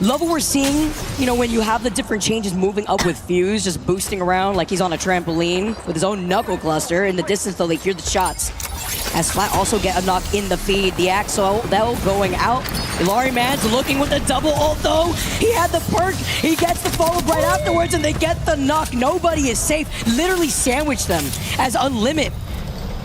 Love what we're seeing, you know, when you have the different changes moving up with Fuse, just boosting around like he's on a trampoline with his own knuckle cluster. In the distance, though, they hear the shots. As Flat also get a knock in the feed. The Axel, going out. Ilari Man's looking with a double ult, though. He had the perk. He gets the follow right afterwards, and they get the knock. Nobody is safe. Literally sandwich them as Unlimit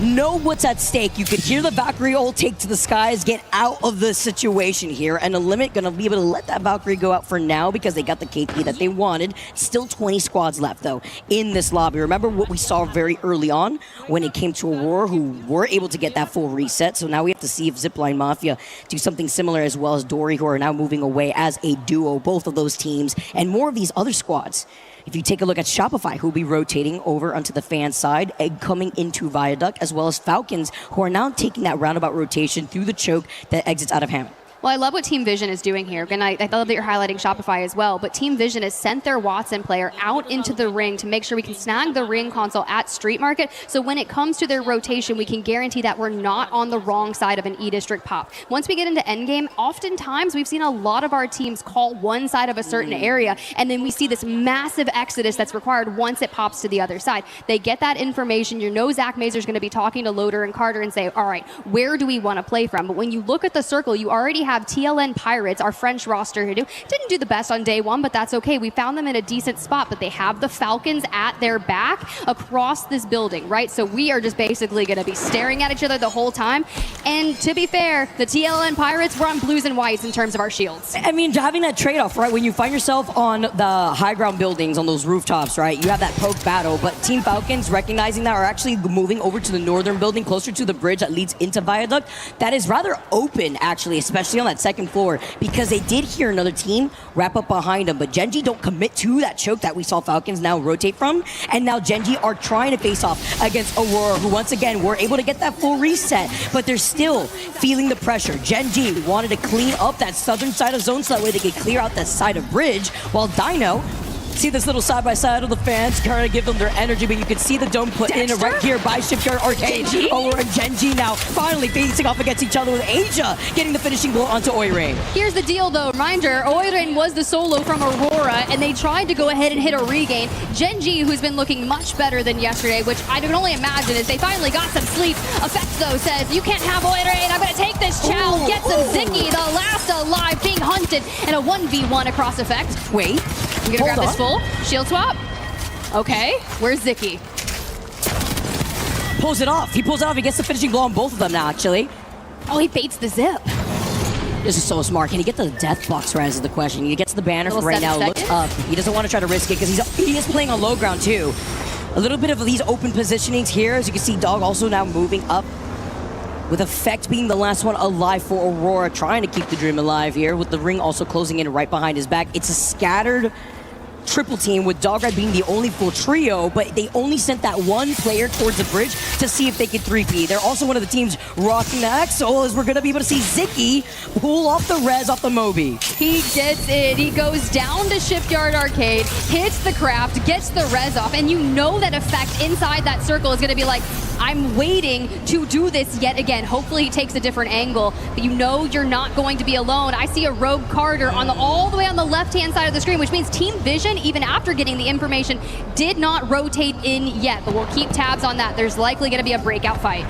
know what's at stake. You could hear the Valkyrie ult take to the skies, get out of the situation here, and Unlimit gonna be able to let that Valkyrie go out for now because they got the KP that they wanted. Still 20 squads left, though, in this lobby. Remember what we saw very early on when it came to Aurora, who were able to get that full reset. So now we have to see if Zipline Mafia do something similar, as well as Dory, who are now moving away as a duo, both of those teams, and more of these other squads. If you take a look at Shopify, who will be rotating over onto the fan side and coming into Viaduct, as well as Falcons, who are now taking that roundabout rotation through the choke that exits out of Hammond. Well, I love what Team Vision is doing here, and I love that you're highlighting Shopify as well, but Team Vision has sent their Watson player out into the ring to make sure we can snag the ring console at Street Market, so when it comes to their rotation, we can guarantee that we're not on the wrong side of an E-District pop. Once we get into endgame, oftentimes we've seen a lot of our teams call one side of a certain area, and then we see this massive exodus that's required once it pops to the other side. They get that information. You know Zach Mazur's going to be talking to Loader and Carter and say, all right, where do we want to play from? But when you look at the circle, you already have TLN Pirates, our French roster, who didn't do the best on day one, but that's okay. We found them in a decent spot, but they have the Falcons at their back across this building, right? So we are just basically going to be staring at each other the whole time. And to be fair, the TLN Pirates were on blues and whites in terms of our shields. I mean, having that trade-off, right? When you find yourself on the high ground buildings, on those rooftops, right? You have that poke battle, but Team Falcons, recognizing that, are actually moving over to the northern building, closer to the bridge that leads into Viaduct. That is rather open, actually, especially on that second floor, because they did hear another team wrap up behind them, but Genji don't commit to that choke that we saw Falcons now rotate from, and now Genji are trying to face off against Aurora, who once again were able to get that full reset, but they're still feeling the pressure. Genji wanted to clean up that southern side of zone so that way they could clear out that side of bridge, while Dino, see this little side-by-side of the fans trying to give them their energy, but you can see the dome put in right here by Shipyard Arcade. Over and Genji now finally facing off against each other, with Asia getting the finishing blow onto Oirain. Here's the deal, though. Reminder, Oirain was the solo from Aurora, and they tried to go ahead and hit a regain. Genji, who's been looking much better than yesterday, which I can only imagine is they finally got some sleep. Effect, though, says, you can't have Oirain. I'm going to take this child. Get some Ziki, the last alive, being hunted, and a 1v1 across Effect. Wait. I'm gonna grab this full. Shield swap. Okay, where's Ziki? Pulls it off. He pulls it off. He gets the finishing blow on both of them now, actually. Oh, he baits the zip. This is so smart. Can he get the death box res is the question. He gets the banner for right now, looks up. He doesn't want to try to risk it because he is playing on low ground too. A little bit of these open positionings here. As you can see, Dog also now moving up, with Effect being the last one alive for Aurora, trying to keep the dream alive here, with the ring also closing in right behind his back. It's a scattered triple team, with Dograt being the only full trio, but they only sent that one player towards the bridge to see if they could 3P. They're also one of the teams rocking the Axel, as we're going to be able to see Ziki pull off the res off the Moby. He gets it. He goes down to Shipyard Arcade, hits the craft, gets the res off, and you know that Effect inside that circle is going to be like, I'm waiting to do this yet again. Hopefully he takes a different angle, but you know you're not going to be alone. I see a Rogue Carter on all the way on the left-hand side of the screen, which means Team Vision, even after getting the information, did not rotate in yet, but we'll keep tabs on that. There's likely going to be a breakout fight.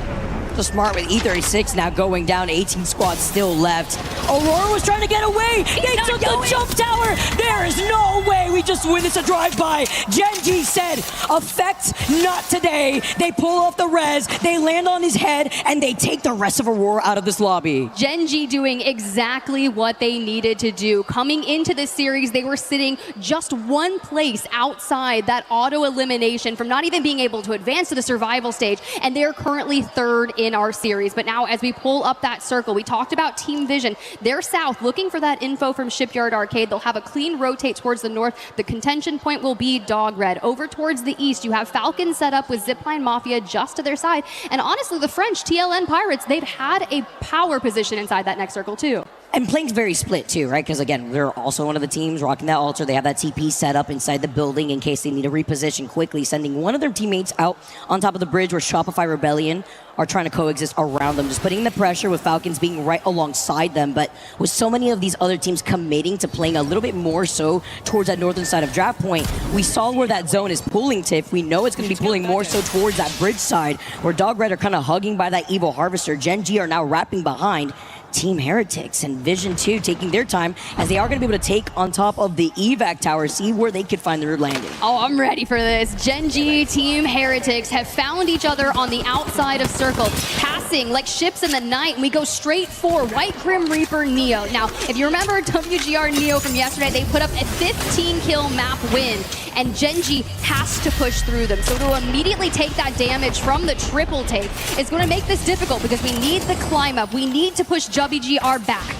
So smart with E36 now going down, 18 squads still left. Aurora was trying to get away. They took the jump tower. There is no way we just witnessed a drive-by. Genji said, Effect, not today. They pull off the res, they land on his head, and they take the rest of Aurora out of this lobby. Genji doing exactly what they needed to do. Coming into this series, they were sitting just one place outside that auto-elimination from not even being able to advance to the survival stage, and they're currently third in our series. But now as we pull up that circle, we talked about Team Vision. They're south, looking for that info from Shipyard Arcade. They'll have a clean rotate towards the north. The contention point will be Dog Red. Over towards the east, you have Falcon set up with Zipline Mafia just to their side. And honestly, the French TLN Pirates, they've had a power position inside that next circle too. And playing very split too, right? Because again, they're also one of the teams rocking that altar. They have that TP set up inside the building in case they need to reposition quickly, sending one of their teammates out on top of the bridge where Shopify Rebellion are trying to coexist around them, just putting the pressure with Falcons being right alongside them. But with so many of these other teams committing to playing a little bit more so towards that northern side of Draft Point, we saw where that zone is pulling, Tiff. We know it's going to be pulling more so towards that bridge side where Dog Red are kind of hugging by that Evil Harvester. Gen G are now wrapping behind Team Heretics and Vision 2 taking their time as they are going to be able to take on top of the evac tower, see where they could find their landing. Oh, I'm ready for this. Gen G, Team Heretics have found each other on the outside of circle, passing like ships in the night, and we go straight for White Grim Reaper Neo. Now, if you remember WGR Neo from yesterday, they put up a 15-kill map win, and Gen G has to push through them. So to immediately take that damage from the triple take is going to make this difficult because we need the climb up. We need to push WGR back.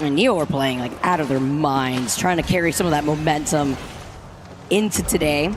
And Neo are playing like out of their minds, trying to carry some of that momentum into today.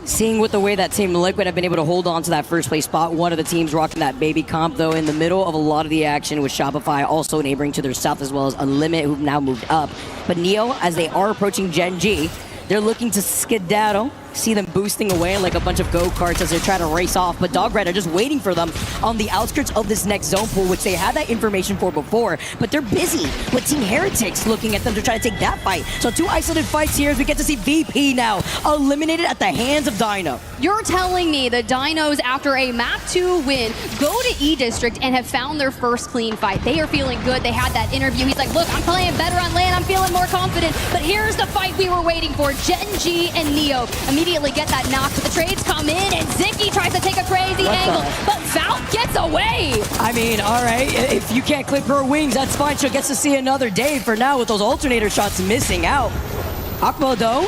Seeing with the way that Team Liquid have been able to hold on to that first place spot, one of the teams rocking that baby comp though in the middle of a lot of the action with Shopify also neighboring to their south as well as Unlimit who've now moved up. But Neo, as they are approaching Gen G, they're looking to skedaddle. See them boosting away like a bunch of go-karts as they try to race off, but Dog Red are just waiting for them on the outskirts of this next zone pool, which they had that information for before, but they're busy with Team Heretics looking at them to try to take that fight. So two isolated fights here as we get to see VP now eliminated at the hands of Dino. You're telling me the Dinos, after a map 2 win, go to E-District and have found their first clean fight. They are feeling good. They had that interview. He's like, look, I'm playing better on land. I'm feeling more confident, but here's the fight we were waiting for. Gen G and Neo immediately get that knock, but the trades come in, and Zicky tries to take a crazy angle, but Valk gets away! I mean, all right, if you can't clip her wings, that's fine. She gets to see another day for now with those alternator shots missing out. Akmo, though,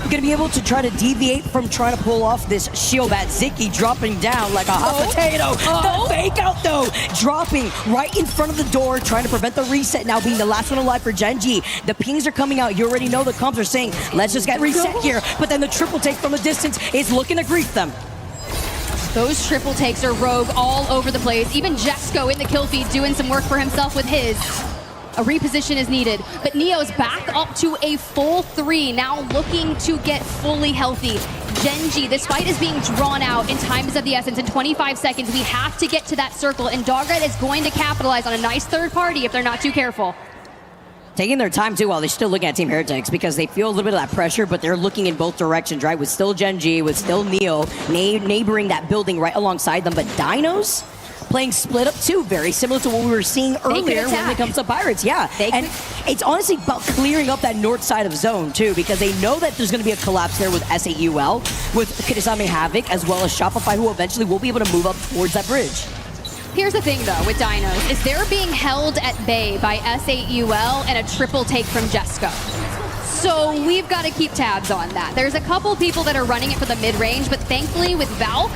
going to be able to try to deviate from trying to pull off this shield bat. Zicky dropping down like a hot potato. The fake out, though, dropping right in front of the door, trying to prevent the reset now, being the last one alive for Gen G. The pings are coming out. You already know the comps are saying, let's just get reset here. But then the triple take from a distance is looking to grief them. Those triple takes are rogue all over the place. Even Jesco in the kill feed doing some work for himself with his. A reposition is needed, but Neo's back up to a full 3, now looking to get fully healthy. Gen G, this fight is being drawn out, and time is of the essence. In 25 seconds, we have to get to that circle, and Dog Red is going to capitalize on a nice third party if they're not too careful. Taking their time too while they're still looking at Team Heretics because they feel a little bit of that pressure, but they're looking in both directions, right? With still Gen G, with still Neo neighboring that building right alongside them, but Dinos playing split up too, very similar to what we were seeing earlier when it comes to Pirates. Yeah, and it's honestly about clearing up that north side of zone too, because they know that there's going to be a collapse there with SAUL, with Kidasame Havoc, as well as Shopify, who eventually will be able to move up towards that bridge. Here's the thing though with Dinos, is they're being held at bay by SAUL and a triple take from Jesco. So we've got to keep tabs on that. There's a couple people that are running it for the mid-range, but thankfully with Valk,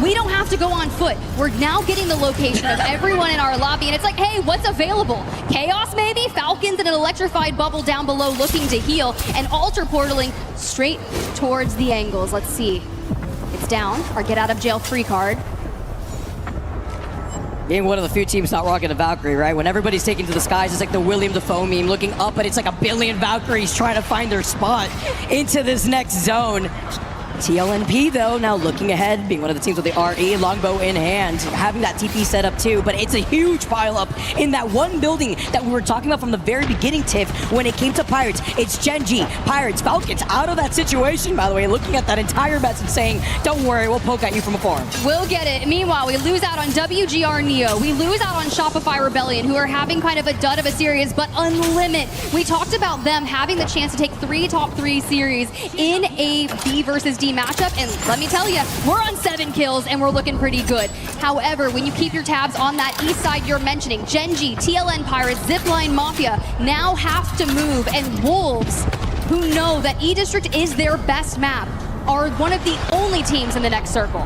we don't have to go on foot. We're now getting the location of everyone in our lobby, and it's like, hey, what's available? Chaos maybe? Falcons in an electrified bubble down below looking to heal, and altar portaling straight towards the angles. Let's see. It's down, our get out of jail free card. Being one of the few teams not rocking a Valkyrie, right? When everybody's taking to the skies, it's like the William Dafoe meme, looking up, but it's like a billion Valkyries trying to find their spot into this next zone. TLNP, though, now looking ahead, being one of the teams with the RE, longbow in hand, having that TP set up too, but it's a huge pile up in that one building that we were talking about from the very beginning, Tiff, when it came to Pirates. It's Gen G, Pirates, Falcons out of that situation, by the way, looking at that entire mess and saying, don't worry, we'll poke at you from afar. We'll get it. Meanwhile, we lose out on WGR Neo. We lose out on Shopify Rebellion, who are having kind of a dud of a series, but Unlimit. We talked about them having the chance to take 3 top 3 series in a B versus D matchup, and let me tell you, we're on 7 kills and we're looking pretty good. However, when you keep your tabs on that east side you're mentioning, Gen G, TLN Pirates, Zipline Mafia now have to move, and Wolves, who know that E-District is their best map, are one of the only teams in the next circle.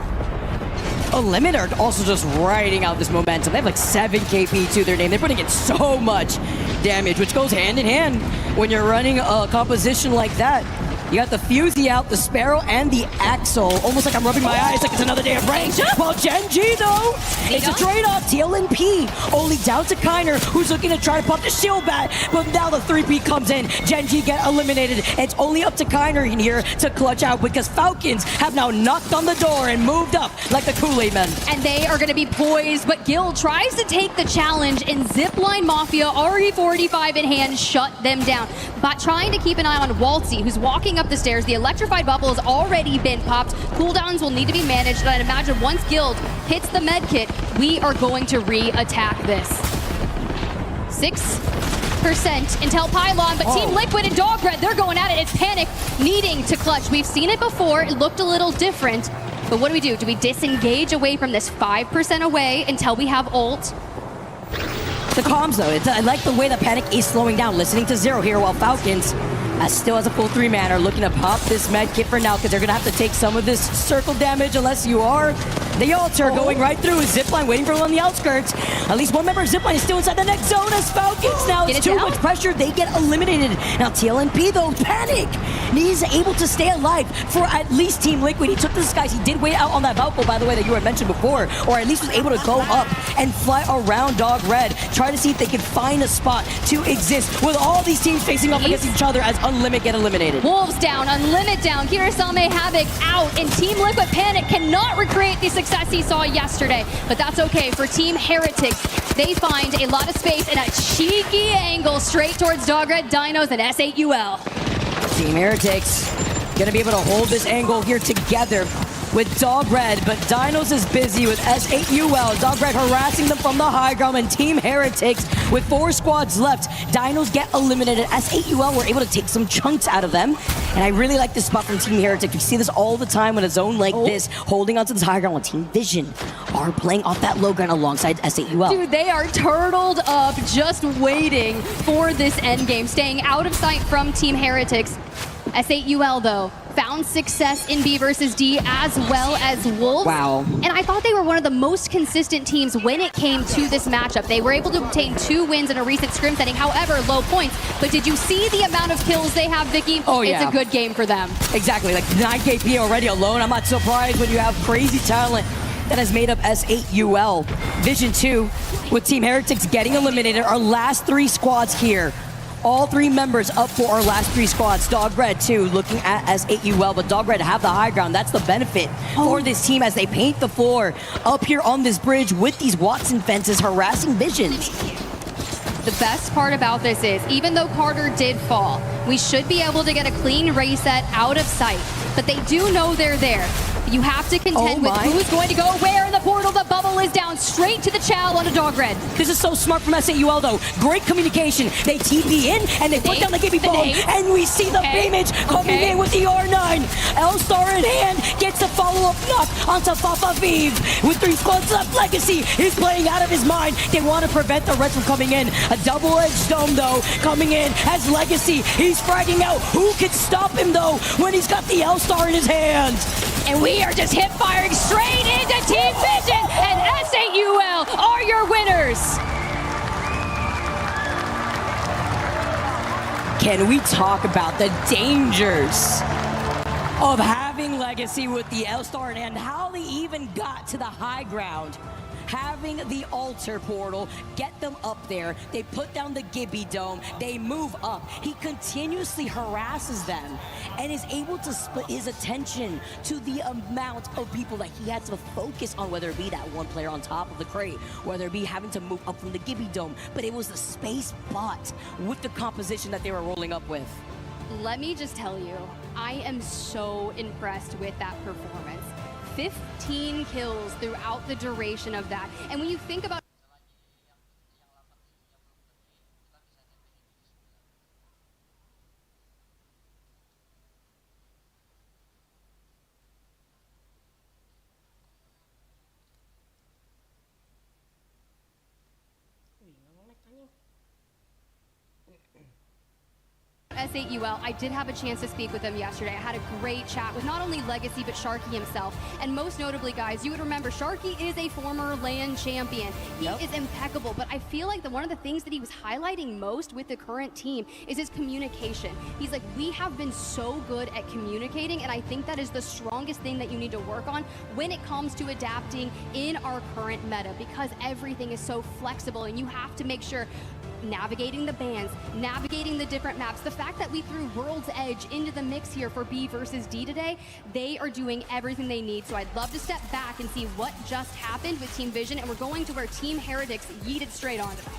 Unlimited are also just riding out this momentum. They have like 7 KP to their name. They're putting in so much damage, which goes hand in hand when you're running a composition like that. You got the Fusey out, the Sparrow, and the Axle. Almost like I'm rubbing my eyes like it's another day of rain. Well, Genji, though, it's a trade-off. TLNP only down to Kiner, who's looking to try to pop the shield back. But now the 3P comes in. Genji get eliminated. It's only up to Kiner in here to clutch out because Falcons have now knocked on the door and moved up like the Kool-Aid men. And they are going to be poised, but Gil tries to take the challenge, and Zipline Mafia, RE45 in hand, shut them down. But trying to keep an eye on Waltzy, who's walking up the stairs. The electrified bubble has already been popped. Cooldowns will need to be managed, and I'd imagine once Guild hits the med kit, we are going to re-attack this. 6% until Pylon, but Team Liquid and Dogred, they're going at it. It's Panic needing to clutch. We've seen it before. It looked a little different. But what do? Do we disengage away from this 5% away until we have ult? The comms, though, I like the way that Panic is slowing down, listening to Zero here, while Falcons still has a full 3-man, are looking to pop this med kit for now because they're going to have to take some of this circle damage unless you are the Altar going right through. Zipline waiting for him on the outskirts. At least one member of Zipline is still inside the next zone as Falcons. Now it's too much pressure. They get eliminated. Now TLNP, though, Panic. He's able to stay alive for at least Team Liquid. He took the skies. He did wait out on that Valkyrie, by the way, that you had mentioned before, or at least was able to go up and fly around Dog Red, try to see if they can find a spot to exist with all these teams facing off against each other as Unlimit get eliminated. Wolves down, Unlimit down, Kirasame Havoc out, and Team Liquid Panic cannot recreate the success he saw yesterday, but that's okay for Team Heretics. They find a lot of space and a cheeky angle straight towards Dogred, Dinos, and S8UL. Team Heretics gonna be able to hold this angle here together with Dog Red, but Dinos is busy with S8UL. Dog Red harassing them from the high ground, and Team Heretics with 4 squads left. Dinos get eliminated. S8UL were able to take some chunks out of them, and I really like this spot from Team Heretics. We see this all the time when a zone like this, holding onto this high ground, when Team Vision are playing off that low ground alongside S8UL. Dude, they are turtled up, just waiting for this endgame, staying out of sight from Team Heretics. S8UL, though, found success in B versus D as well as Wolves. Wow. And I thought they were one of the most consistent teams when it came to this matchup. They were able to obtain 2 wins in a recent scrim setting, however, low points. But did you see the amount of kills they have, Vicky? Oh, yeah. It's a good game for them. Exactly, like 9 KP already alone. I'm not surprised when you have crazy talent that has made up S8UL. Vision 2 with Team Heretics getting eliminated. Our last 3 squads here. All 3 members up for our last 3 squads. Dog Red, too, looking at S8UL, but Dog Red have the high ground. That's the benefit for this team as they paint the floor up here on this bridge with these Watson fences harassing Visions. The best part about this is, even though Carter did fall, we should be able to get a clean reset out of sight. But they do know they're there. You have to contend with who's going to go where in the portal. The bubble is down straight to the Chow on a Dog Red. This is so smart from S8UL, though. Great communication. They TP in, and they put down the Gibby bomb, and we see the Beamage coming in with the R9. L-Star in hand gets a follow-up knock onto Fafa Vive. With 3 squads left, Legacy is playing out of his mind. They want to prevent the rest from coming in. A double-edged dome, though, coming in as Legacy. He's fragging out. Who can stop him, though, when he's got the L-Star in his hand? And we are just hip firing straight into Team Vision, and S8UL are your winners. Can we talk about the dangers of having Legacy with the L-Star and how they even got to the high ground? Having the altar portal, get them up there, they put down the Gibby dome, they move up. He continuously harasses them and is able to split his attention to the amount of people that he had to focus on, whether it be that one player on top of the crate, whether it be having to move up from the Gibby dome, but it was the space bot with the composition that they were rolling up with. Let me just tell you, I am so impressed with that performance. 15 kills throughout the duration of that. And when you think about S8UL, I did have a chance to speak with him yesterday. I had a great chat with not only Legacy, but Sharky himself. And most notably, guys, you would remember Sharky is a former LAN champion. He is impeccable, but I feel like one of the things that he was highlighting most with the current team is his communication. He's like, we have been so good at communicating, and I think that is the strongest thing that you need to work on when it comes to adapting in our current meta, because everything is so flexible and you have to make sure navigating the bans, navigating the different maps. The fact that we threw World's Edge into the mix here for B versus D today, they are doing everything they need. So I'd love to step back and see what just happened with Team Vision, and we're going to where Team Heretics yeeted straight onto them.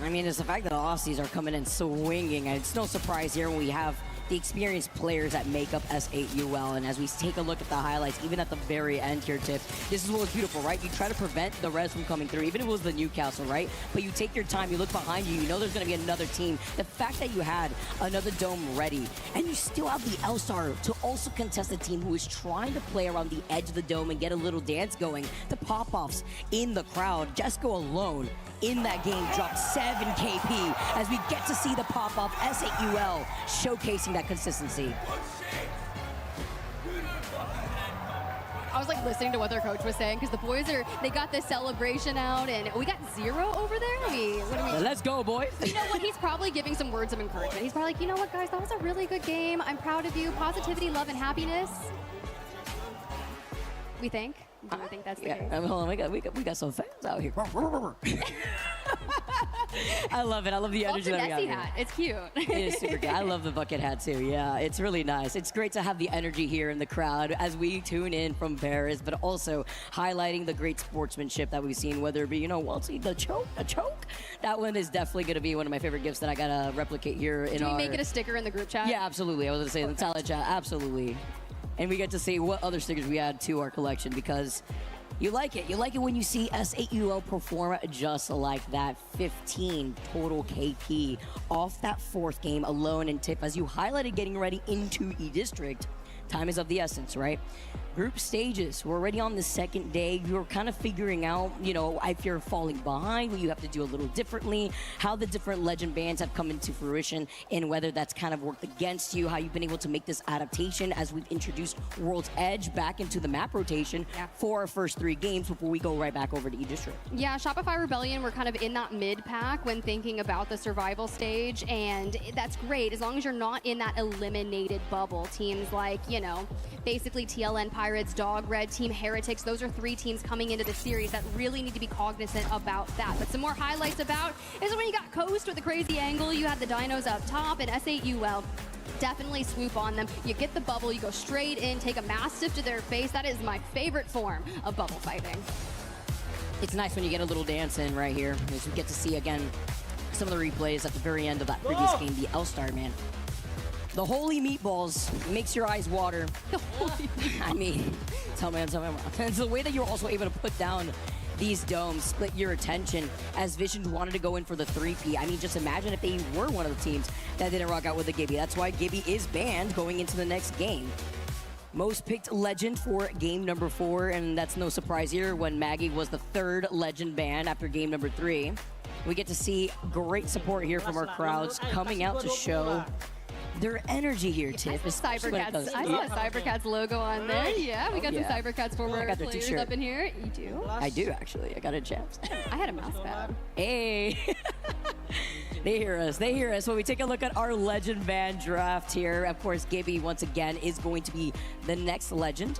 I mean, it's the fact that the Aussies are coming in swinging. It's no surprise here when we have the experienced players that make up S8UL. And as we take a look at the highlights, even at the very end here, Tiff, this is what was beautiful, right? You try to prevent the res from coming through, even if it was the Newcastle, right? But you take your time, you look behind you, you know there's going to be another team. The fact that you had another dome ready, and you still have the L-Star to also contest a team who is trying to play around the edge of the dome and get a little dance going. The pop-offs in the crowd, Jesco alone in that game dropped 7 KP as we get to see the pop-off S8UL showcasing that consistency. I was like listening to what their coach was saying, because the boys they got this celebration out, and we got 0 over there. What do we? Let's go, boys. You know what? He's probably giving some words of encouragement. He's probably like, you know what, guys, that was a really good game. I'm proud of you. Positivity, love, and happiness. We think? Do we think that's the case? Hold on, we got some fans out here. I love it. I love the energy that we got here. Hat. It's cute. It is super good. I love the bucket hat too. Yeah, it's really nice. It's great to have the energy here in the crowd as we tune in from Paris, but also highlighting the great sportsmanship that we've seen, whether it be, the choke. That one is definitely going to be one of my favorite gifts that I got to replicate here in our... Do we make it a sticker in the group chat? Yeah, absolutely. I was going to say in the talent chat. Absolutely. And we get to see what other stickers we add to our collection, because you like it. You like it when you see S8UL perform just like that. 15 total KP off that 4th game alone. And Tip, as you highlighted getting ready into E-District, time is of the essence, right? Group stages, we're already on the 2nd day. You're kind of figuring out, if you're falling behind, what you have to do a little differently, how the different legend bands have come into fruition, and whether that's kind of worked against you, how you've been able to make this adaptation as we've introduced World's Edge back into the map rotation for our first 3 games before we go right back over to E-District. Yeah, Shopify Rebellion, we're kind of in that mid-pack when thinking about the survival stage, and that's great as long as you're not in that eliminated bubble. Teams like, basically TLN Pirates, Dog Red, Team Heretics, those are 3 teams coming into the series that really need to be cognizant about that. But some more highlights about is when you got Coast with the crazy angle, you had the dinos up top, and S8UL definitely swoop on them. You get the bubble, you go straight in, take a Mastiff to their face. That is my favorite form of bubble fighting. It's nice when you get a little dance in right here, as we get to see again some of the replays at the very end of that previous game, the L-Star, man. The holy meatballs makes your eyes water. I mean, tell me. It's the way that you're also able to put down these domes, split your attention, as Vision wanted to go in for the 3P. I mean, just imagine if they were one of the teams that didn't rock out with the Gibby. That's why Gibby is banned going into the next game. Most picked legend for game number 4, and that's no surprise here when Maggie was the 3rd legend ban after game number 3. We get to see great support here from our crowds coming out to show their energy here, Tiff. I saw Cybercats logo on there. Yeah, we got some Cybercats former players up in here. You do? I do, actually. I got a chaps. I had a mouse pad. Hey. They hear us. When we take a look at our legend van draft here, of course, Gibby, once again, is going to be the next legend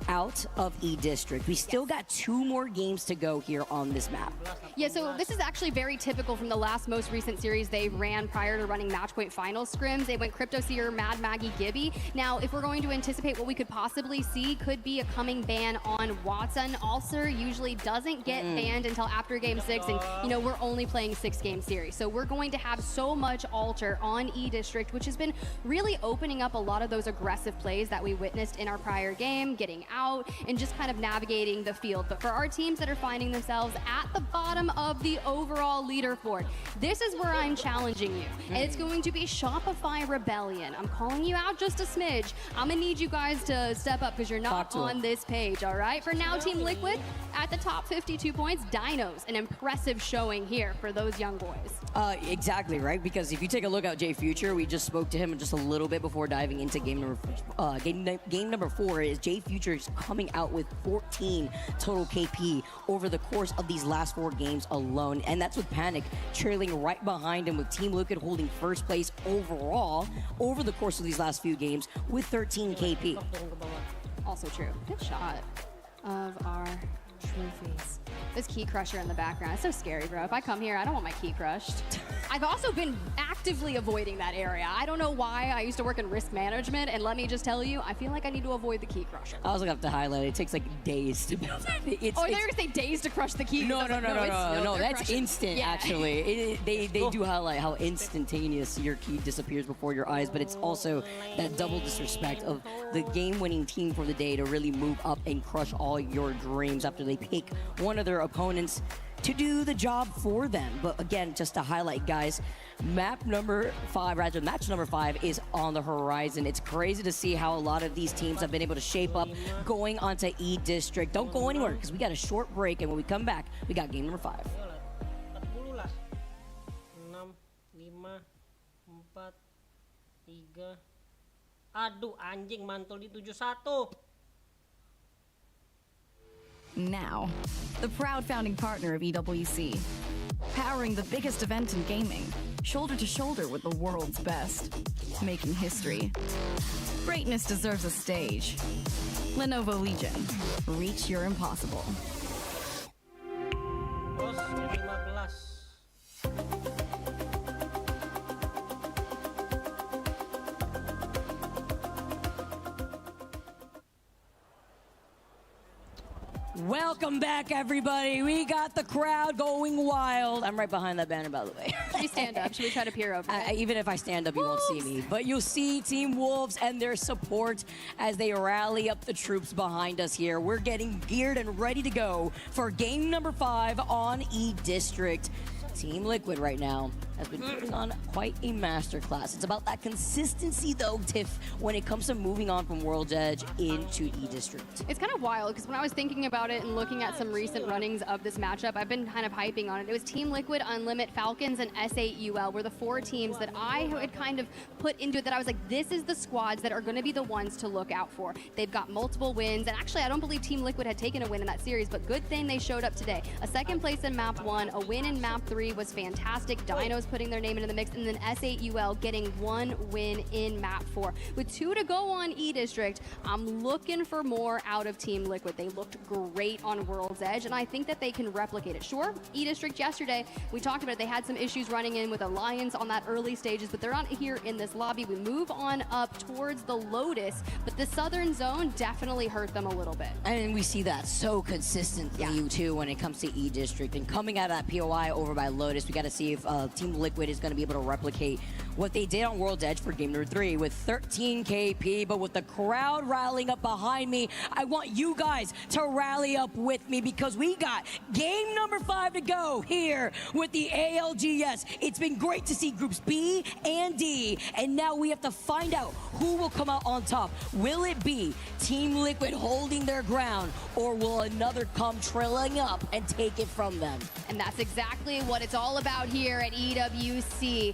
out of E-District. We still got 2 more games to go here on this map. Yeah, so this is actually very typical from the most recent series they ran prior to running match point final scrims. They went Crypto Seer, Mad Maggie, Gibby. Now, if we're going to anticipate what we could possibly see, could be a coming ban on Watson. Ulcer usually doesn't get banned until after game 6, and we're only playing 6-game series. So we're going to have so much Alter on E-District, which has been really opening up a lot of those aggressive plays that we witnessed in our prior game, getting out and just kind of navigating the field. But for our teams that are finding themselves at the bottom of the overall leaderboard, this is where I'm challenging you. And it's going to be Shopify Rebellion. I'm calling you out just a smidge. I'm gonna need you guys to step up because you're not on this page, all right? For now, Team Liquid at the top 52 points. Dinos, an impressive showing here for those young boys. Exactly, right? Because if you take a look at Jay Future, we just spoke to him just a little bit before diving into game number 4. Is Jay Future is coming out with 14 total KP over the course of these last 4 games alone, and that's with Panic trailing right behind him, with Team Liquid holding first place overall over the course of these last few games with 13 KP. Also true. Good shot of our trophies. This key crusher in the background. It's so scary, bro. If I come here, I don't want my key crushed. I've also been actively avoiding that area. I don't know why. I used to work in risk management, and let me just tell you, I feel like I need to avoid the key crusher. I was gonna have to highlight it. It takes like days to build that. They're gonna say days to crush the keys. No, that's instant, actually. They do highlight how instantaneous your key disappears before your eyes, but it's also that double disrespect of the game-winning team for the day to really move up and crush all your dreams after they pick one of their opponents to do the job for them. But again, just to highlight, guys, match number 5 is on the horizon. It's crazy to see how a lot of these teams have been able to shape up going onto E District. Don't go anywhere because we got a short break, and when we come back, we got game number 5. 40 lah. 6, 5, 4, 3. Aduh, anjing mantul di 71. Now, the proud founding partner of EWC, powering the biggest event in gaming, shoulder to shoulder with the world's best, making history. Greatness deserves a stage. Lenovo Legion, reach your impossible. Bos, 15. Welcome back, everybody. We got the crowd going wild. I'm right behind that banner, by the way. Should we stand up? Should we try to peer over? Even if I stand up, you won't see me. But you'll see Team Wolves and their support as they rally up the troops behind us here. We're getting geared and ready to go for game number 5 on E District. Team Liquid right now has been putting on quite a masterclass. It's about that consistency, though, Tiff, when it comes to moving on from World's Edge into E District. It's kind of wild because when I was thinking about it and looking at some recent runnings of this matchup, I've been kind of hyping on it. It was Team Liquid, Unlimit, Falcons, and S8UL were the 4 teams that I had kind of put into it, that I was like, this is the squads that are going to be the ones to look out for. They've got multiple wins, and actually I don't believe Team Liquid had taken a win in that series, but good thing they showed up today. A second place in map 1, a win in map 3 was fantastic. Dinos putting their name into the mix, and then S8UL getting 1 win in map 4. With 2 to go on E District, I'm looking for more out of Team Liquid. They looked great on World's Edge, and I think that they can replicate it. Sure, E District yesterday, we talked about it, they had some issues running in with Alliance on that early stages, but they're not here in this lobby. We move on up towards the Lotus, but the southern zone definitely hurt them a little bit. And we see that so consistently, too, when it comes to E District. And coming out of that POI over by Lotus, we got to see if Team Liquid is going to be able to replicate what they did on World's Edge for game number 3 with 13 KP. But with the crowd rallying up behind me, I want you guys to rally up with me because we got game number 5 to go here with the ALGS. It's been great to see groups B and D, and now we have to find out who will come out on top. Will it be Team Liquid holding their ground, or will another come trailing up and take it from them? And that's exactly what it's all about here at EWC.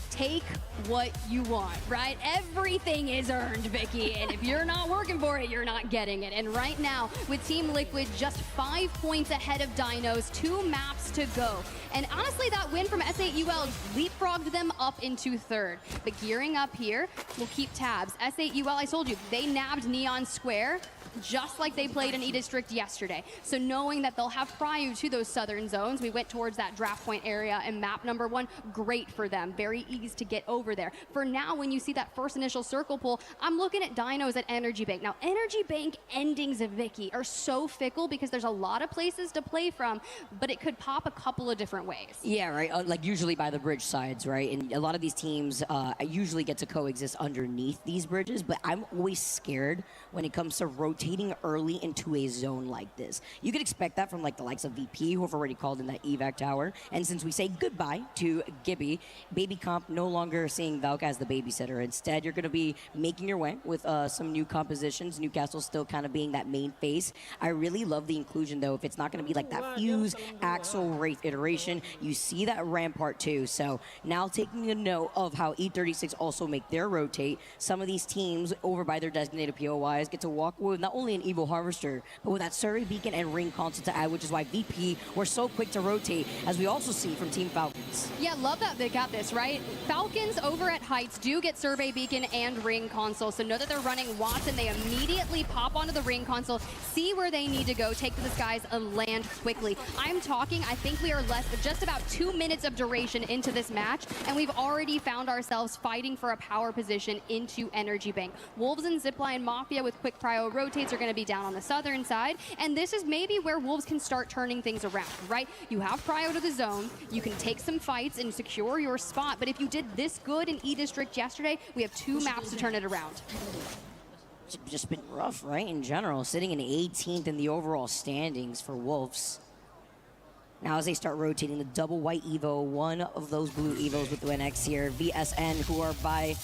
Take what you want, right? Everything is earned, Vicky, and if you're not working for it, you're not getting it. And right now, with Team Liquid just 5 points ahead of Dinos, 2 maps to go. And honestly, that win from S8UL leapfrogged them up into 3rd. But gearing up here, we'll keep tabs. S8UL, I told you, they nabbed Neon Square, just like they played in E District yesterday. So knowing that they'll have Pryu to those southern zones, we went towards that draft point area and map number 1, great for them. Very easy abilities to get over there. For now, when you see that first initial circle pull, I'm looking at Dinos at Energy Bank. Now, Energy Bank endings of Vicky are so fickle because there's a lot of places to play from, but it could pop a couple of different ways. Yeah, right. Like usually by the bridge sides, right? And a lot of these teams usually get to coexist underneath these bridges, but I'm always scared when it comes to rotating early into a zone like this. You could expect that from like the likes of VP, who have already called in that evac tower. And since we say goodbye to Gibby, Baby Comp no longer seeing Valk as the babysitter. Instead, you're going to be making your way with some new compositions. Newcastle still kind of being that main face. I really love the inclusion, though. If it's not going to be like that Fuse, Axel, Wraith iteration, you see that Rampart too. So now taking a note of how E36 also make their rotate, some of these teams over by their designated POIs get to walk with not only an Evil Harvester, but with that Survey Beacon and Ring Console to add, which is why VP were so quick to rotate, as we also see from Team Falcons. Yeah, love that they got this, right? Falcons over at Heights do get Survey Beacon and Ring Console, so know that they're running Watson. They immediately pop onto the Ring Console, see where they need to go, take to the skies, and land quickly. I'm talking, I think we are just about 2 minutes of duration into this match, and we've already found ourselves fighting for a power position into Energy Bank. Wolves and Zipline Mafia with quick prio rotates are going to be down on the southern side, and this is maybe where Wolves can start turning things around, right? You have prio to the zone, you can take some fights and secure your spot, but if you did this good in E-District yesterday, we have 2 maps to turn it around. It's just been rough, right, in general, sitting in 18th in the overall standings for Wolves. Now as they start rotating the double white Evo, one of those blue Evos with the NX here, VSN, who are by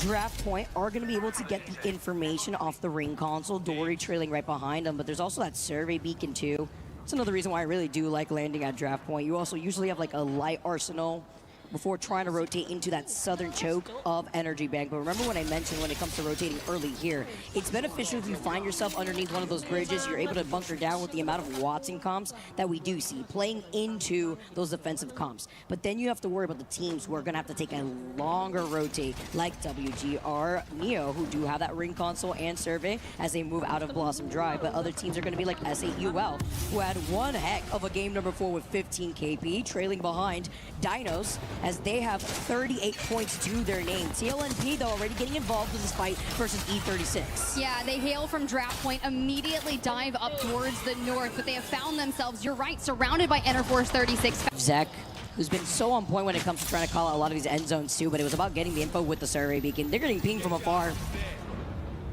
draft point, are going to be able to get the information off the Ring Console. Dory trailing right behind them, but there's also that Survey Beacon too. It's another reason why I really do like landing at draft point. You also usually have like a light arsenal before trying to rotate into that southern choke of Energy Bank. But remember what I mentioned when it comes to rotating early here. It's beneficial if you find yourself underneath one of those bridges. You're able to bunker down with the amount of Watson comps that we do see, playing into those defensive comps. But then you have to worry about the teams who are going to have to take a longer rotate, like WGR, Neo, who do have that Ring Console and Survey as they move out of Blossom Drive. But other teams are going to be like SAUL, who had one heck of a game number 4 with 15 KP, trailing behind Dinos, as they have 38 points to their name. TLNP, though, already getting involved in this fight versus E36. Yeah, they hail from draft point, immediately dive up towards the north, but they have found themselves, you're right, surrounded by Enerforce 36. Zek, who's been so on point when it comes to trying to call out a lot of these end zones too, but it was about getting the info with the Survey Beacon. They're getting pinged from afar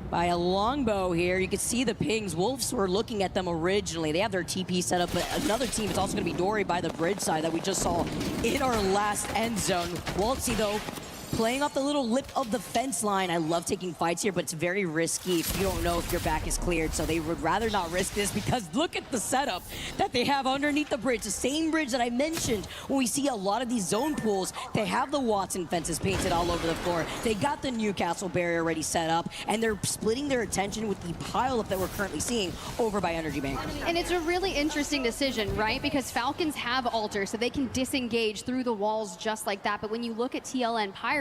by a longbow here. You can see the pings. Wolves were looking at them originally. They have their TP set up, but another team is also going to be Dory by the bridge side that we just saw in our last end zone. Waltzy, though, playing off the little lip of the fence line. I love taking fights here, but it's very risky if you don't know if your back is cleared, so they would rather not risk this because look at the setup that they have underneath the bridge. The same bridge that I mentioned when we see a lot of these zone pools. They have the Watson fences painted all over the floor. They got the Newcastle barrier already set up, and they're splitting their attention with the pileup that we're currently seeing over by Energy Bank. And it's a really interesting decision, right? Because Falcons have Alter, so they can disengage through the walls just like that. But when you look at TLN Pirates,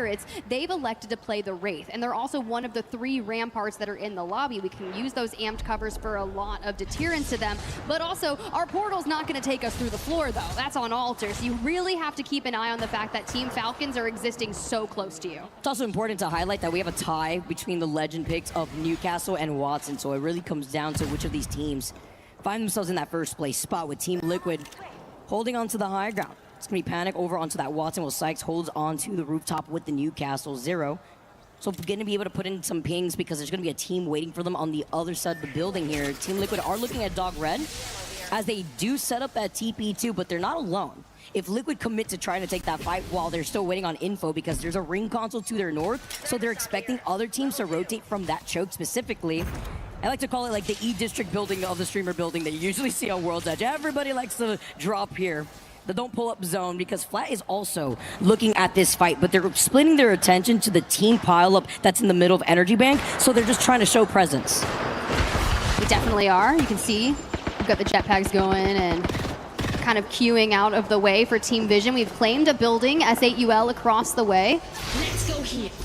they've elected to play the Wraith, and they're also one of the 3 ramparts that are in the lobby. We can use those amped covers for a lot of deterrence to them, but also our portal's not going to take us through the floor, though. That's on Alter, so you really have to keep an eye on the fact that Team Falcons are existing so close to you. It's also important to highlight that we have a tie between the legend picks of Newcastle and Watson, so it really comes down to which of these teams find themselves in that first place spot, with Team Liquid holding on to the high ground. It's going to be Panic over onto that Watson, while Sykes holds on to the rooftop with the Newcastle Zero. So we're going to be able to put in some pings because there's going to be a team waiting for them on the other side of the building here. Team Liquid are looking at Dog Red as they do set up that TP too, but they're not alone. If Liquid commit to trying to take that fight while they're still waiting on info, because there's a Ring Console to their north, so they're expecting other teams to rotate from that choke specifically. I like to call it like the E-District building of the streamer building that you usually see on World's Edge. Everybody likes to drop here. The don't pull up zone, because Flat is also looking at this fight, but they're splitting their attention to the team pileup that's in the middle of Energy Bank, so they're just trying to show presence. We definitely are. You can see we've got the jetpacks going and kind of queuing out of the way for Team Vision. We've claimed a building, S8UL, across the way.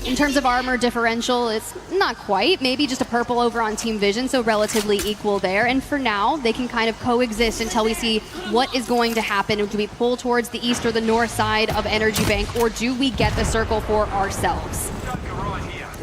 In terms of armor differential, it's not quite. Maybe just a purple over on Team Vision, so relatively equal there. And for now, they can kind of coexist until we see what is going to happen. Do we pull towards the east or the north side of Energy Bank, or do we get the circle for ourselves?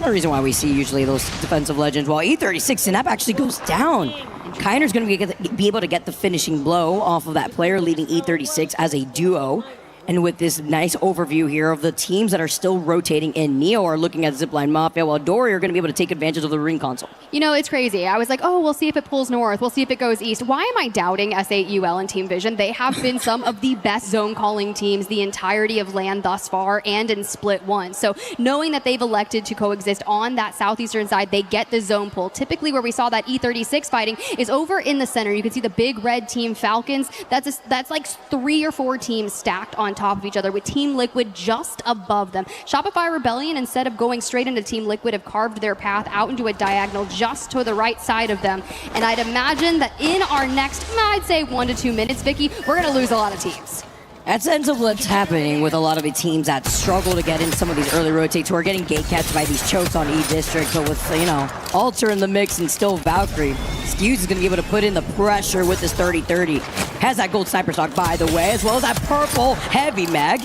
The reason why we see usually those defensive legends, while E36 Synap actually goes down. Kainer's going to be able to get the finishing blow off of that player, leading E36 as a duo. And with this nice overview here of the teams that are still rotating in, Neo are looking at Zipline Mafia, while Dory are going to be able to take advantage of the ring console. You know, it's crazy. I was like, oh, we'll see if it pulls north. We'll see if it goes east. Why am I doubting S8UL and Team Vision? They have been some of the best zone calling teams the entirety of LAN thus far and in Split 1. So knowing that they've elected to coexist on that southeastern side, they get the zone pull. Typically where we saw that E36 fighting is over in the center. You can see the big red team Falcons. That's like 3 or 4 teams stacked on top of each other with Team Liquid just above them. Shopify Rebellion, instead of going straight into Team Liquid, have carved their path out into a diagonal just to the right side of them. And I'd imagine that in our next, I'd say 1 to 2 minutes, Vicky, we're going to lose a lot of teams. That ends up what's happening with a lot of the teams that struggle to get in some of these early rotates, who are getting gate catched by these chokes on E-District. But with, you know, Alter in the mix and still Valkyrie, Skews is going to be able to put in the pressure with this 30-30. Has that gold sniper stock, by the way, as well as that purple heavy mag.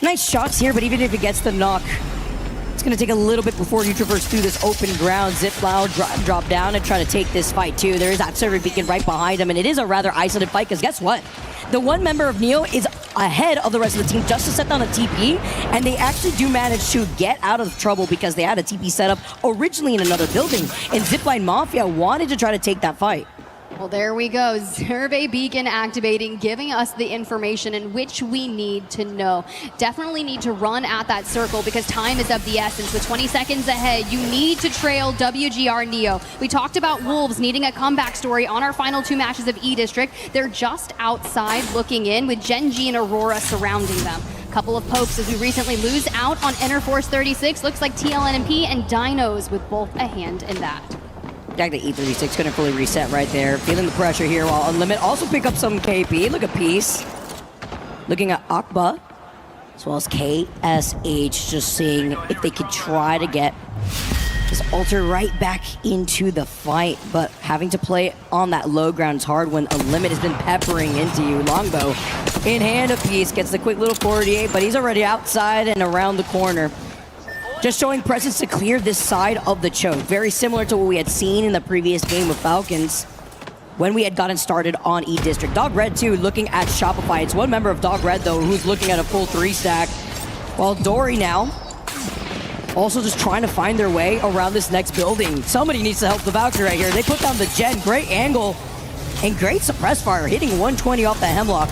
Nice shots here, but even if it gets the knock, it's going to take a little bit before you traverse through this open ground. Ziplow drop down and try to take this fight too. There is that server beacon right behind him, and it is a rather isolated fight, because guess what? The one member of Neo is ahead of the rest of the team just to set down a TP, and they actually do manage to get out of trouble because they had a TP set up originally in another building, and Zipline Mafia wanted to try to take that fight. Well, there we go. Survey beacon activating, giving us the information in which we need to know. Definitely need to run at that circle because time is of the essence. With 20 seconds ahead, you need to trail WGR Neo. We talked about Wolves needing a comeback story on our final 2 matches of E-District. They're just outside looking in with Gen G and Aurora surrounding them. Couple of pokes as we recently lose out on Interforce 36. Looks like TLNMP and Dinos with both a hand in that. Jack the E36 couldn't fully reset right there. Feeling the pressure here while Unlimit also pick up some KP. Look at Peace. Looking at Akba, as well as KSH, just seeing if they could try to get this Alter right back into the fight. But having to play on that low ground is hard when Unlimit has been peppering into you. Longbow in hand of Peace, gets the quick little 48, but he's already outside and around the corner. Just showing presence to clear this side of the choke. Very similar to what we had seen in the previous game with Falcons when we had gotten started on E-District. Dog Red, too, looking at Shopify. It's one member of Dog Red, though, who's looking at a full 3-stack. While Dory now also just trying to find their way around this next building. Somebody needs to help the Valkyrie right here. They put down the Gen. Great angle and great suppress fire, hitting 120 off the Hemlock.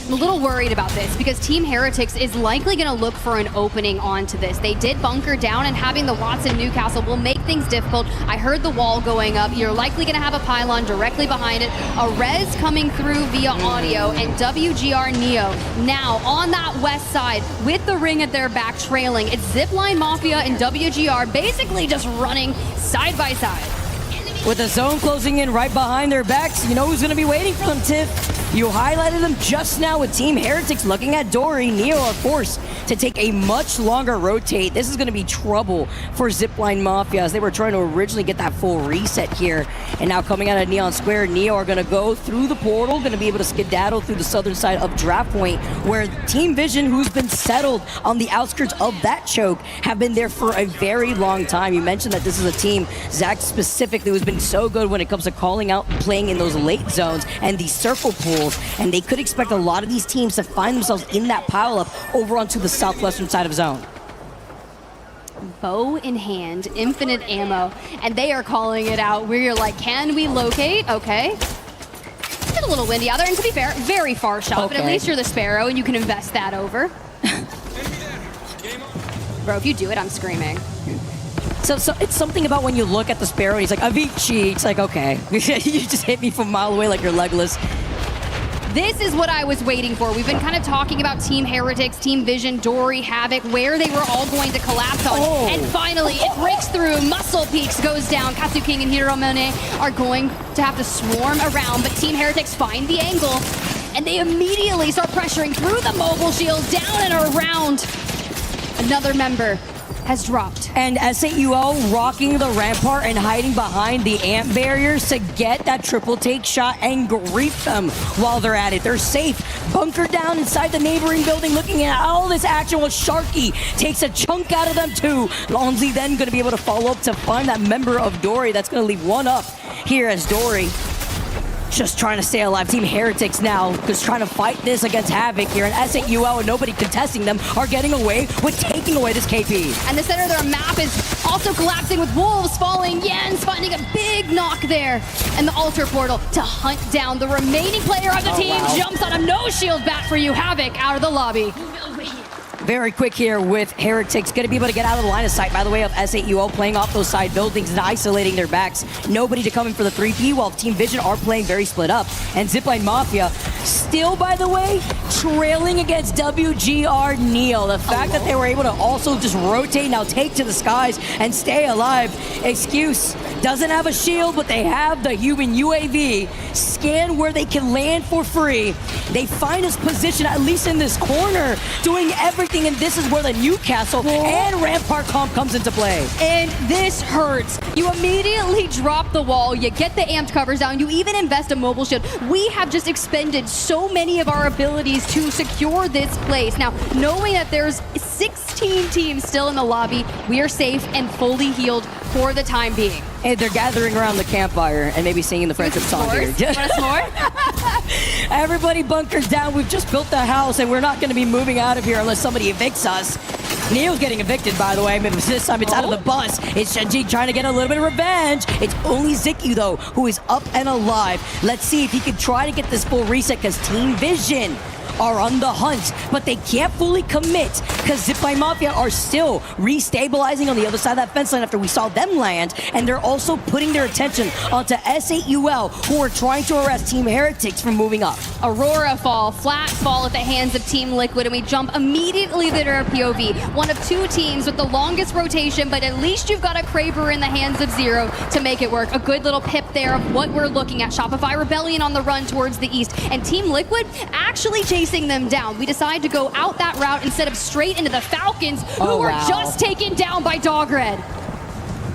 I'm a little worried about this because Team Heretics is likely going to look for an opening onto this. They did bunker down, and having the Watson Newcastle will make things difficult. I heard the wall going up. You're likely going to have a pylon directly behind it. A res coming through via audio, and WGR Neo now on that west side with the ring at their back trailing. It's Zipline Mafia and WGR basically just running side by side. With the zone closing in right behind their backs, you know who's going to be waiting for them, Tiff. You highlighted them just now with Team Heretics looking at Dory. Neo are forced to take a much longer rotate. This is going to be trouble for Zipline Mafia as they were trying to originally get that full reset here. And now coming out of Neon Square, Neo are going to go through the portal, going to be able to skedaddle through the southern side of Draft Point, where Team Vision, who's been settled on the outskirts of that choke, have been there for a very long time. You mentioned that this is a team, Zach specifically, who's been so good when it comes to calling out and playing in those late zones and these circle pools, and they could expect a lot of these teams to find themselves in that pile-up over onto the southwestern side of zone. Bow in hand, infinite ammo, and they are calling it out where you're like, can we locate? Okay. It's a little windy out there, and to be fair, very far shot, but at least you're the Sparrow and you can invest that over. Bro, if you do it, I'm screaming. So it's something about when you look at the Sparrow and he's like, Avicii. It's like, okay, you just hit me from a mile away like you're Legolas. This is what I was waiting for. We've been kind of talking about Team Heretics, Team Vision, Dory, Havoc, where they were all going to collapse on. Oh. And finally, it breaks through. Muscle Peaks goes down. Katsu King and Hiromone are going to have to swarm around, but Team Heretics find the angle, and they immediately start pressuring through the mobile shield, down and around. Another member has dropped. And SAUL rocking the rampart and hiding behind the amp barriers to get that triple take shot and grief them while they're at it. They're safe, bunkered down inside the neighboring building, looking at all this action while Sharky takes a chunk out of them too. Lonzy then going to be able to follow up to find that member of Dory that's going to leave one up here as Dory just trying to stay alive. Team Heretics now just trying to fight this against Havoc here, and SAUL and nobody contesting them are getting away with taking away this KP. And the center of their map is also collapsing with Wolves falling. Jens finding a big knock there. And the altar portal to hunt down the remaining player of the team. Wow. Jumps on him. No shield back for you. Havoc out of the lobby. Very quick here with Heretics. Going to be able to get out of the line of sight, by the way, of SAUL playing off those side buildings and isolating their backs. Nobody to come in for the 3P, while Team Vision are playing very split up. And Zipline Mafia still, by the way, trailing against WGR Neil. The fact that they were able to also just rotate, now take to the skies and stay alive. Excuse doesn't have a shield, but they have the human UAV. Scan where they can land for free. They find his position, at least in this corner, doing everything, and this is where the Newcastle and Rampart comp comes into play. And this hurts. You immediately drop the wall, you get the amped covers down, you even invest a mobile shield. We have just expended so many of our abilities to secure this place. Now, knowing that there's 16 teams still in the lobby, we are safe and fully healed for the time being. And they're gathering around the campfire and maybe singing the friendship song here. Want a s'more? Everybody bunkers down. We've just built the house and we're not going to be moving out of here unless somebody evicts us. Neil's getting evicted, by the way. Maybe this time it's out of the bus. It's Shenji trying to get a little bit of revenge. It's only Ziki, though, who is up and alive. Let's see if he can try to get this full reset, because Team Vision are on the hunt, but they can't fully commit because Zipline Mafia are still restabilizing on the other side of that fence line after we saw them land, and they're also putting their attention onto SAUL, who are trying to arrest Team Heretics from moving up. Aurora fall, flat fall at the hands of Team Liquid, and we jump immediately to our POV. One of two teams with the longest rotation, but at least you've got a Kraber in the hands of Zero to make it work. A good little pip there of what we're looking at. Shopify Rebellion on the run towards the east, and Team Liquid actually chasing them down. We decide to go out that route instead of straight into the Falcons, who were just taken down by Dog Red.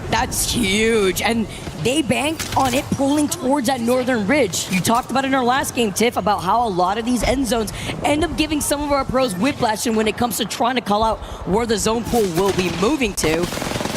That's huge, and they banked on it pulling towards that northern ridge. You talked about it in our last game, Tiff, about how a lot of these end zones end up giving some of our pros whiplash when it comes to trying to call out where the zone pool will be moving to.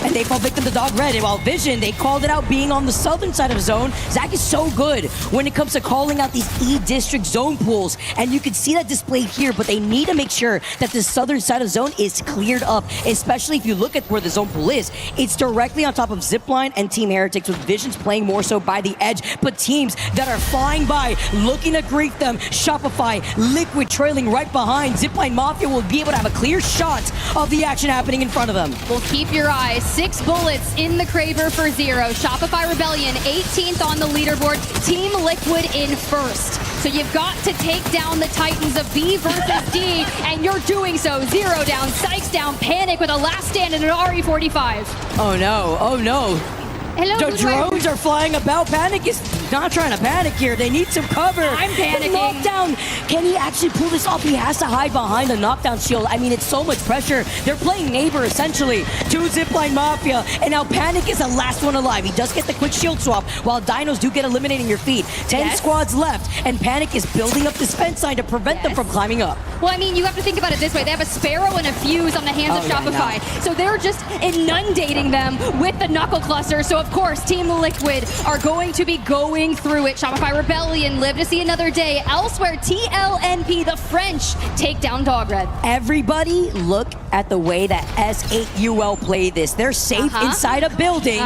And they fall victim to Dog Red. And while Vision, they called it out being on the southern side of the zone. Zach is so good when it comes to calling out these E-District zone pools. And you can see that displayed here, but they need to make sure that the southern side of the zone is cleared up, especially if you look at where the zone pool is. It's directly on top of Zipline and Team Heretics, with Vision's playing more so by the edge, but teams that are flying by, looking to grief them. Shopify, Liquid trailing right behind. Zipline Mafia will be able to have a clear shot of the action happening in front of them. Well, keep your eyes. 6 bullets in the Kraber for Zero. Shopify Rebellion 18th on the leaderboard. Team Liquid in first. So you've got to take down the Titans of B versus D, and you're doing so. Zero down, Sykes down, Panic with a last stand and an RE45. Oh no, oh no. Hello, The drones are flying about. Panic is not trying to panic here. They need some cover. I'm panicking. The knockdown. Can he actually pull this off? He has to hide behind the knockdown shield. I mean, it's so much pressure. They're playing neighbor, essentially, to Zipline Mafia. And now Panic is the last one alive. He does get the quick shield swap, while Dinos do get eliminated in your feet. 10 squads left, and Panic is building up this fence line to prevent them from climbing up. Well, I mean, you have to think about it this way. They have a Sparrow and a Fuse on the hands of Shopify. So they're just inundating them with the Knuckle Cluster. So, of course, Team Liquid are going to be going through it. Shopify Rebellion live to see another day. Elsewhere, TLNP, the French, take down Dog Red. Everybody look at the way that S8UL play this. They're safe inside a building.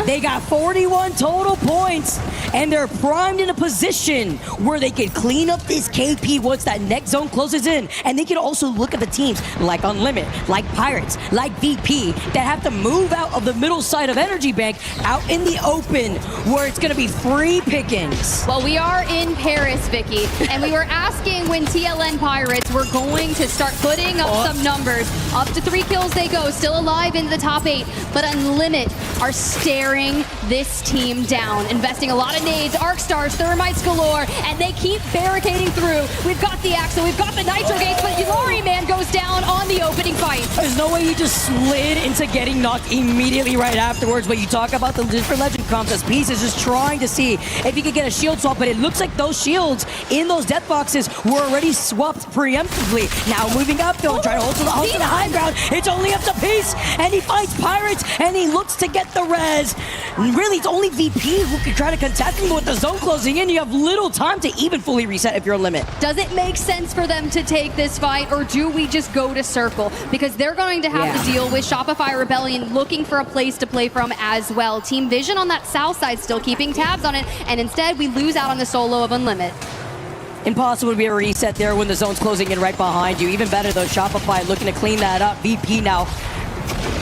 They got 41 total points, and they're primed in a position where they can clean up this KP once that next zone closes in. And they can also look at the teams like Unlimit, like Pirates, like VP, that have to move out of the middle side of Energy Bank out in the open where it's going to be free pickings. Well, we are in Paris, Vicky, and we were asking when TLN Pirates were going to start putting up some numbers. Up to 3 kills they go, still alive in the top 8, but Unlimit are staring this team down, investing a lot of nades, arc stars, thermites galore, and they keep barricading through. We've got the Axel, we've got the Nitro Gates, but Yulari Man goes down on the opening fight. There's no way he just slid into getting knocked immediately right afterwards, but you talk about the different legend comps as pieces, just trying to see if he could get a shield swap, but it looks like those shields in those death boxes were already swapped preemptively. Now moving up though, trying to hold to the high ground. It's only up to Peace, and he fights Pirates, and he looks to get the res. Really, it's only VP who can try to contest him, but with the zone closing in, you have little time to even fully reset if you're a Limit. Does it make sense for them to take this fight, or do we just go to circle? Because they're going to have to deal with Shopify Rebellion looking for a place to play from as well. Team Vision on that south side still keeping tabs on it, and instead we lose out on the solo of Unlimit. Impossible to be a reset there when the zone's closing in right behind you. Even better though, Shopify looking to clean that up. VP now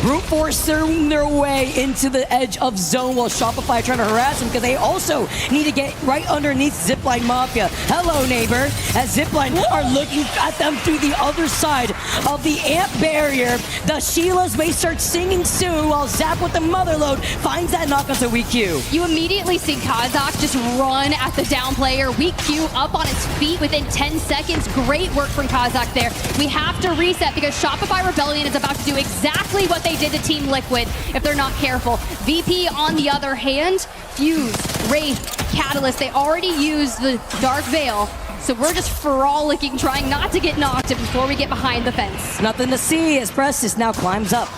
brute forcing their way into the edge of zone while Shopify trying to harass them because they also need to get right underneath Zipline Mafia. Hello, neighbor. As Zipline are looking at them through the other side of the amp barrier. The Sheilas may start singing soon while Zap with the motherload finds that knock onto weak Q. You immediately see Kazakh just run at the down player. Weak Q up on his feet within 10 seconds. Great work from Kazakh there. We have to reset because Shopify Rebellion is about to do exactly what they did to Team Liquid if they're not careful. VP, on the other hand, Fuse, Wraith, Catalyst, they already used the Dark Veil, so we're just frolicking, trying not to get knocked before we get behind the fence. Nothing to see as Prestis now climbs up.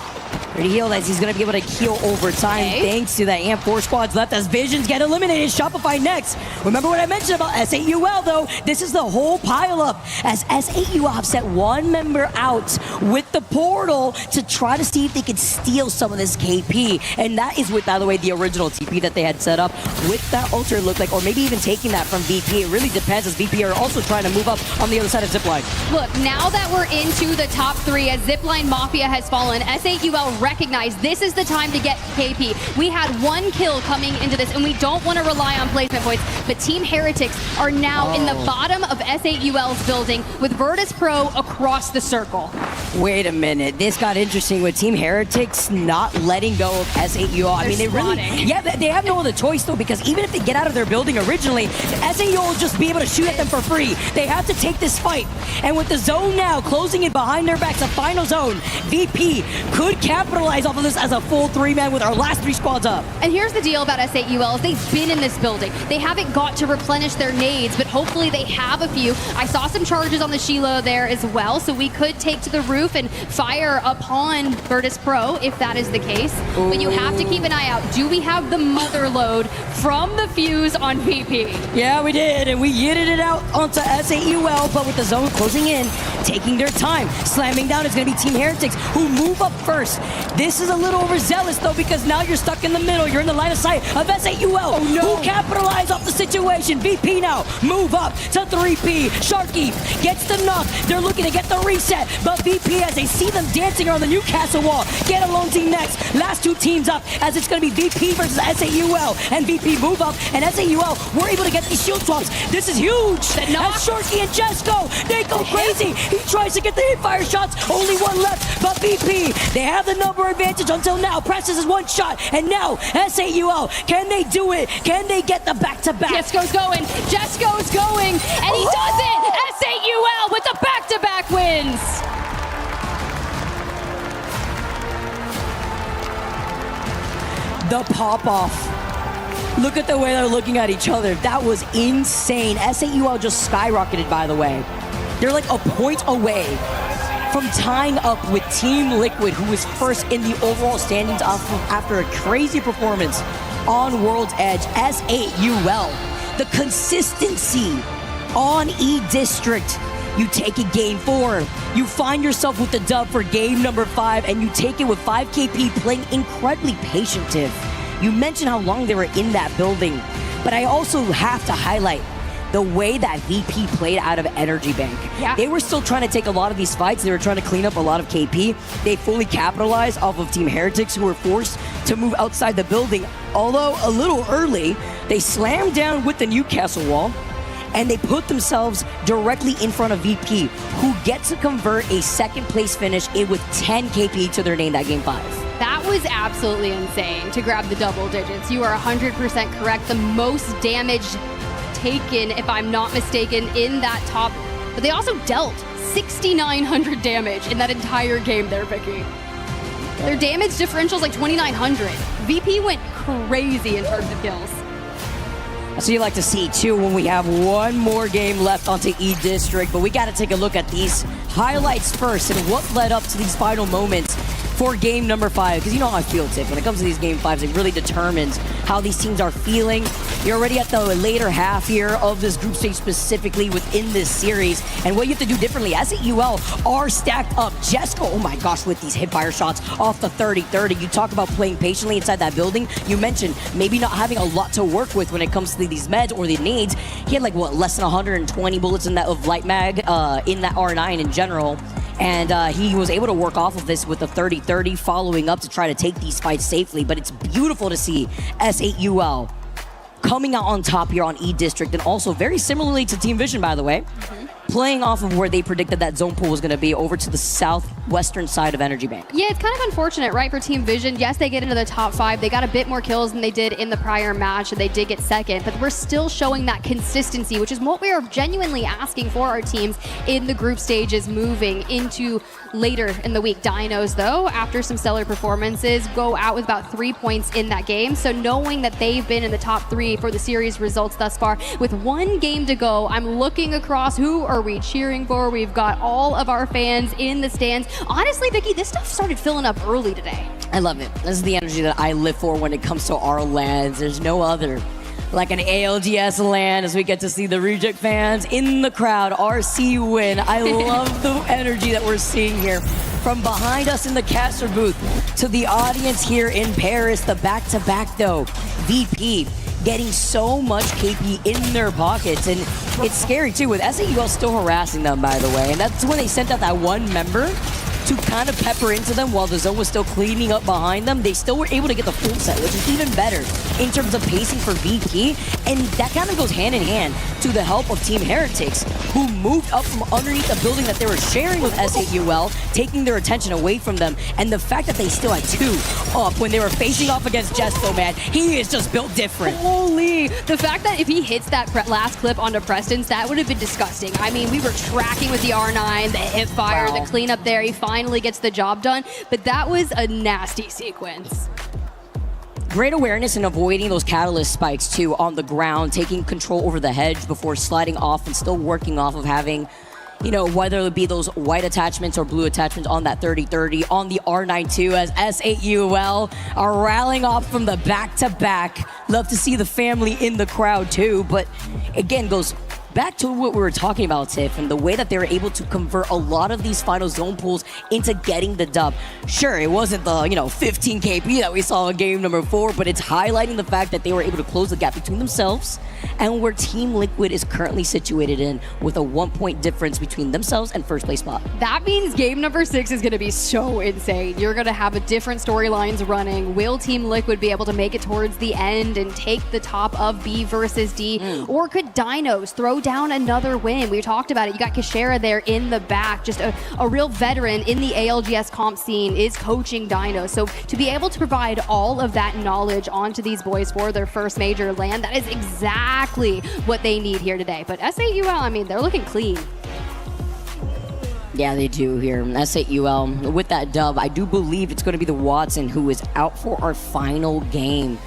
Pretty healed as he's going to be able to heal over time thanks to that AMP 4 squads left as Visions get eliminated. Shopify next. Remember what I mentioned about S8UL though? This is the whole pileup as S8UL have set one member out with the portal to try to see if they can steal some of this KP. And that is with, by the way, the original TP that they had set up with that altar look like, or maybe even taking that from VP. It really depends as VP are also trying to move up on the other side of Zipline. Look, now that we're into the top 3 as Zipline Mafia has fallen, S8UL recognize this is the time to get KP. We had 1 kill coming into this, and we don't want to rely on placement points, but Team Heretics are now in the bottom of S8UL's building with Virtus Pro across the circle. Wait a minute, this got interesting with Team Heretics not letting go of S8UL. I mean, they really, they have no other choice though, because even if they get out of their building originally, S8UL will just be able to shoot at them for free. They have to take this fight, and with the zone now closing in behind their backs, a final zone, VP could capitalize off of this as a full 3-man with our last 3 squads up. And here's the deal about S8UL is they've been in this building. They haven't got to replenish their nades, but hopefully they have a few. I saw some charges on the Sheila there as well, so we could take to the roof and fire upon Virtus Pro if that is the case. Ooh. But you have to keep an eye out. Do we have the mother load from the Fuse on VP? Yeah, we did, and we yeeted it out onto S8UL, but with the zone closing in, taking their time, slamming down is going to be Team Heretics, who move up first. This is a little overzealous though, because now you're stuck in the middle. You're in the line of sight of S8UL, who capitalize off the situation. VP now move up to 3P. Sharky gets the knock. They're looking to get the reset, but VP, as they see them dancing around the Newcastle wall, get a lone team next. Last 2 teams up, as it's going to be VP versus S8UL, and VP move up, and S8UL were able to get these shield swaps. This is huge. As Sharky and Jesco, they go crazy. He tries to get the hip fire shots. Only 1 left, but VP, they have the number advantage until now. Presses is 1 shot, and now S8UL, can they do it? Can they get the back-to-back? Jesco's going, Jesco's going, and he does it! S8UL with the back-to-back wins! The pop-off. Look at the way they're looking at each other. That was insane. S8UL just skyrocketed, by the way. They're like a point away from tying up with Team Liquid, who was first in the overall standings after a crazy performance on World's Edge. S8UL, the consistency on E-District. You take it game 4, you find yourself with the dub for game number 5, and you take it with 5 KP playing incredibly patient. You mentioned how long they were in that building, but I also have to highlight the way that VP played out of Energy Bank. Yeah. They were still trying to take a lot of these fights. They were trying to clean up a lot of KP. They fully capitalized off of Team Heretics, who were forced to move outside the building. Although a little early, they slammed down with the Newcastle wall, and they put themselves directly in front of VP, who gets to convert a second place finish in with 10 KP to their name that game 5. That was absolutely insane to grab the double digits. You are 100% correct. The most damage taken, if I'm not mistaken, in that top. But they also dealt 6,900 damage in that entire game there, Vicky. Their damage differential is like 2,900. VP went crazy in terms of kills. So you like to see too when we have one more game left onto E-District, but we got to take a look at these highlights first and what led up to these final moments for game number 5, because you know how I feel, Tiff. When it comes to these game 5s, it really determines how these teams are feeling. You're already at the later half here of this group stage, specifically within this series, and what you have to do differently. ASUL are stacked up. Jesco, oh my gosh, with these hip-fire shots off the 30-30. You talk about playing patiently inside that building. You mentioned maybe not having a lot to work with when it comes to these meds or the nades. He had like, what, less than 120 bullets in that of light mag in that R9 in general. And he was able to work off of this with the 30-30, following up to try to take these fights safely. But it's beautiful to see S8UL coming out on top here on E-District, and also very similarly to Team Vision, by the way, playing off of where they predicted that zone pool was going to be over to the southwestern side of Energy Bank. Yeah, it's kind of unfortunate, right, for Team Vision. Yes, they get into the top 5. They got a bit more kills than they did in the prior match, and they did get second, but we're still showing that consistency, which is what we are genuinely asking for our teams in the group stages moving into later in the week. Dinos, though, after some stellar performances, go out with about 3 points in that game. So knowing that they've been in the top 3 for the series results thus far, with one game to go, I'm looking across. Who are we cheering for? We've got all of our fans in the stands. Honestly, Vicky, this stuff started filling up early today. I love it. This is the energy that I live for when it comes to our lands. There's no other like an ALGS LAN, as we get to see the Reject fans in the crowd. RC win. I love the energy that we're seeing here. From behind us in the caster booth to the audience here in Paris, the back-to-back though. VP getting so much KP in their pockets, and it's scary too with SAUL still harassing them, by the way. And that's when they sent out that one member to kind of pepper into them while the zone was still cleaning up behind them. They still were able to get the full set, which is even better in terms of pacing for VP. And that kind of goes hand in hand to the help of Team Heretics, who moved up from underneath the building that they were sharing with SAUL, taking their attention away from them. And the fact that they still had 2 up when they were facing off against Jesco, man, he is just built different. Holy, the fact that if he hits that last clip onto Preston's, that would have been disgusting. I mean, we were tracking with the R9, the hip fire, the cleanup there. He finally gets the job done, but that was a nasty sequence. Great awareness in avoiding those catalyst spikes too on the ground, taking control over the hedge before sliding off and still working off of having, you know, whether it be those white attachments or blue attachments on that 30-30, on the R9 too, as S8UL are rallying off from the back-to-back. Love to see the family in the crowd too, but again, goes back to what we were talking about, Tiff, and the way that they were able to convert a lot of these final zone pools into getting the dub. Sure, it wasn't the 15 KP that we saw in game number 4, but it's highlighting the fact that they were able to close the gap between themselves and where Team Liquid is currently situated in, with a 1-point difference between themselves and first place spot. That means game number 6 is going to be so insane. You're going to have a different storylines running. Will Team Liquid be able to make it towards the end and take the top of B versus D? Or could Dinos throw down another win? We talked about it. You got Kashera there in the back, just a real veteran in the ALGS comp scene, is coaching Dinos. So to be able to provide all of that knowledge onto these boys for their first major LAN, that is exactly what they need here today. But SAUL, I mean, they're looking clean. Yeah, they do here. S8UL with that dub. I do believe it's going to be the Watson who is out for our final game.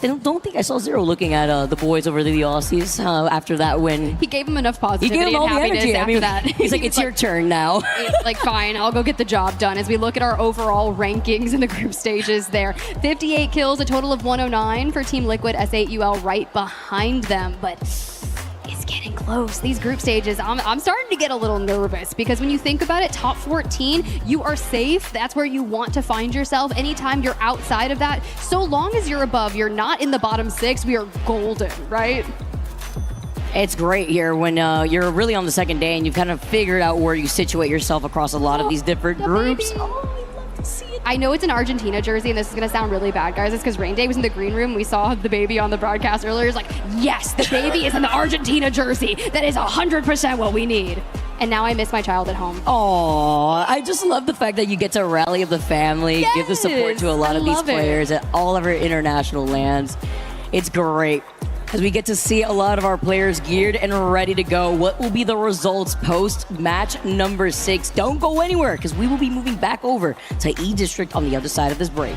I don't think I saw Zero looking at the boys over the Aussies after that win. He gave him enough positivity. He gave him all and the happiness energy. after that. He's like, it's your turn now. Like, fine, I'll go get the job done. As we look at our overall rankings in the group stages there, 58 kills, a total of 109 for Team Liquid. S8UL right behind them, but it's getting getting close. These group stages, I'm starting to get a little nervous because when you think about it, top 14, you are safe. That's where you want to find yourself. Anytime you're outside of that, so long as you're above, you're not in the bottom 6, we are golden, right? It's great here when you're really on the second day and you've kind of figured out where you situate yourself across a lot of these different groups. Baby. Oh, I love to see it. I know it's an Argentina jersey, and this is going to sound really bad, guys. It's because Rain Day was in the green room. We saw the baby on the broadcast earlier. It's like, yes, the baby is in the Argentina jersey. That is 100% what we need. And now I miss my child at home. Oh, I just love the fact that you get to rally of the family, Yes, give the support to a lot of these love it. players at all of our international lands. It's great. As we get to see a lot of our players geared and ready to go. What will be the results post match number 6? Don't go anywhere because we will be moving back over to E District on the other side of this break.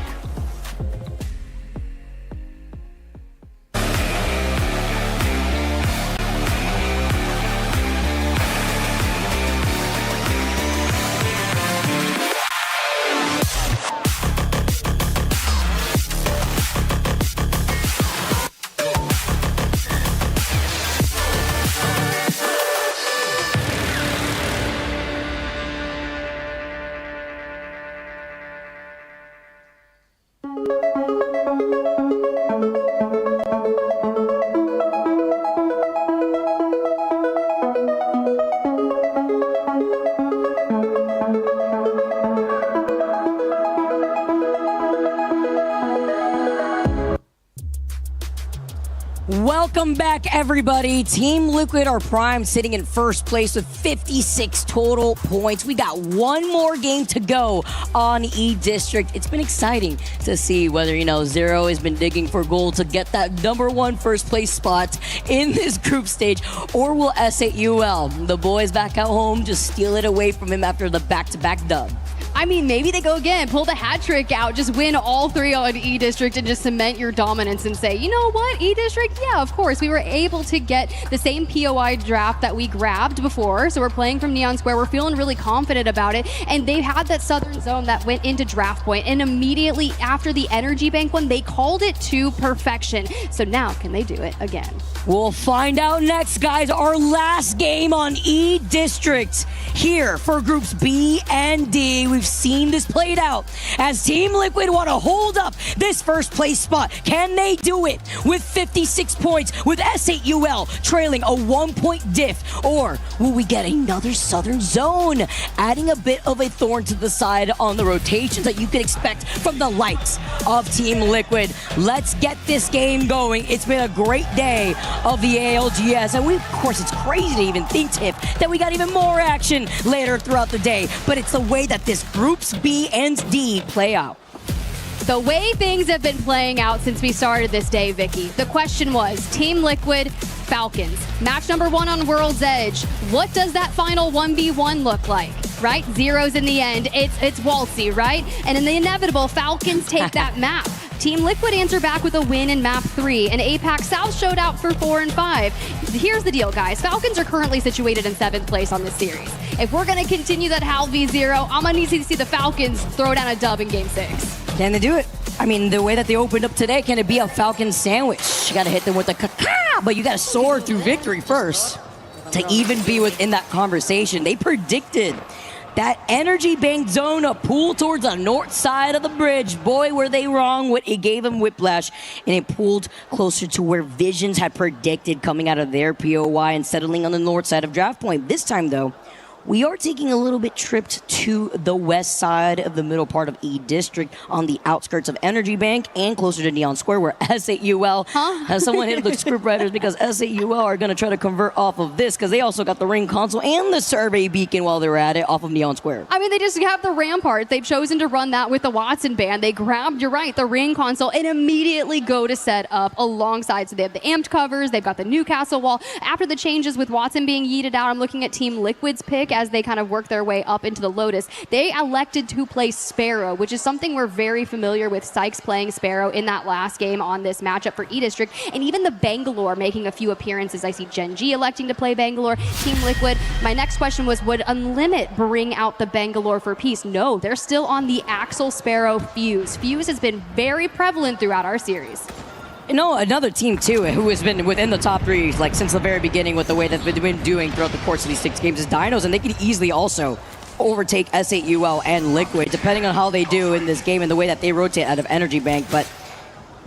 Welcome back, everybody. Team Liquid are primed, sitting in first place with 56 total points. We got one more game to go on E District. It's been exciting to see whether, Zero has been digging for gold to get that #1 first place spot in this group stage, or will SAUL, the boys back at home, just steal it away from him after the back-to-back dub? I mean, maybe they go again, pull the hat trick out, just win all 3 on E District and just cement your dominance and say, you know what, E District, yeah, of course, we were able to get the same POI draft that we grabbed before, so we're playing from Neon Square, we're feeling really confident about it, and they had that southern zone that went into draft point, and immediately after the Energy Bank one, they called it to perfection. So now, can they do it again? We'll find out next, guys. Our last game on E District here for groups B and D. We've seen this played out as Team Liquid want to hold up this first place spot. Can they do it with 56 points with SAUL trailing a 1-point diff? Or will we get another southern zone, adding a bit of a thorn to the side on the rotations that you can expect from the likes of Team Liquid? Let's get this game going. It's been a great day of the ALGS, and of course, it's crazy to even think, Tiff, that we got even more action later throughout the day, but it's the way that this groups B and D play out. The way things have been playing out since we started this day, Vicky, the question was, Team Liquid, Falcons, match #1 on World's Edge. What does that final 1v1 look like? Right? Zeros in the end. It's waltzy, right? And in the inevitable, Falcons take that map. Team Liquid answer back with a win in map 3, and APAC South showed out for 4 and 5. Here's the deal, guys. Falcons are currently situated in 7th place on this series. If we're going to continue that HAL v0, I'm going to need to see the Falcons throw down a dub in Game 6. Can they do it? I mean, the way that they opened up today, can it be a Falcon sandwich? You got to hit them with a caca, but you got to soar through victory first to even be within that conversation. They predicted that energy bank zone, a pool towards the north side of the bridge. Boy, were they wrong. It gave them whiplash, and it pulled closer to where Visions had predicted coming out of their POI and settling on the north side of draft point. This time, though, we are taking a little bit tripped to the west side of the middle part of E District on the outskirts of Energy Bank and closer to Neon Square, where SAUL has someone hit the script writers because SAUL are going to try to convert off of this because they also got the ring console and the survey beacon while they're at it off of Neon Square. I mean, they just have the Rampart. They've chosen to run that with the Watson band. They grabbed, you're right, the ring console and immediately go to set up alongside. So they have the amped covers. They've got the Newcastle wall. After the changes with Watson being yeeted out, I'm looking at Team Liquid's pick as they kind of work their way up into the Lotus. They elected to play Sparrow, which is something we're very familiar with. Sykes playing Sparrow in that last game on this matchup for E District, and even the Bangalore making a few appearances. I see Gen G electing to play Bangalore. Team Liquid, my next question was, would Unlimit bring out the Bangalore for peace? No, they're still on the Axel Sparrow Fuse. Fuse has been very prevalent throughout our series. another team too who has been within the top 3 like since the very beginning with the way that they've been doing throughout the course of these 6 games is Dinos, and they can easily also overtake S8UL and Liquid depending on how they do in this game and the way that they rotate out of Energy Bank. But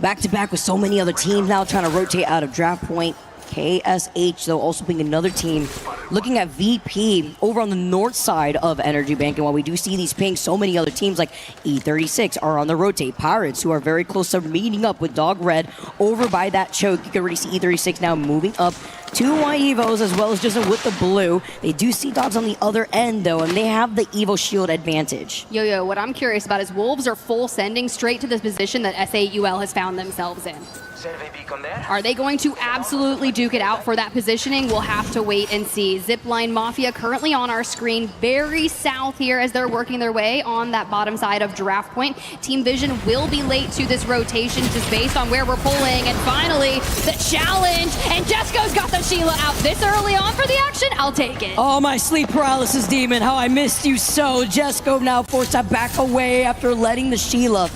back to back with so many other teams now trying to rotate out of Draft Point. KSH, though, also being another team looking at VP over on the north side of Energy Bank. And while we do see these pings, so many other teams like E36 are on the rotate. Pirates, who are very close to meeting up with Dog Red over by that choke. You can already see E36 now moving up to Y-Evos as well as just with the blue. They do see Dogs on the other end, though, and they have the Evo Shield advantage. Yo, what I'm curious about is Wolves are full sending straight to the position that S8UL has found themselves in. Are they going to absolutely duke it out for that positioning? We'll have to wait and see. Zipline Mafia currently on our screen, very south here as they're working their way on that bottom side of Draft Point. Team Vision will be late to this rotation just based on where we're pulling. And finally, the challenge. And Jesco's got the Sheila out this early on for the action. I'll take it. Oh, my sleep paralysis demon, how I missed you so. Jesco now forced to back away after letting the Sheila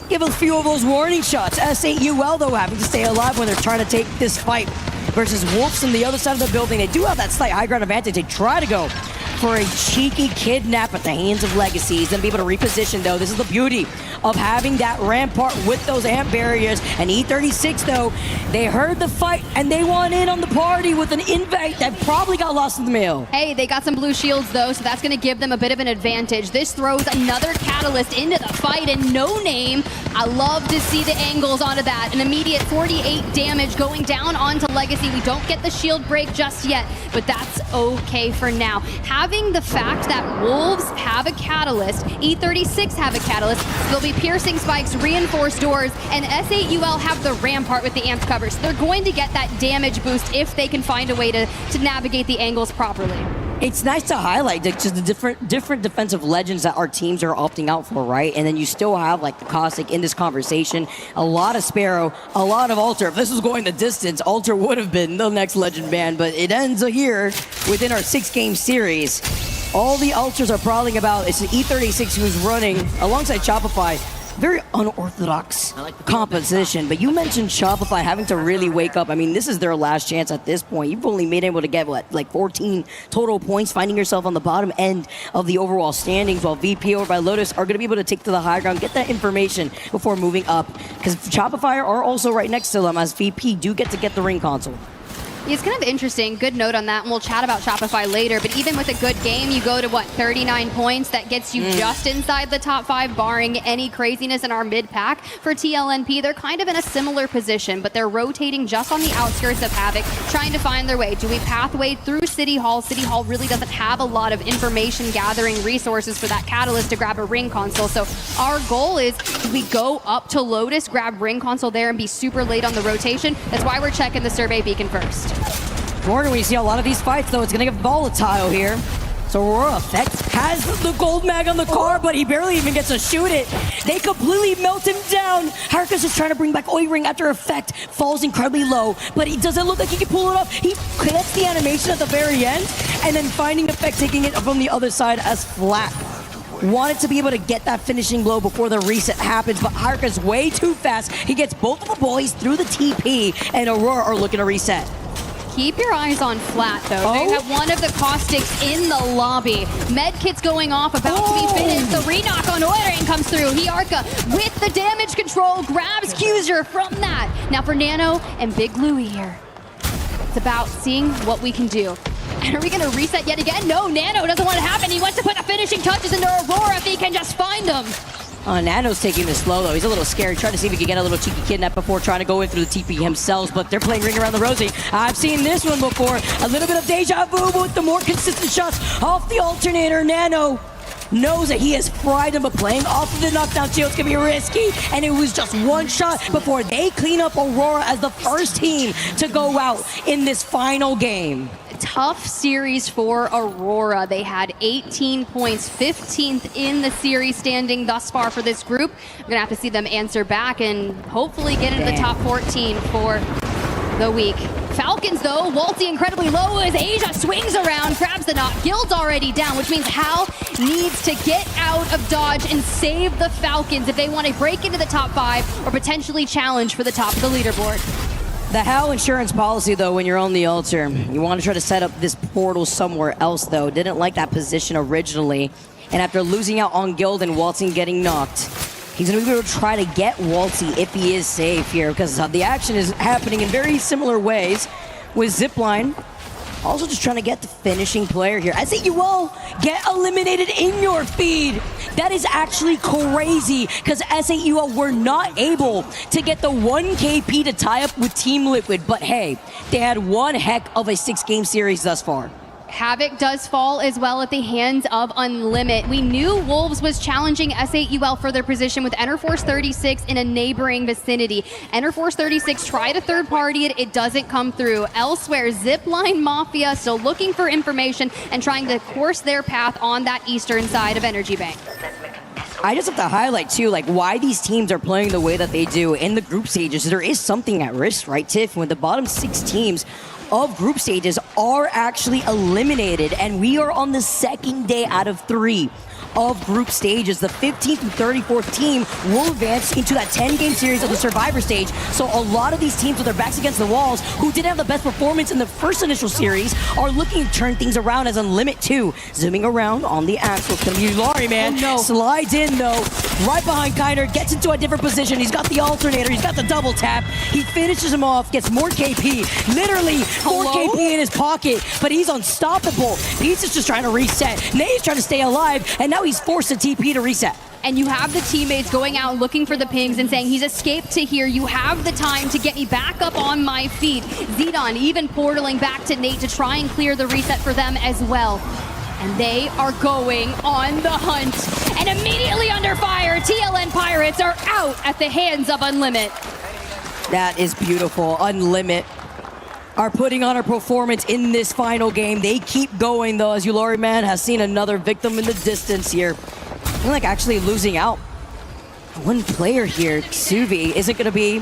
give a few of those warning shots. S8UL, though, having to stay alive when they're trying to take this fight versus Wolves on the other side of the building. They do have that slight high ground advantage. They try to go for a cheeky kidnap at the hands of Legacies. Then be able to reposition, though. This is the beauty of having that rampart with those amp barriers. And E36, though, they heard the fight and they want in on the party with an invite that probably got lost in the mail. Hey, they got some blue shields, though, so that's going to give them a bit of an advantage. This throws another catalyst into the fight, and No Name, I love to see the angles onto that. An immediate 48 damage going down onto Legacy. We don't get the shield break just yet, but that's okay for now. Having the fact that Wolves have a catalyst, E36 have a catalyst, they'll be piercing spikes, reinforced doors, and S8UL have the rampart with the amp cover. So they're going to get that damage boost if they can find a way to navigate the angles properly. It's nice to highlight just the different defensive legends that our teams are opting out for, right? And then you still have like the Caustic in this conversation, a lot of Sparrow, a lot of Alter. If this was going the distance, Alter would have been the next legend ban, but it ends here within our 6-game series. All the Alters are prowling about. It's E36 who's running alongside Shopify. Very unorthodox composition, but you mentioned Shopify having to really wake up. I mean, this is their last chance at this point. You've only been able to get, what, like 14 total points, finding yourself on the bottom end of the overall standings, while VP over by Lotus are going to be able to take to the high ground, get that information before moving up, because Shopify are also right next to them, as VP do get the ring console. It's kind of interesting. Good note on that, and we'll chat about Shopify later. But even with a good game, you go to, what, 39 points? That gets you just inside the top 5, barring any craziness in our mid-pack. For TLNP, they're kind of in a similar position, but they're rotating just on the outskirts of Havoc, trying to find their way. Do we pathway through City Hall? City Hall really doesn't have a lot of information gathering resources for that catalyst to grab a ring console. So our goal is, do we go up to Lotus, grab ring console there, and be super late on the rotation? That's why we're checking the survey beacon first. Morgan, we see a lot of these fights, though. It's going to get volatile here. So Aurora Effect has the gold mag on the car, but he barely even gets to shoot it. They completely melt him down. Harkus is trying to bring back Ring after Effect falls incredibly low, but it doesn't look like he can pull it off. He gets the animation at the very end, and then finding Effect taking it from the other side as flat. Wanted to be able to get that finishing blow before the reset happens, but Harkus way too fast. He gets both of the boys through the TP, and Aurora are looking to reset. Keep your eyes on Flat, though. They have one of the Caustics in the lobby. Medkit's going off, about to be finished. The re-knock on Ring comes through. Hiarka with the damage control grabs Cuser from that. Now for Nano and Big Louie here. It's about seeing what we can do. And are we going to reset yet again? No, Nano doesn't want it to happen. He wants to put the finishing touches into Aurora if he can just find them. Nano's taking this slow, though. He's a little scared, trying to see if he can get a little cheeky kidnap before trying to go in through the TP himself, but they're playing Ring Around the Rosie. I've seen this one before. A little bit of deja vu, but with the more consistent shots off the alternator, Nano knows that he has fried him, but playing off of the knockdown shields can be risky, and it was just one shot before they clean up Aurora as the first team to go out in this final game. Tough series for Aurora. They had 18 points, 15th in the series standing thus far for this group. We're gonna have to see them answer back and hopefully get into the top 14 for the week. Falcons, though, Waltzy incredibly low as Asia swings around, grabs the knock. Guild's already down, which means Hal needs to get out of dodge and save the Falcons if they want to break into the top 5 or potentially challenge for the top of the leaderboard. The Hal insurance policy, though, when you're on the altar, you want to try to set up this portal somewhere else, though. Didn't like that position originally. And after losing out on Guild and Waltzy getting knocked, he's going to be able to try to get Waltzy if he is safe here, because the action is happening in very similar ways with Zipline. Also just trying to get the finishing player here. I think you all get eliminated in your feed. That is actually crazy, because S8UL were not able to get the 1 KP to tie up with Team Liquid. But hey, they had one heck of a 6-game series thus far. Havoc does fall as well at the hands of Unlimit. We knew Wolves was challenging S8UL for their position with Enerforce 36 in a neighboring vicinity. Enerforce 36 tried a third party, it doesn't come through. Elsewhere, Zipline Mafia still looking for information and trying to course their path on that eastern side of Energy Bank. I just have to highlight, too, like, why these teams are playing the way that they do in the group stages. There is something at risk, right, Tiff? When the bottom 6 teams of group stages are actually eliminated, and we are on the 2nd day out of 3 of group stages. The 15th and 34th team will advance into that 10-game series of the Survivor stage. So a lot of these teams with their backs against the walls, who didn't have the best performance in the first initial series, are looking to turn things around as Unlimit 2. Zooming around on the axle, it's going to be Lari, man. Oh, no. Slides in, though, right behind Kiner, gets into a different position. He's got the alternator, he's got the double tap. He finishes him off, gets more KP. Literally, 4 KP in his pocket, but he's unstoppable. He's just trying to reset. Nate's trying to stay alive, and now he's forced to TP to reset. And you have the teammates going out looking for the pings and saying, he's escaped to here. You have the time to get me back up on my feet. Zidon even portaling back to Nate to try and clear the reset for them as well. And they are going on the hunt. And immediately under fire, TLN Pirates are out at the hands of Unlimit. That is beautiful. Unlimit are putting on a performance in this final game. They keep going, though, as Yulari Man has seen another victim in the distance here. They're like actually losing out. One player here, Suvi, isn't going to be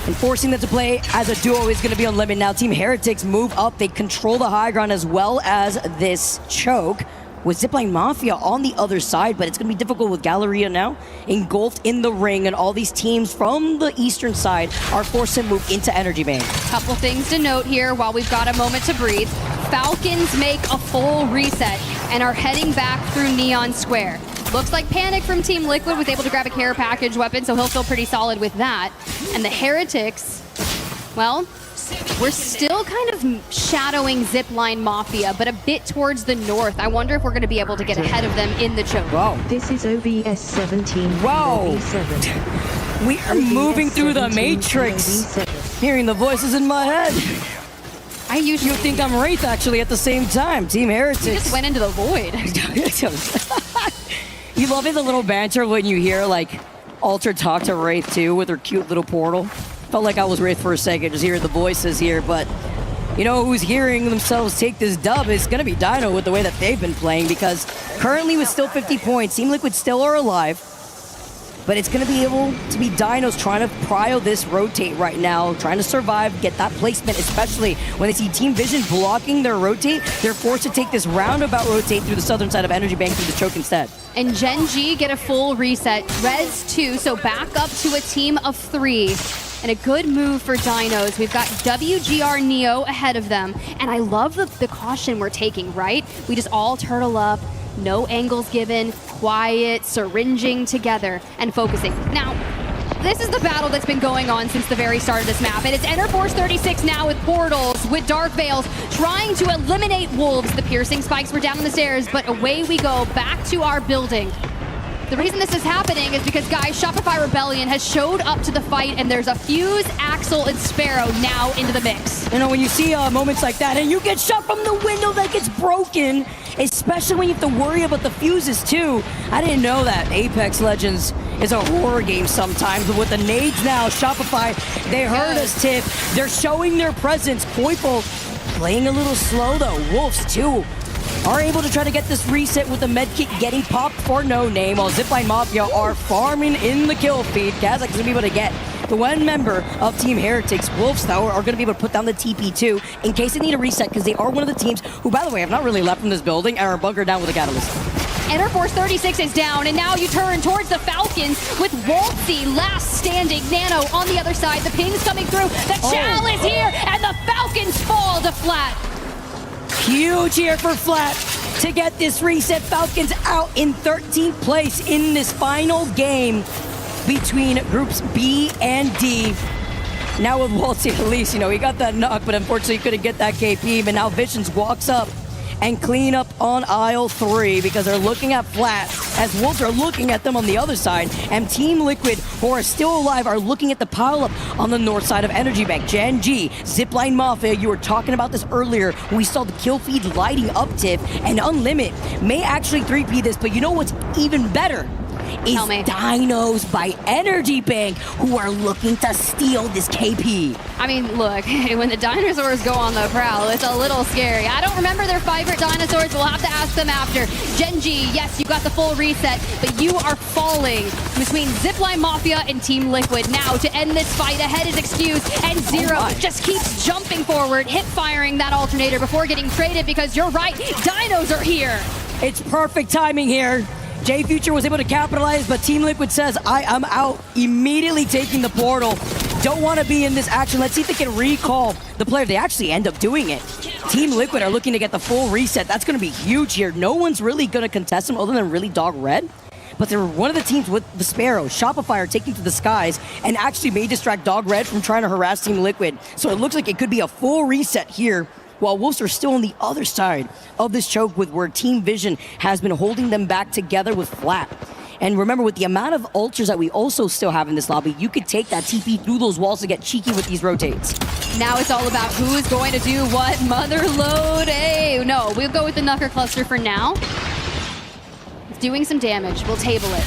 enforcing them to play as a duo is going to be Unlimit. Now Team Heretics move up. They control the high ground as well as this choke with Zipline Mafia on the other side, but it's going to be difficult with Galleria now engulfed in the ring, and all these teams from the eastern side are forced to move into Energy Bank. Couple things to note here while we've got a moment to breathe. Falcons make a full reset and are heading back through Neon Square. Looks like Panic from Team Liquid was able to grab a care package weapon, so he'll feel pretty solid with that. And the Heretics, well, we're still kind of shadowing Zipline Mafia, but a bit towards the north. I wonder if we're going to be able to get ahead of them in the choke. Wow. This is OBS 17. Whoa. OB7. We are moving through the Matrix. Hearing the voices in my head. I usually You think I'm Wraith, actually, at the same time. Team Heretics. just went into the void. You love it, the little banter when you hear, like, Alter talk to Wraith, too, with her cute little portal. Felt like I was Wraith for a second, just hearing the voices here, but you know who's hearing themselves take this dub is going to be Dino with the way that they've been playing, because currently with still 50 points, Team Liquid still are alive, but it's going to be able to be Dinos trying to prio this rotate right now, trying to survive, get that placement, especially when they see Team Vision blocking their rotate. They're forced to take this roundabout rotate through the southern side of Energy Bank through the choke instead. And Gen G get a full reset. Res 2, so back up to a team of 3. And a good move for Dinos. We've got WGR Neo ahead of them. And I love the caution we're taking, right? We just all turtle up, no angles given, quiet, syringing together, and focusing. Now, this is the battle that's been going on since the very start of this map. And it's Enerforce 36 now with portals, with Dark Veils, trying to eliminate Wolves. The piercing spikes were down the stairs, but away we go, back to our building. The reason this is happening is because, guys, Shopify Rebellion has showed up to the fight, and there's a Fuse, Axel, and Sparrow now into the mix. You know, when you see moments like that, and you get shot from the window that gets broken, especially when you have to worry about the fuses, too. I didn't know that Apex Legends is a horror game sometimes, but with the nades now, Shopify, they heard us, Tiff. They're showing their presence. Poipo playing a little slow, though. Wolves, too. are able to try to get this reset with the medkit getting popped for no name, while Zipline Mafia are farming in the kill feed. Kazakh is going to be able to get the one member of Team Heretics. Wolves, though, are going to be able to put down the TP2 in case they need a reset, because they are one of the teams who, by the way, have not really left from this building and are bunkered down with a catalyst. Enter Force 36 is down, and now you turn towards the Falcons with Waltzy last standing. Nano on the other side. The ping's coming through. The Chal is here, and the Falcons fall to Flat. Huge here for Flat to get this reset. Falcons out in 13th place in this final game between groups B and D. Now with Waltzy, at least, he got that knock, but unfortunately he couldn't get that KP. But now Visions walks up and clean up on aisle 3 because they're looking at Flat as Wolves are looking at them on the other side. And Team Liquid, who are still alive, are looking at the pileup on the north side of Energy Bank. Gen G, Zipline Mafia, you were talking about this earlier. We saw the kill feed lighting up, Tiff, and Unlimit may actually 3P this, but you know what's even better? Is Dinos by Energy Bank, who are looking to steal this KP. I mean, look, when the dinosaurs go on the prowl, it's a little scary. I don't remember their favorite dinosaurs. We'll have to ask them after. Genji, yes, you got the full reset, but you are falling between Zipline Mafia and Team Liquid. Now, to end this fight, ahead is Excuse, and Zero just keeps jumping forward, hip firing that alternator before getting traded, because you're right, dinos are here. It's perfect timing here. J Future was able to capitalize, but Team Liquid says, I am out, immediately taking the portal. Don't want to be in this action. Let's see if they can recall the player. They actually end up doing it. Team Liquid are looking to get the full reset. That's going to be huge here. No one's really going to contest them other than really Dog Red. But they're one of the teams with the Sparrow. Shopify are taking to the skies and actually may distract Dog Red from trying to harass Team Liquid. So it looks like it could be a full reset here, while Wolves are still on the other side of this choke with where Team Vision has been holding them back together with Flat. And remember, with the amount of ultras that we also still have in this lobby, you could take that TP through those walls to get cheeky with these rotates. Now it's all about who's going to do what. Motherload. Hey, no, we'll go with the Knucker Cluster for now. It's doing some damage. We'll table it.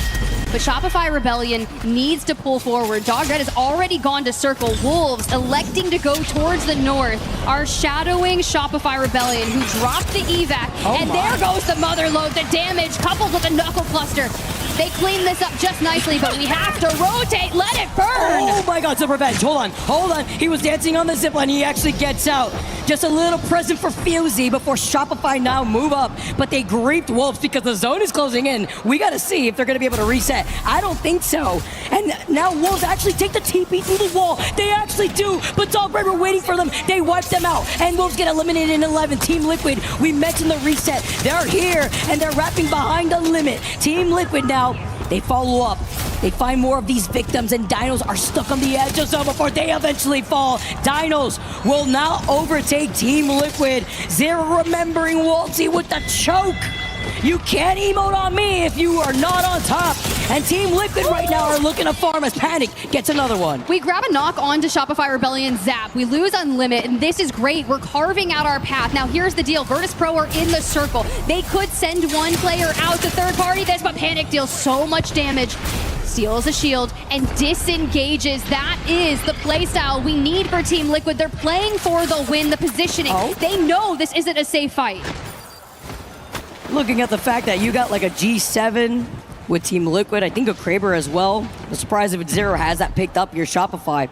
But Shopify Rebellion needs to pull forward. Dog Red has already gone to circle. Wolves electing to go towards the north are shadowing Shopify Rebellion, who dropped the evac. There goes the Motherload. The damage coupled with the Knuckle Cluster. They clean this up just nicely, but we have to rotate. Let it burn. Oh my God, it's a revenge. Hold on. He was dancing on the zipline. He actually gets out. Just a little present for Fusey before Shopify now move up. But they griefed Wolves because the zone is closing in. We got to see if they're going to be able to reset. I don't think so. And now Wolves actually take the TP through the wall. They actually do. But Dog Red were waiting for them. They wipe them out. And Wolves get eliminated in 11. Team Liquid, we mentioned the reset. They're here and they're wrapping behind the limit. Team Liquid now, they follow up. They find more of these victims, and Dinos are stuck on the edge of zone before they eventually fall. Dinos will now overtake Team Liquid. Zero remembering Waltzy with the choke. You can't emote on me if you are not on top. And Team Liquid right now are looking to farm as Panic gets another one. We grab a knock onto Shopify Rebellion Zap. We lose Unlimit, and this is great. We're carving out our path. Now here's the deal. Virtus Pro are in the circle. They could send one player out to third party this, but Panic deals so much damage. Steals a shield and disengages. That is the playstyle we need for Team Liquid. They're playing for the win, the positioning. They know this isn't a safe fight. Looking at the fact that you got like a G7 with Team Liquid, I think a Kraber as well. I'm surprised if Zero has that picked up your Shopify.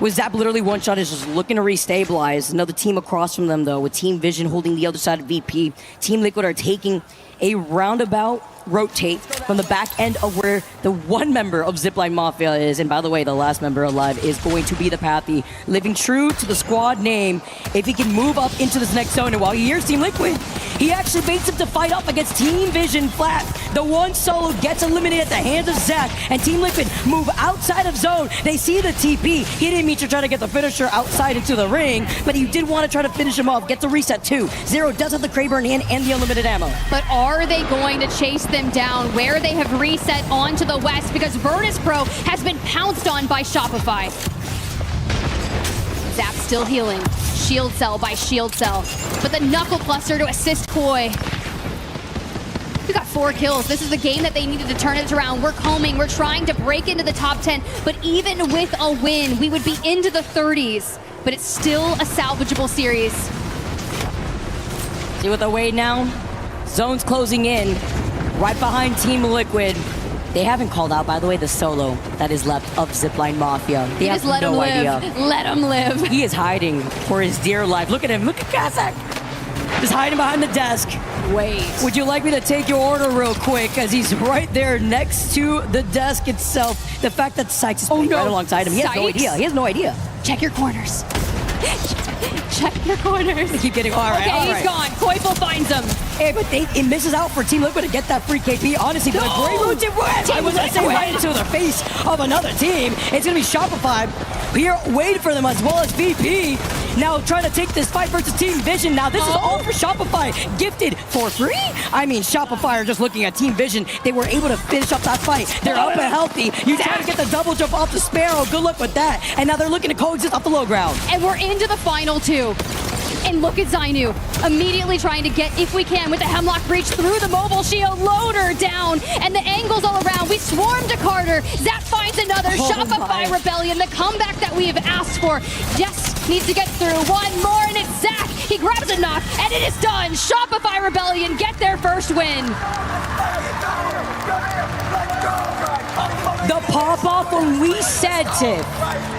With Zap literally one shot is just looking to restabilize. Another team across from them though, with Team Vision holding the other side of VP. Team Liquid are taking a roundabout rotate from the back end of where the one member of Zipline Mafia is. And by the way, the last member alive is going to be the Pathy, living true to the squad name. If he can move up into this next zone, and while he hears Team Liquid, he actually baits him to fight up against Team Vision Flat. The one solo gets eliminated at the hands of Zach, and Team Liquid move outside of zone. They see the TP. He didn't mean to try to get the finisher outside into the ring, but he did want to try to finish him off, get the reset too. Zero does have the Kraber in hand and the unlimited ammo. But are they going to chase them down where they have reset onto the west, because Virtus Pro has been pounced on by Shopify. Zap still healing. Shield cell by shield cell. But the Knuckle Cluster to assist Koi. We got 4 kills. This is the game that they needed to turn it around. We're combing. We're trying to break into the top 10. But even with a win, we would be into the 30s. But it's still a salvageable series. See what they're waiting now? Zone's closing in, right behind Team Liquid. They haven't called out, by the way, the solo that is left of Zipline Mafia. They have Just let him no live. idea. Let him live. He is hiding for his dear life. Look at him. Look at Kazakh. Just hiding behind the desk. Wait. Would you like me to take your order real quick? As he's right there next to the desk itself. The fact that Sykes is playing right alongside him. He has no Sykes? idea. He has no idea. Check your corners. Check your corners. They keep getting all right. Okay, all he's right. gone. Koifel finds him. Hey, but it misses out for Team Liquid to get that free KP. Honestly, but a great move to win. I was going to say right into the face of another team. It's going to be Shopify here waiting for them, as well as VP. Now trying to take this fight versus Team Vision. Now this is all for Shopify. Gifted for free? I mean, Shopify are just looking at Team Vision. They were able to finish up that fight. They're up and healthy. You try to get the double jump off the Sparrow. Good luck with that. And now they're looking to coexist off the low ground. And we're into the final two. And look at Zainu, immediately trying to get, if we can, with the Hemlock Breach through the mobile shield, loader down, and the angles all around. We swarm to Carter. Zap finds another. Shopify Rebellion, the comeback that we have asked for. Yes, needs to get through. One more, and it's Zach. He grabs a knock, and it is done. Shopify Rebellion get their first win. The pop-off when we said, Tiff,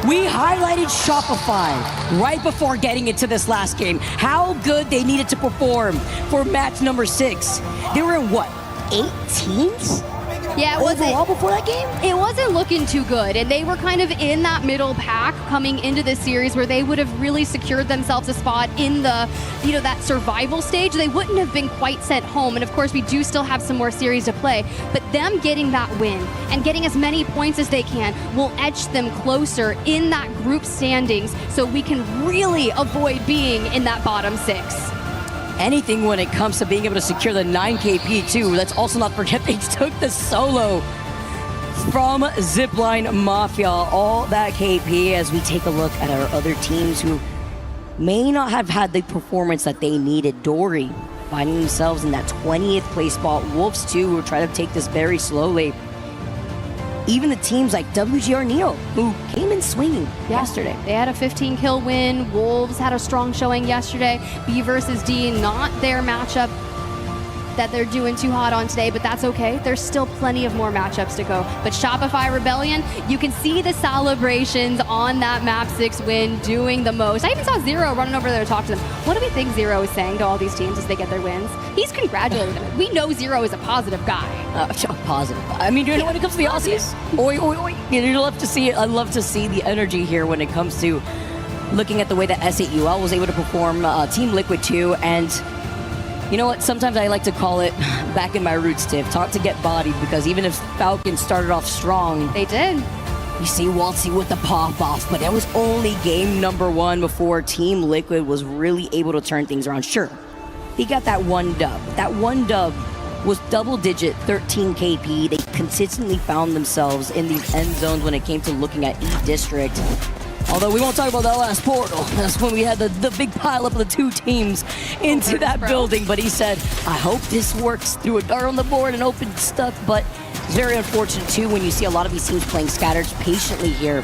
we highlighted Shopify right before getting into this last game. How good they needed to perform for match number 6. They were in what, 18s? Yeah, it wasn't overall before that game? It wasn't looking too good, and they were kind of in that middle pack coming into this series where they would have really secured themselves a spot in the, that survival stage. They wouldn't have been quite sent home, and of course we do still have some more series to play, but them getting that win and getting as many points as they can will etch them closer in that group standings so we can really avoid being in that bottom 6. Anything when it comes to being able to secure the 9 KP too. Let's also not forget they took the solo from Zipline Mafia. All that KP as we take a look at our other teams who may not have had the performance that they needed. Dory finding themselves in that 20th place spot. Wolves too, who try to take this very slowly. Even the teams like WGR Neo, who came in swinging yesterday. They had a 15-kill win. Wolves had a strong showing yesterday. B versus D, not their matchup that they're doing too hot on today, but that's okay. There's still plenty of more matchups to go. But Shopify Rebellion, you can see the celebrations on that map 6 win doing the most. I even saw Zero running over there to talk to them. What do we think Zero is saying to all these teams as they get their wins? He's congratulating them. We know Zero is a positive guy. Positive. I mean, when it comes to the Aussies, you love to see it. I love to see the energy here when it comes to looking at the way that S8UL was able to perform, Team Liquid too, and you know what? Sometimes I like to call it back in my roots, Tiff. Taught to get bodied, because even if Falcons started off strong, they did. You see Waltzy with the pop-off, but that was only game number 1 before Team Liquid was really able to turn things around. Sure, he got that one dub. That one dub was double-digit 13 KP. They consistently found themselves in these end zones when it came to looking at E-District. Although we won't talk about that last portal. That's when we had the big pile up of the 2 teams into that building. But he said, I hope this works. Threw a dart on the board and opened stuff. But it's very unfortunate, too, when you see a lot of these teams playing scattered patiently here.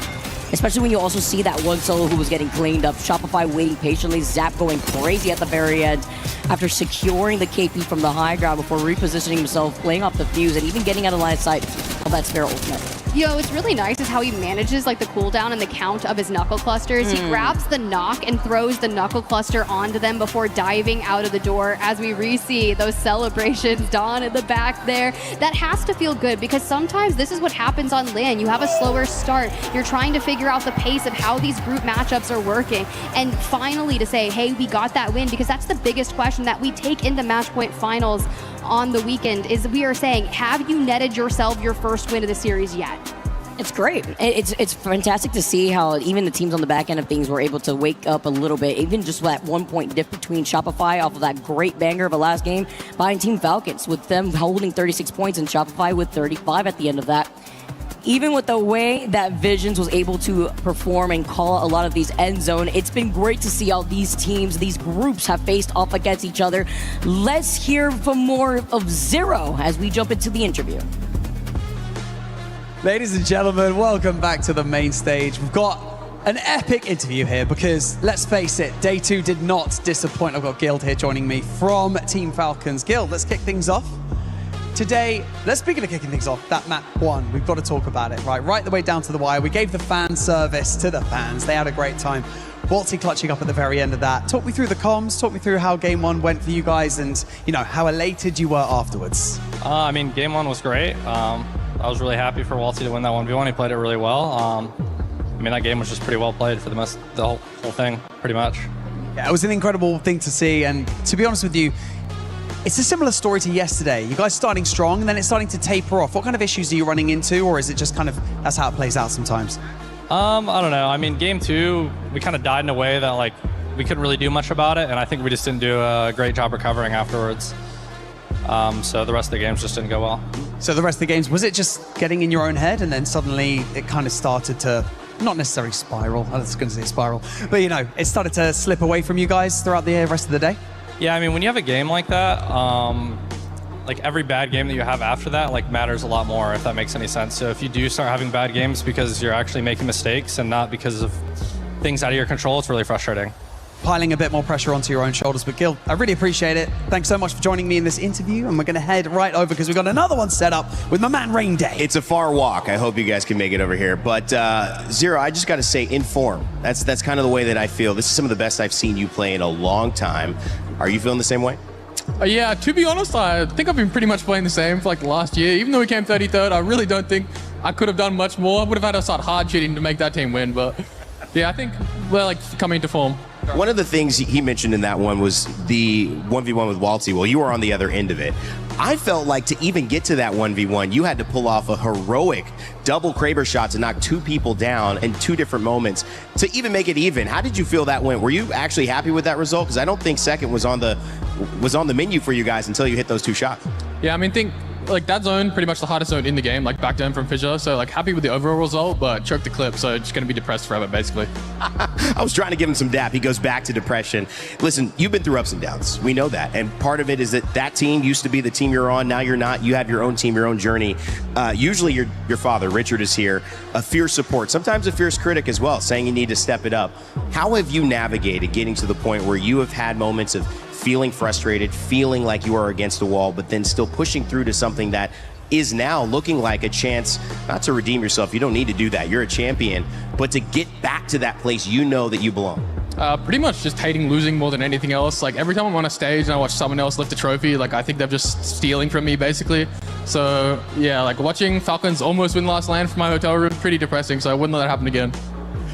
Especially when you also see that one solo who was getting cleaned up. Shopify waiting patiently. Zap going crazy at the very end after securing the KP from the high ground before repositioning himself, playing off the fuse, and even getting out of line of sight of that Sparrow ultimate. What's really nice is how he manages like the cooldown and the count of his knuckle clusters. He grabs the knock and throws the knuckle cluster onto them before diving out of the door. As we re-see those celebrations, Dawn in the back there. That has to feel good, because sometimes this is what happens on LAN. You have a slower start. You're trying to figure out the pace of how these group matchups are working. And finally to say, hey, we got that win, because that's the biggest question that we take into Match Point Finals on the weekend, is we are saying, have you netted yourself your first win of the series yet? It's great. It's fantastic to see how even the teams on the back end of things were able to wake up a little bit. Even just that 1 point diff between Shopify off of that great banger of a last game behind Team Falcons, with them holding 36 points and Shopify with 35 at the end of that. Even with the way that Visions was able to perform and call a lot of these end zone, it's been great to see how these teams, these groups have faced off against each other. Let's hear from more of Zero as we jump into the interview. Ladies and gentlemen, welcome back to the main stage. We've got An epic interview here because, let's face it, day 2 did not disappoint. I've got Guild here joining me from Team Falcons. Guild, let's kick things off. Today, let's begin to kicking things off. That map 1, we've got to talk about it, right the way down to the wire. We gave the fan service to the fans. They had a great time. Waltzy clutching up at the very end of that. Talk me through the comms, talk me through how game 1 went for you guys and, you know, how elated you were afterwards. I mean, game 1 was great. I was really happy for Waltzy to win that 1v1. He played it really well. I mean, that game was just pretty well played for the whole thing, pretty much. Yeah, it was an incredible thing to see, and to be honest with you, it's a similar story to yesterday. You guys starting strong, and then it's starting to taper off. What kind of issues are you running into, or is it just kind of, that's how it plays out sometimes? I don't know. I mean, game 2, we kind of died in a way that, like, we couldn't really do much about it, and I think we just didn't do a great job recovering afterwards. So the rest of the games just didn't go well. So the rest of the games, was it just getting in your own head, and then suddenly it kind of started to, not necessarily spiral, I was going to say spiral, but you know, it started to slip away from you guys throughout the rest of the day? Yeah, I mean, when you have a game like that, like every bad game that you have after that, like matters a lot more, if that makes any sense. So if you do start having bad games because you're actually making mistakes and not because of things out of your control, it's really frustrating. Piling a bit more pressure onto your own shoulders. But Gil, I really appreciate it. Thanks so much for joining me in this interview, and we're going to head right over because we've got another one set up with my man Rain Day. It's a far walk. I hope you guys can make it over here. But Zero, I just got to say, in form. That's kind of the way that I feel. This is some of the best I've seen you play in a long time. Are you feeling the same way? Yeah, to be honest, I think I've been pretty much playing the same for like the last year. Even though we came 33rd, I really don't think I could have done much more. I would have had to start hard cheating to make that team win, but yeah, I think we're like coming into form. One of the things he mentioned in that one was the 1v1 with Waltzy. Well, you were on the other end of it. I felt like to even get to that 1v1, you had to pull off a heroic double Kraber shot to knock 2 people down in 2 different moments to even make it even. How did you feel that went? Were you actually happy with that result? Because I don't think second was on the menu for you guys until you hit those 2 shots. Yeah, I mean, like that zone, pretty much the hardest zone in the game, like back down from Fissure. So like happy with the overall result, but choked the clip, so just gonna be depressed forever, basically. I was trying to give him some dap. He goes back to depression. Listen, you've been through ups and downs. We know that. And part of it is that team used to be the team you're on. Now you're not. You have your own team, your own journey. Usually your father, Richard, is here. A fierce support, sometimes a fierce critic as well, saying you need to step it up. How have you navigated getting to the point where you have had moments of feeling frustrated, feeling like you are against the wall, but then still pushing through to something that is now looking like a chance not to redeem yourself? You don't need to do that. You're a champion. But to get back to that place you know that you belong. Pretty much just hating losing more than anything else. Like every time I'm on a stage and I watch someone else lift a trophy, like I think they're just stealing from me basically. So yeah, like watching Falcons almost win last land from my hotel room, pretty depressing. So I wouldn't let that happen again.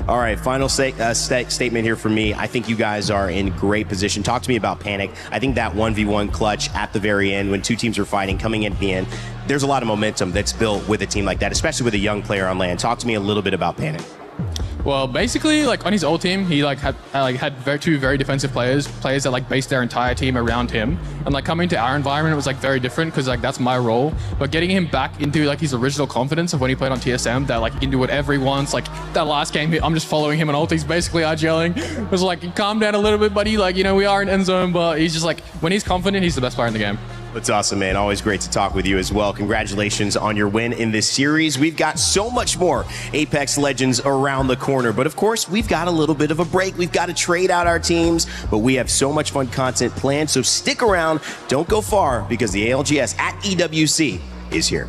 All right, final statement here from me. I think you guys are in great position. Talk to me about Panic. I think that 1v1 clutch at the very end when 2 teams are fighting, coming in at the end, there's a lot of momentum that's built with a team like that, especially with a young player on land. Talk to me a little bit about Panic. Well, basically, like on his old team, he had 2 very defensive players that like based their entire team around him. And like coming to our environment, it was like very different because like that's my role. But getting him back into like his original confidence of when he played on TSM, that like he can do whatever he wants. Like that last game, I'm just following him on ult. He's basically RGLing. It was like calm down a little bit, buddy. Like, you know, we are in end zone, but he's just like when he's confident, he's the best player in the game. That's awesome, man. Always great to talk with you as well. Congratulations on your win in this series. We've got so much more Apex Legends around the corner. But of course, we've got a little bit of a break. We've got to trade out our teams. But we have so much fun content planned. So stick around. Don't go far because the ALGS at EWC is here.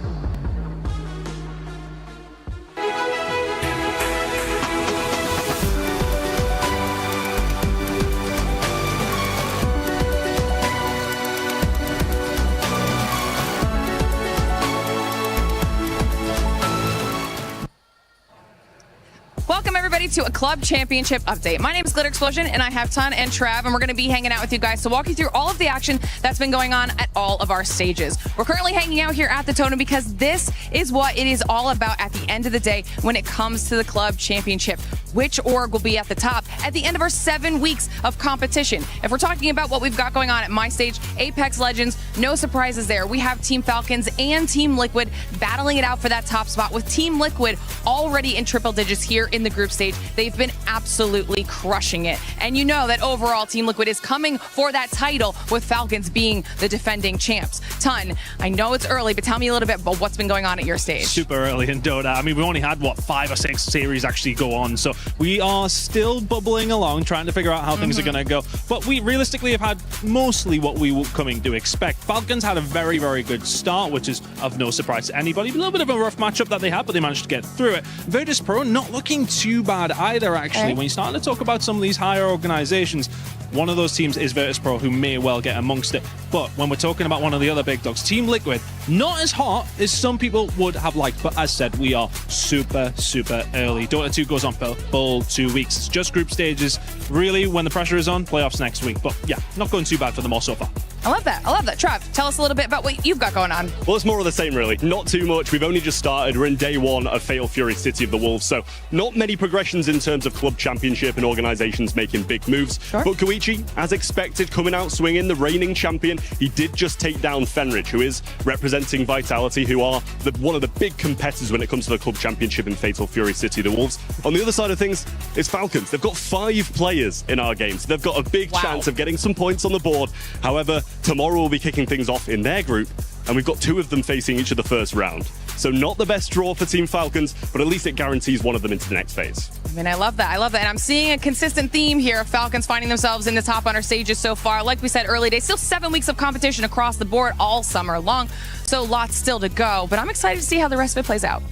Welcome everybody to a club championship update. My name is Glitter Explosion and I have Ton and Trav, and we're going to be hanging out with you guys to walk you through all of the action that's been going on at all of our stages. We're currently hanging out here at the Totem because this is what it is all about at the end of the day when it comes to the club championship. Which org will be at the top at the end of our 7 weeks of competition? If we're talking about what we've got going on at my stage, Apex Legends, no surprises there. We have Team Falcons and Team Liquid battling it out for that top spot, with Team Liquid already in triple digits here in the group stage. They've been absolutely crushing it. And you know that overall Team Liquid is coming for that title, with Falcons being the defending champs. Ton, I know it's early, but tell me a little bit about what's been going on at your stage. Super early in Dota. I mean, we only had, what, 5 or 6 series actually go on, so we are still bubbling along, trying to figure out how things are going to go. But we realistically have had mostly what we were coming to expect. Falcons had a very, very good start, which is of no surprise to anybody. A little bit of a rough matchup that they had, but they managed to get through it. Virtus Pro not looking too bad either, actually. When you're starting to talk about some of these higher organizations, one of those teams is Virtus Pro, who may well get amongst it. But when we're talking about one of the other big dogs, Team Liquid, not as hot as some people would have liked. But as said, we are super, super early. Dota 2 goes on for a full 2 weeks. It's just group stages. Really, when the pressure is on, playoffs next week. But yeah, not going too bad for them all so far. I love that. I love that. Trav, tell us a little bit about what you've got going on. Well, it's more of the same, really. Not too much. We've only just started. We're in day 1 of Fatal Fury City of the Wolves, so not many progressions in terms of club championship and organizations making big moves. But Koichi, as expected, coming out swinging, the reigning champion. He did just take down Fenrich, who is representing Vitality, who are one of the big competitors when it comes to the club championship in Fatal Fury City of the Wolves. On the other side of things, it's Falcons. They've got 5 players in our game, so they've got a big chance of getting some points on the board. However, tomorrow we'll be kicking things off in their group, and we've got 2 of them facing each of the first round. So not the best draw for Team Falcons, but at least it guarantees one of them into the next phase. I mean, I love that. I love that. And I'm seeing a consistent theme here of Falcons finding themselves in the top on our stages so far. Like we said, early days, still 7 weeks of competition across the board all summer long. So lots still to go, but I'm excited to see how the rest of it plays out.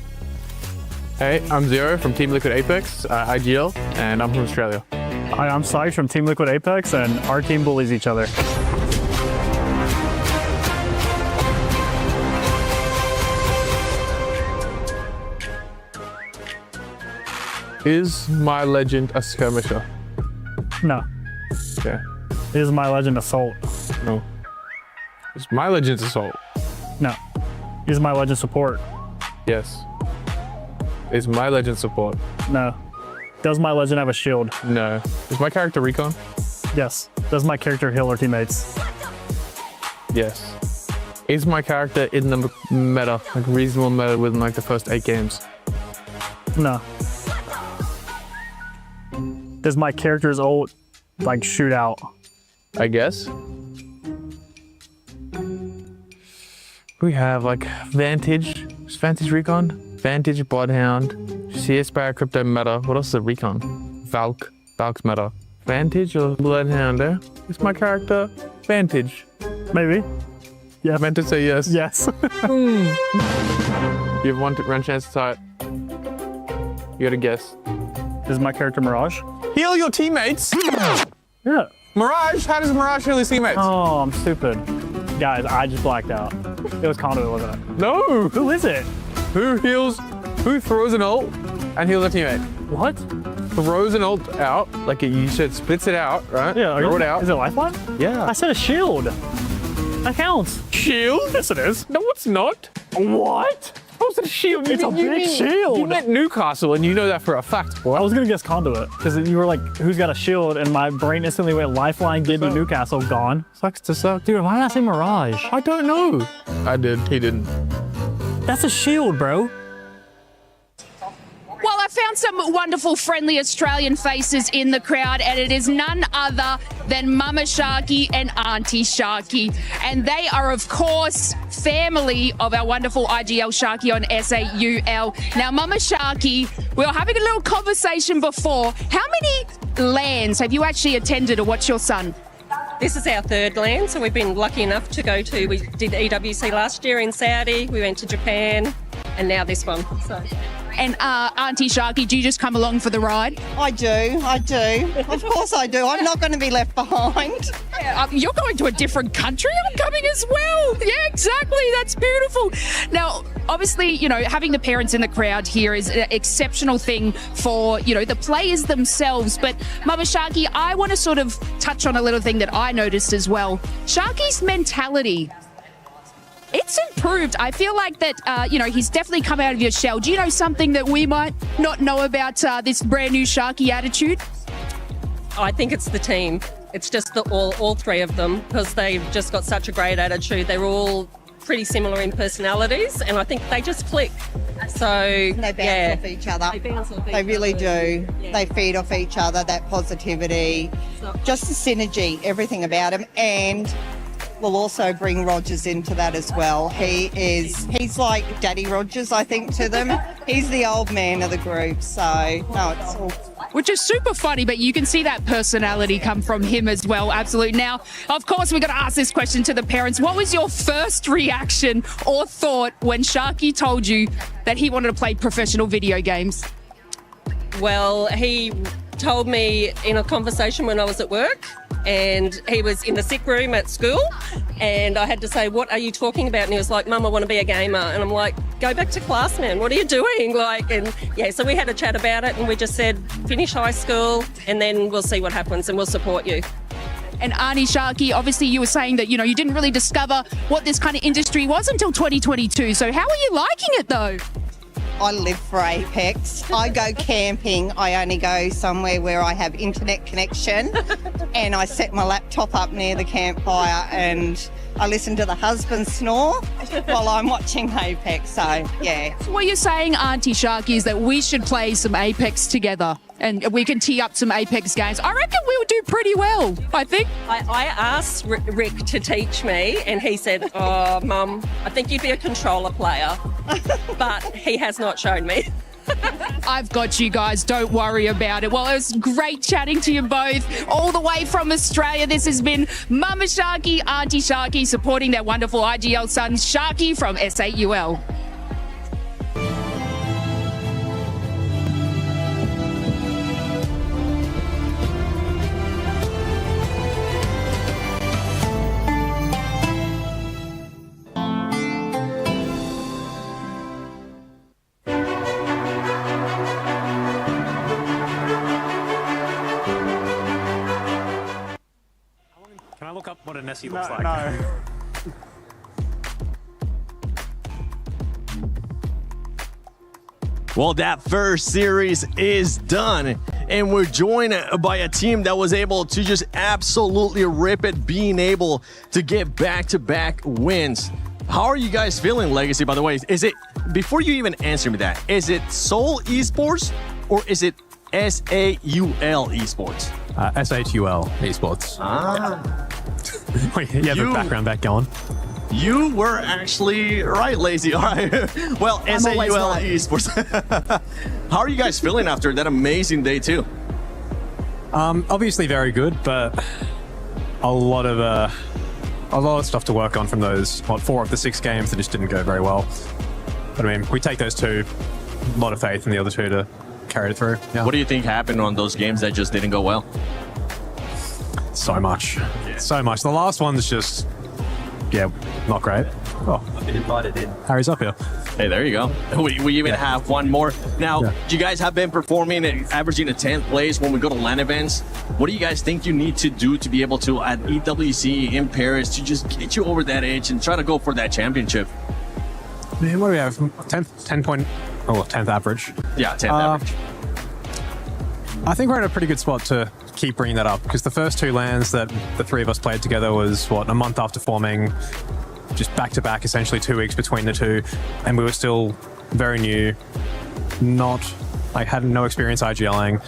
Hey, I'm Zero from Team Liquid APEX, IGL, and I'm from Australia. Hi, I'm Sykes from Team Liquid APEX, and our team bullies each other. Is my legend a skirmisher? No. Okay. Is my legend Assault? No. Is my legend Assault? No. Is my legend Support? Yes. Is my legend Support? No. Does my legend have a shield? No. Is my character Recon? Yes. Does my character heal her teammates? Yes. Is my character in the meta, like reasonable meta within like the first 8 games? No. Does my character's ult like shoot out? I guess. We have like Vantage, Vantage Recon, Vantage Bloodhound, CS Barrier Crypto Meta. What else is a Recon? Valk's Meta. Vantage or Bloodhound, eh? Is my character Vantage? Maybe. Yeah. I meant to say yes. Yes. You have one chance to tie it. You gotta guess. Is my character Mirage? Heal your teammates? Yeah. Mirage? How does Mirage heal his teammates? Oh, I'm stupid. Guys, I just blacked out. It was Conduit, wasn't it? No! Who is it? Who throws an ult and heals a teammate? What? Throws an ult out, like you said, splits it out, right? Yeah. Throw it out. Is it Lifeline? Yeah. I said a shield. That counts. Shield? Yes, it is. No, it's not. What? How's it a shield? It's a big shield. You meant Newcastle, and you know that for a fact, boy. I was gonna guess Conduit, because you were like, who's got a shield? And my brain instantly went Lifeline, Giddy, Newcastle, gone. Sucks to suck. Dude, why did I say Mirage? I don't know. I did. He didn't. That's a shield, bro. Well, I found some wonderful, friendly Australian faces in the crowd, and it is none other than Mama Sharky and Auntie Sharky. And they are, of course, family of our wonderful IGL Sharky on SAUL. Now, Mama Sharky, we were having a little conversation before. How many LANs have you actually attended to watch your son? This is our 3rd LAN, so we've been lucky enough to go to, we did EWC last year in Saudi, we went to Japan, and now this one. So. And Auntie Sharky, do you just come along for the ride? I do. Of course I do. I'm not going to be left behind. Yeah, you're going to a different country. I'm coming as well. Yeah, exactly. That's beautiful. Now, obviously, you know, having the parents in the crowd here is an exceptional thing for, you know, the players themselves. But Mama Sharky, I want to sort of touch on a little thing that I noticed as well. Sharky's mentality. It's improved. I feel like that, you know, he's definitely come out of your shell. Do you know something that we might not know about this brand new Sharky attitude? I think it's the team. It's just all 3 of them, because they've just got such a great attitude. They're all pretty similar in personalities, and I think they just click. So They bounce off each other. They really do. They feed off each other, that positivity, just the synergy, everything about him. And we'll also bring Rogers into that as well. He's like Daddy Rogers, I think, to them. He's the old man of the group. So, no, it's all... Which is super funny, but you can see that personality come from him as well. Absolutely. Now, of course, we're going to ask this question to the parents. What was your first reaction or thought when Sharky told you that he wanted to play professional video games? Well, he told me in a conversation when I was at work, and he was in the sick room at school, and I had to say, what are you talking about? And he was like, Mum, I want to be a gamer. And I'm like, go back to class, man. What are you doing? So we had a chat about it, and we just said, finish high school, and then we'll see what happens, and we'll support you. And Arnie, Sharky, obviously you were saying that, you didn't really discover what this kind of industry was until 2022. So how are you liking it, though? I live for Apex. I go camping. I only go somewhere where I have internet connection, and I set my laptop up near the campfire and I listen to the husband snore while I'm watching Apex. So, yeah. So what you're saying, Auntie Sharky, is that we should play some Apex together and we can tee up some Apex games. I reckon we'll do pretty well, I think. I asked Rick to teach me, and he said, oh, Mum, I think you'd be a controller player. But he has not shown me. I've got you guys, don't worry about it. Well, it was great chatting to you both all the way from Australia. This has been Mama Sharky, Auntie Sharky, supporting their wonderful IGL son Sharky from SAUL. Can I look up what a Nessie looks like? No. Well, that first series is done, and we're joined by a team that was able to just absolutely rip it, being able to get back-to-back wins. How are you guys feeling, Legacy, by the way? Is it, before you even answer me that, is it Seoul Esports or is it SAUL Esports? SHUL Esports. Ah. Wait, you have a background back going? You were actually right, Lazy. All right. Well, SAUL Esports. How are you guys feeling after that amazing day two? Obviously very good, but a lot of stuff to work on from those 4 of the 6 games that just didn't go very well. But I mean, we take those 2, a lot of faith in the other 2 to carry it through. Yeah. What do you think happened on those games that just didn't go well? So much. Yeah. So much. The last one's just, not great. Oh, I've been invited in. Harry's up here. Hey, there you go. We even have one more. Now, you guys have been performing and averaging a 10th place when we go to LAN events. What do you guys think you need to do to be able to, at EWC in Paris, to just get you over that edge and try to go for that championship? Man, what do we have? 10th average. Yeah, 10th average. I think we're in a pretty good spot to keep bringing that up, because the first 2 LANs that the 3 of us played together was, a month after forming, just back-to-back, essentially 2 weeks between the 2, and we were still very new, had no experience IGLing,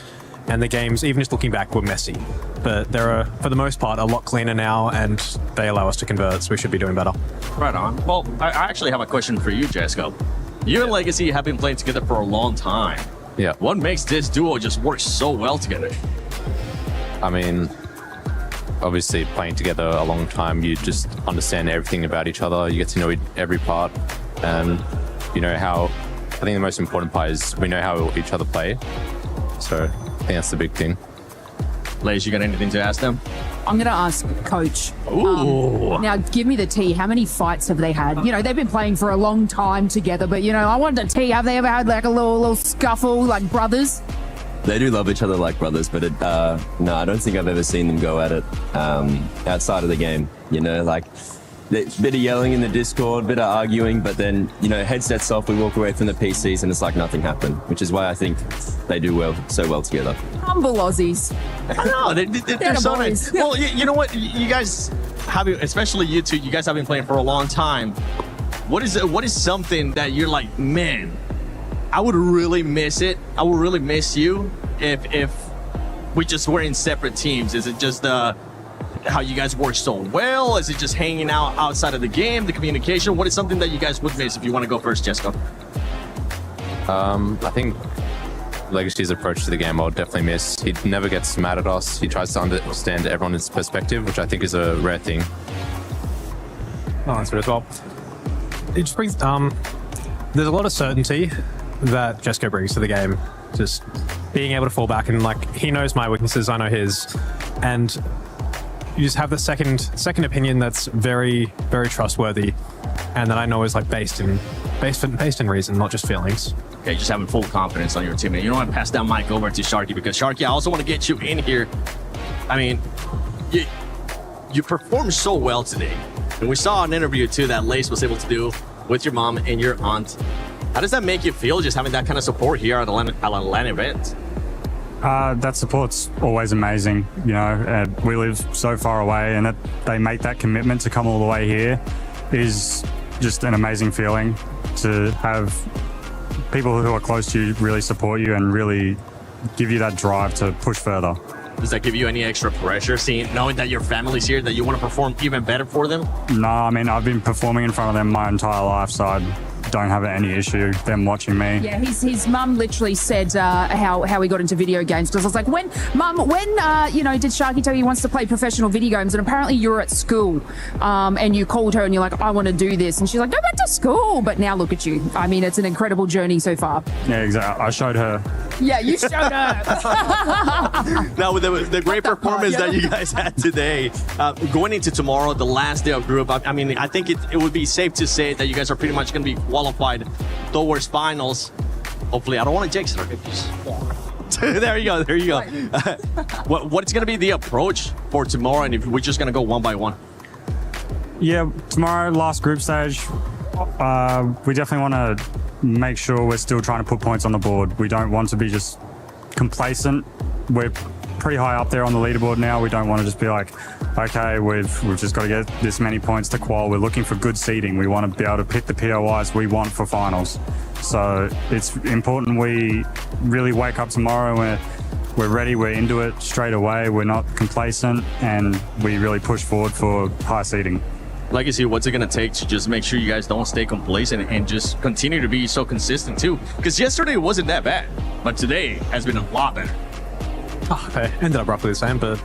and the games, even just looking back, were messy. But they're, for the most part, a lot cleaner now, and they allow us to convert, so we should be doing better. Right on. Well, I actually have a question for you, Jesco. You and Legacy have been playing together for a long time. Yeah. What makes this duo just work so well together? I mean, obviously playing together a long time, you just understand everything about each other. You get to know every part, and you know how. I think the most important part is we know how each other play. So I think that's the big thing. Lace, you got anything to ask them? I'm going to ask Coach. Ooh. Now, give me the tea. How many fights have they had? They've been playing for a long time together, but, I wanted to tea. Have they ever had like a little scuffle like brothers? They do love each other like brothers, but no, I don't think I've ever seen them go at it outside of the game. There's a bit of yelling in the Discord, bit of arguing, but then, headsets off, we walk away from the PCs and it's like nothing happened, which is why I think they do so well together. Humble Aussies. I know, they're so nice. Well, you know what? You guys have, especially you two, you guys have been playing for a long time. What is something that you're like, man, I would really miss it. I would really miss you if we just were in separate teams. Is it just how you guys work so well? Is it just hanging out outside of the game, the communication? What is something that you guys would miss? If you want to go first, Jessica. I think Legacy's approach to the game I'll definitely miss. He never gets mad at us. He tries to understand everyone's perspective, which I think is a rare thing. Oh, that's good as well. It just brings, there's a lot of certainty that Jesco brings to the game. Just being able to fall back and like, he knows my weaknesses, I know his. And you just have the second opinion that's very, very trustworthy. And that I know is like based in reason, not just feelings. Okay, just having full confidence on your team. And you know what? Pass that mic over to Sharky, because Sharky, I also want to get you in here. I mean, you performed so well today. And we saw an interview too that Lace was able to do with your mom and your aunt. How does that make you feel, just having that kind of support here at a LAN event? That support's always amazing. You know, we live so far away, and that they make that commitment to come all the way here is just an amazing feeling. To have people who are close to you really support you and really give you that drive to push further. Does that give you any extra pressure, knowing that your family's here, that you want to perform even better for them? No, I mean, I've been performing in front of them my entire life, so I don't have any issue them watching me. Yeah, his mum literally said how he got into video games, because I was like, when you know, did Sharky tell you he wants to play professional video games? And apparently you're at school, and you called her and you're like, I want to do this, and she's like, go back to school. But now look at you. I mean, it's an incredible journey so far. Yeah, exactly. I showed her. Yeah, you showed her. Now, with the great performance that you guys had today, going into tomorrow, the last day of group, I mean, I think it would be safe to say that you guys are pretty much going to be qualified towards finals. Hopefully, I don't want to jinx it. There you go. What's going to be the approach for tomorrow, and if we're just going to go one by one? Yeah, tomorrow, last group stage, we definitely want to make sure we're still trying to put points on the board. We don't want to be just complacent. We're pretty high up there on the leaderboard now. We don't want to just be like, okay, we've just got to get this many points to qual. We're looking for good seeding. We want to be able to pick the POIs we want for finals. So it's important we really wake up tomorrow and we're ready, we're into it straight away. We're not complacent, and we really push forward for high seeding. Legacy, what's it going to take to just make sure you guys don't stay complacent and just continue to be so consistent too? Because yesterday wasn't that bad, but today has been a lot better. Oh, they ended up roughly the same, but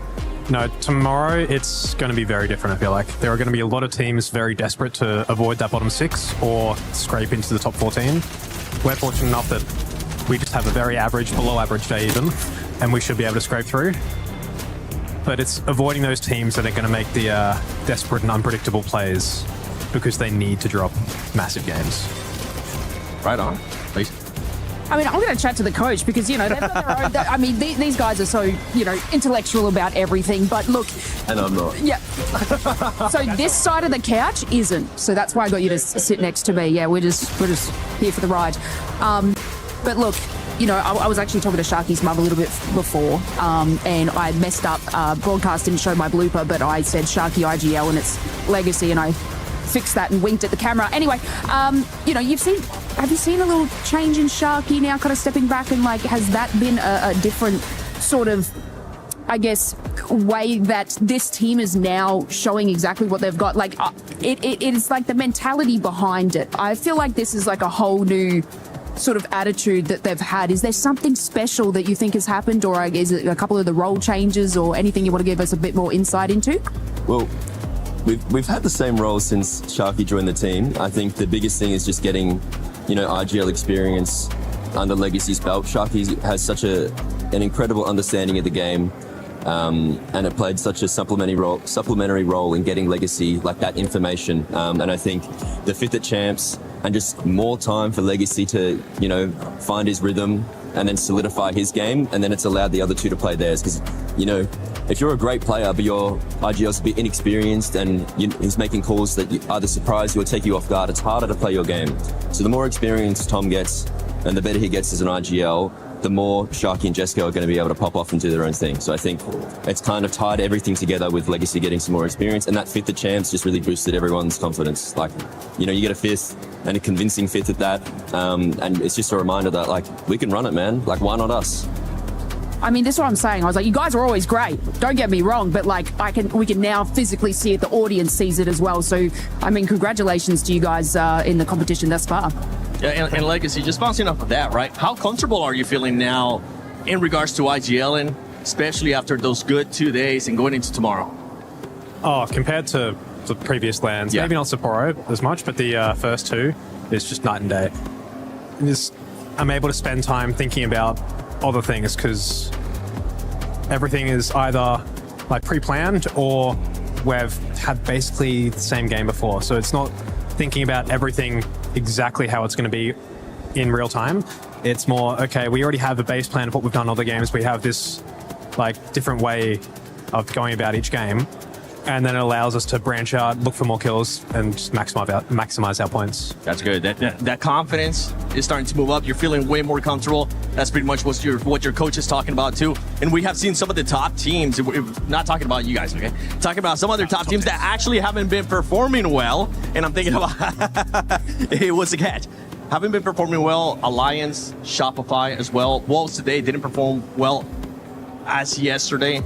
no, tomorrow it's going to be very different, I feel like. There are going to be a lot of teams very desperate to avoid that bottom 6 or scrape into the top 14. We're fortunate enough that we just have a very average, below average day even, and we should be able to scrape through. But it's avoiding those teams that are going to make the desperate and unpredictable plays, because they need to drop massive games. Right on. Please. I mean, I'm going to chat to the coach, because, you know, they've got their own, I mean, these guys are so, you know, intellectual about everything. But look. And I'm not. Yeah. So this side of the couch isn't. So that's why I got you to sit next to me. Yeah, we're just here for the ride. But look, you know, I was actually talking to Sharky's mum a little bit before, and I messed up. Broadcast didn't show my blooper, but I said Sharky IGL and it's Legacy, and I fixed that and winked at the camera. Anyway, you know, have you seen a little change in Sharky now, kind of stepping back, and like, has that been a different sort of, I guess, way that this team is now showing exactly what they've got? Like, it's like the mentality behind it. I feel like this is like a whole new sort of attitude that they've had. Is there something special that you think has happened, or is it a couple of the role changes, or anything you want to give us a bit more insight into? Well, we've had the same role since Sharky joined the team. I think the biggest thing is just getting, you know, RGL experience under Legacy's belt. Sharky has such an incredible understanding of the game, and it played such a supplementary role in getting Legacy like that information. And I think the 5th at Champs, and just more time for Legacy to, you know, find his rhythm and then solidify his game, and then it's allowed the other two to play theirs. Because, you know, if you're a great player but your RGL's a bit inexperienced and he's making calls that either surprise you or take you off guard, it's harder to play your game. So the more experience Tom gets and the better he gets as an RGL, the more Sharky and Jesco are going to be able to pop off and do their own thing. So I think it's kind of tied everything together with Legacy getting some more experience, and that 5th at Champs just really boosted everyone's confidence. Like, you know, you get a 5th, and a convincing fifth at that. And it's just a reminder that like we can run it, man. Like why not us? I mean, that's what I'm saying. I was like, you guys are always great. Don't get me wrong, but like we can now physically see it. The audience sees it as well. So, I mean, congratulations to you guys in the competition thus far. Yeah, and Legacy, just bouncing off of that, right? How comfortable are you feeling now in regards to IGL, and especially after those good 2 days and going into tomorrow? Oh, compared to the previous lands, maybe not Sapporo as much, but the first two is just night and day. I'm able to spend time thinking about other things because everything is either like pre-planned or we've had basically the same game before. So it's not thinking about everything exactly how it's going to be in real time. It's more, okay, we already have a base plan of what we've done in other games. We have this like different way of going about each game. And then it allows us to branch out, look for more kills, and just maximize our points. That's good. That confidence is starting to move up. You're feeling way more comfortable. That's pretty much what your coach is talking about too. And we have seen some of the top teams. We're not talking about you guys, okay? Talking about some other top teams that actually haven't been performing well. And I'm thinking about, hey, what's the catch? Haven't been performing well. Alliance, Shopify as well. Wolves today didn't perform well as yesterday.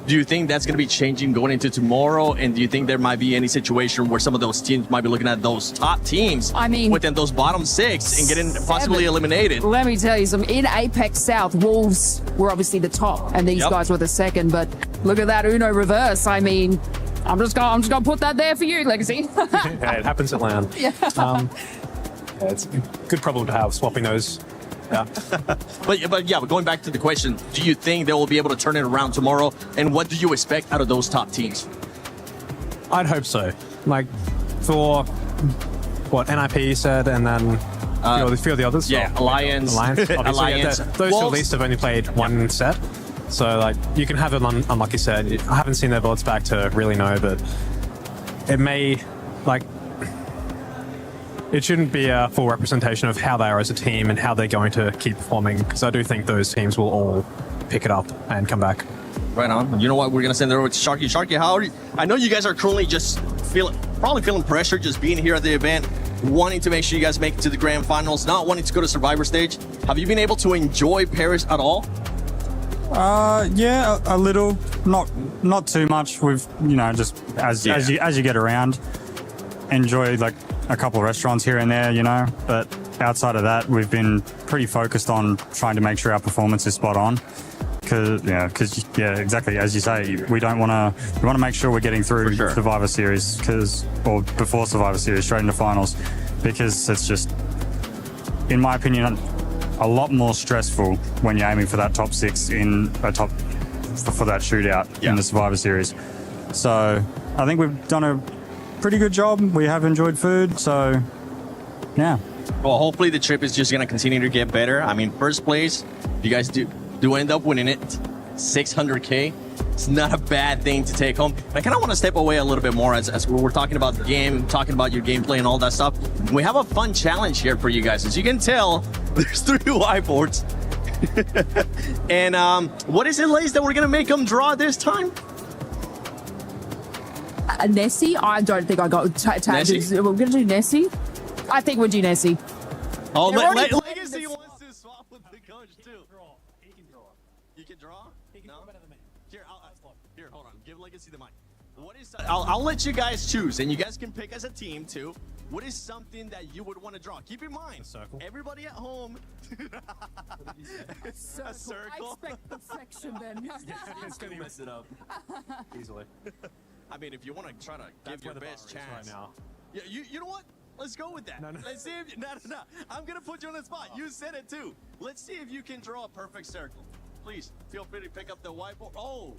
Do you think that's going to be changing going into tomorrow? And do you think there might be any situation where some of those teams might be looking at those top teams within those bottom 6 and getting possibly eliminated? Let me tell you something. In Apex South, Wolves were obviously the top, and these guys were the second. But look at that Uno reverse. I mean, I'm just gonna put that there for you, Legacy. Yeah, it happens at LAN. Yeah. It's a good problem to have, swapping those. Yeah. but going back to the question, do you think they will be able to turn it around tomorrow? And what do you expect out of those top teams? I'd hope so. Like for what NIP said, and then a few of the others. Yeah, Alliance. Obviously, Alliance. Those two at least have only played one set. So like you can have an unlucky set. I haven't seen their votes back to really know, but it may like. It shouldn't be a full representation of how they are as a team and how they're going to keep performing, because I do think those teams will all pick it up and come back. Right on. You know what? We're going to send it over to Sharky. Sharky, how are you? I know you guys are currently just probably feeling pressure just being here at the event, wanting to make sure you guys make it to the grand finals, not wanting to go to Survivor stage. Have you been able to enjoy Paris at all? Yeah, a little. Not too much. We've, just as you get around, enjoy like a couple of restaurants here and there, but outside of that, we've been pretty focused on trying to make sure our performance is spot on. Because exactly as you say, we want to make sure we're getting through Survivor Series or before Survivor Series straight into finals, because it's just, in my opinion, a lot more stressful when you're aiming for that top 6 in a top for that shootout in the Survivor Series. So I think we've done a pretty good job. We have enjoyed food, so yeah. Well, hopefully the trip is just going to continue to get better. I mean, first place, if you guys do end up winning it, 600K. It's not a bad thing to take home. I kind of want to step away a little bit more as we're talking about the game, talking about your gameplay and all that stuff. We have a fun challenge here for you guys. As you can tell, there's 3 whiteboards. And what is it, Lace, that we're going to make them draw this time? Nessie? I don't think I got tagged. We're going to do Nessie? I think we'll do Nessie. Oh, Legacy wants to swap with the coach, too. He can draw. You can draw? He can draw better than me. Here, hold on. Give Legacy the mic. What is? I'll let you guys choose, and you guys can pick as a team, too. What is something that you would want to draw? Keep in mind, everybody at home. A circle. I expect perfection then. It's going to mess it up. Easily. I mean, if you want to try to give your best chance. Right now. Yeah, you know what? Let's go with that. No. Let's see if no. I'm gonna put you on the spot. You said it too. Let's see if you can draw a perfect circle. Please feel free to pick up the whiteboard. Oh.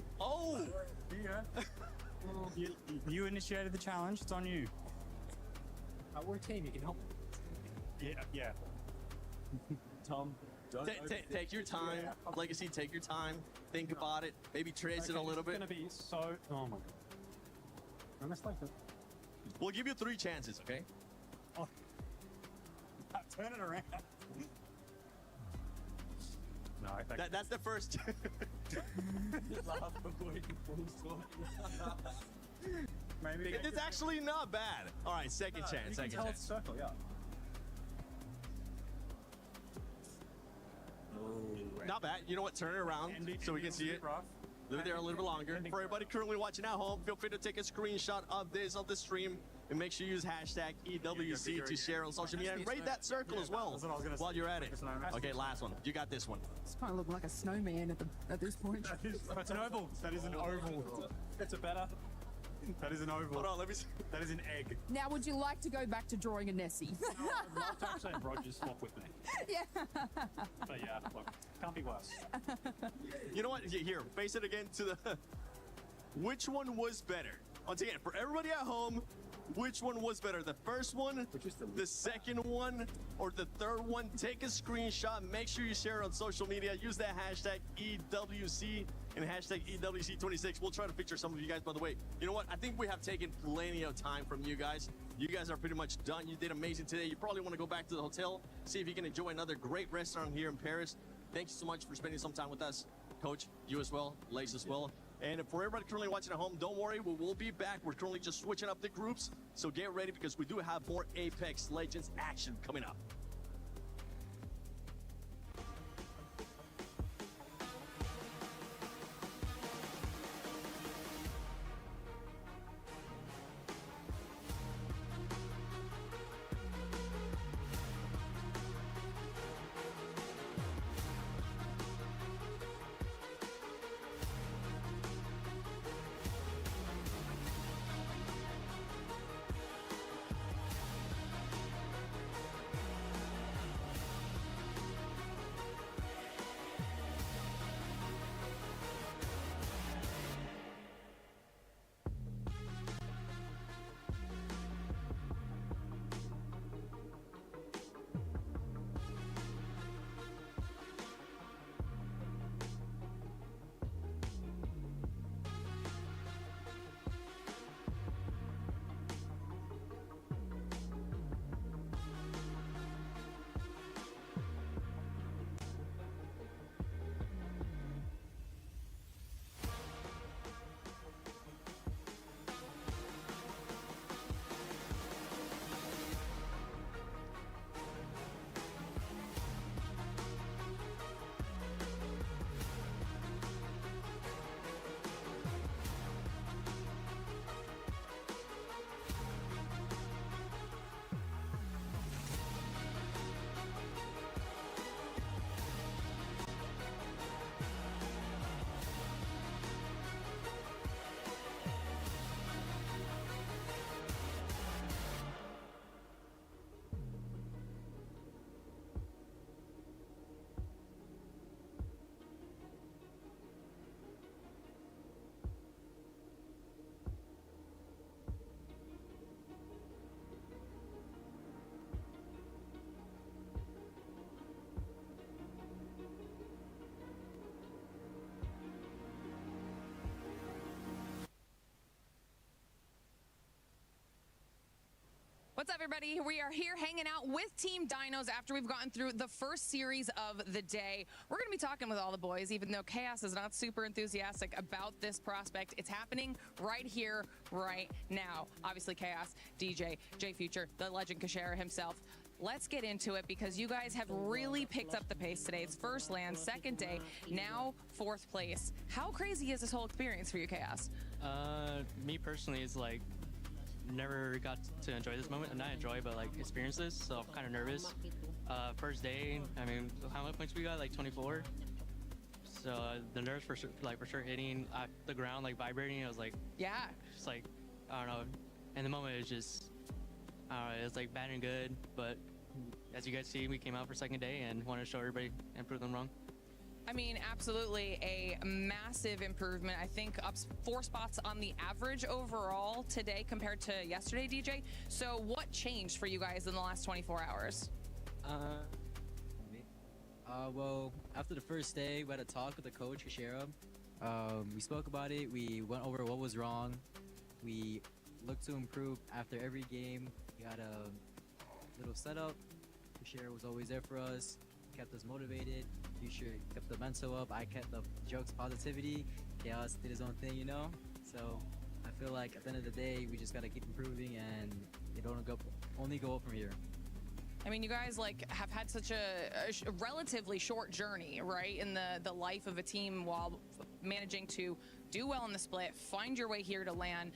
You initiated the challenge. It's on you. We're a team. You can help. Yeah. Tom, take your time. Legacy, take your time. Think about it. Maybe trace it a little bit. It's gonna be so. Oh my God. We'll give you 3 chances, okay? Oh. Turn it around. No, that's the first. maybe. It's actually not bad. All right, second chance. Second chance. Circle, yeah. Not bad. You know what? Turn it around so we can see it. Leave it there a little bit longer. For everybody currently watching at home, feel free to take a screenshot of the stream, and make sure you use hashtag EWC to share on social media and rate that circle as well while you're at it. Okay, last one. You got this one. It's kind of looking like a snowman at this point. That's an oval. That is an oval. That's a better. That is an oval. Hold on, let me see. That is an egg. Now, would you like to go back to drawing a Nessie? No, I'd love to actually have Rogers swap with me. Yeah. But yeah, look, can't be worse. You know what? Here, face it again to the... Which one was better? Once again, for everybody at home, which one was better? The first one, the second one, or the third one? Take a screenshot. Make sure you share it on social media. Use that hashtag EWC and hashtag EWC26. We'll try to feature some of you guys, by the way. You know what? I think we have taken plenty of time from you guys. You guys are pretty much done. You did amazing today. You probably want to go back to the hotel, see if you can enjoy another great restaurant here in Paris. Thank you so much for spending some time with us. Coach, you as well, Lace as well. And for everybody currently watching at home, don't worry, we will be back. We're currently just switching up the groups, so get ready because we do have more Apex Legends action coming up. What's up, everybody? We are here hanging out with Team Dinos after we've gotten through the first series of the day. We're going to be talking with all the boys, even though Chaos is not super enthusiastic about this prospect. It's happening right here, right now. Obviously, Chaos, DJ, J Future, the legend Kashera himself. Let's get into it because you guys have really picked up the pace today. It's first land, second day, now fourth place. How crazy is this whole experience for you, Chaos? Me personally, is like never got to enjoy this moment, and not enjoy, but like experience this. So I'm kind of nervous. First day, I mean, how many points we got? Like 24. So the nerves for sure hitting the ground, like vibrating. I was like, yeah, just like I don't know. In the moment, it was just I don't know. It was like bad and good, but as you guys see, we came out for second day and wanted to show everybody and prove them wrong. I mean, absolutely a massive improvement. I think up 4 spots on the average overall today compared to yesterday, DJ. So what changed for you guys in the last 24 hours? Well, after the first day, we had a talk with the coach, Kashera. We spoke about it. We went over what was wrong. We looked to improve after every game. We had a little setup. Kashera was always there for us. Kept us motivated. Future kept the mental up. I kept the jokes, positivity. Chaos did his own thing, you know. So I feel feel like at the end of the day, we just gotta keep improving, and it only go up from here. I mean, you guys like have had such a relatively short journey, right, in the life of a team while managing to do well in the split, find your way here to LAN.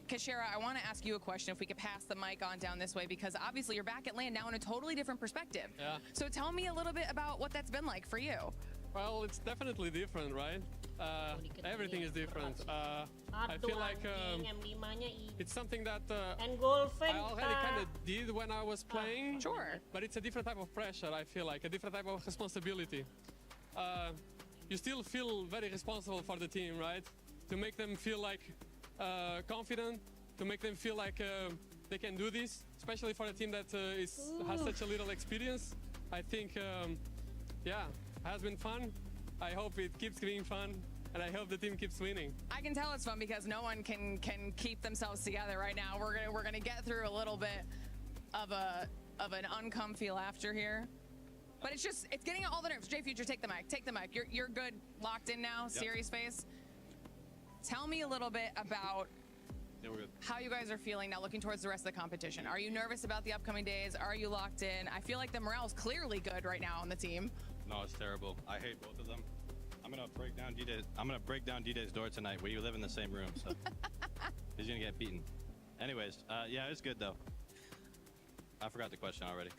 Kashera, I want to ask you a question, if we could pass the mic on down this way, because obviously you're back at LAN now in a totally different perspective. Yeah. So tell me a little bit about what that's been like for you. Well, it's definitely different, right? Everything is different. I feel like it's something that I already kind of did when I was playing. Sure. But it's a different type of pressure, I feel like, a different type of responsibility. You still feel very responsible for the team, right? To make them feel like confident, to make them feel like they can do this, especially for a team that has such a little experience. I think, yeah, it has been fun. I hope it keeps being fun, and I hope the team keeps winning. I can tell it's fun because no one can keep themselves together right now. We're gonna get through a little bit of an uncomfy laughter here. But it's getting all the nerves. J Future, take the mic. Take the mic. You're good, locked in now, serious face. Tell me a little bit about how you guys are feeling now looking towards the rest of the competition. Are you nervous about the upcoming days? Are you locked in? I feel like the morale is clearly good right now on the team. No, it's terrible. I hate both of them. I'm gonna break down D-Day's door tonight. We live in the same room, so he's gonna get beaten. Anyways, yeah, it's good though. I forgot the question already.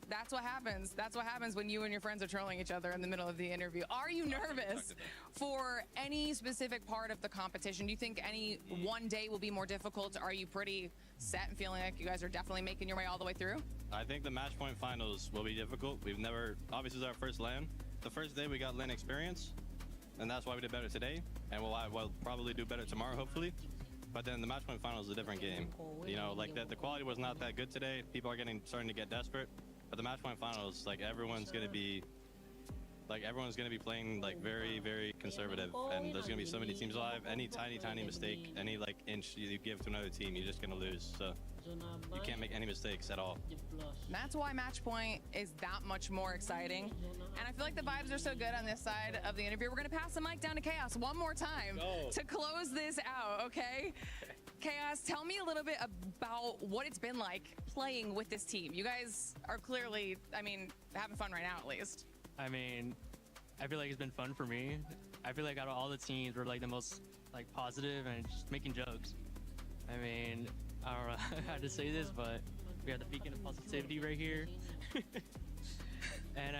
That's what happens. That's what happens when you and your friends are trolling each other in the middle of the interview. Are you nervous for any specific part of the competition? Do you think any one day will be more difficult? Are you pretty set and feeling like you guys are definitely making your way all the way through? I think the match point finals will be difficult. We've never, obviously it's our first LAN. The first day we got LAN experience, and that's why we did better today. And we'll probably do better tomorrow, hopefully. But then the match point finals is a different game. You know, like the quality was not that good today. People are starting to get desperate. But the match point finals, like everyone's gonna be playing like very, very conservative, and there's gonna be so many teams alive. Any tiny mistake, any like inch you give to another team, you're just gonna lose. So you can't make any mistakes at all. That's why match point is that much more exciting. And I feel like the vibes are so good on this side of the interview. We're gonna pass the mic down to Chaos one more time to close this out, okay? Chaos, tell me a little bit about what it's been like playing with this team. You guys are clearly, I mean, having fun right now at least. I mean, I feel like it's been fun for me. I feel like out of all the teams, we're like the most like positive and just making jokes. I mean, I don't know how to say this, but we have the beacon of positivity right here. And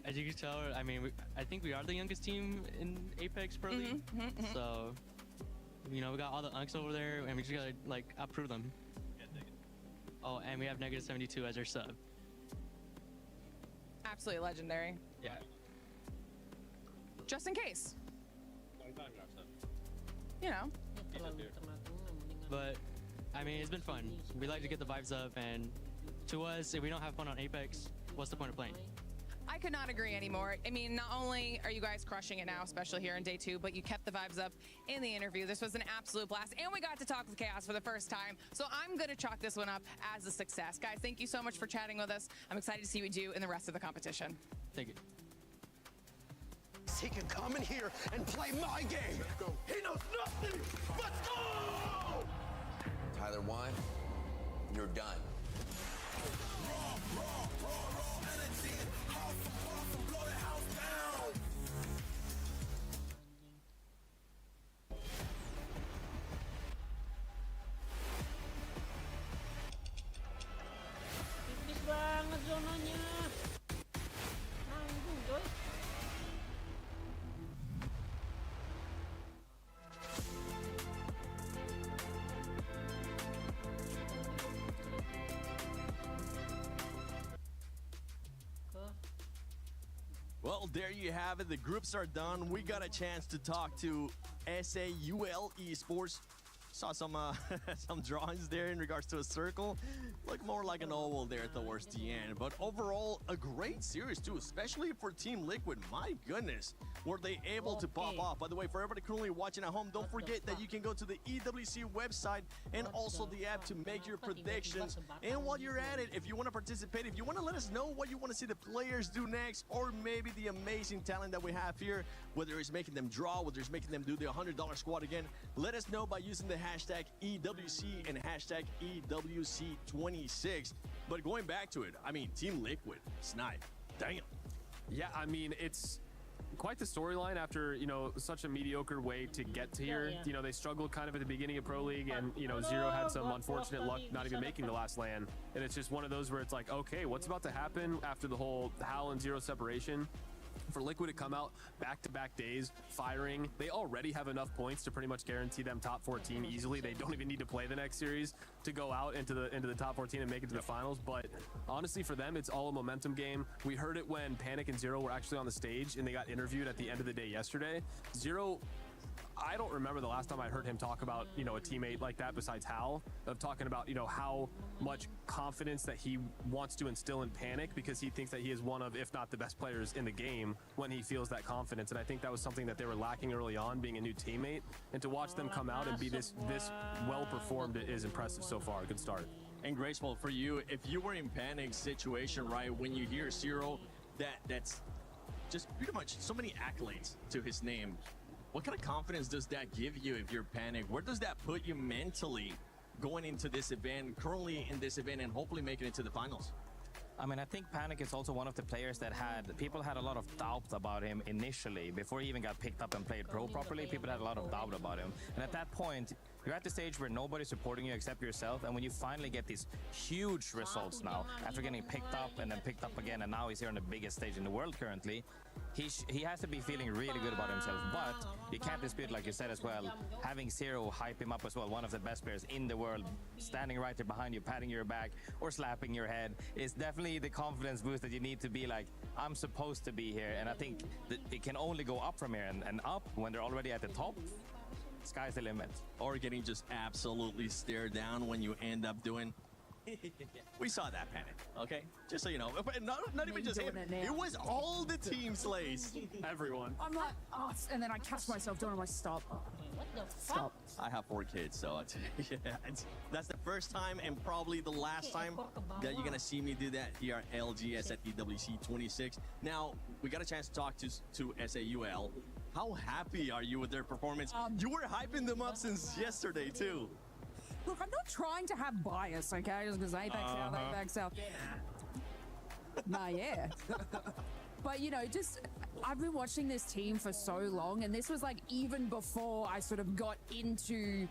as you can tell, I mean, I think we are the youngest team in Apex Pro League. So, you know, we got all the unks over there, and we just gotta like outprove them. Oh, and we have -72 as our sub. Absolutely legendary. Yeah. Just in case. You know. But I mean, it's been fun. We like to get the vibes up, and to us, if we don't have fun on Apex, what's the point of playing? I could not agree anymore. I mean, not only are you guys crushing it now, especially here in day 2, but you kept the vibes up in the interview. This was an absolute blast, and we got to talk with Chaos for the first time. So I'm going to chalk this one up as a success. Guys, thank you so much for chatting with us. I'm excited to see what you do in the rest of the competition. Thank you. He can come in here and play my game. He knows nothing. Let's go! Tyler won. You're done. Tipis banget zonanya. Nanggung, coy. Well, there you have it. The groups are done. We got a chance to talk to SAUL Esports. Saw some some drawings there in regards to a circle. Look more like an oval there towards the end. But overall, a great series too, especially for Team Liquid. My goodness, were they able to pop off. By the way, for everybody currently watching at home, don't forget that you can go to the EWC website and also the app to make your predictions. And while you're at it, if you want to participate, if you want to let us know what you want to see the players do next, or maybe the amazing talent that we have here, whether it's making them draw, whether it's making them do the $100 squad again, let us know by using the hashtag EWC and hashtag EWC26. But going back to it, I mean, Team Liquid, Snipe, damn. Yeah, I mean, it's quite the storyline after, you know, such a mediocre way to get to here. You know, they struggled kind of at the beginning of Pro League, and, you know, Zero had some unfortunate luck not even making the last LAN. And it's just one of those where it's like, okay, what's about to happen after the whole Hal and Zero separation? For Liquid to come out back-to-back days firing, they already have enough points to pretty much guarantee them top 14 easily. They don't even need to play the next series to go out into the top 14 and make it to the finals. But honestly, for them, it's all a momentum game. We heard it when Panic and Zero were actually on the stage and they got interviewed at the end of the day yesterday. Zero, I don't remember the last time I heard him talk about, you know, a teammate like that besides Hal, of talking about, you know, how much confidence that he wants to instill in Panic, because he thinks that he is one of, if not the best players in the game when he feels that confidence. And I think that was something that they were lacking early on, being a new teammate. And to watch them come out and be this well performed is impressive so far. Good start. And Graceful, for you, if you were in Panic's situation, right, when you hear Zero, that's just pretty much so many accolades to his name. What kind of confidence does that give you if you're Panic? Where does that put you mentally going into this event, currently in this event, and hopefully making it to the finals? I mean, I think Panic is also one of the players that people had a lot of doubt about him initially. Before he even got picked up and played pro properly, people had a lot of doubt about him. And at that point, you're at the stage where nobody's supporting you except yourself. And when you finally get these huge results now, after getting picked up and then picked up again, and now he's here on the biggest stage in the world currently, he has to be feeling really good about himself. But you can't dispute, like you said as well, having Zero hype him up as well, one of the best players in the world, standing right there behind you, patting your back or slapping your head, is definitely the confidence boost that you need to be like, I'm supposed to be here. And I think that it can only go up from here, and up when they're already at the top. Sky's the limit. Or getting just absolutely stared down when you end up doing. We saw that, Panic, okay? Just so you know. But not even just him. It was all the team slays. Everyone. I'm like, oh, and then I catch myself doing my stop. Stop. I have 4 kids, so that's the first time and probably the last time that you're gonna see me do that here at LGS at EWC26. Now, we got a chance to talk to SAUL. How happy are you with their performance? You were hyping them up since yesterday, too. Look, I'm not trying to have bias, okay? Just because APEX out, APEX out. Nah, yeah. But, you know, I've been watching this team for so long, and this was like even before I sort of got into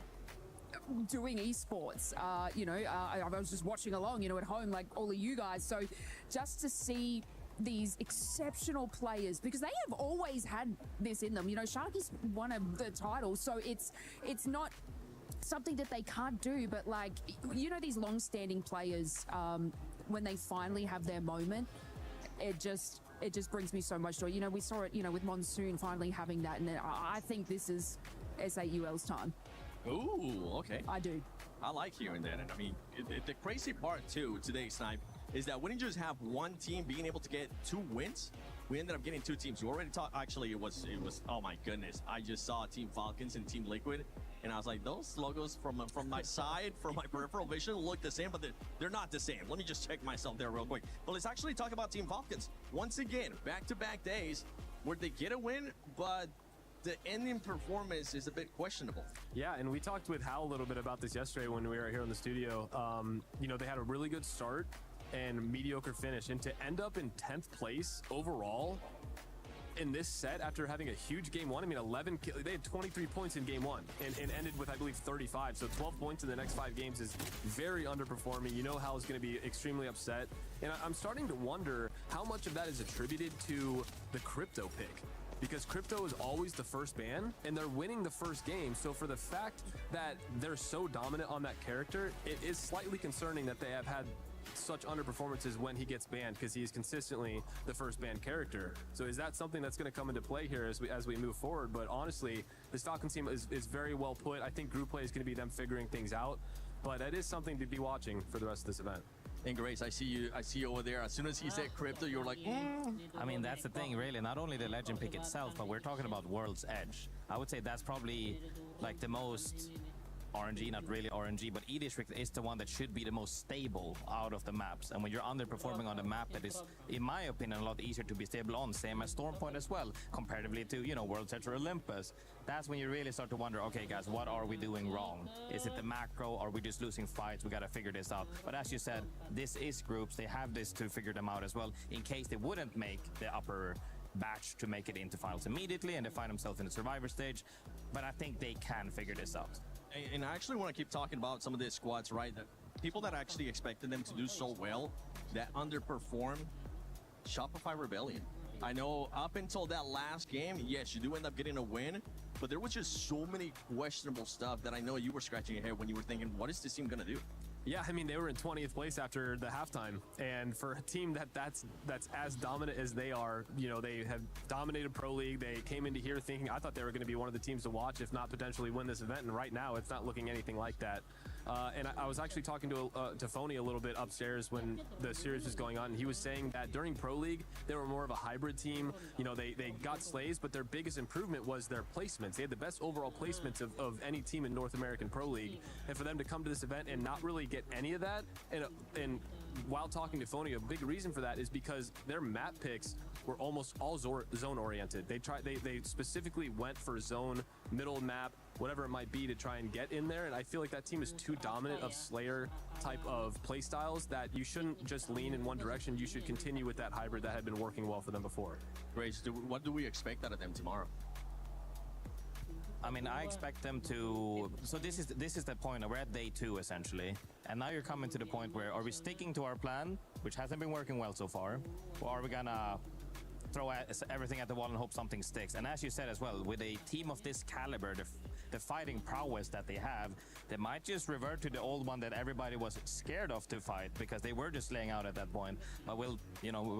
doing esports. You know, I was just watching along, you know, at home, like all of you guys. So just to see these exceptional players, because they have always had this in them. You know, Sharky's won the title, so it's not something that they can't do, but like, you know, these long-standing players, when they finally have their moment, it just brings me so much joy. You know, we saw it, you know, with Monsoon finally having that, and I think this is SAUL's time. Ooh, okay. I do. I like hearing that. And I mean, the crazy part too today, Snipe, is that we didn't just have one team being able to get 2 wins. We ended up getting 2 teams. You already talked. Actually, it was. Oh my goodness! I just saw Team Falcons and Team Liquid, and I was like, those logos from my side, from my peripheral vision, look the same, but they're not the same. Let me just check myself there real quick. But let's actually talk about Team Falcons once again. Back-to-back days where they get a win, but the ending performance is a bit questionable. Yeah, and we talked with Hal a little bit about this yesterday when we were here in the studio. You know, they had a really good start and mediocre finish, and to end up in 10th place overall in this set after having a huge game 1, I mean, they had 23 points in game 1 and ended with, I believe, 35. So 12 points in the next 5 games is very underperforming. You know Hal's going to be extremely upset. And I'm starting to wonder how much of that is attributed to the crypto pick. Because crypto is always the first ban, and they're winning the first game. So for the fact that they're so dominant on that character, it is slightly concerning that they have had such underperformances when he gets banned, because he is consistently the first banned character. So is that something that's going to come into play here as we move forward? But honestly, this Falcons team is very well put. I think group play is going to be them figuring things out, but it is something to be watching for the rest of this event. And Grace, I see you over there. As soon as he said crypto, you're like, I mean, that's the thing, really. Not only the legend pick itself, but we're talking about World's Edge. I would say that's probably like the most RNG, not really RNG, but E-District is the one that should be the most stable out of the maps. And when you're underperforming on the map that is, in my opinion, a lot easier to be stable on, same as Stormpoint as well, comparatively to, you know, World's Edge or Olympus, that's when you really start to wonder, okay guys, what are we doing wrong? Is it the macro? Are we just losing fights? We gotta figure this out. But as you said, this is groups. They have this to figure them out as well, in case they wouldn't make the upper batch to make it into finals immediately and they find themselves in the survivor stage. But I think they can figure this out. And I actually want to keep talking about some of these squads, right? The people that actually expected them to do so well, that underperformed. Shopify Rebellion. I know up until that last game, yes, you do end up getting a win, but there was just so many questionable stuff that I know you were scratching your head when you were thinking, what is this team gonna do? Yeah, I mean, they were in 20th place after the halftime, and for a team that's as dominant as they are, you know, they have dominated Pro League. They came into here thinking, I thought they were going to be one of the teams to watch, if not potentially win this event, and right now it's not looking anything like that. And I was actually talking to Phony a little bit upstairs when the series was going on, and he was saying that during Pro League, they were more of a hybrid team. You know, they got slays, but their biggest improvement was their placements. They had the best overall placements of any team in North American Pro League, and for them to come to this event and not really get any of that, and while talking to Phony, a big reason for that is because their map picks were almost all zone oriented. They specifically went for zone, middle map, whatever it might be, to try and get in there. And I feel like that team is too dominant of Slayer type of play styles that you shouldn't just lean in one direction. You should continue with that hybrid that had been working well for them before. Grace, what do we expect out of them tomorrow? I mean, I expect them to. So this is the point. We're at day 2 essentially, and now you're coming to the point where, are we sticking to our plan, which hasn't been working well so far, or are we gonna throw everything at the wall and hope something sticks? And as you said as well, with a team of this caliber, the fighting prowess that they have, they might just revert to the old one that everybody was scared of to fight because they were just laying out at that point. But we'll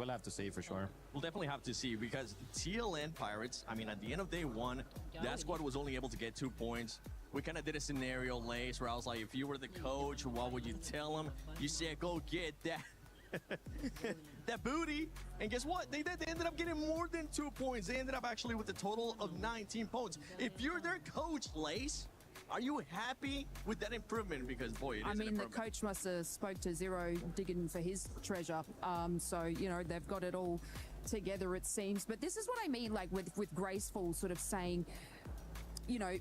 have to see for sure. We'll definitely have to see, because TLN Pirates, I mean, at the end of day 1, that squad was only able to get 2 points. We kind of did a scenario, Lace, where I was like, if you were the coach, what would you tell them? You said, go get that. that booty, and guess what? They did. They ended up getting more than 2 points. They ended up actually with a total of 19 points. If you're their coach, Lace, are you happy with that improvement? Because boy, I mean, the coach must have spoke to Zero digging for his treasure. So you know, they've got it all together, it seems. But this is what I mean, like with Graceful sort of saying, you know,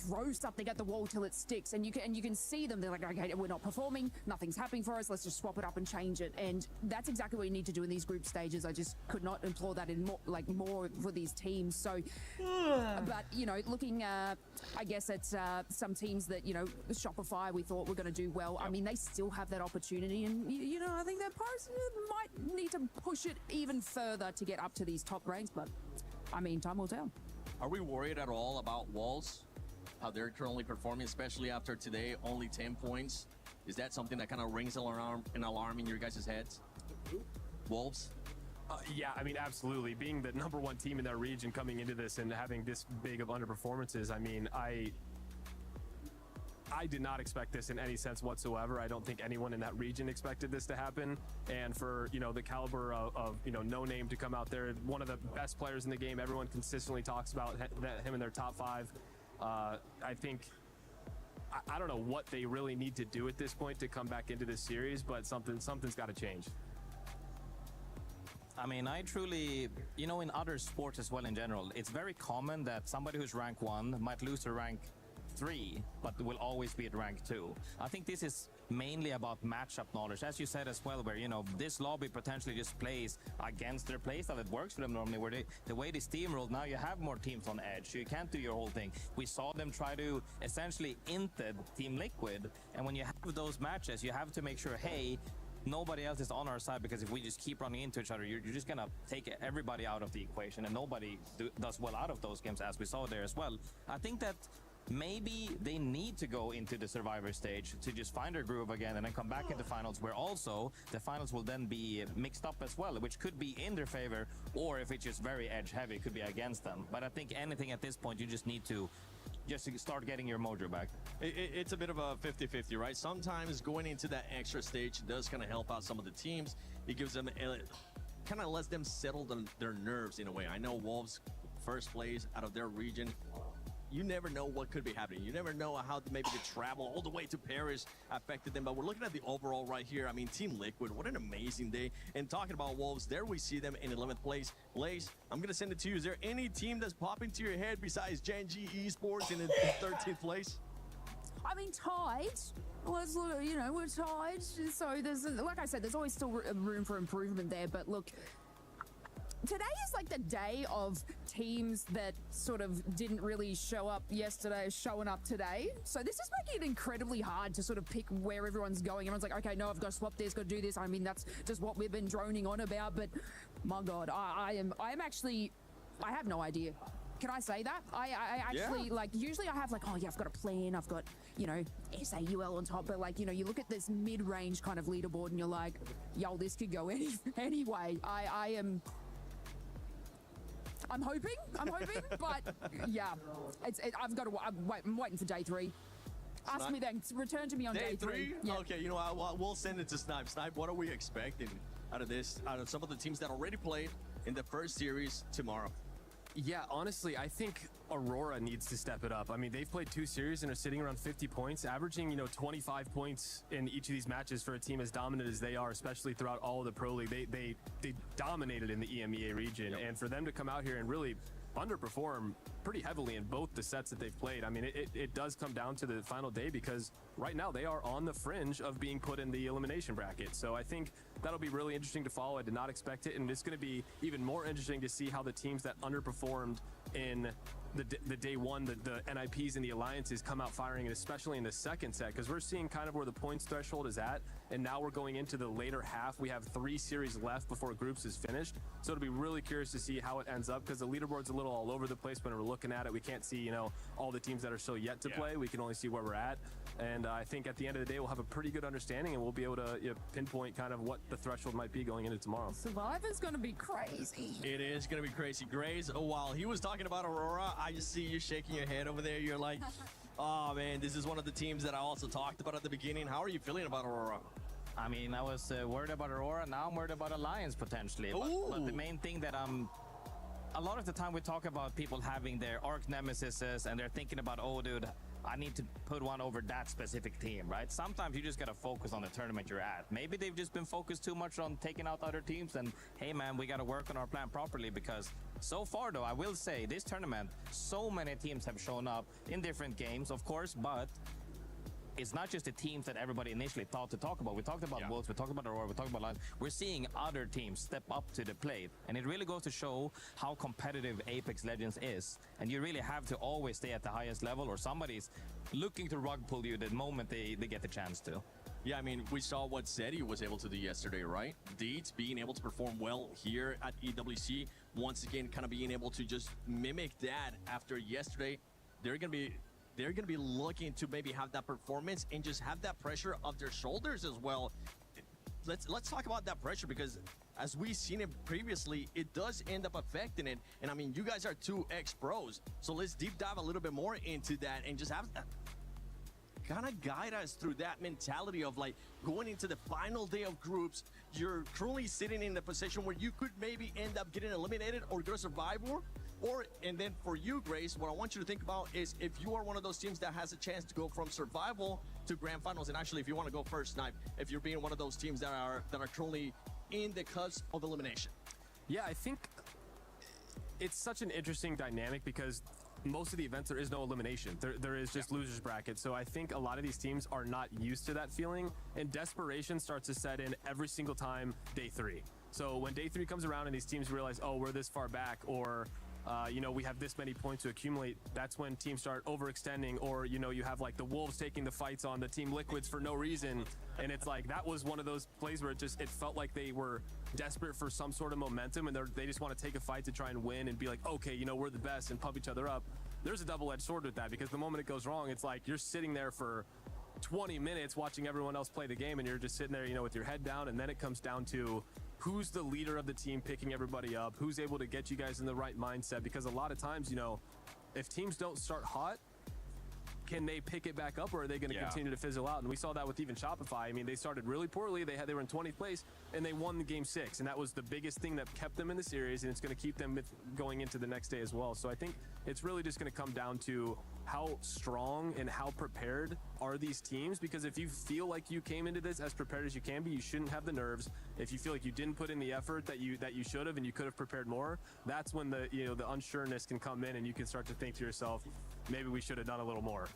throw something at the wall till it sticks, and you can see them. They're like, okay, we're not performing, nothing's happening for us, let's just swap it up and change it. And that's exactly what you need to do in these group stages. I just could not implore that in more for these teams. So but you know, looking I guess at some teams that, you know, Shopify we thought were going to do well. I mean, they still have that opportunity, and you know, I think that Pirates might need to push it even further to get up to these top ranks, but I mean, time will tell. Are we worried at all about Walls? How they're currently performing, especially after today, only 10 points? Is that something that kind of rings an alarm in your guys' heads? Wolves? Yeah, I mean, absolutely. Being the #1 team in their region coming into this and having this big of underperformances, I mean, I did not expect this in any sense whatsoever. I don't think anyone in that region expected this to happen. And for, you know, the caliber of you know, No Name to come out there, one of the best players in the game, everyone consistently talks about him in their top 5. I think, I don't know what they really need to do at this point to come back into this series, but something's got to change. I mean, I truly, you know, in other sports as well in general, it's very common that somebody who's rank 1 might lose to rank 3, but will always be at rank 2. I think this is mainly about matchup knowledge, as you said as well, where, you know, this lobby potentially just plays against their playstyle. It works for them normally, where the way they steamrolled, now you have more teams on edge, so you can't do your whole thing. We saw them try to essentially inted Team Liquid, and when you have those matches, you have to make sure, hey, nobody else is on our side, because if we just keep running into each other, you're just gonna take everybody out of the equation, and nobody does well out of those games, as we saw there as well. I think that maybe they need to go into the survivor stage to just find their groove again and then come back into finals, where also the finals will then be mixed up as well, which could be in their favor, or if it's just very edge heavy, it could be against them. But I think anything at this point, you just need to start getting your mojo back. It's a bit of a 50-50, right? Sometimes going into that extra stage does kind of help out some of the teams. It gives them, kind of lets them settle their nerves in a way. I know Wolves, first place out of their region, you never know what could be happening. You never know how maybe the travel all the way to Paris affected them. But we're looking at the overall right here. I mean, Team Liquid, what an amazing day. And talking about Wolves, there we see them in 11th place. Blaze, I'm going to send it to you. Is there any team that's popping to your head besides Genji Esports in 13th place? I mean, tied. Let's look, you know, we're tied. So there's, like I said, there's always still room for improvement there. But look, today is like the day of teams that sort of didn't really show up yesterday showing up today. So this is making it incredibly hard to sort of pick where everyone's going. Everyone's like, okay, no, I've got to swap this, got to do this. I mean, that's just what we've been droning on about. But my God, I am actually, I have no idea. Can I say that? I actually, like, usually I have like, oh yeah, I've got a plan. I've got, you know, SAUL on top. But like, you know, you look at this mid-range kind of leaderboard and you're like, yo, this could go anyway. I'm hoping, but yeah, I'm waiting for day 3. Ask me then, return to me on day 3. Yeah. Okay, you know, we'll send it to Snipe. Snipe, what are we expecting out of this, out of some of the teams that already played in the first series tomorrow? Yeah, honestly, I think Aurora needs to step it up. I mean, they've played 2 series and are sitting around 50 points, averaging, you know, 25 points in each of these matches for a team as dominant as they are, especially throughout all of the Pro League. They dominated in the EMEA region, and for them to come out here and really underperform pretty heavily in both the sets that they've played. I mean, it does come down to the final day because right now they are on the fringe of being put in the elimination bracket. So I think that'll be really interesting to follow. I did not expect it, and it's going to be even more interesting to see how the teams that underperformed in the day one, the NIPs and the alliances come out firing, and especially in the second set, because we're seeing kind of where the points threshold is at, and now we're going into the later half. We have 3 series left before groups is finished, so it'll be really curious to see how it ends up, because the leaderboard's a little all over the place when we're looking at it. We can't see, you know, all the teams that are still yet to play. We can only see where we're at, and I think at the end of the day we'll have a pretty good understanding, and we'll be able to, you know, pinpoint kind of what the threshold might be going into tomorrow. Survivor's gonna be crazy. It is gonna be crazy. Grays, while he was talking about Aurora, I just see you shaking your head over there. You're like, oh man, this is one of the teams that I also talked about at the beginning. How are you feeling about Aurora? I mean, I was worried about Aurora. Now I'm worried about Alliance potentially. But the main thing that a lot of the time we talk about people having their arch nemesises and they're thinking about, oh dude, I need to put one over that specific team, right? Sometimes you just gotta focus on the tournament you're at. Maybe they've just been focused too much on taking out other teams, and hey man, we gotta work on our plan properly, because so far though, I will say this tournament, so many teams have shown up in different games, of course, but it's not just the teams that everybody initially thought to talk about. We talked about Wolves, we talked about Aurora, we talked about Lions. We're seeing other teams step up to the plate, and it really goes to show how competitive Apex Legends is. And you really have to always stay at the highest level, or somebody's looking to rug pull you the moment they get the chance to. Yeah, I mean, we saw what Zeddy was able to do yesterday, right? Deeds being able to perform well here at EWC. Once again, kind of being able to just mimic that after yesterday. They're gonna be looking to maybe have that performance and just have that pressure off their shoulders as well. Let's talk about that pressure, because as we've seen it previously, it does end up affecting it. And I mean, you guys are 2 ex-pros, so let's deep dive a little bit more into that and just have that kind of guide us through that mentality of like going into the final day of groups. You're currently sitting in the position where you could maybe end up getting eliminated or go to Survivor. And then for you, Grace, what I want you to think about is if you are one of those teams that has a chance to go from survival to grand finals, and actually if you want to go first, Snipe, if you're being one of those teams that are currently in the cusp of elimination. Yeah, I think it's such an interesting dynamic because most of the events there is no elimination. There is just losers bracket. So I think a lot of these teams are not used to that feeling, and desperation starts to set in every single time day 3. So when day 3 comes around and these teams realize, oh, we're this far back, or you know, we have this many points to accumulate, that's when teams start overextending, or, you know, you have like the Wolves taking the fights on the Team Liquids for no reason. And it's like, that was one of those plays where it felt like they were desperate for some sort of momentum, and they just want to take a fight to try and win and be like, okay, you know, we're the best, and pump each other up. There's a double-edged sword with that, because the moment it goes wrong, it's like you're sitting there for 20 minutes watching everyone else play the game, and you're just sitting there, you know, with your head down, and then it comes down to who's the leader of the team picking everybody up, who's able to get you guys in the right mindset, because a lot of times, you know, if teams don't start hot, can they pick it back up, or are they going to continue to fizzle out? And we saw that with even Shopify. I mean, they started really poorly. They were in 20th place, and they won the game 6, and that was the biggest thing that kept them in the series, and it's going to keep them going into the next day as well. So I think it's really just going to come down to how strong and how prepared are these teams, because if you feel like you came into this as prepared as you can be, you shouldn't have the nerves. If you feel like you didn't put in the effort that you should have and you could have prepared more, that's when the the unsureness can come in, and you can start to think to yourself, maybe we should have done a little more.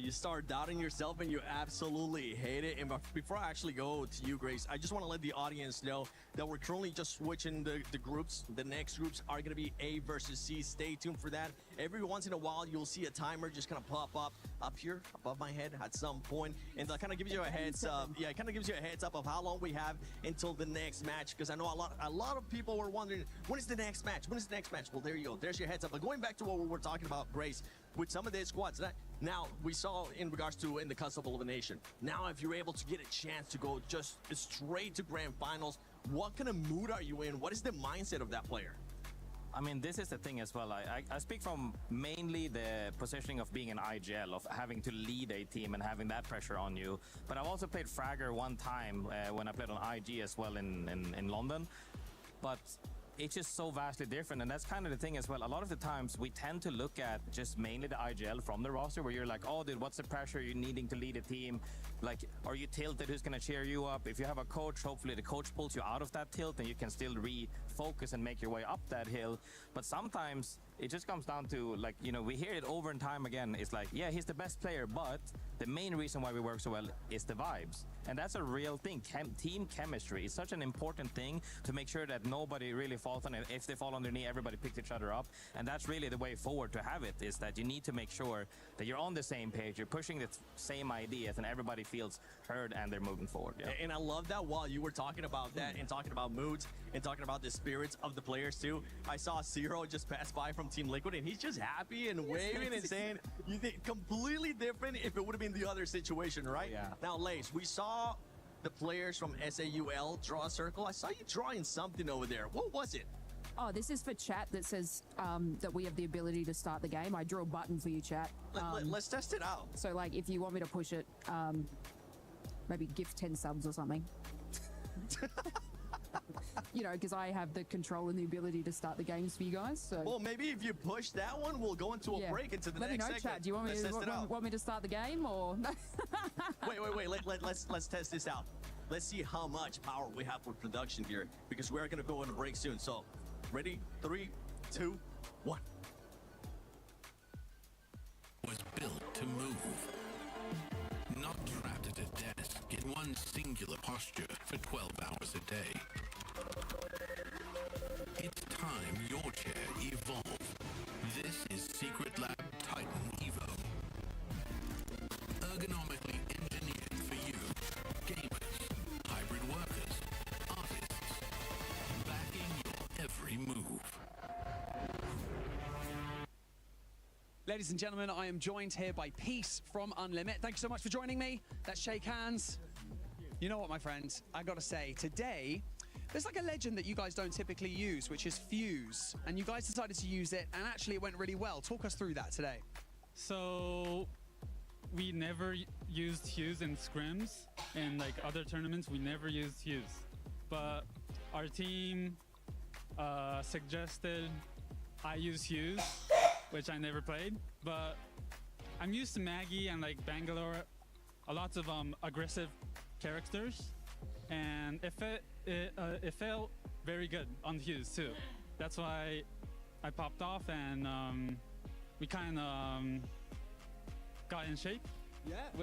You start doubting yourself and you absolutely hate it. And before I actually go to you, Grace, I just want to let the audience know that we're currently just switching the groups. The next groups are going to be A versus C. Stay tuned for that. Every once in a while, you'll see a timer just kind of pop up here above my head at some point, and that kind of gives you a heads up. Yeah, it kind of gives you a heads up of how long we have until the next match, because I know a lot of people were wondering, when is the next match? When is the next match? Well, there you go. There's your heads up. But going back to what we were talking about, Grace, with some of the squads, now we saw in regards to in the custom elimination. Now, if you're able to get a chance to go just straight to grand finals, what kind of mood are you in? What is the mindset of that player? I mean, this is the thing as well. I speak from mainly the positioning of being an IGL, of having to lead a team and having that pressure on you. But I've also played Fragger one time when I played on IG as well in London. But it's just so vastly different, and that's kind of the thing as well. A lot of the times we tend to look at just mainly the IGL from the roster, where you're like, oh dude, what's the pressure you're needing to lead a team? Like, are you tilted? Who's gonna cheer you up? If you have a coach, hopefully the coach pulls you out of that tilt and you can still refocus and make your way up that hill. But sometimes it just comes down to, like, we hear it over and time again. It's like, yeah, he's the best player, but the main reason why we work so well is the vibes. And that's a real thing. Team chemistry is such an important thing to make sure that nobody really falls on it. If they fall on their knee, everybody picks each other up. And that's really the way forward to have it, is that you need to make sure that you're on the same page, you're pushing the same ideas, and everybody feels heard and they're moving forward. Yeah. And I love that while you were talking about that and talking about moods and talking about the spirits of the players too, I saw Zero just pass by from Team Liquid, and he's just happy and waving and saying, you think completely different if it would have been the other situation, right? Yeah. Now, Lace, we saw the players from SAUL draw a circle. I saw you drawing something over there. What was it? Oh, this is for chat that says that we have the ability to start the game. I drew a button for you, chat. Let's test it out. So, like, if you want me to push it, maybe gift 10 subs or something. Because I have the control and the ability to start the games for you guys. So. Well, maybe if you push that one, we'll go into a break into the Let next me know, segment. chat. Do you want me to start the game or? Wait. Let's test this out. Let's see how much power we have for production here, because we're gonna go on a break soon. So, ready? 3, 2, 1. Was built to move, not trapped at a desk in one singular posture for 12 hours a day. It's time your chair evolved. This is Secret Lab Titan Evo. Ergonomically engineered for you, gamers, hybrid workers, artists, backing your every move. Ladies and gentlemen, I am joined here by Peace from Unlimit. Thank you so much for joining me. Let's shake hands. You know what, my friend? I gotta say, today, there's like a legend that you guys don't typically use, which is Fuse. And you guys decided to use it, and actually it went really well. Talk us through that today. So we never used Fuse in scrims and like other tournaments. We never used Fuse, but our team suggested I use Fuse, which I never played. But I'm used to Maggie and like Bangalore, a lot of aggressive characters, and it felt very good on Fuse too. That's why I popped off, and we kind of got in shape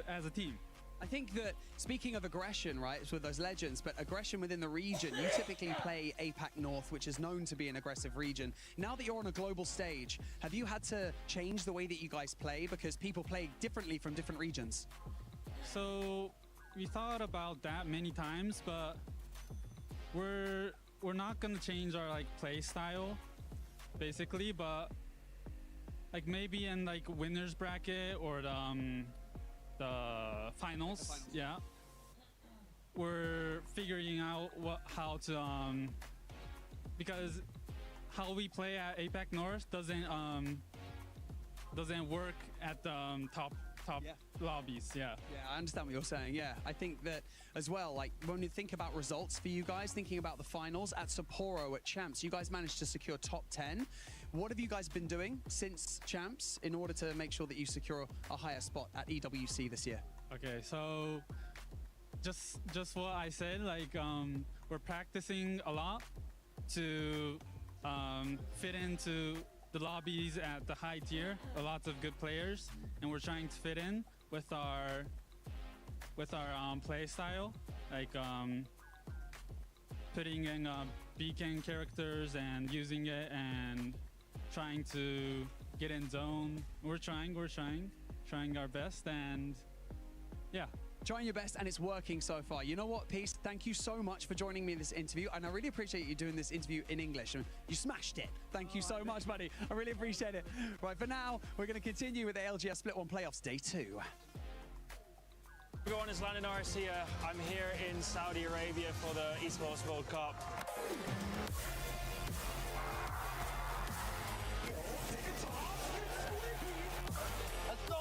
as a team. I think that, speaking of aggression, right, it's with those legends, but aggression within the region, you typically play APAC North, which is known to be an aggressive region. Now that you're on a global stage, have you had to change the way that you guys play, because people play differently from different regions? So we thought about that many times, but we're not gonna change our like play style, basically. But like maybe in like winners bracket or the finals, yeah, we're figuring out how to because how we play at APAC North doesn't work at the top lobbies. Yeah. Yeah, I understand what you're saying. Yeah, I think that as well, like when you think about results for you guys, thinking about the finals at Sapporo at Champs, you guys managed to secure top 10. What have you guys been doing since Champs in order to make sure that you secure a higher spot at EWC this year? Okay, so just what I said, like we're practicing a lot to fit into the lobbies at the high tier, lots of good players, and we're trying to fit in with our play style, like putting in beacon characters and using it and trying to get in zone. We're trying our best, and yeah. Trying your best, and it's working so far. You know what, Peace? Thank you so much for joining me in this interview, and I really appreciate you doing this interview in English. You smashed it. Thank you so much, buddy. I really appreciate it. Right, for now, we're going to continue with the ALGS Split 1 Playoffs Day 2. Everyone, it's Lando Norris here. I'm here in Saudi Arabia for the Esports World Cup. Let's go!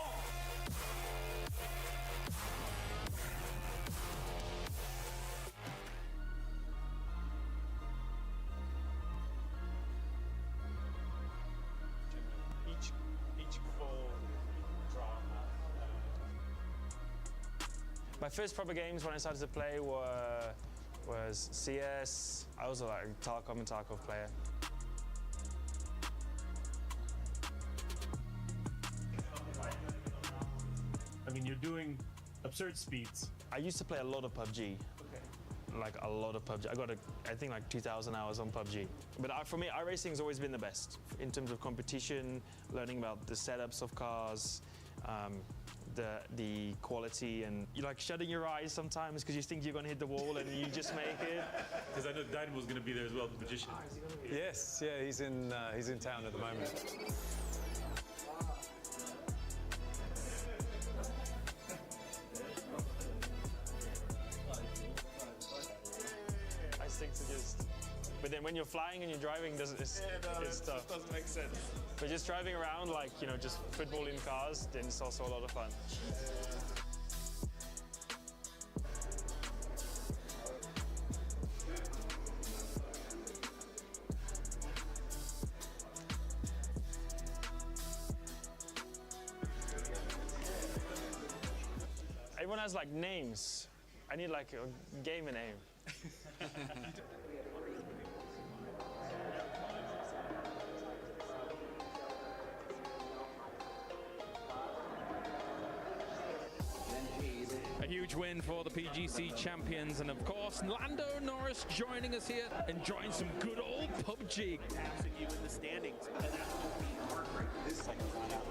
My first proper games when I started to play was CS. I was like a Tarkov and Tarkov player. I mean, you're doing absurd speeds. I used to play a lot of PUBG. Like a lot of PUBG. I got, I think, like 2,000 hours on PUBG. But for me, iRacing has always been the best in terms of competition, learning about the setups of cars, the quality, and you like shutting your eyes sometimes because you think you're going to hit the wall and you just make it. Because I know Dynamo's going to be there as well, the magician. Yes, yeah, he's in town at the moment. I think to just. But then when you're flying and you're driving, it's tough. Doesn't make sense. But just driving around, like, you know, just footballing cars, then it's also a lot of fun. Everyone has like names. I need like a gamer name. A huge win for the PGC champions, and of course, Lando Norris joining us here, enjoying some good old PUBG. Passing you in the standings, and that's going to be heart rate. This second flat out.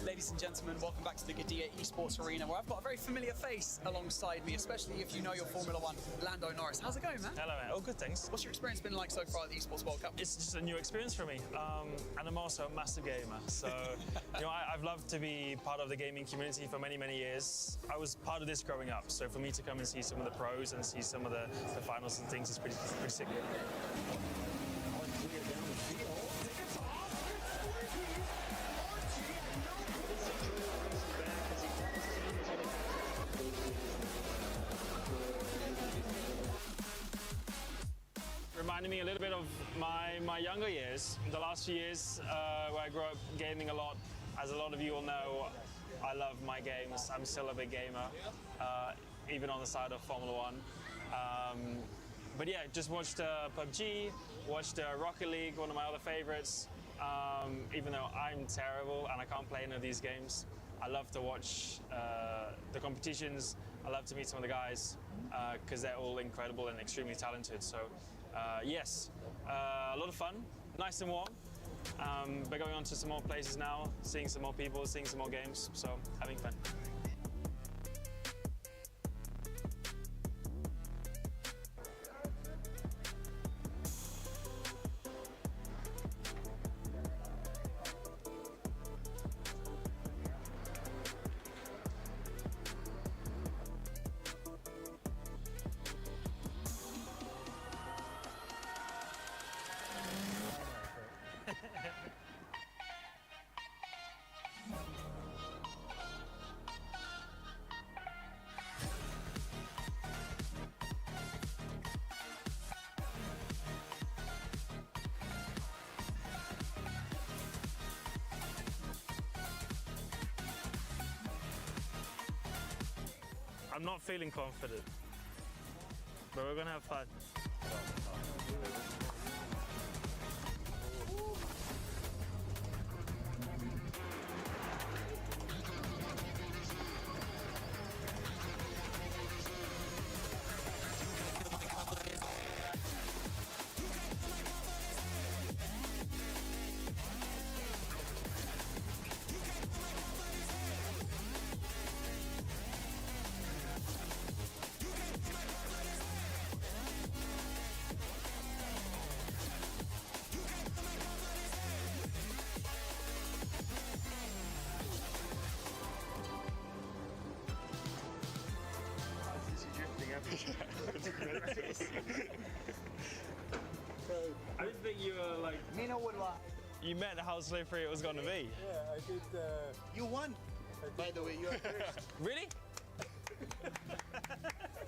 Ladies and gentlemen, welcome back to the Gadia Esports Arena, where I've got a very familiar face alongside me, especially if you know your Formula One, Lando Norris. How's it going, man? Hello, man. Oh, good, thanks. What's your experience been like so far at the Esports World Cup? It's just a new experience for me, and I'm also a massive gamer. So, you know, I've loved to be part of the gaming community for many, many years. I was part of this growing up, so for me to come and see some of the pros and see some of the finals and things is pretty sick. Reminded me a little bit of my younger years, the last few years where I grew up gaming a lot. As a lot of you all know, I love my games. I'm still a big gamer, even on the side of Formula One. But yeah, just watched PUBG, watched Rocket League, one of my other favorites. Even though I'm terrible and I can't play any of these games, I love to watch the competitions. I love to meet some of the guys because they're all incredible and extremely talented. So yes, a lot of fun, nice and warm. But going on to some more places now, seeing some more people, seeing some more games, so having fun. I'm not feeling confident, but we're gonna have fun. I didn't think you were like. You meant how slippery it was going to be. Yeah, I did. You won. By the way, you are first. Really?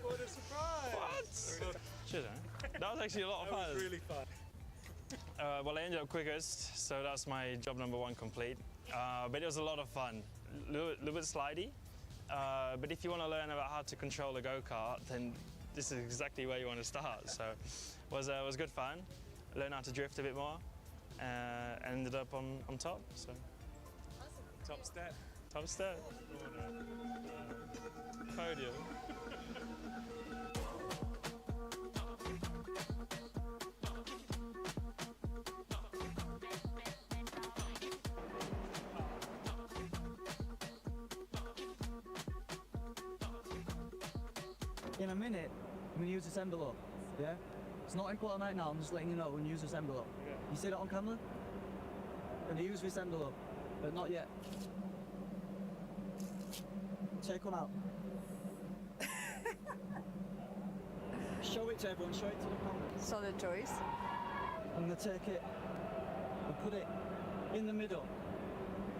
What a surprise! What? Shit, huh? That was actually a lot of fun. That was really fun. Well, I ended up quickest, so that's my job number 1 complete. But it was a lot of fun. A little bit slidey. But if you want to learn about how to control a go-kart, then this is exactly where you want to start. So it was good fun. Learned how to drift a bit more. Ended up on top. So top step. Top step. Podium. In a minute, I'm going to use this envelope, yeah? It's not important right now, I'm just letting you know I'm going to use this envelope. Yeah. You see that on camera? I'm going to use this envelope, but not yet. Take one out. Show it to everyone, show it to the camera. So the choice? I'm going to take it and put it in the middle.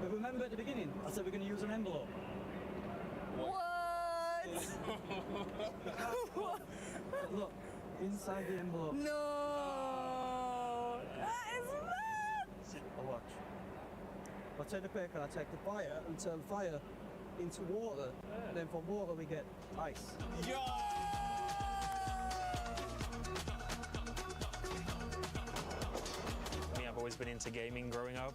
But remember at the beginning, I said we're going to use an envelope. What? Look, inside the envelope. No! That is mad! I'll watch. I'll take the paper, I take the fire and turn fire into water. And then from water we get ice. I've always been into gaming growing up,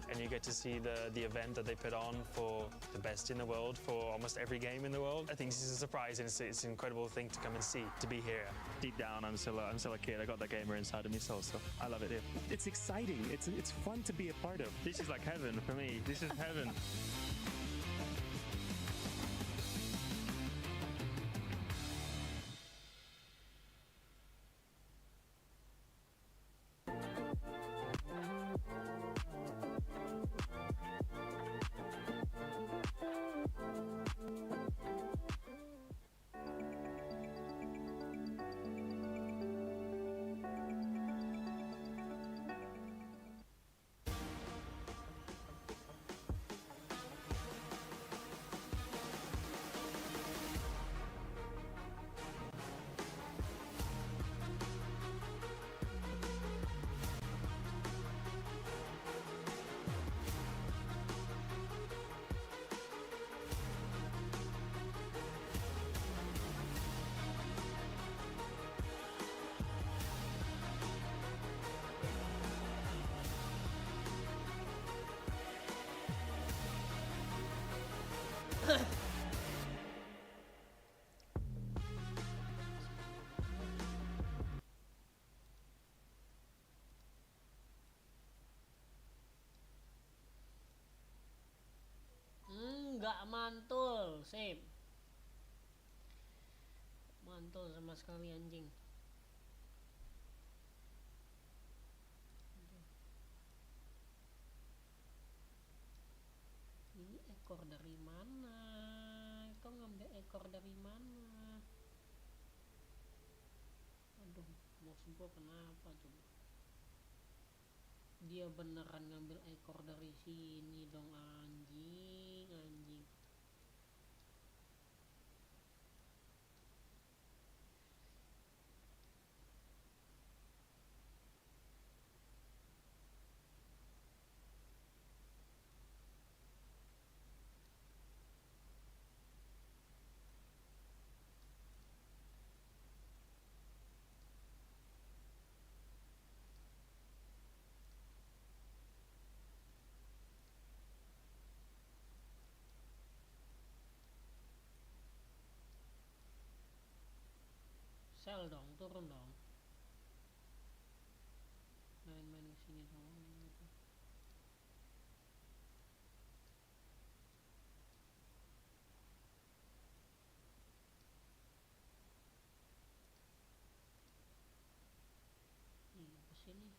and you get to see the event that they put on for the best in the world for almost every game in the world. I think this is a surprise, and it's an incredible thing to come and see, to be here. Deep down, I'm still a kid. I got that gamer inside of me still, so I love it here. It's exciting. It's fun to be a part of. This is like heaven for me. This is heaven. Nggak mantul, sip. Mantul sama sekali anjing. Ini ekor dari mana? Kau ngambil ekor dari mana? Aduh, bos gua kenapa coba? Dia beneran ngambil ekor dari sini dong, anjing, anjing. SL dong, turun dong. Main-main kesini doang gitu. Kesini.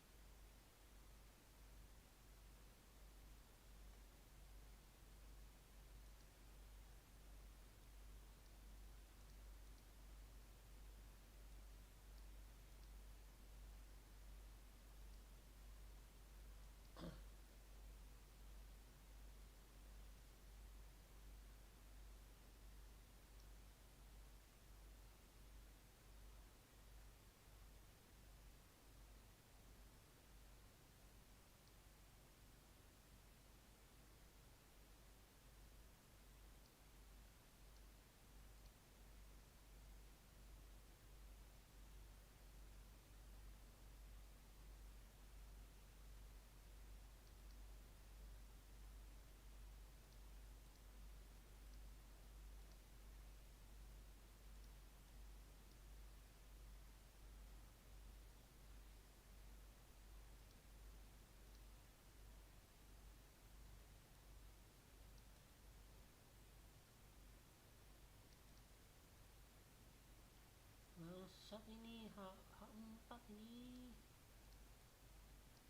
Bangsat ini H4 ini.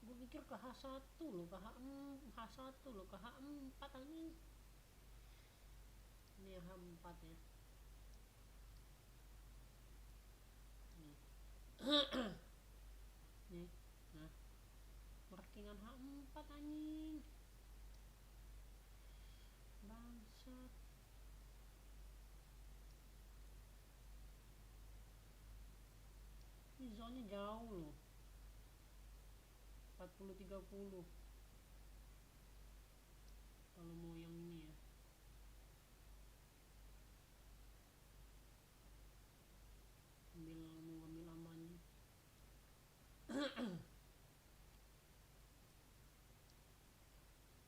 Gue pikir ke H1 loh, ke H1 loh, ke H4 ini. Ini yang H4 ya. Nih. Nih, nah. Markingan H4 anjing. Bangsat. Ini zone-nya jauh loh. 40-30. Kalau mau yang ini ya. Mau ngambil amannya.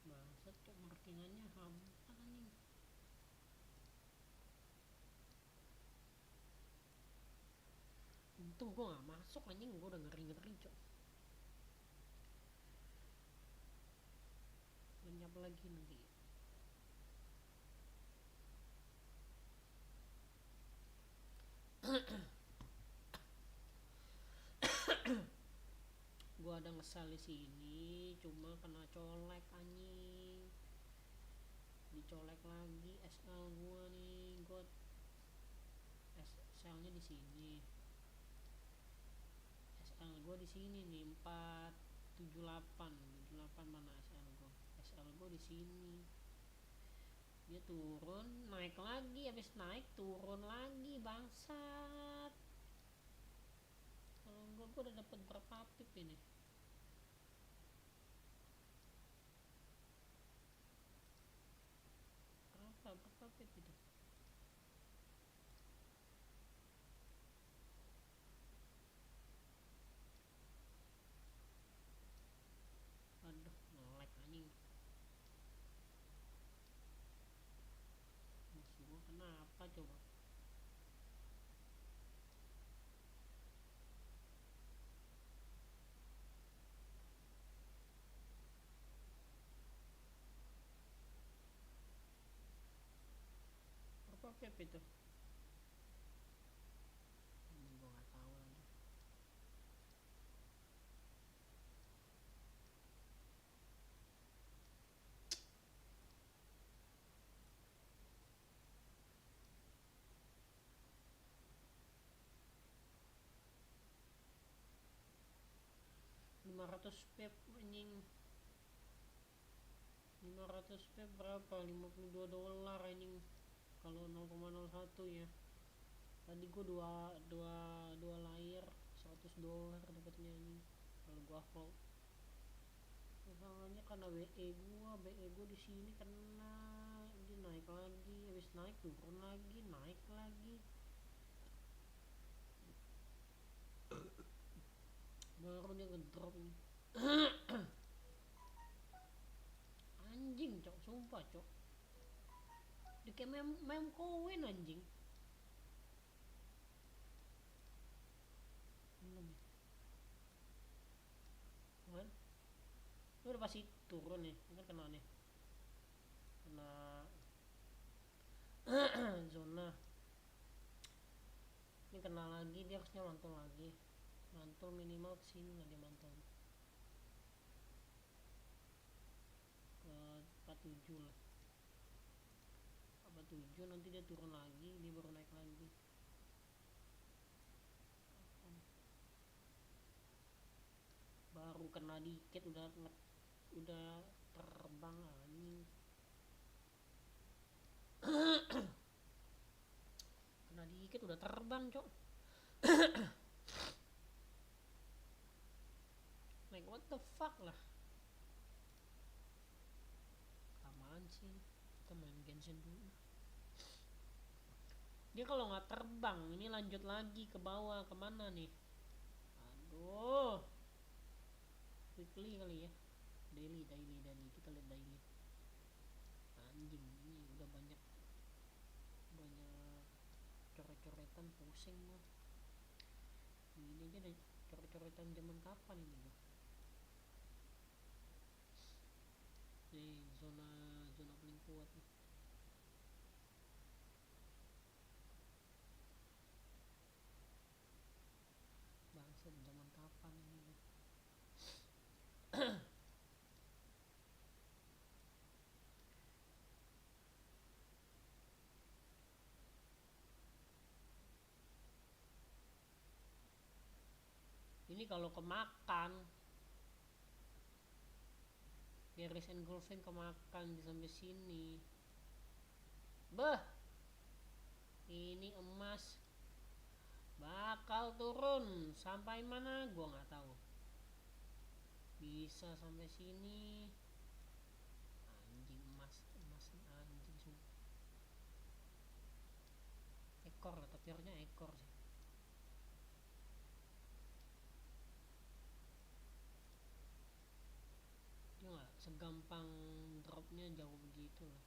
Bangsat kok markingannya hampa anjing. Untung gue gak masuk anjing, gue udah ngeri-ngeri cok. Lenyap lagi nanti. Gua ada ngesal di sini, cuma kena colek anjing. Dicolek lagi SL gua nih, gua SL-nya di sini. SL gua di sini nih 478 mana SL gua? SL gua di sini. Dia turun, naik lagi, habis naik turun lagi, bangsat. Kalau gua udah dapat berapa pip ini? Berapa pip itu? Aduh, nge-lag anjing. Musuh gua kenapa coba? Berapa pip itu? Gua nggak tahu lagi. $500 anjing. 500 pip berapa? $52 anjing. Kalau 0,01 ya. Tadi gua dua layar $100 dapatnya anjing. Kalau gua hold. Masalahnya karena BE gua di sini kena, dia naik lagi, habis naik turun lagi, naik lagi. Baru dia ngedrop nih. Anjing cok, sumpah cok. Di kayak mem koin anjing. Ini udah pasti turun nih, ini kan kena nih, kena zona. Ini kena lagi, dia harusnya mantul lagi, mantul minimal kesini lah dia mantul ke 47 lah, 47 nanti dia turun lagi, dia baru naik lagi. Baru kena dikit udah terbang anjing. Kena dikit udah terbang, cok. Like what the fuck lah. Aman sih, kita main Genshin dulu. Dia kalau nggak terbang ini lanjut lagi ke bawah, kemana nih? Aduh, weekly kali ya, daily kita lihat daily. Anjing, ini udah banyak coret-coretan, pusing mah. Ini aja deh coret-coretan zaman kapan ini gua. Nih zona paling kuat nih. Bangsat, zaman kapan ini gua. Ini kalau kemakan Garris Engulfing kemakan sampai sini. Beh, ini emas bakal turun sampai mana gua nggak tahu. Bisa sampai sini. Anjing, emas anjing sumpah. Ekor lah, tapi harusnya ekor sih. Dia nggak segampang dropnya jauh begitu lah.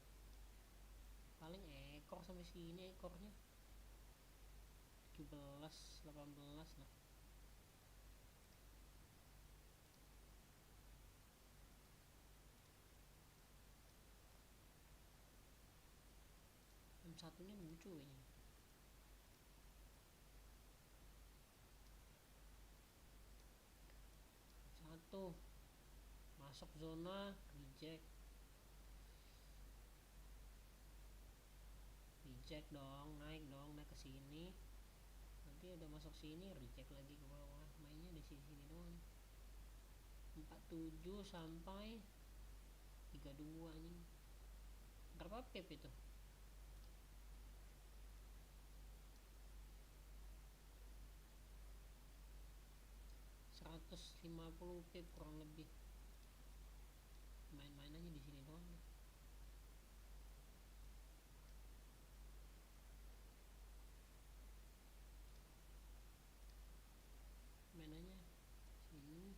Paling ekor sampai sini ekornya 17 18 lah. Satunya lucu ini. Satu masuk zona, reject dong, naik ke sini. Nanti udah masuk sini, reject lagi ke bawah. Mainnya di sini doang. 47 sampai 32 anjing. Berapa pip itu? 150 pip kurang lebih. Main-main aja di sini doang. Main aja sini,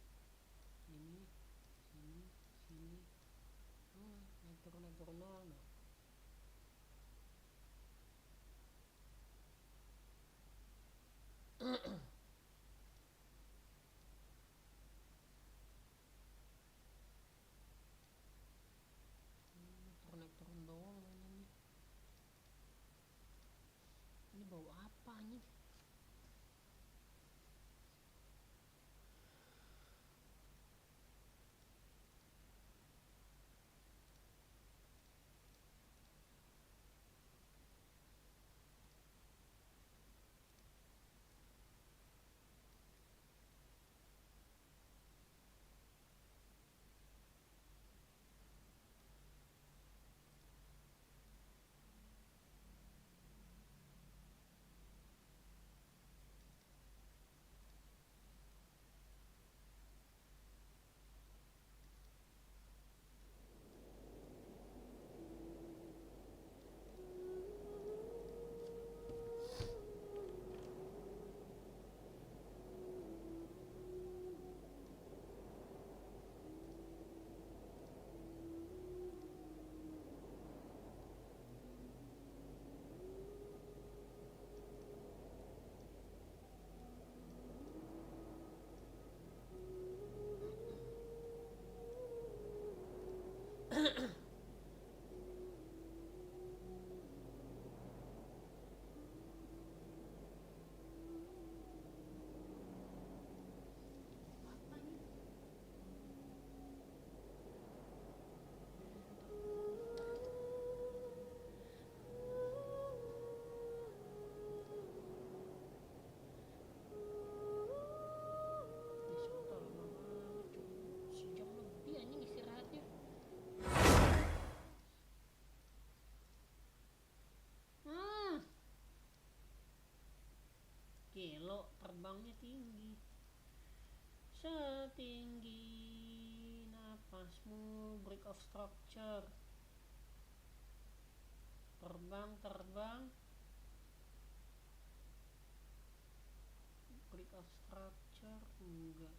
sini. Naik turun doang. Turun doang mainannya. Ini bau apa nih? break of structure. Terbang. Break of structure enggak.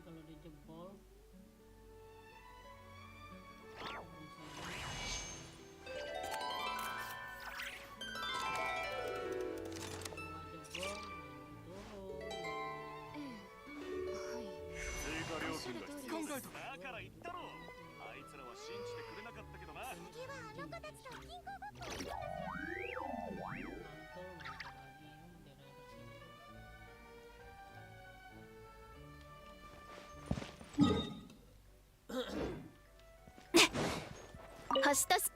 Kalau dia jebol Hastas.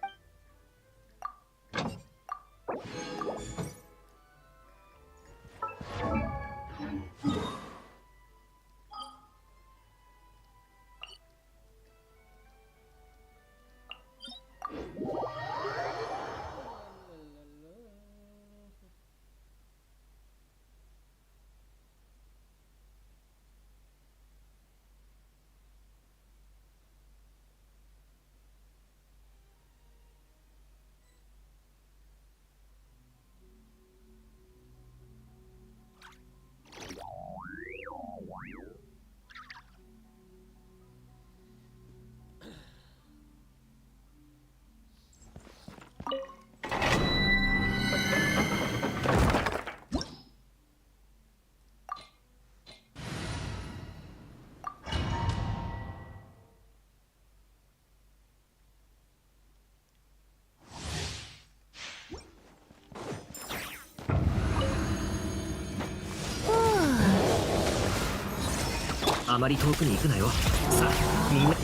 あまり遠くに行くなよ。さあみんな放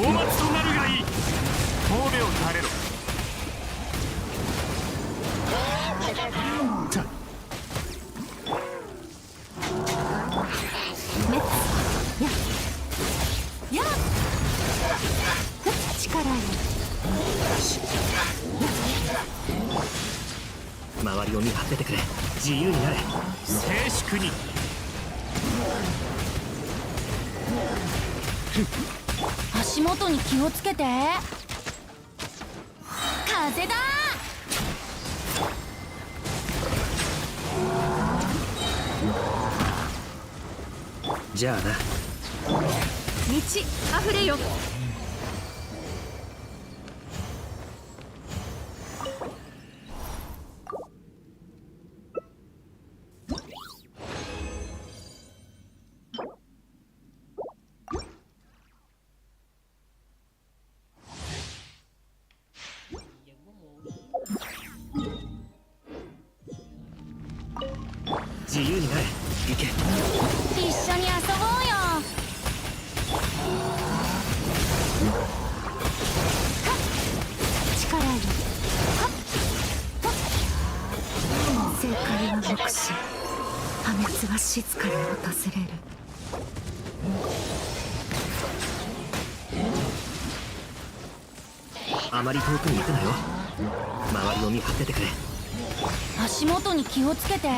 末となるがいい。神戸を垂れろ。や力よ。周りを見張っててくれ。自由になれ。静粛に。足元に気をつけて。風だ。じゃあな。満ち溢れよ。自由になれ。行け。一緒に遊ぼうよ。力よ。正解は目視。破滅は静かに訪れる。あまり遠くに行くなよ。周りを見張っててくれ。足元に気をつけて。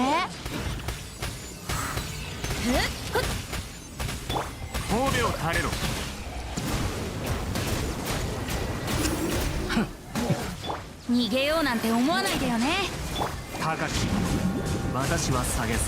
神戸を垂れろ。逃げようなんて思わないでよね。高き私は下げず。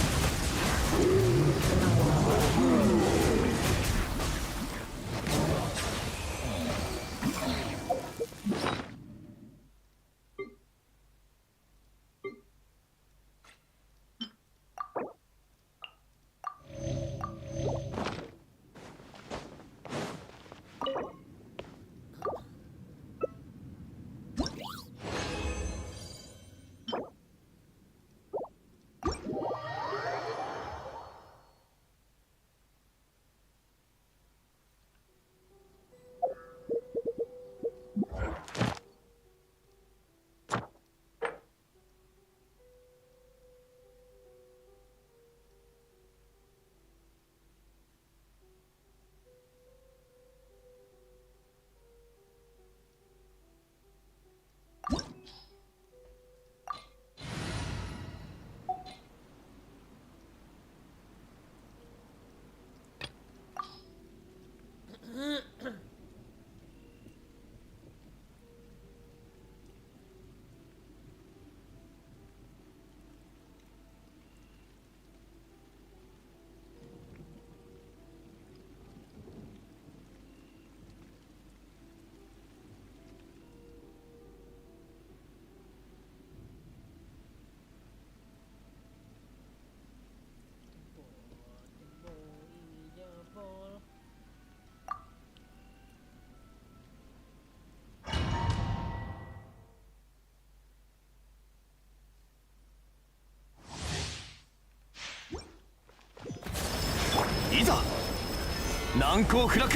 難攻不落。お披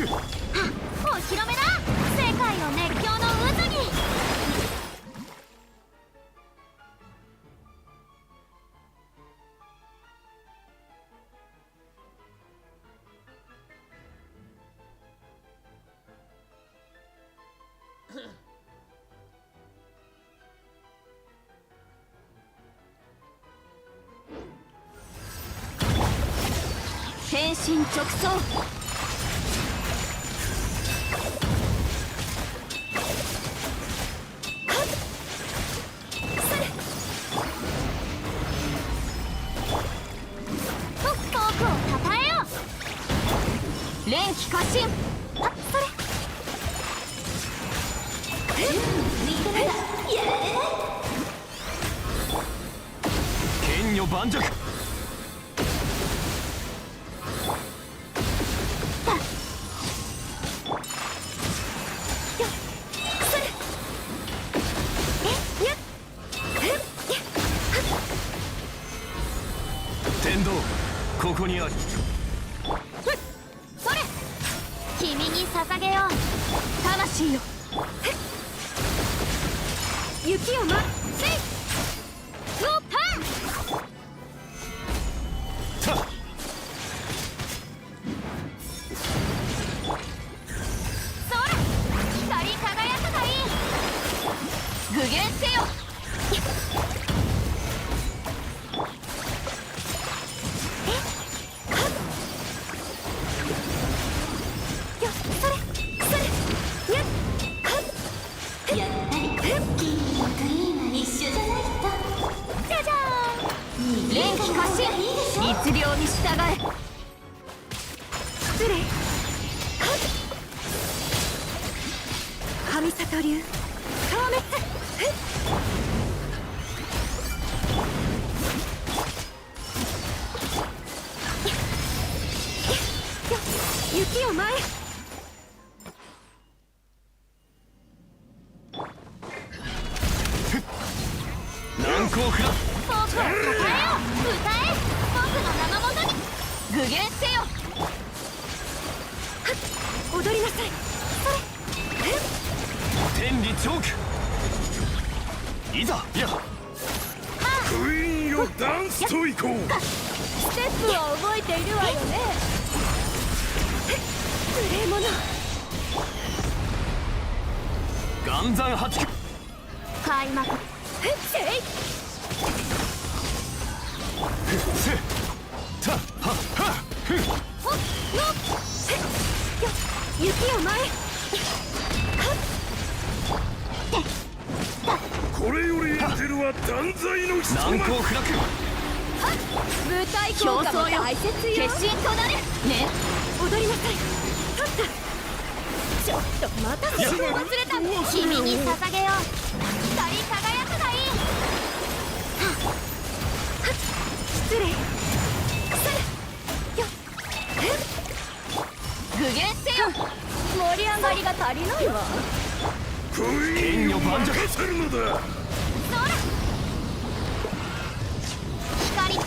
露目だ、世界の熱狂の渦に。天心直送。連気過信。あ、それ。剣女盤石。天道、ここにあり。それ。君に捧げよう。魂よ。雪をま。せい。のパン。そら。光り輝くがいい。具現せよ。律令に従え。失礼。神里流消滅。雪を前。難攻不落。僕を称えよ。歌え。僕の名のもとに具現せよ。踊りなさい。それ。天理チョーク。いざや。クイーンよダンスと行こう。ステップは覚えているわよね。無礼者。岩山八九。開幕。せい。雪を前。これよりエンジェルは断罪の人。難攻不落。舞台効果も大切よ。決心となれ。ね。踊りなさい。立った。ちょっとまたそこ忘れた。君に捧げよう。光り輝くがいい。失礼。具現せよ。盛り上がりが足りないわ。クイーンを任せるのだ。そら。光。や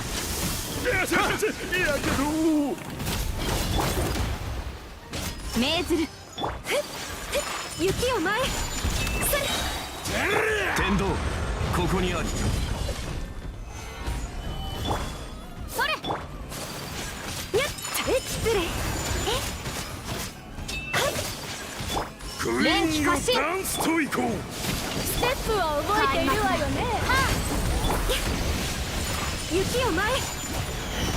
けど。命ずる。雪を前。天道、ここにあり。それ。やっ。失礼。クイーンよダンスと行こう。ステップは覚えているわよね。雪を前。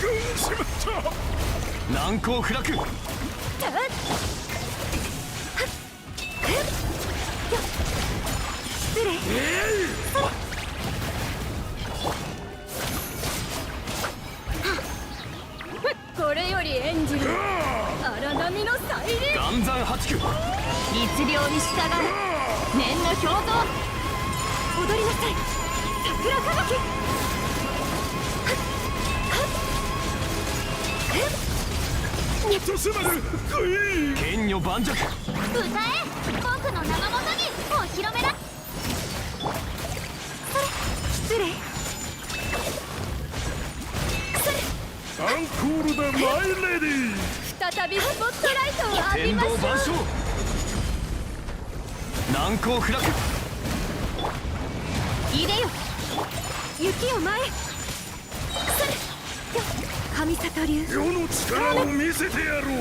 軍しまった。難攻不落。失礼。これより演じる荒波の再臨。岩山八九。律令に従え。念の表像。踊りなさい。桜吹雪。落とせまる。クイーン。剣女盤石。歌え。僕の名のもとにお披露目だ。それ。失礼。アンコールだマイレディー。再びスポットライトを浴び天ましょう。道万象難攻不落いでよ雪を前へ。神里流世の力を見せてやろう。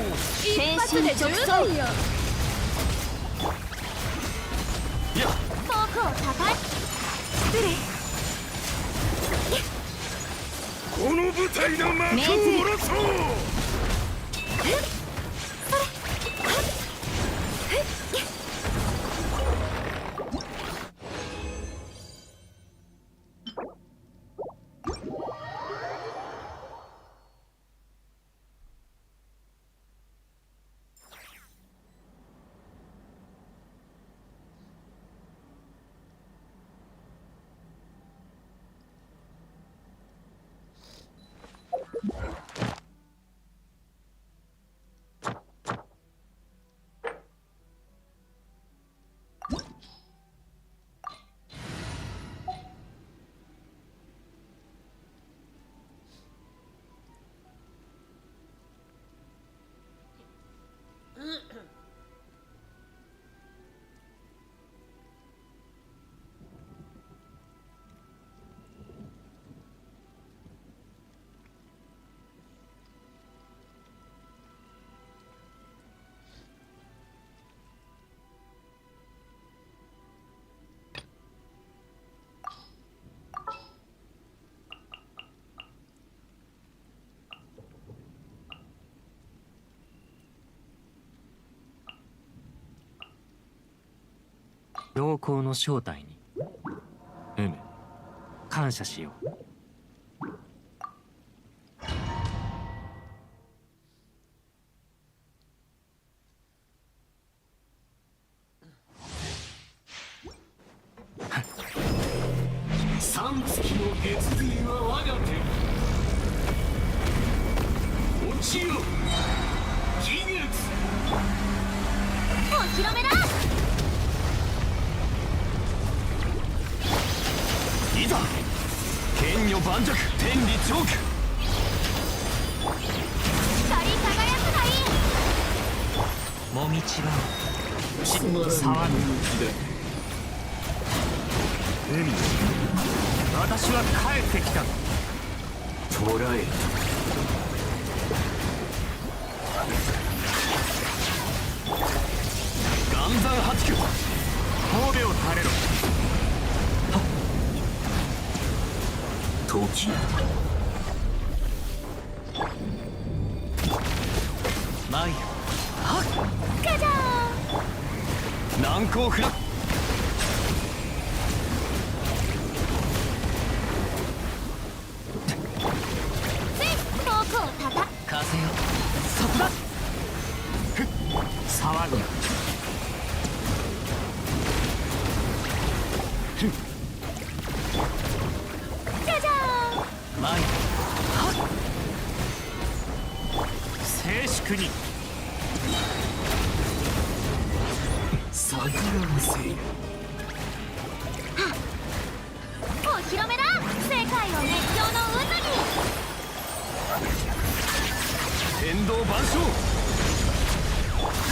一発で十分よ。フォークを叩い失礼。この舞台の幕を下ろそう。良好の正体に感謝しよう。三月の月髄は我が手。落ちよ技術。お披露目だ。いざ剣女盤石天理チョーク。光り輝くがいい。もみちばう騒ぐ海、私は帰ってきた。捕らえ岩山八九神戸を垂れろ。時マイヤはっガジャーン。難攻不落。フォークを叩風よそこだ。ふっ騒ぐな。ふっじゃじゃーん。マイはっ静粛に。桜のせい。お披露目だ。世界を熱狂の渦に。天道万象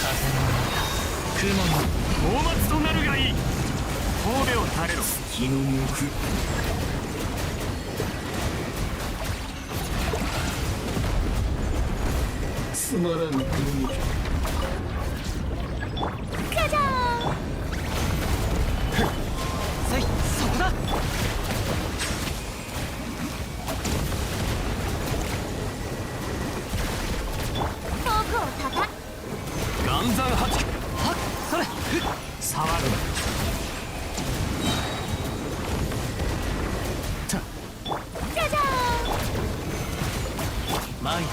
風の雲の大松となるがいい。神戸を垂れろ。気の向くつまらぬ国。じゃじゃーん。せいそこだ。フォークを叩岩山八九はっそれ騒ぐな。じゃじゃーん。マイヤ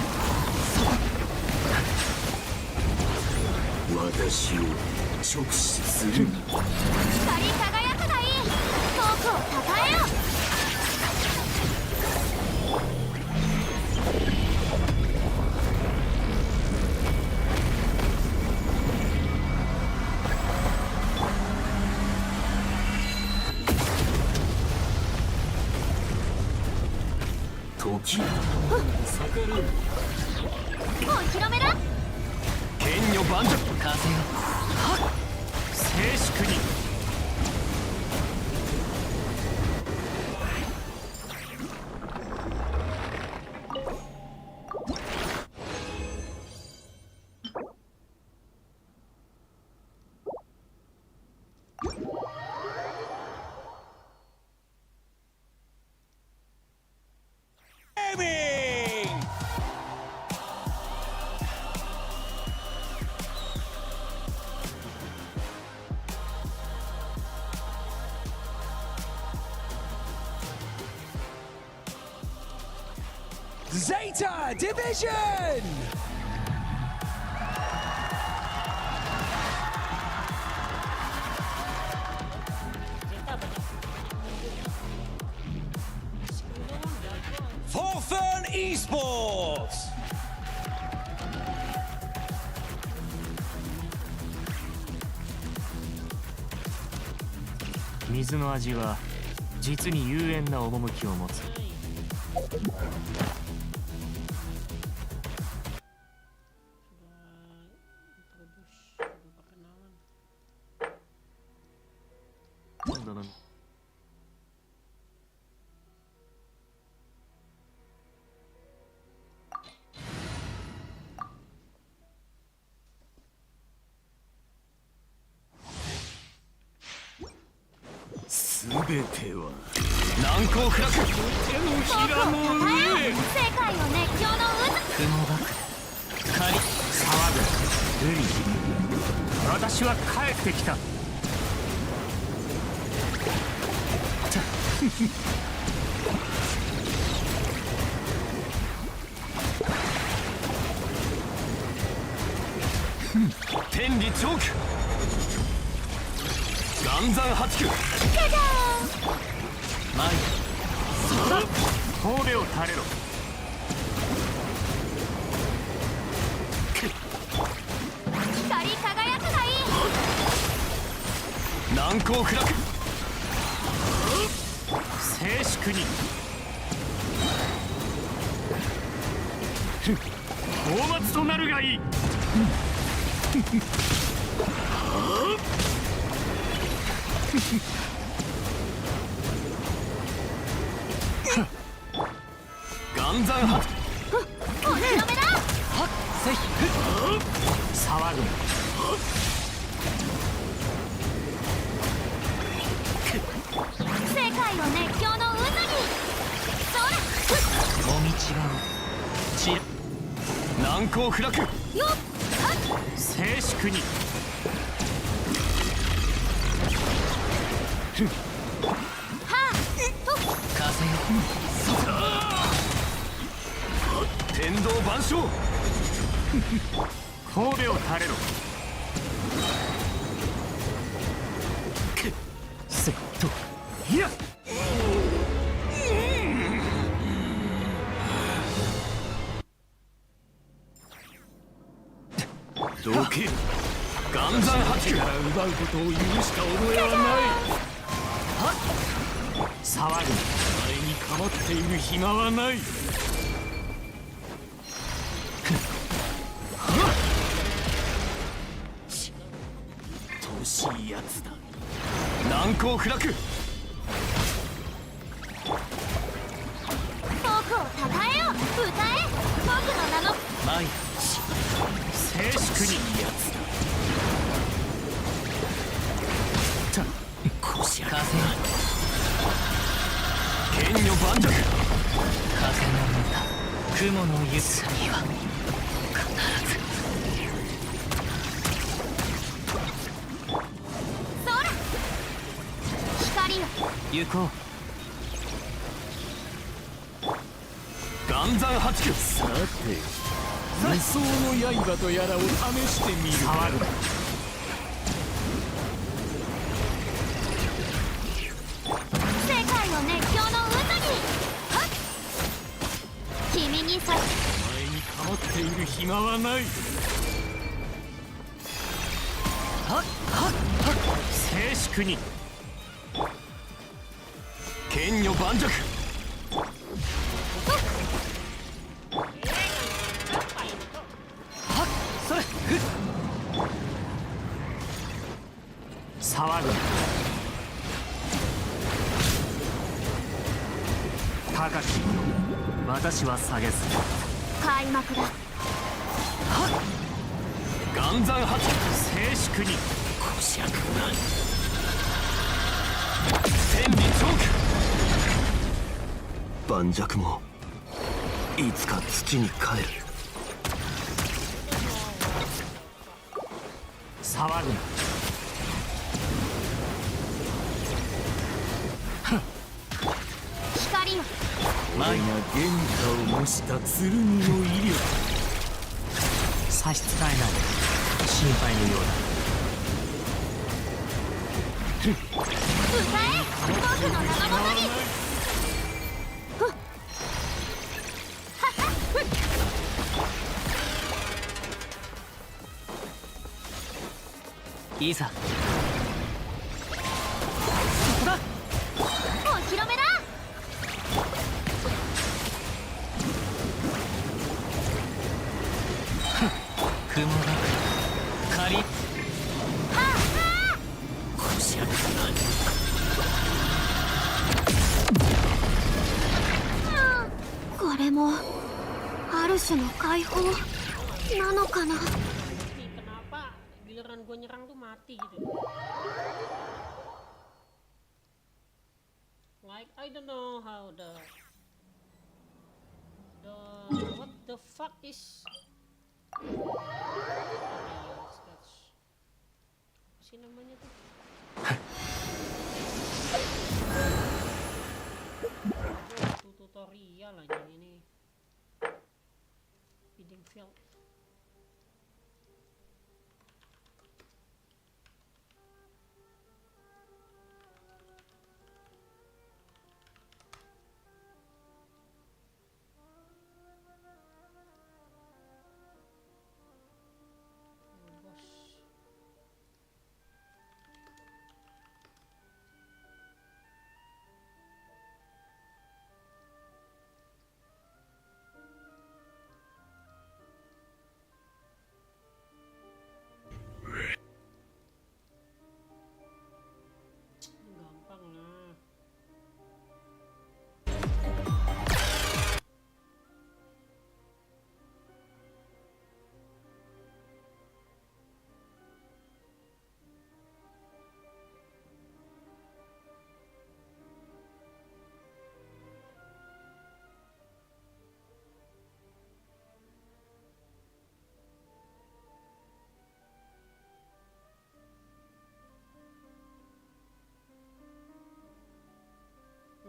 私を直視するな。光り輝くがいい。フォークをたたえよ。時逆らう。お披露目だ。女盤石風よはっ静粛にZeta Division! Forfern Esports! 水の味は実に幽怨な趣を持つ。全ては難攻不落手のひらの上世界を熱狂の渦雲爆光騒ぐ海私は帰ってきた天理チョーク岩山八九前神戸を垂れろ光り輝くがいい難攻不落静粛に放末となるがいい岩山発お披露目だはっせい騒ぐ世界を熱狂の渦にそうだもみちがうち難攻不落よっ静粛にはぁと風よ天道万象神戸を垂れろセットいやどけ岩山八九から奪うことを許した覚えはないはっ騒ぐ前に構っている暇はない惜しいやつだ難攻不落僕をたたえよ歌え僕の名の前静粛にいいやつだ腰風剣女盤石風の歌雲のゆすには必ずそら光よ行こう岩山八九さて無双の刃とやらを試してみる騒ぐ世界を熱狂の渦にはっ君にさ前に構っている暇はないはっはっはっ静粛に剣女盤石はっそれふっ騒ぐな高き私は下げず開幕だ岩山発静粛にこしゃくな千里チョーク盤石もいつか土に帰る騒ぐな光よお前が原価を模した剣の威力差し支えない心配のようだ歌え僕の名のもとにいざそこだお披露目だ雲が仮はあこしゃくなこれもある種の解放なのかな kenapa giliran gue nyerang tuh mati gitu like I don't know how the what the fuck is apa sih namanya tuh tutorial aja ini feeding field gampang lah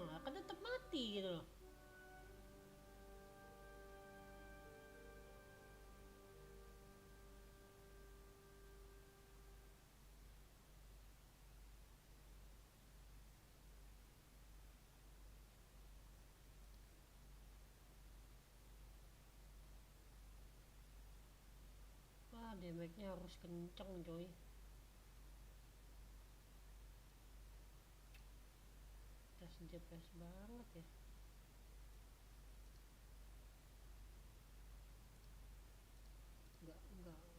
nah kan tetap mati gitu loh wah damage-nya harus kenceng coy tes DPS banget ya enggak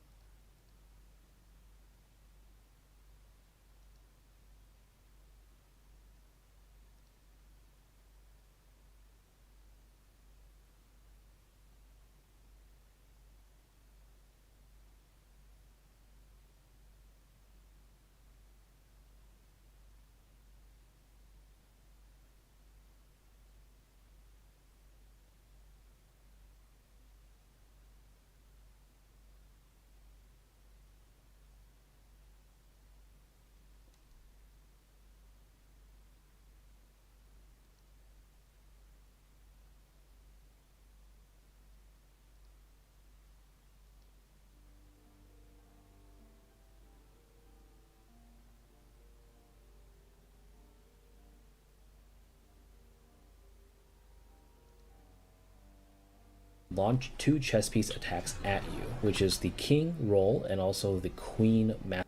launch 2 chess piece attacks at you, which is the king roll and also the queen master.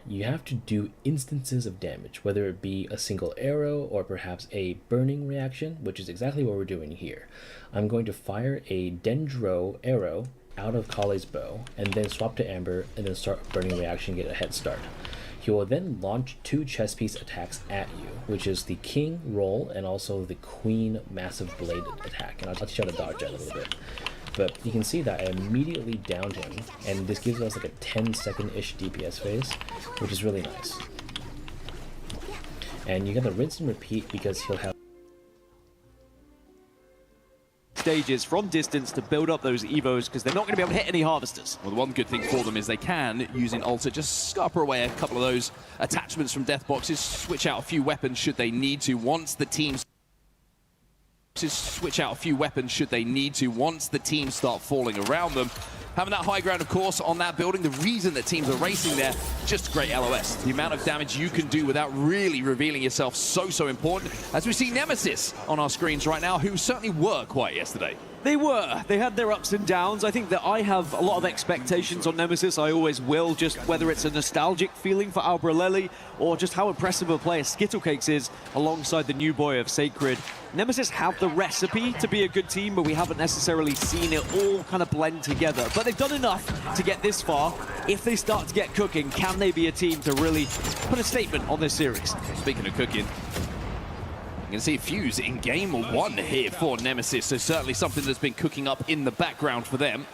You have to do instances of damage, whether it be a single arrow or perhaps a burning reaction, which is exactly what we're doing here. I'm going to fire a dendro arrow out of Kale's bow and then swap to amber and then start a burning reaction, get a head start. He will then launch 2 chess piece attacks at you, which is the king roll and also the queen massive bladed attack. And I'll teach you how to dodge that a little bit. But you can see that I immediately downed him, and this gives us like a 10-second-ish DPS phase, which is really nice. And you gotta rinse and repeat because he'll have stages from distance to build up those evos because they're not going to be able to hit any harvesters. Well, the one good thing for them is they can, using Alter, just scupper away a couple of those attachments from death boxes, switch out a few weapons should they need to once the teams start falling around them. Having that high ground, of course, on that building, the reason that teams are racing there, just great LOS. The amount of damage you can do without really revealing yourself so important. As we see Nemesis on our screens right now, who certainly were quiet yesterday. They were. They had their ups and downs. I think that I have a lot of expectations on Nemesis. I always will, just whether it's a nostalgic feeling for Albrelelli or just how impressive a player Skittlecakes is alongside the new boy of Sacred. Nemesis have the recipe to be a good team, but we haven't necessarily seen it all kind of blend together. But they've done enough to get this far. If they start to get cooking, can they be a team to really put a statement on this series? Speaking of cooking, you can see Fuse in game 1 here for Nemesis, so certainly something that's been cooking up in the background for them.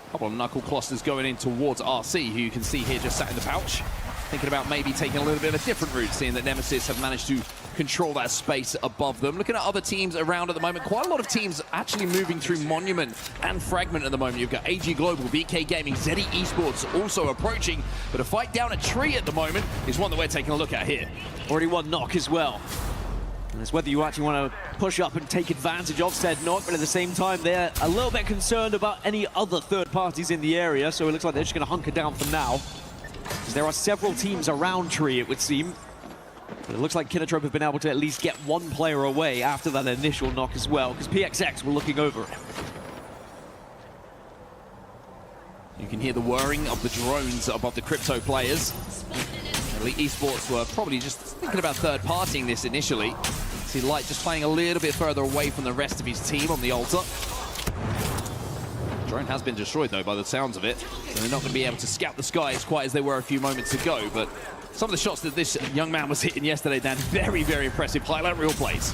A couple of knuckle clusters going in towards RC, who you can see here just sat in the pouch. Thinking about maybe taking a little bit of a different route, seeing that Nemesis have managed to control that space above them. Looking at other teams around at the moment, quite a lot of teams actually moving through Monument and Fragment at the moment. You've got AG Global, VK Gaming, Zeddy Esports also approaching, but a fight down a tree at the moment is one that we're taking a look at here. Already one knock as well. And it's whether you actually want to push up and take advantage of said knock, but at the same time, they're a little bit concerned about any other third parties in the area, so it looks like they're just going to hunker down for now. Because there are several teams around Tree, it would seem. But it looks like Kinotrope have been able to at least get one player away after that initial knock as well, because PXX were looking over it. You can hear the whirring of the drones above the crypto players. Elite Esports were probably just thinking about third-partying this initially. See Light just playing a little bit further away from the rest of his team on the Altar. Drone has been destroyed, though, by the sounds of it. So they're not going to be able to scout the skies quite as they were a few moments ago. But some of the shots that this young man was hitting yesterday, Dan, very, very impressive highlight reel plays.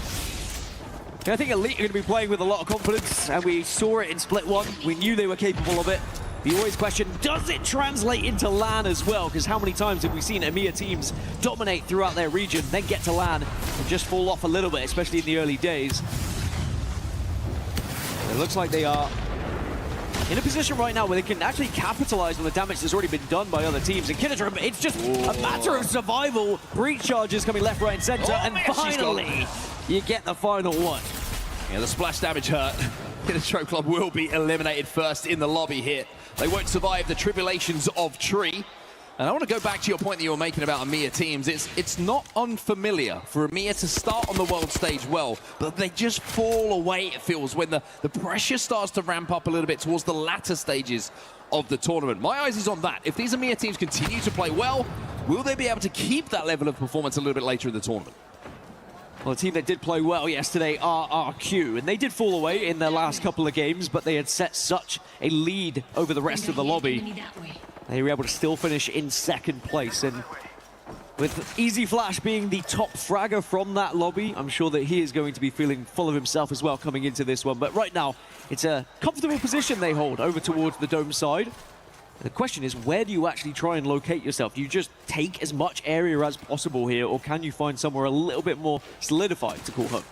Yeah, I think Elite are going to be playing with a lot of confidence, and we saw it in Split 1. We knew they were capable of it. The always question, does it translate into LAN as well? Because how many times have we seen EMEA teams dominate throughout their region, then get to LAN and just fall off a little bit, especially in the early days? It looks like they are in a position right now where they can actually capitalize on the damage that's already been done by other teams. And Kinotrope, it's just a matter of survival. Breach charges coming left, right, and center. And finally, you get the final one. Yeah, the splash damage hurt. Kinotrope Club will be eliminated first in the lobby here. They won't survive the tribulations of Tree. And I want to go back to your point that you were making about EMEA teams. It's not unfamiliar for EMEA to start on the world stage well, but they just fall away, it feels, when the pressure starts to ramp up a little bit towards the latter stages of the tournament. My eyes is on that. If these EMEA teams continue to play well, will they be able to keep that level of performance a little bit later in the tournament? Well, the team that did play well yesterday are RQ, and they did fall away in their last couple of games, but they had set such a lead over the rest of the lobby. They were able to still finish in second place, and with Easy Flash being the top fragger from that lobby, I'm sure that he is going to be feeling full of himself as well coming into this one. But right now, it's a comfortable position they hold over towards the dome side. The question is, where do you actually try and locate yourself? Do you just take as much area as possible here, or can you find somewhere a little bit more solidified to call home?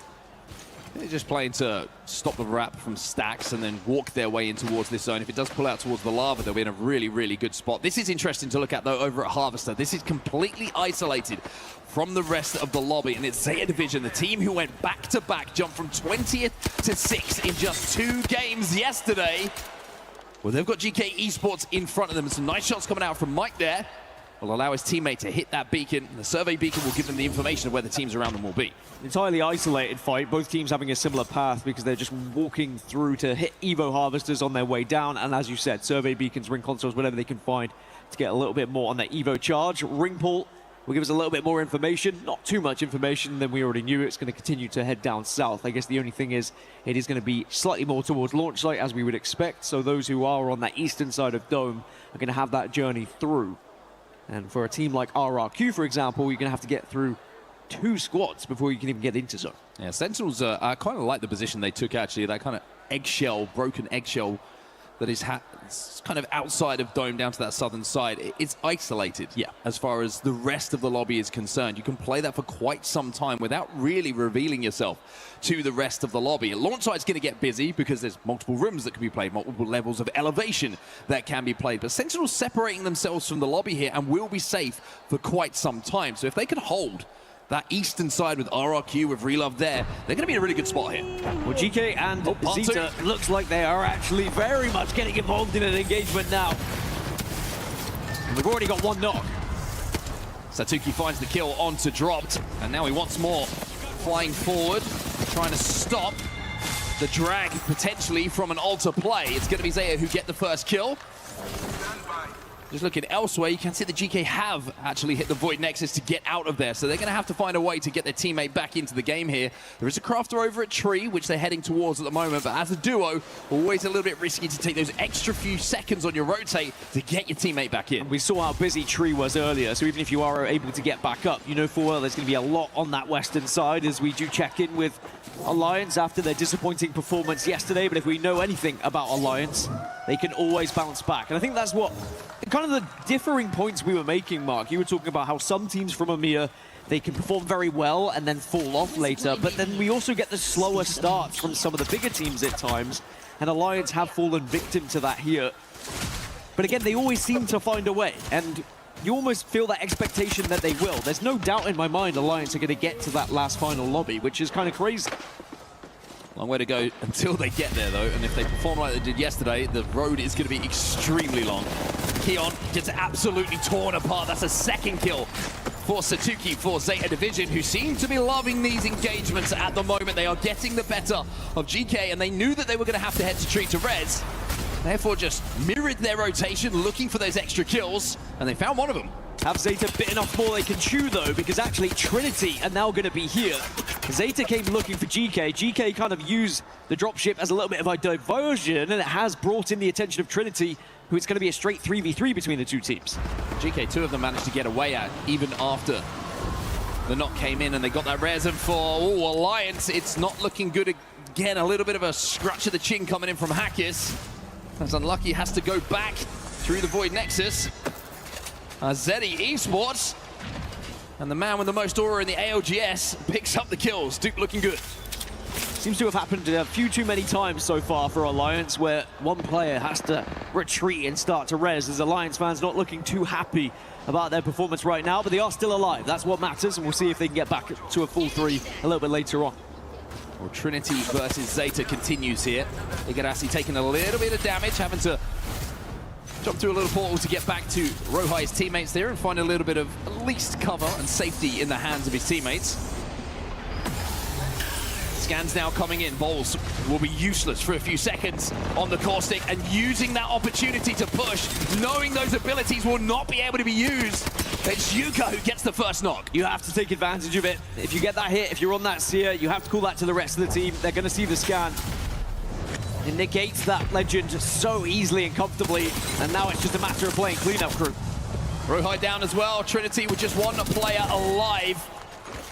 They're just playing to stop the wrap from stacks and then walk their way in towards this zone. If it does pull out towards the lava, they'll be in a really, really good spot. This is interesting to look at, though, over at Harvester. This is completely isolated from the rest of the lobby, and it's Zaya Division, the team who went back-to-back, jumped from 20th to 6th in just 2 games yesterday. Well, they've got GK Esports in front of them. Some nice shots coming out from Mike there. Will allow his teammate to hit that beacon. The survey beacon will give them the information of where the teams around them will be. Entirely isolated fight, both teams having a similar path because they're just walking through to hit Evo Harvesters on their way down. And as you said, survey beacons, ring consoles, whatever they can find to get a little bit more on their Evo charge. Ring pull will give us a little bit more information. Not too much information than we already knew. It's going to continue to head down south. I guess the only thing is it is going to be slightly more towards launch site as we would expect. So those who are on that eastern side of Dome are going to have that journey through. And for a team like AEROCOOL, for example, you're going to have to get through 2 squads before you can even get into zone. Yeah, Sentinels, I kind of like the position they took, actually. That kind of eggshell, broken eggshell that is kind of outside of Dome down to that southern side. It's isolated, yeah, as far as the rest of the lobby is concerned. You can play that for quite some time without really revealing yourself to the rest of the lobby. Launch side's going to get busy because there's multiple rooms that can be played, multiple levels of elevation that can be played. But Sentinels separating themselves from the lobby here and will be safe for quite some time. So if they can hold that eastern side with AEROCOOL, with Relove there, they're going to be in a really good spot here. Well, GK and Zeta looks like they are actually very much getting involved in an engagement now. And we've already got 1 knock. Satuki finds the kill onto Dropped, and now he wants more. Flying forward, trying to stop the drag potentially from an altar play. It's going to be Zeta who get the first kill. Just looking elsewhere, you can see the GK have actually hit the Void Nexus to get out of there, so they're going to have to find a way to get their teammate back into the game here. There is a crafter over at Tree, which they're heading towards at the moment, but as a duo, always a little bit risky to take those extra few seconds on your rotate to get your teammate back in. We saw how busy Tree was earlier, so even if you are able to get back up, you know full well there's going to be a lot on that western side as we do check in with Alliance after their disappointing performance yesterday. But if we know anything about Alliance, they can always bounce back. And I think that's what kind of the differing points we were making, Mark. You were talking about how some teams from EMEA, they can perform very well and then fall off later, but then we also get the slower starts from some of the bigger teams at times, and Alliance have fallen victim to that here. But again, they always seem to find a way, and you almost feel that expectation that they will. There's no doubt in my mind Alliance are going to get to that last final lobby, which is kind of crazy. Long way to go until they get there, though, and if they perform like they did yesterday, the road is going to be extremely long. Keon gets absolutely torn apart. That's a second kill for Satuki for Zeta Division, who seem to be loving these engagements at the moment. They are getting the better of GK, and they knew that they were going to have to head to Tree to res. Therefore, just mirrored their rotation, looking for those extra kills, and they found one of them. Have Zeta bitten off more they can chew, though, because actually Trinity are now going to be here. Zeta came looking for GK. GK kind of used the dropship as a little bit of a diversion, and it has brought in the attention of Trinity, who it's going to be a straight 3v3 between the two teams. GK, 2 of them managed to get away at, even after the knock came in, and they got that res. And for Alliance, it's not looking good again. A little bit of a scratch of the chin coming in from Hackis. As Unlucky has to go back through the Void Nexus. Zeddy Esports, and the man with the most aura in the ALGS picks up the kills. Duke looking good. Seems to have happened a few too many times so far for Alliance, where one player has to retreat and start to res, as Alliance fans not looking too happy about their performance right now, but they are still alive. That's what matters, and we'll see if they can get back to a full 3 a little bit later on. Well, Trinity versus Zeta continues here. Igarashi taking a little bit of damage, having to jump through a little portal to get back to Rohai's teammates there and find a little bit of at least cover and safety in the hands of his teammates. Scans now coming in. Bowls will be useless for a few seconds on the caustic, and using that opportunity to push, knowing those abilities will not be able to be used. It's Yuka who gets the first knock. You have to take advantage of it. If you get that hit, if you're on that seer, you have to call that to the rest of the team. They're going to see the scan. It negates that legend so easily and comfortably, and now it's just a matter of playing cleanup crew. Rohai down as well. Trinity with just 1 player alive.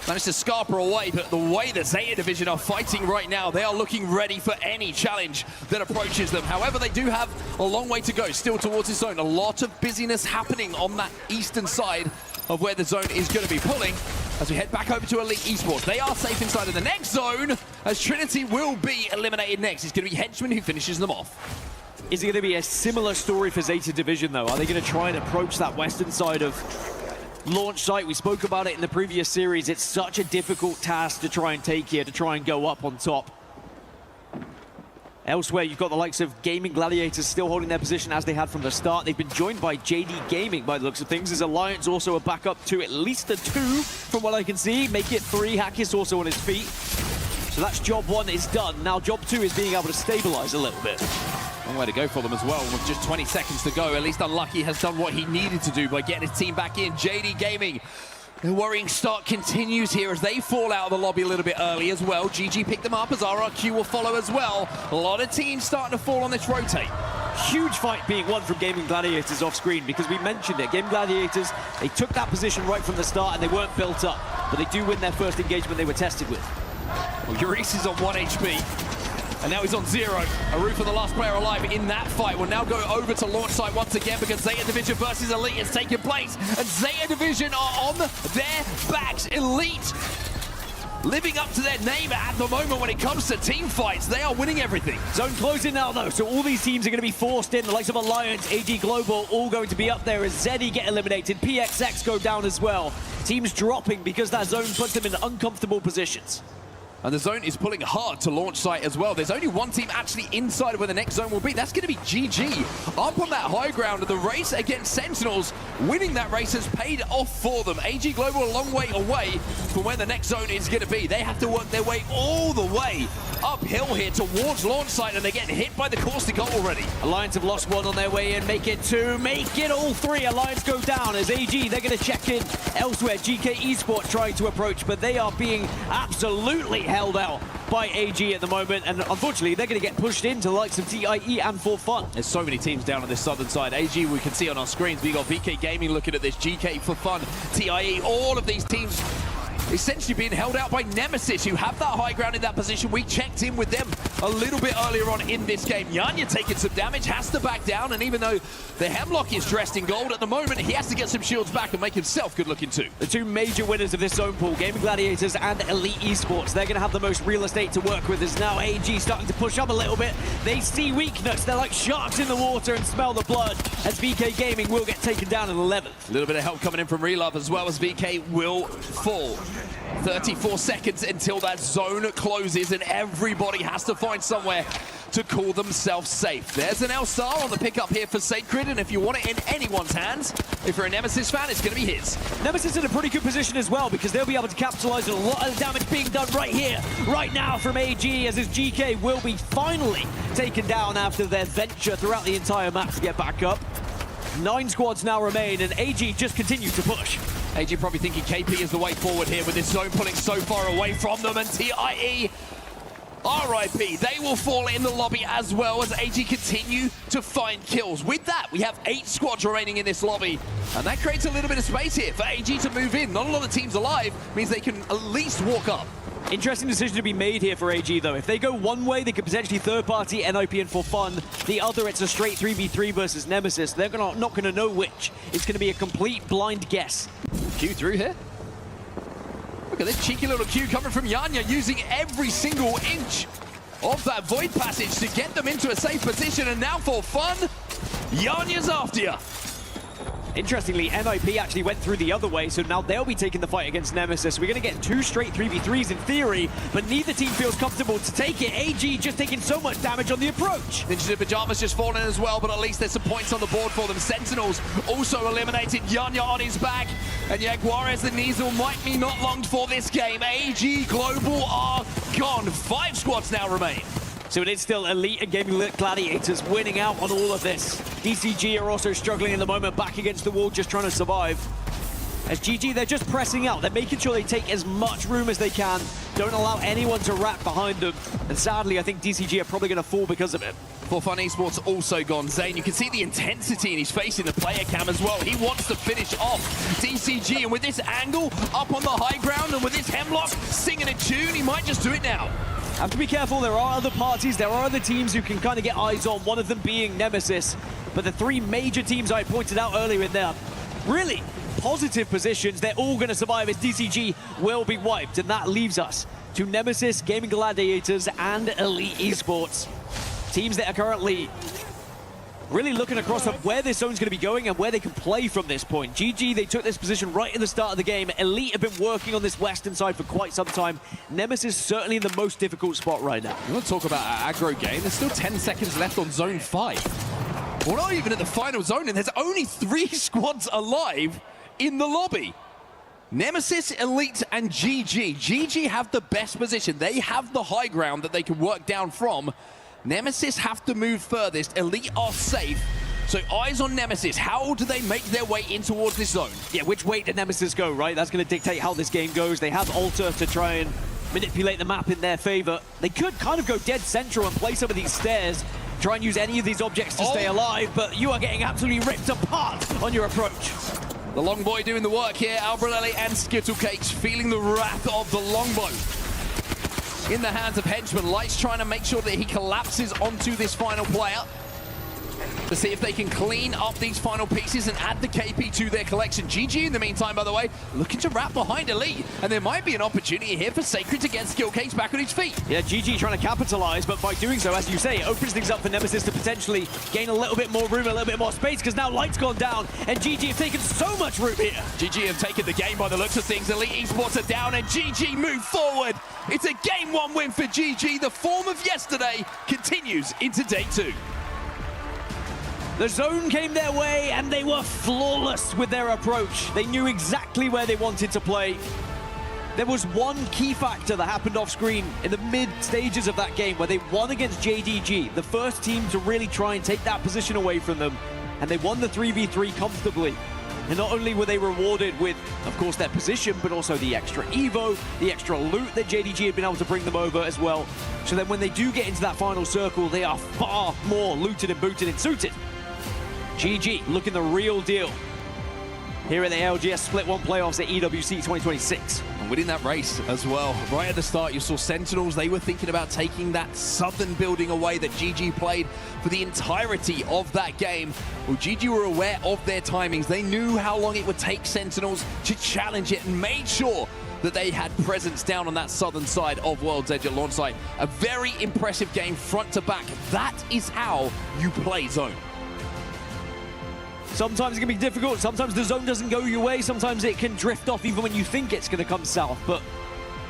Managed to scarper away, but the way the Zeta Division are fighting right now, they are looking ready for any challenge that approaches them. However, they do have a long way to go still towards the zone. A lot of busyness happening on that eastern side of where the zone is going to be pulling. As we head back over to Elite Esports, they are safe inside of the next zone, as Trinity will be eliminated next. It's going to be Henchman who finishes them off. Is it going to be a similar story for Zeta Division, though? Are they going to try and approach that western side of launch site? We spoke about it in the previous series. It's such a difficult task to try and take here, to try and go up on top. Elsewhere, you've got the likes of Gaming Gladiators still holding their position as they had from the start. They've been joined by JD Gaming by the looks of things. As Alliance also a backup to at least a 2 from what I can see. Make it 3. Hackis also on his feet. So that's job 1 is done. Now job 2 is being able to stabilize a little bit. Long way to go for them as well, with just 20 seconds to go. At least Unlucky has done what he needed to do by getting his team back in. JD Gaming, the worrying start continues here as they fall out of the lobby a little bit early as well. GG picked them up as AEROCOOL will follow as well. A lot of teams starting to fall on this rotate. Huge fight being won from Gaming Gladiators off screen, because we mentioned it. Gaming Gladiators, they took that position right from the start and they weren't built up, but they do win their first engagement they were tested with. Well, Urice is on 1 HP. And now he's on 0. Arufa, the last player alive in that fight, will now go over to launch site once again, because Zeta Division versus Elite is taking place. And Zeta Division are on their backs. Elite living up to their name at the moment when it comes to team fights. They are winning everything. Zone closing now, though, so all these teams are going to be forced in. The likes of Alliance, AG Global, all going to be up there as Zeddy get eliminated. PXX go down as well. Teams dropping because that zone puts them in uncomfortable positions. And the zone is pulling hard to launch site as well. There's only one team actually inside of where the next zone will be. That's going to be GG. Up on that high ground of the race against Sentinels. Winning that race has paid off for them. AG Global a long way away from where the next zone is going to be. They have to work their way all the way uphill here towards launch site, and they get hit by the caustic already. Alliance have lost one on their way in. Make it 2, make it all 3. Alliance go down as AG, they're going to check in elsewhere. GK Esports trying to approach, but they are being absolutely held out by AG at the moment, and unfortunately they're going to get pushed into the likes of TIE and For Fun. There's so many teams down on this southern side. AG, we can see on our screens, we got VK Gaming looking at this, GK For Fun, TIE, all of these teams essentially being held out by Nemesis, who have that high ground in that position. We checked in with them a little bit earlier on in this game. Yanya taking some damage, has to back down, and even though the Hemlock is dressed in gold at the moment, he has to get some shields back and make himself good looking too. The two major winners of this zone pool, Gaming Gladiators and Elite Esports, they're going to have the most real estate to work with, as now AG starting to push up a little bit. They see weakness, they're like sharks in the water and smell the blood, as VK Gaming will get taken down in 11th. A little bit of help coming in from Relove as well, as VK will fall. 34 seconds until that zone closes, and everybody has to find somewhere to call themselves safe. There's an L-Star on the pickup here for Sacred, and if you want it in anyone's hands, if you're a Nemesis fan, it's going to be his. Nemesis in a pretty good position as well, because they'll be able to capitalize on a lot of damage being done right here, right now from AG, as his GK will be finally taken down after their venture throughout the entire map to get back up. 9 squads now remain, and AG just continues to push. AG probably thinking KP is the way forward here with this zone pulling so far away from them, and TIE, RIP, they will fall in the lobby as well as AG continue to find kills. With that, we have 8 squads remaining in this lobby, and that creates a little bit of space here for AG to move in. Not a lot of teams alive, means they can at least walk up. Interesting decision to be made here for AG, though. If they go one way, they could potentially third-party NIP and For Fun. The other, it's a straight 3v3 versus Nemesis. They're not going to know which. It's going to be a complete blind guess. Q through here. Look at this cheeky little Q coming from Yanya, using every single inch of that Void Passage to get them into a safe position. And now For Fun, Yanya's after you. Interestingly, NIP actually went through the other way, so now they'll be taking the fight against Nemesis. We're going to get 2 straight 3v3s in theory, but neither team feels comfortable to take it. AG just taking so much damage on the approach. Ninjas in Pajamas just fallen in as well, but at least there's some points on the board for them. Sentinels also eliminated. Yanya on his back, and Jaguares and Nizel might be not longed for this game. AG Global are gone. 5 squads now remain. So it is still Elite and Gaming Gladiators winning out on all of this. DCG are also struggling in the moment, back against the wall, just trying to survive. As GG, they're just pressing out. They're making sure they take as much room as they can. Don't allow anyone to wrap behind them. And sadly, I think DCG are probably going to fall because of it. For Fun Esports also gone. Zane, you can see the intensity in his face in the player cam as well. He wants to finish off DCG, and with this angle up on the high ground and with this Hemlock singing a tune, he might just do it now. Have to be careful. There are other parties, there are other teams who can kind of get eyes on, one of them being Nemesis. But the 3 major teams I pointed out earlier in their really positive positions, they're all going to survive as DCG will be wiped. And that leaves us to Nemesis, Gaming Gladiators, and Elite Esports. Teams that are currently really looking across at where this zone's going to be going and where they can play from this point. GG, they took this position right in the start of the game. Elite have been working on this western side for quite some time. Nemesis certainly in the most difficult spot right now. You want to talk about an aggro game? There's still 10 seconds left on Zone 5. We're not even at the final zone, and there's only 3 squads alive in the lobby. Nemesis, Elite, and GG. GG have the best position. They have the high ground that they can work down from. Nemesis have to move furthest. Elite are safe. So eyes on Nemesis. How do they make their way in towards this zone? Yeah, which way did Nemesis go, right? That's going to dictate how this game goes. They have Alter to try and manipulate the map in their favor. They could kind of go dead central and play some of these stairs. try and use any of these objects to stay alive, but you are getting absolutely ripped apart on your approach. The longboy doing the work here. Albrelelli and Skittlecakes feeling the wrath of the longbow. In the hands of Henchman. Light's trying to make sure that he collapses onto this final player to see if they can clean up these final pieces and add the KP to their collection. GG in the meantime, by the way, looking to wrap behind Elite, and there might be an opportunity here for Sacred to get Skillcakes back on his feet. Yeah, GG trying to capitalize, but by doing so, as you say, it opens things up for Nemesis to potentially gain a little bit more room, a little bit more space, because now Light's gone down, and GG have taken so much room here. GG have taken the game by the looks of things. Elite Esports are down, and GG move forward. It's a Game 1 win for GG. The form of yesterday continues into Day 2. The zone came their way, and they were flawless with their approach. They knew exactly where they wanted to play. There was one key factor that happened off screen in the mid stages of that game where they won against JDG, the first team to really try and take that position away from them, and they won the 3v3 comfortably. And not only were they rewarded with, of course, their position, but also the extra Evo, the extra loot that JDG had been able to bring them over as well. So then when they do get into that final circle, they are far more looted and booted and suited. GG looking the real deal here at the ALGS Split 1 playoffs at EWC 2026. And winning that race as well. Right at the start, you saw Sentinels. They were thinking about taking that southern building away that GG played for the entirety of that game. Well, GG were aware of their timings. They knew how long it would take Sentinels to challenge it and made sure that they had presence down on that southern side of World's Edge at launch site. A very impressive game front to back. That is how you play zone. Sometimes it can be difficult, sometimes the zone doesn't go your way, sometimes it can drift off even when you think it's going to come south, but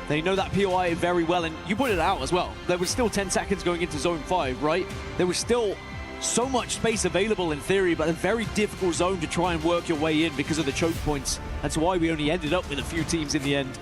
they know that POI very well, and you put it out as well. There was still 10 seconds going into Zone 5, right? There was still so much space available in theory, but a very difficult zone to try and work your way in because of the choke points. That's why we only ended up with a few teams in the end.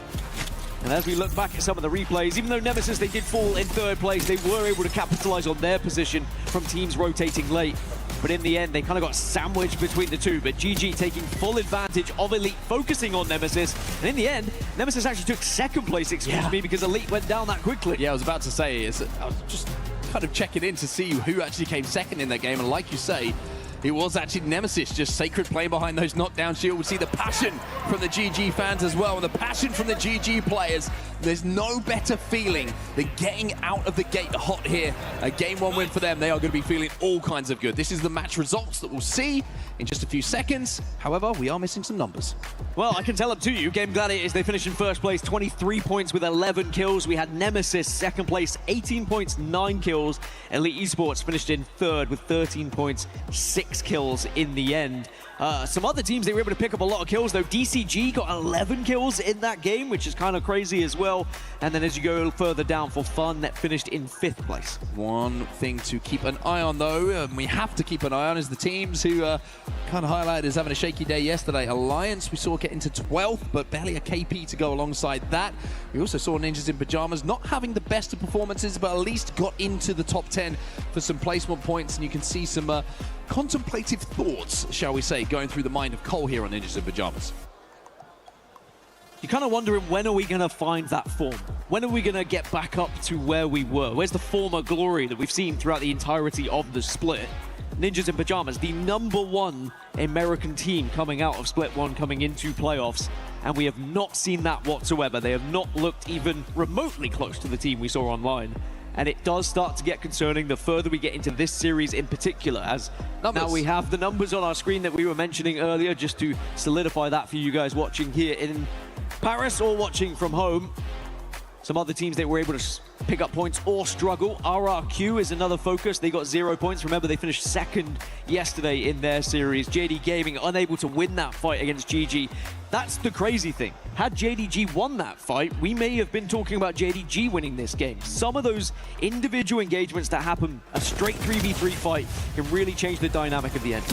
And as we look back at some of the replays, even though Nemesis, they did fall in third place, they were able to capitalize on their position from teams rotating late. But in the end, they kind of got sandwiched between the two. But GG taking full advantage of Elite, focusing on Nemesis. And in the end, Nemesis actually took second place, excuse me, because Elite went down that quickly. Yeah, I was about to say, I was just kind of checking in to see who actually came second in that game. And like you say, it was actually Nemesis, just Sacred playing behind those knockdown shields. We see the passion from the GG fans as well, and the passion from the GG players. There's no better feeling than getting out of the gate hot here. A Game 1 win for them. They are going to be feeling all kinds of good. This is the match results that we'll see in just a few seconds. However, we are missing some numbers. Well, I can tell them to you. Game Gladiators, they finished in first place, 23 points with 11 kills. We had Nemesis second place, 18 points, 9 kills. Elite Esports finished in third with 13 points, 6 kills in the end. Some other teams, they were able to pick up a lot of kills, though. DCG got 11 kills in that game, which is kind of crazy as well. And then as you go further down for Fun, that finished in 5th place. One thing to keep an eye on, though, we have to keep an eye on, is the teams who kind of highlighted as having a shaky day yesterday. Alliance, we saw get into 12th, but barely a KP to go alongside that. We also saw Ninjas in Pajamas not having the best of performances, but at least got into the top 10 for some placement points, and you can see some contemplative thoughts, shall we say, going through the mind of Cole here on Ninjas in Pajamas. You're kind of wondering, when are we going to find that form? When are we going to get back up to where we were? Where's the former glory that we've seen throughout the entirety of the split? Ninjas in Pajamas, the #1 American team coming out of Split 1, coming into playoffs, and we have not seen that whatsoever. They have not looked even remotely close to the team we saw online. And it does start to get concerning the further we get into this series in particular, as now we have the numbers on our screen that we were mentioning earlier, just to solidify that for you guys watching here in Paris or watching from home. Some other teams that were able to pick up points or struggle. RRQ is another focus. They got 0 points. Remember, they finished second yesterday in their series. JD Gaming unable to win that fight against GG. That's the crazy thing. Had JDG won that fight, we may have been talking about JDG winning this game. Some of those individual engagements that happen, a straight 3v3 fight, can really change the dynamic of the end.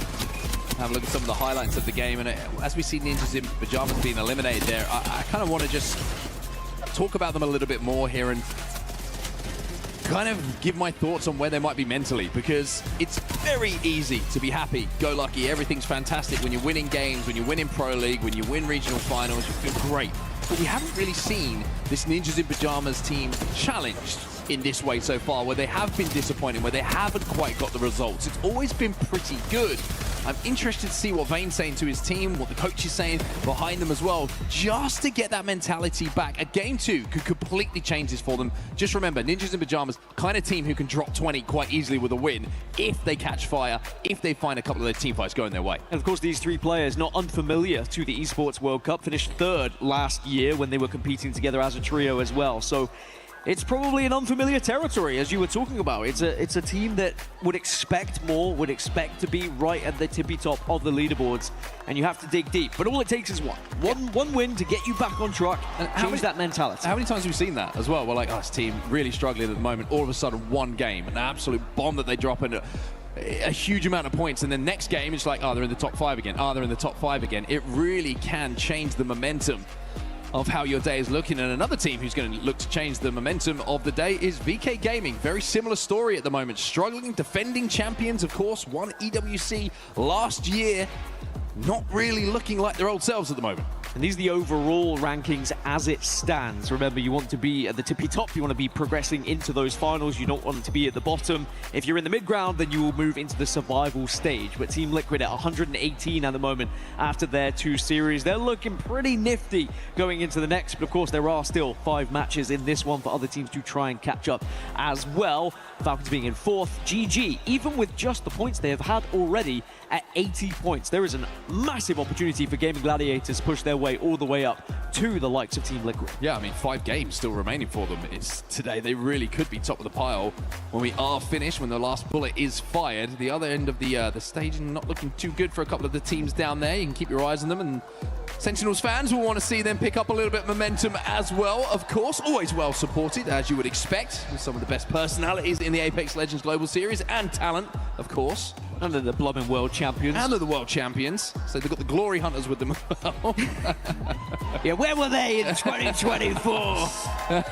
Have a look at some of the highlights of the game, and as we see Ninjas in Pajamas being eliminated there, I kind of want to just talk about them a little bit more here and kind of give my thoughts on where they might be mentally, because it's very easy to be happy, go lucky, everything's fantastic when you're winning games, when you win in Pro League, when you win regional finals, you feel great. but we haven't really seen this Ninjas in Pajamas team challenged in this way so far, where they have been disappointing, where they haven't quite got the results. It's always been pretty good. I'm interested to see what Vane's saying to his team, what the coach is saying behind them as well, just to get that mentality back. A game 2 could completely change this for them. Just remember, Ninjas in Pajamas, kind of team who can drop 20 quite easily with a win if they catch fire, if they find a couple of their team fights going their way. And of course, these 3 players, not unfamiliar to the Esports World Cup, finished 3rd last year when they were competing together as a trio as well. So it's probably an unfamiliar territory, as you were talking about. It's a team that would expect more, would expect to be right at the tippy top of the leaderboards, and you have to dig deep. But all it takes is one win to get you back on track and change that mentality. How many times have we seen that as well? We're like, oh, this team really struggling at the moment. All of a sudden, one game, an absolute bomb that they drop into a huge amount of points, and then next game it's like, oh, they're in the top 5 again. Oh, they're in the top 5 again. It really can change the momentum of how your day is looking. And another team who's going to look to change the momentum of the day is VK Gaming. Very similar story at the moment. Struggling, defending champions, of course. Won EWC last year. Not really looking like their old selves at the moment. And these are the overall rankings as it stands. Remember, you want to be at the tippy top. You want to be progressing into those finals. You don't want to be at the bottom. If you're in the mid-ground, then you will move into the survival stage. But Team Liquid at 118 at the moment after their 2 series. They're looking pretty nifty going into the next. But of course, there are still 5 matches in this one for other teams to try and catch up as well. Falcons being in 4th. GG, even with just the points they have had already at 80 points. There is a massive opportunity for Gaming Gladiators to push their way all the way up to the likes of Team Liquid. Yeah, I mean, 5 games still remaining for them. It's today. They really could be top of the pile when we are finished, when the last bullet is fired. The other end of the stage not looking too good for a couple of the teams down there. You can keep your eyes on them, and Sentinels fans will want to see them pick up a little bit of momentum as well, of course. Always well supported, as you would expect, with some of the best personalities in the Apex Legends Global Series, and talent, of course. Under the blooming world champions. Under the world champions. So they've got the Glory Hunters with them as well. Yeah, where were they in 2024?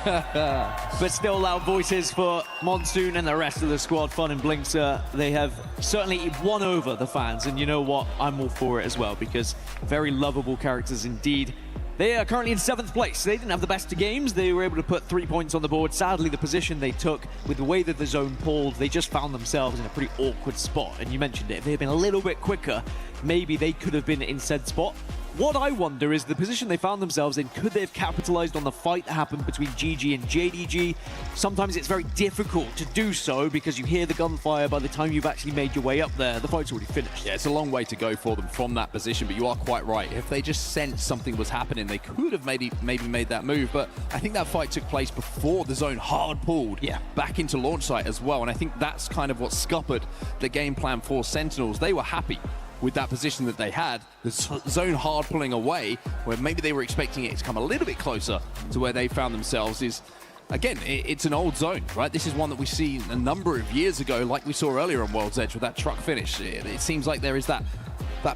But still loud voices for Monsoon and the rest of the squad. Fun and Blinkster, they have certainly won over the fans. And you know what? I'm all for it as well, because very lovable characters indeed. They are currently in 7th place. They didn't have the best of games. They were able to put 3 points on the board. Sadly, the position they took, with the way that the zone pulled, they just found themselves in a pretty awkward spot. And you mentioned it, if they had been a little bit quicker, maybe they could have been in said spot. What I wonder is the position they found themselves in, could they have capitalized on the fight that happened between GG and JDG? Sometimes it's very difficult to do so because you hear the gunfire by the time you've actually made your way up there. The fight's already finished. Yeah, it's a long way to go for them from that position, but you are quite right. If they just sensed something was happening, they could have maybe made that move, but I think that fight took place before the zone hard pulled back into launch site as well, and I think that's kind of what scuppered the game plan for Sentinels. They were happy with that position that they had, the zone hard pulling away, where maybe they were expecting it to come a little bit closer to where they found themselves is, again, it's an old zone, right? This is one that we've seen a number of years ago, like we saw earlier on World's Edge with that truck finish. It seems like there is that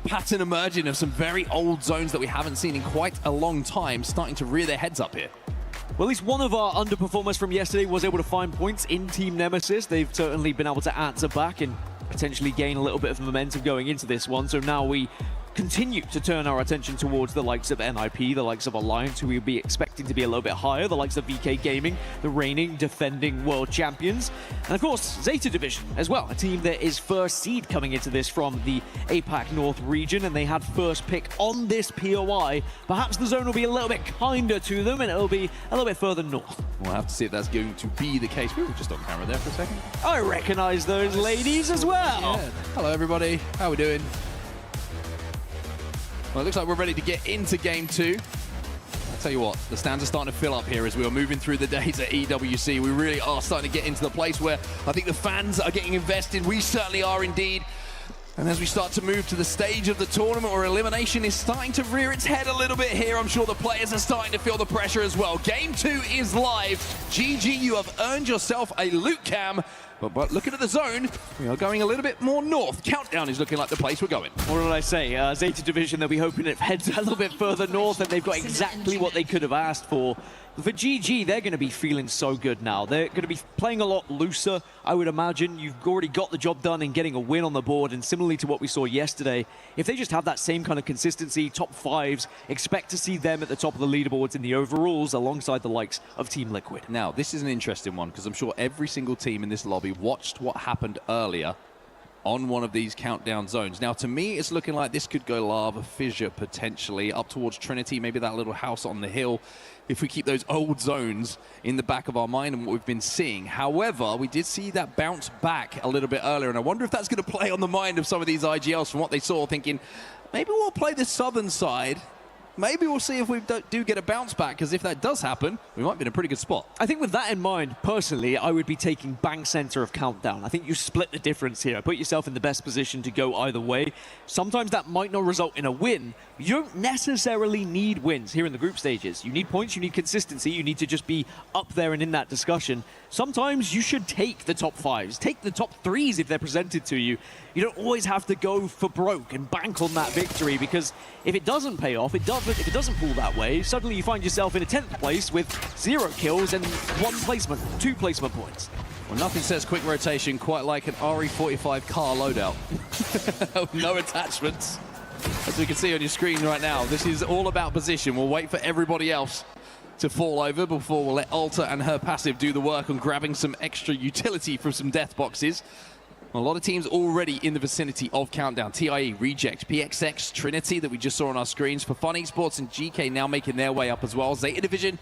pattern emerging of some very old zones that we haven't seen in quite a long time starting to rear their heads up here. Well, at least one of our underperformers from yesterday was able to find points in Team Nemesis. They've certainly been able to answer back and potentially gain a little bit of momentum going into this one. So now we continue to turn our attention towards the likes of NIP, the likes of Alliance, who we'll be expecting to be a little bit higher, the likes of VK Gaming, the reigning, defending world champions, and of course, Zeta Division as well, a team that is first seed coming into this from the APAC North region, and they had first pick on this POI. Perhaps the zone will be a little bit kinder to them, and it'll be a little bit further north. We'll have to see if that's going to be the case. We were just on camera there for a second. I recognize those ladies as well. Yeah. Hello, everybody. How we doing? Well, it looks like we're ready to get into game 2. I'll tell you what, the stands are starting to fill up here as we are moving through the days at EWC. We really are starting to get into the place where I think the fans are getting invested. We certainly are indeed. And as we start to move to the stage of the tournament where elimination is starting to rear its head a little bit here, I'm sure the players are starting to feel the pressure as well. Game 2 is live. GG, you have earned yourself a loot cam. But looking at the zone, we are going a little bit more north. Countdown is looking like the place we're going. What did I say? Zeta Division, they'll be hoping it heads a little bit further north, and they've got exactly what they could have asked for. For GG, they're going to be feeling so good now. They're going to be playing a lot looser, I would imagine. You've already got the job done in getting a win on the board, and similarly to what we saw yesterday, if they just have that same kind of consistency, top fives, expect to see them at the top of the leaderboards in the overalls alongside the likes of Team Liquid. Now, this is an interesting one, because I'm sure every single team in this lobby watched what happened earlier on one of these countdown zones. Now, to me, it's looking like this could go lava fissure potentially up towards Trinity, maybe that little house on the hill, if we keep those old zones in the back of our mind and what we've been seeing. However, we did see that bounce back a little bit earlier, and I wonder if that's going to play on the mind of some of these IGLs from what they saw, thinking, maybe we'll play the southern side. Maybe we'll see if we do get a bounce back, because if that does happen, we might be in a pretty good spot. I think with that in mind, personally, I would be taking bank center of countdown. I think you split the difference here. Put yourself in the best position to go either way. Sometimes that might not result in a win. You don't necessarily need wins here in the group stages. You need points, you need consistency, you need to just be up there and in that discussion. Sometimes you should take the top fives, take the top threes if they're presented to you. You don't always have to go for broke and bank on that victory, because if it doesn't pay off, if it doesn't pull that way, suddenly you find yourself in a 10th place with 0 kills and 1 placement, 2 placement points. Well, nothing says quick rotation quite like an RE45 car loadout. No attachments. As we can see on your screen right now, this is all about position. We'll wait for everybody else to fall over before we'll let Alta and her passive do the work on grabbing some extra utility from some death boxes. A lot of teams already in the vicinity of Countdown. TIE, Reject, PXX, Trinity that we just saw on our screens. For Fun Esports and GK now making their way up as well. Zeta Division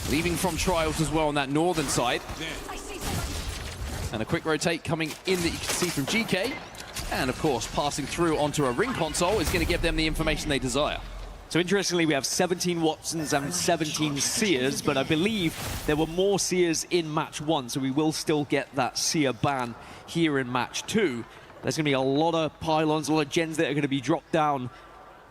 leaving from Trials as well on that northern side. And a quick rotate coming in that you can see from GK. And of course, passing through onto a ring console is going to give them the information they desire. So interestingly, we have 17 Watsons and 17 Seers, but I believe there were more Seers in match 1, so we will still get that Seer ban here in match 2. There's going to be a lot of pylons, a lot of gens that are going to be dropped down.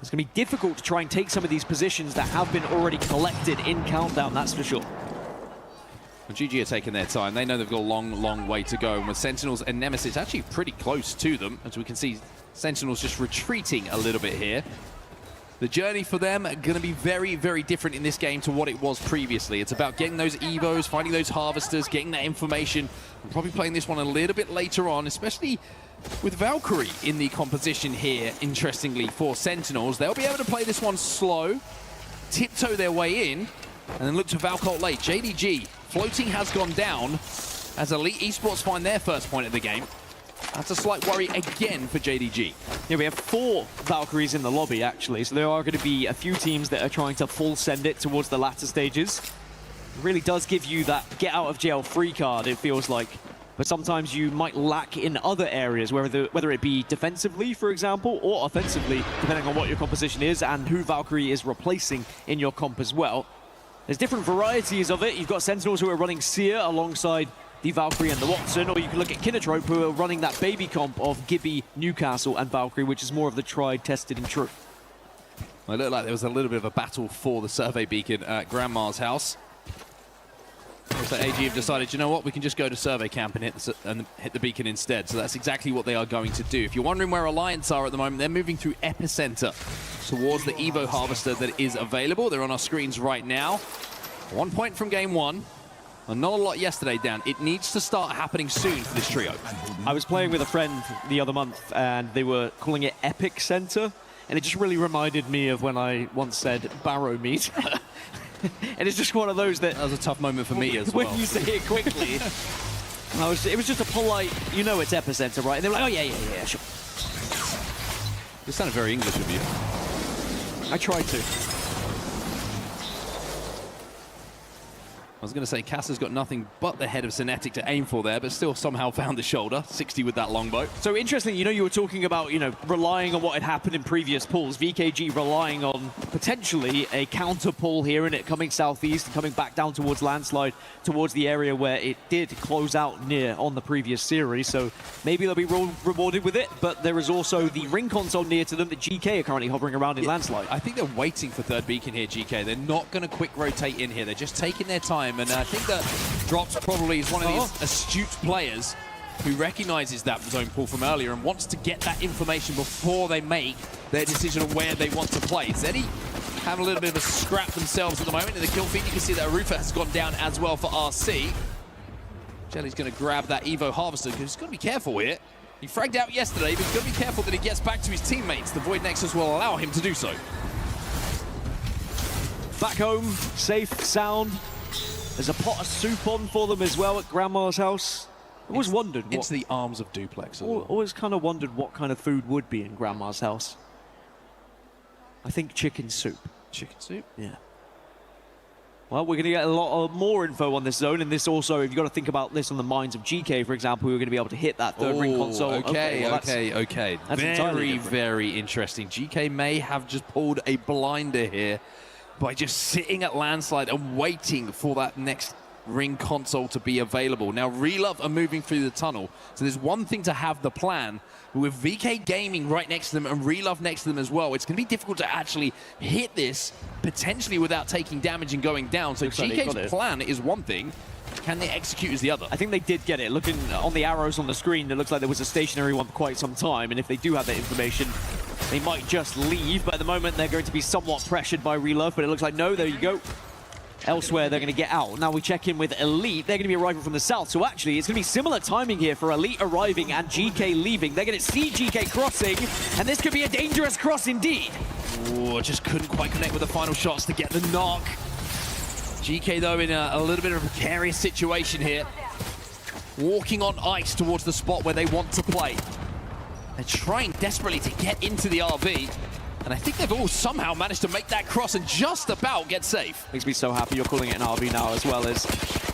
It's going to be difficult to try and take some of these positions that have been already collected in Countdown, that's for sure. Well, GG are taking their time. They know they've got a long, long way to go. And with Sentinels and Nemesis actually pretty close to them, as we can see Sentinels just retreating a little bit here. The journey for them are going to be very, very different in this game to what it was previously. It's about getting those Evos, finding those Harvesters, getting that information. I'm probably playing this one a little bit later on, especially with Valkyrie in the composition here, interestingly, for Sentinels. They'll be able to play this one slow, tiptoe their way in, and then look to Valcult late. JDG, floating has gone down as Elite Esports find their first point of the game. That's a slight worry again for JDG. Yeah, we have 4 Valkyries in the lobby, actually, so there are going to be a few teams that are trying to full send it towards the latter stages. It really does give you that get-out-of-jail-free card, it feels like. But sometimes you might lack in other areas, whether it be defensively, for example, or offensively, depending on what your composition is and who Valkyrie is replacing in your comp as well. There's different varieties of it. You've got Sentinels who are running Seer alongside the Valkyrie and the Watson, or you can look at Kinotrope, who are running that baby comp of Gibby, Newcastle, and Valkyrie, which is more of the tried, tested, and true. Well, it looked like there was a little bit of a battle for the survey beacon at Grandma's house. So AG have decided, you know what, we can just go to survey camp and hit the beacon instead. So that's exactly what they are going to do. If you're wondering where Alliance are at the moment, they're moving through Epicenter towards the Evo Harvester that is available. They're on our screens right now. 1 point from game 1. And not a lot yesterday, Dan. It needs to start happening soon for this trio. I was playing with a friend the other month, and they were calling it Epic Center, and it just really reminded me of when I once said barometer. And it's just one of those that... That was a tough moment for me as well. When you say it quickly, it was just a polite, you know it's Epicenter, right? And they were like, oh, yeah, sure. You sounded very English of you. I tried to. I was going to say, Cass has got nothing but the head of Cinetic to aim for there, but still somehow found the shoulder. 60 with that longbow. So interesting, you were talking about, relying on what had happened in previous pulls. VKG relying on potentially a counter pull here in it, coming southeast and coming back down towards Landslide, towards the area where it did close out near on the previous series. So maybe they'll be rewarded with it, but there is also the ring console near to them that GK are currently hovering around in Landslide. I think they're waiting for third beacon here, GK. They're not going to quick rotate in here. They're just taking their time. And I think that Drops probably is one of these astute players who recognizes that zone pull from earlier and wants to get that information before they make their decision on where they want to play. Zeddy having a little bit of a scrap themselves at the moment in the kill feed. You can see that Arufa has gone down as well for RC. Jelly's going to grab that Evo Harvester because he's got to be careful here. He fragged out yesterday, but he's got to be careful that he gets back to his teammates. The Void Nexus will allow him to do so. Back home, safe, sound. There's a pot of soup on for them as well at Grandma's house. I always wondered what... Into the arms of Duplex. Always kind of wondered what kind of food would be in Grandma's house. I think chicken soup. Chicken soup? Yeah. Well, we're going to get a lot of more info on this zone, and this also, if you've got to think about this on the minds of GK, for example, who are going to be able to hit that third ring console. Okay. That's Very interesting. GK may have just pulled a blinder here by just sitting at landslide and waiting for that next ring console to be available. Now, Relove are moving through the tunnel, so there's one thing to have the plan. With VK Gaming right next to them and Relove next to them as well, it's going to be difficult to actually hit this potentially without taking damage and going down. So GK's plan is one thing. Can they execute is the other? I think they did get it. Looking on the arrows on the screen, it looks like there was a stationary one for quite some time. And if they do have that information, they might just leave. But at the moment, they're going to be somewhat pressured by Relove. But it looks like, no, there you go. Elsewhere, they're going to get out. Now we check in with Elite. They're going to be arriving from the south. So actually, it's going to be similar timing here for Elite arriving and GK leaving. They're going to see GK crossing, and this could be a dangerous cross indeed. Oh, just couldn't quite connect with the final shots to get the knock. GK, though, in a little bit of a precarious situation here. Walking on ice towards the spot where they want to play. They're trying desperately to get into the RV. And I think they've all somehow managed to make that cross and just about get safe. Makes me so happy you're calling it an RV now, as well as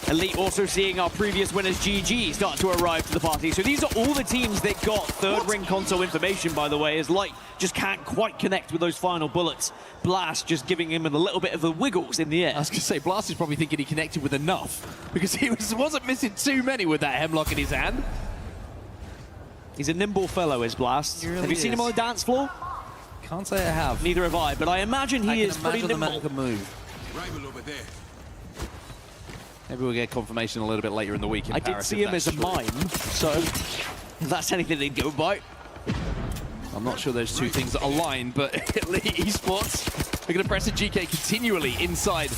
Elite also seeing our previous winners, GG, start to arrive to the party. So these are all the teams that got third ring console information, by the way, as Light just can't quite connect with those final bullets. Blast just giving him a little bit of the wiggles in the air. I was going to say, Blast is probably thinking he connected with enough because he wasn't missing too many with that hemlock in his hand. He's a nimble fellow, is Blast. Really have you seen him on the dance floor? Can't say I have. Neither have I, but I imagine he is pretty nimble. The man can move. Rival over there. Maybe we'll get confirmation a little bit later in the week in I Paris. did see him as a mime, so if that's anything they'd go by. I'm not sure those two things align, but Elite Esports are going to press a GK continually inside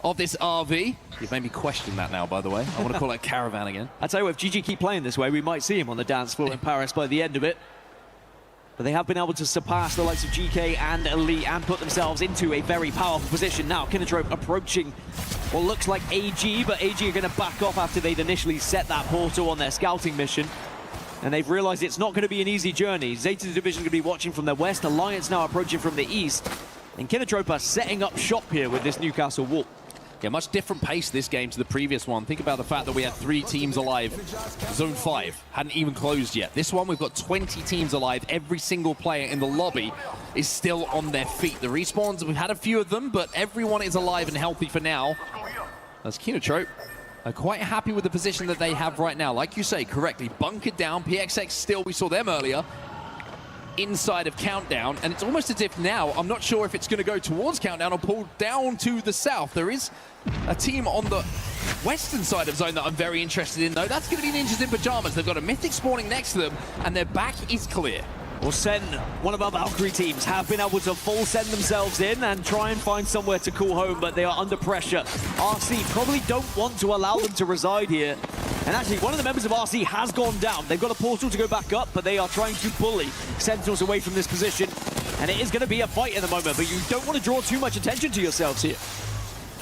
of this RV. You've made me question that now, by the way. I want to call it Caravan again. I tell you what, if GG keep playing this way, we might see him on the dance floor in Paris by the end of it. But they have been able to surpass the likes of GK and Elite and put themselves into a very powerful position. Now, Kinotrope approaching what looks like AG, but AG are going to back off after they'd initially set that portal on their scouting mission. And they've realized it's not going to be an easy journey. Zeta Division going to be watching from the west, Alliance now approaching from the east. And Kinotrope are setting up shop here with this Newcastle wall. Yeah, much different pace this game to the previous one. Think about the fact that we had 3 teams alive. Zone 5 hadn't even closed yet. This one, we've got 20 teams alive. Every single player in the lobby is still on their feet. The respawns, we've had a few of them, but everyone is alive and healthy for now. As Kinotrope are quite happy with the position that they have right now. Like you say, correctly, bunkered down. PXX still, we saw them earlier, inside of Countdown, and it's almost as if now, I'm not sure if it's going to go towards Countdown or pull down to the south. There is a team on the western side of Zone that I'm very interested in, though. That's going to be Ninjas in Pajamas. They've got a Mythic spawning next to them, and their back is clear. Well, Sen, one of our Valkyrie teams, have been able to full send themselves in and try and find somewhere to call home, but they are under pressure. RC probably don't want to allow them to reside here. And actually, one of the members of RC has gone down. They've got a portal to go back up, but they are trying to bully Sentinels away from this position. And it is going to be a fight in the moment, but you don't want to draw too much attention to yourselves here.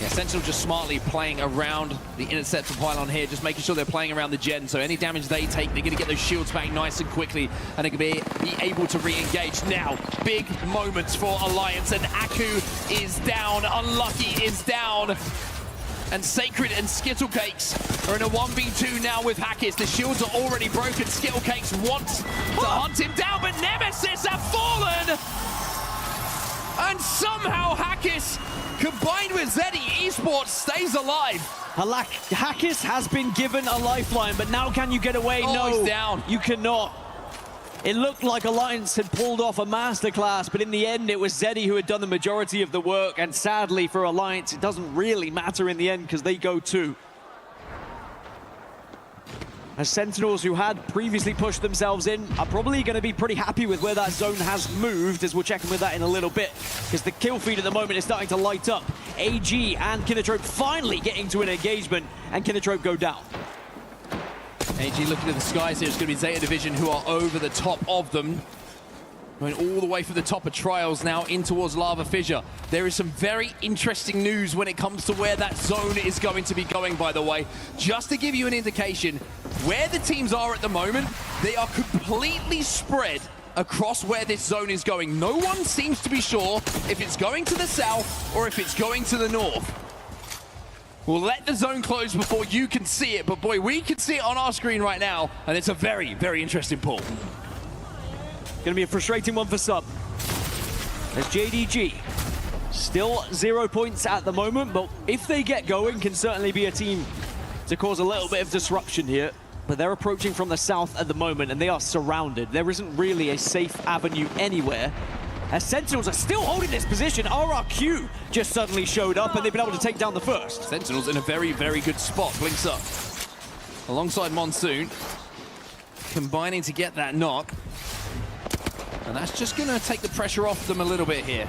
Yeah, Sentinel just smartly playing around the interceptor pylon here, just making sure they're playing around the gen, so any damage they take, they're going to get those shields back nice and quickly, and they're going to be able to re-engage. Now, big moments for Alliance, and Aku is down, Unlucky is down, and Sacred and Skittlecakes are in a 1v2 now with Hackis. The shields are already broken. Skittlecakes wants to hunt him down, but Nemesis have fallen! And somehow Hackis, combined with Zeddy Esports, stays alive. Hackis has been given a lifeline, but now can you get away? Oh, no, he's down. You cannot. It looked like Alliance had pulled off a masterclass, but in the end, it was Zeddy who had done the majority of the work, and sadly for Alliance, it doesn't really matter in the end because they go 2. As Sentinels, who had previously pushed themselves in, are probably going to be pretty happy with where that zone has moved, as we'll check in with that in a little bit, because the kill feed at the moment is starting to light up. AG and Kinatrope finally getting to an engagement, and Kinatrope go down. AG looking at the skies here. It's going to be Zeta Division who are over the top of them. Going all the way from the top of Trials now in towards Lava Fissure. There is some very interesting news when it comes to where that zone is going to be going, by the way. Just to give you an indication, where the teams are at the moment, they are completely spread across where this zone is going. No one seems to be sure if it's going to the south or if it's going to the north. We'll let the zone close before you can see it, but boy, we can see it on our screen right now, and it's a very, very interesting pull. Going to be a frustrating one for Sub. As JDG, still 0 points at the moment, but if they get going, can certainly be a team to cause a little bit of disruption here. But they're approaching from the south at the moment, and they are surrounded. There isn't really a safe avenue anywhere. As Sentinels are still holding this position, RRQ just suddenly showed up, and they've been able to take down the first. Sentinels in a very, very good spot. Blinks up alongside Monsoon, combining to get that knock. And that's just going to take the pressure off them a little bit here.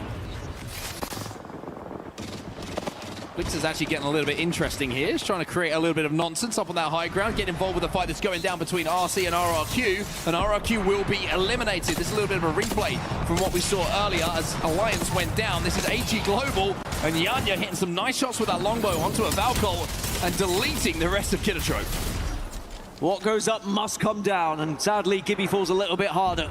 Blix is actually getting a little bit interesting here. He's trying to create a little bit of nonsense up on that high ground, get involved with the fight that's going down between RC and RRQ, and RRQ will be eliminated. This is a little bit of a replay from what we saw earlier as Alliance went down. This is AG Global, and Yanya hitting some nice shots with that longbow onto a Valkyrie and deleting the rest of Kinatrope. What goes up must come down, and sadly, Gibby falls a little bit harder.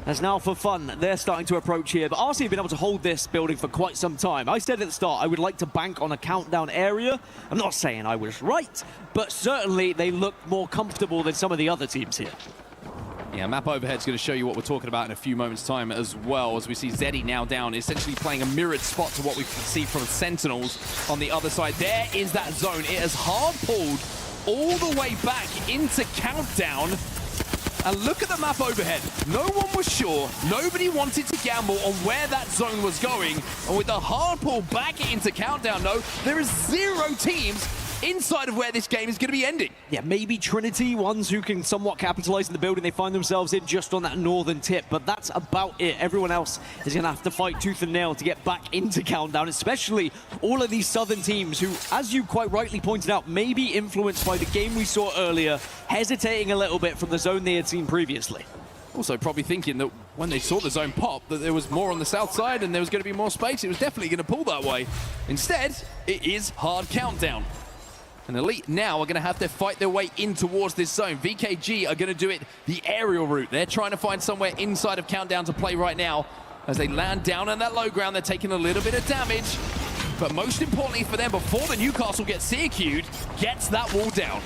As now for fun, they're starting to approach here, but RC have been able to hold this building for quite some time. I said at the start I would like to bank on a countdown area. I'm not saying I was right, but certainly they look more comfortable than some of the other teams here. Yeah, map overhead's going to show you what we're talking about in a few moments' time as well, as we see Zeddy now down, essentially playing a mirrored spot to what we see from Sentinels on the other side. There is that zone. It has hard pulled all the way back into Countdown. And look at the map overhead. No one was sure. Nobody wanted to gamble on where that zone was going. And with the hard pull back into Countdown, no, there is 0 teams inside of where this game is going to be ending. Yeah, maybe Trinity, ones who can somewhat capitalize in the building they find themselves in just on that northern tip, but that's about it. Everyone else is going to have to fight tooth and nail to get back into Countdown, especially all of these southern teams who, as you quite rightly pointed out, may be influenced by the game we saw earlier, hesitating a little bit from the zone they had seen previously. Also probably thinking that when they saw the zone pop, that there was more on the south side and there was going to be more space. It was definitely going to pull that way. Instead, it is hard Countdown. And Elite now are going to have to fight their way in towards this zone. VKG are going to do it the aerial route. They're trying to find somewhere inside of Countdown to play right now. As they land down on that low ground, they're taking a little bit of damage. But most importantly for them, before the Newcastle gets CQ'd, gets that wall down.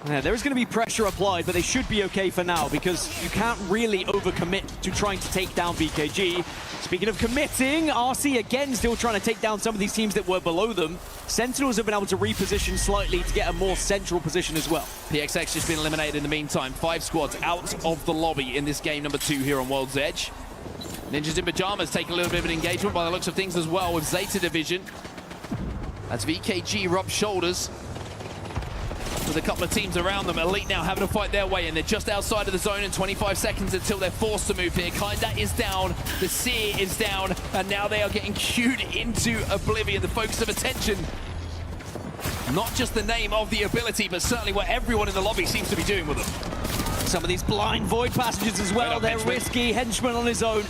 Yeah, there is going to be pressure applied, but they should be okay for now because you can't really overcommit to trying to take down VKG. Speaking of committing, RC again still trying to take down some of these teams that were below them. Sentinels have been able to reposition slightly to get a more central position as well. PXX just been eliminated in the meantime. 5 squads out of the lobby in this game number 2 here on World's Edge. Ninjas in Pajamas taking a little bit of an engagement by the looks of things as well with Zeta Division. As VKG rub shoulders with a couple of teams around them. Elite now having to fight their way in. They're just outside of the zone in 25 seconds until they're forced to move here. Kinda is down, the Seer is down, and now they are getting queued into oblivion. The focus of attention, not just the name of the ability, but certainly what everyone in the lobby seems to be doing with them. Some of these blind void passages as well, they're risky. Henchman on his own.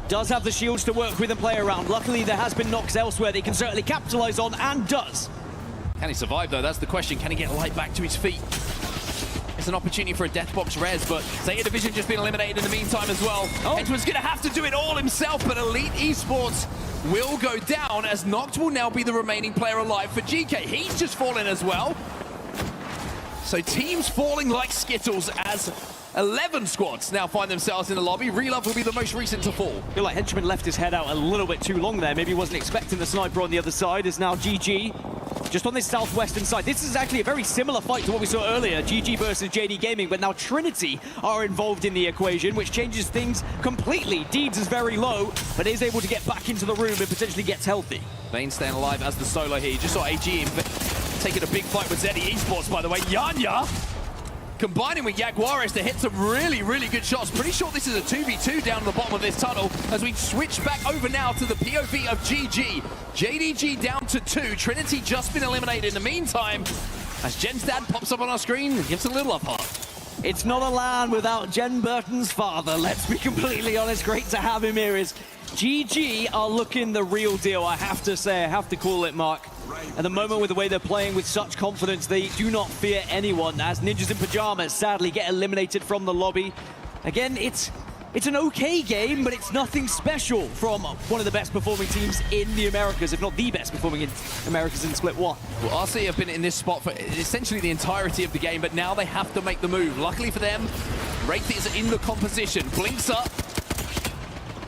Does have the shields to work with and play around. Luckily, there has been knocks elsewhere they can certainly capitalize on, and does. Can he survive, though? That's the question. Can he get Light back to his feet? It's an opportunity for a Deathbox res, but Zeta Division just been eliminated in the meantime as well. Edgeman's going to have to do it all himself, but Elite Esports will go down as Noct will now be the remaining player alive for GK. He's just fallen as well. So teams falling like Skittles as 11 squads now find themselves in the lobby. Relove will be the most recent to fall. I feel like Henchman left his head out a little bit too long there. Maybe he wasn't expecting the sniper on the other side. Is now GG just on this southwestern side. This is actually a very similar fight to what we saw earlier. GG versus JD Gaming, but now Trinity are involved in the equation, which changes things completely. Deeds is very low, but is able to get back into the room and potentially gets healthy. Vayne staying alive as the solo here. You just saw AG taking a big fight with Zeddy Esports, by the way. Yanya combining with Jaguares to hit some really, really good shots. Pretty sure this is a 2v2 down at the bottom of this tunnel as we switch back over now to the POV of GG. JDG down to 2. Trinity just been eliminated in the meantime as Jen's dad pops up on our screen and gives a little up heart. It's not a LAN without Jen Burton's father. Let's be completely honest. Great to have him here. GG are looking the real deal, I have to say. I have to call it, Mark. At the moment, with the way they're playing with such confidence, they do not fear anyone, as Ninjas in Pajamas sadly get eliminated from the lobby. Again, it's an okay game, but it's nothing special from one of the best performing teams in the Americas, if not the best performing in Americas in Split 1. Well, RC have been in this spot for essentially the entirety of the game, but now they have to make the move. Luckily for them, Wraith is in the composition. Blinks up,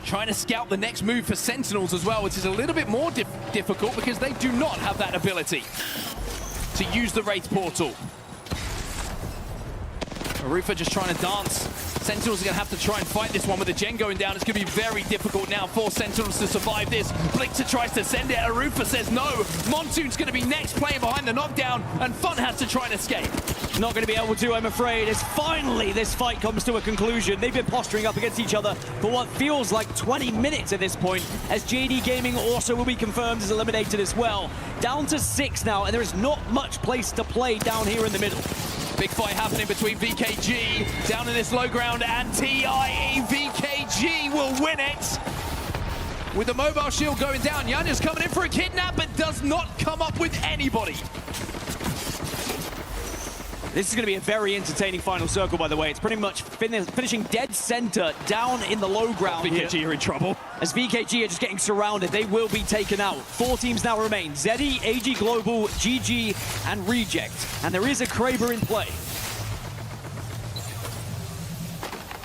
trying to scout the next move for Sentinels as well, which is a little bit more difficult because they do not have that ability to use the Wraith portal. Arufa just trying to dance. Sentinels are going to have to try and fight this one with the gen going down. It's going to be very difficult now for Sentinels to survive this. Blixer tries to send it. Arufa says no. Monsoon's going to be next, playing behind the knockdown, and Fun has to try and escape. Not going to be able to, I'm afraid, as finally this fight comes to a conclusion. They've been posturing up against each other for what feels like 20 minutes at this point, as JD Gaming also will be confirmed as eliminated as well. Down to 6 now, and there is not much place to play down here in the middle. Big fight happening between VKG down in this low ground and TIE. VKG will win it. With the mobile shield going down, Yanya's coming in for a kidnap, but does not come up with anybody. This is going to be a very entertaining final circle, by the way. It's pretty much finishing dead center down in the low ground. VKG are in trouble. As VKG are just getting surrounded, they will be taken out. 4 teams now remain. Zeddy, AG Global, GG, and Reject. And there is a Kraber in play.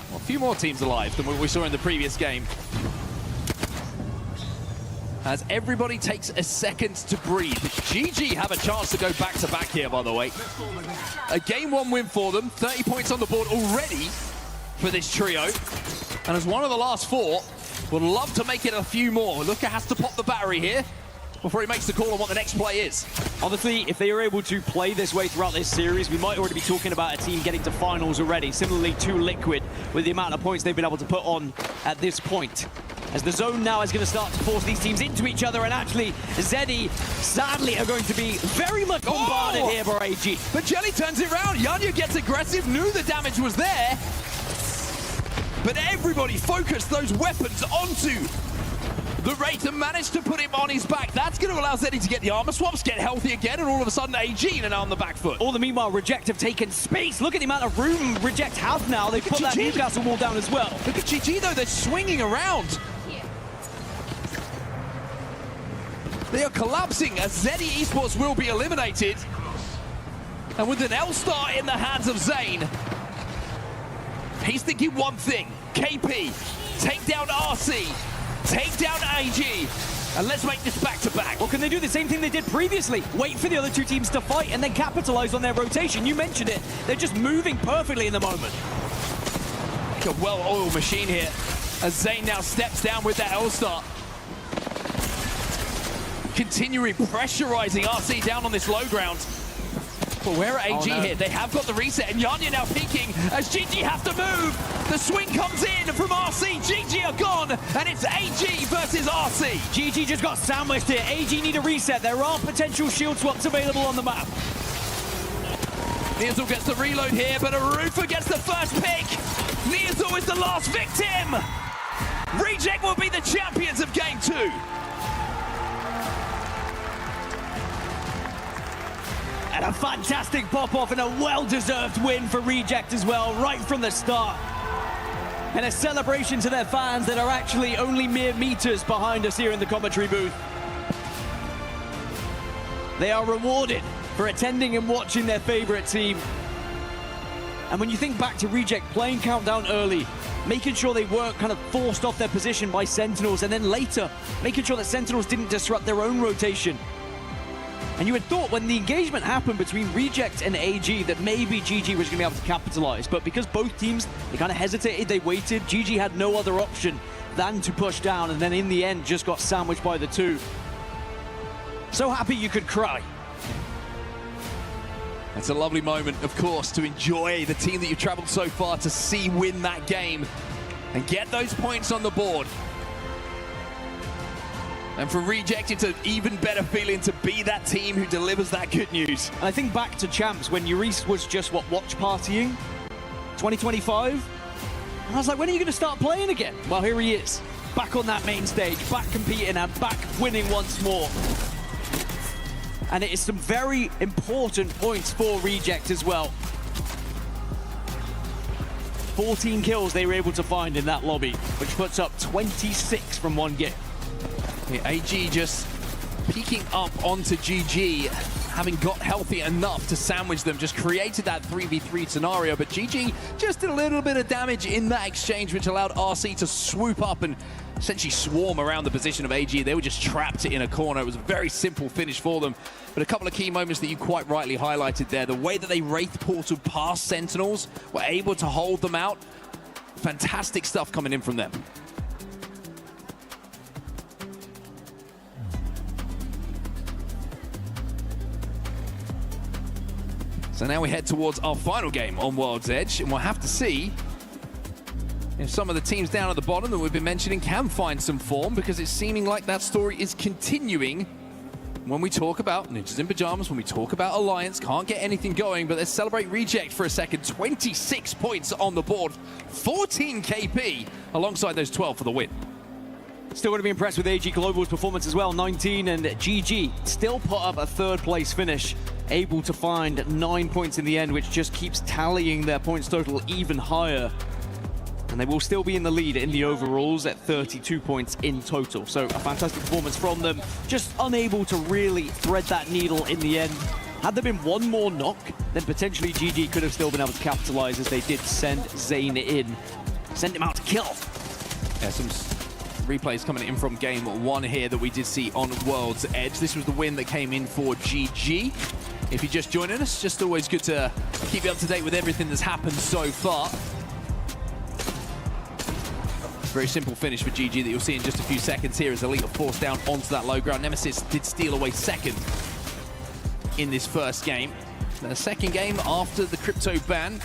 Well, a few more teams alive than what we saw in the previous game. As everybody takes a second to breathe. GG have a chance to go back-to-back here, by the way. A Game 1 win for them. 30 points on the board already for this trio. And as one of the last 4, would love to make it a few more. Luca has to pop the battery here before he makes the call on what the next play is. Honestly, if they are able to play this way throughout this series, we might already be talking about a team getting to finals already. Similarly to Liquid, with the amount of points they've been able to put on at this point. As the zone now is going to start to force these teams into each other, and actually, Zeddy, sadly, are going to be very much bombarded here by AG. But Jelly turns it around. Yanya gets aggressive, knew the damage was there. But everybody focused those weapons onto the Wraith and managed to put him on his back. That's going to allow Zeddy to get the armor swaps, get healthy again, and all of a sudden AG are now on the back foot. All the meanwhile, Reject have taken space. Look at the amount of room Reject have now. They've put that Newcastle wall down as well. Look at GG though, they're swinging around. They are collapsing as Zeddy Esports will be eliminated. And with an L-Star in the hands of Zane, he's thinking one thing. KP, take down RC, take down AG, and let's make this back-to-back. Well, can they do the same thing they did previously? Wait for the other 2 teams to fight and then capitalize on their rotation. You mentioned it. They're just moving perfectly in the moment. Like a well-oiled machine here as Zane now steps down with that L-Star. Continuing pressurizing RC down on this low ground. But where are AG here? They have got the reset, and Yanya now peeking as GG have to move. The swing comes in from RC. GG are gone, and it's AG versus RC. GG just got sandwiched here. AG need a reset. There are potential shield swaps available on the map. Neazul gets the reload here, but Arufa gets the first pick. Neazul is the last victim. Reject will be the champions of Game 2. And a fantastic pop-off and a well-deserved win for Reject as well, right from the start. And a celebration to their fans that are actually only mere meters behind us here in the commentary booth. They are rewarded for attending and watching their favorite team. And when you think back to Reject playing Countdown early, making sure they weren't kind of forced off their position by Sentinels, and then later, making sure that Sentinels didn't disrupt their own rotation. And you had thought when the engagement happened between Reject and AG that maybe GG was going to be able to capitalize. But because both teams, they kind of hesitated, they waited, GG had no other option than to push down, and then in the end just got sandwiched by the 2. So happy you could cry. It's a lovely moment, of course, to enjoy the team that you've traveled so far to see win that game and get those points on the board. And for Reject, it's an even better feeling to be that team who delivers that good news. And I think back to Champs when Euris was just, what, watch partying? 2025? And I was like, when are you going to start playing again? Well, here he is, back on that main stage, back competing and back winning once more. And it is some very important points for Reject as well. 14 kills they were able to find in that lobby, which puts up 26 from one game. Yeah, AG just peeking up onto GG, having got healthy enough to sandwich them, just created that 3v3 scenario, but GG just did a little bit of damage in that exchange, which allowed RC to swoop up and essentially swarm around the position of AG. They were just trapped in a corner. It was a very simple finish for them. But a couple of key moments that you quite rightly highlighted there. The way that they Wraith Portal past Sentinels, were able to hold them out. Fantastic stuff coming in from them. So now we head towards our final game on World's Edge, and we'll have to see if some of the teams down at the bottom that we've been mentioning can find some form, because it's seeming like that story is continuing when we talk about Ninjas in Pajamas, when we talk about Alliance. Can't get anything going, but let's celebrate Reject for a second. 26 points on the board, 14 KP, alongside those 12 for the win. Still going to be impressed with AG Global's performance as well. 19, and GG still put up a third place finish, able to find 9 points in the end, which just keeps tallying their points total even higher. And they will still be in the lead in the overalls at 32 points in total. So a fantastic performance from them, just unable to really thread that needle in the end. Had there been one more knock, then potentially GG could have still been able to capitalize, as they did send Zane in. Send him out to kill. Yeah, some replays coming in from game one here that we did see on World's Edge. This was the win that came in for GG. If you're just joining us, just always good to keep you up to date with everything that's happened so far. Very simple finish for GG that you'll see in just a few seconds here as Elite are forced down onto that low ground. Nemesis did steal away second in this first game. The second game after the crypto ban,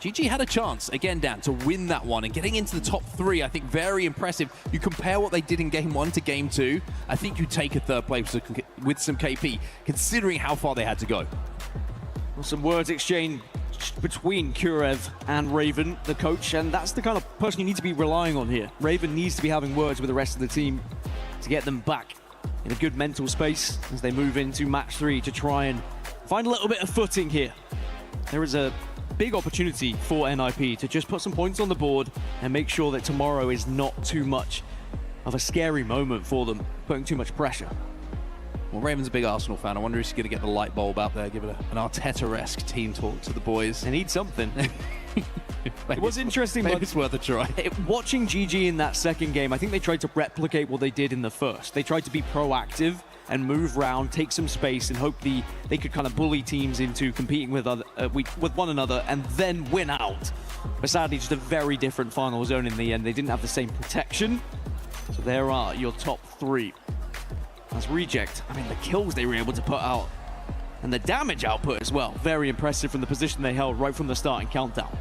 GG had a chance, again, Dan, to win that one, and getting into the top three, I think very impressive. You compare what they did in game one to game two, I think you take a third place with some KP, considering how far they had to go. Well, some words exchanged between Kurev and Raven, the coach, and that's the kind of person you need to be relying on here. Raven needs to be having words with the rest of the team to get them back in a good mental space as they move into match 3 to try and find a little bit of footing here. There is a big opportunity for NIP to just put some points on the board and make sure that tomorrow is not too much of a scary moment for them, putting too much pressure. Well, Raven's a big Arsenal fan. I wonder if he's going to get the light bulb out there, give it an Arteta-esque team talk to the boys. They need something. It was interesting. Maybe it's worth a try. Watching GG in that second game, I think they tried to replicate what they did in the first. They tried to be proactive and move round, take some space, and hope they could kind of bully teams into competing with one another and then win out. But sadly, just a very different final zone in the end. They didn't have the same protection. So there are your top three. As Reject, I mean, the kills they were able to put out and the damage output as well. Very impressive from the position they held right from the starting countdown.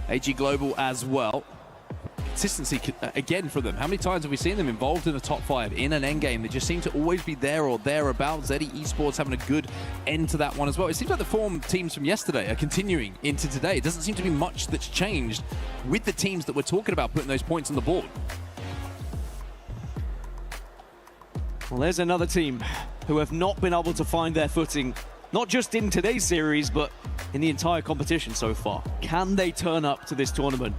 AG Global as well. Consistency again for them. How many times have we seen them involved in a top 5 in an endgame? They just seem to always be there or thereabouts. Zeddy Esports having a good end to that one as well. It seems like the form teams from yesterday are continuing into today. It doesn't seem to be much that's changed with the teams that we're talking about putting those points on the board. Well, there's another team who have not been able to find their footing, not just in today's series, but in the entire competition so far. Can they turn up to this tournament?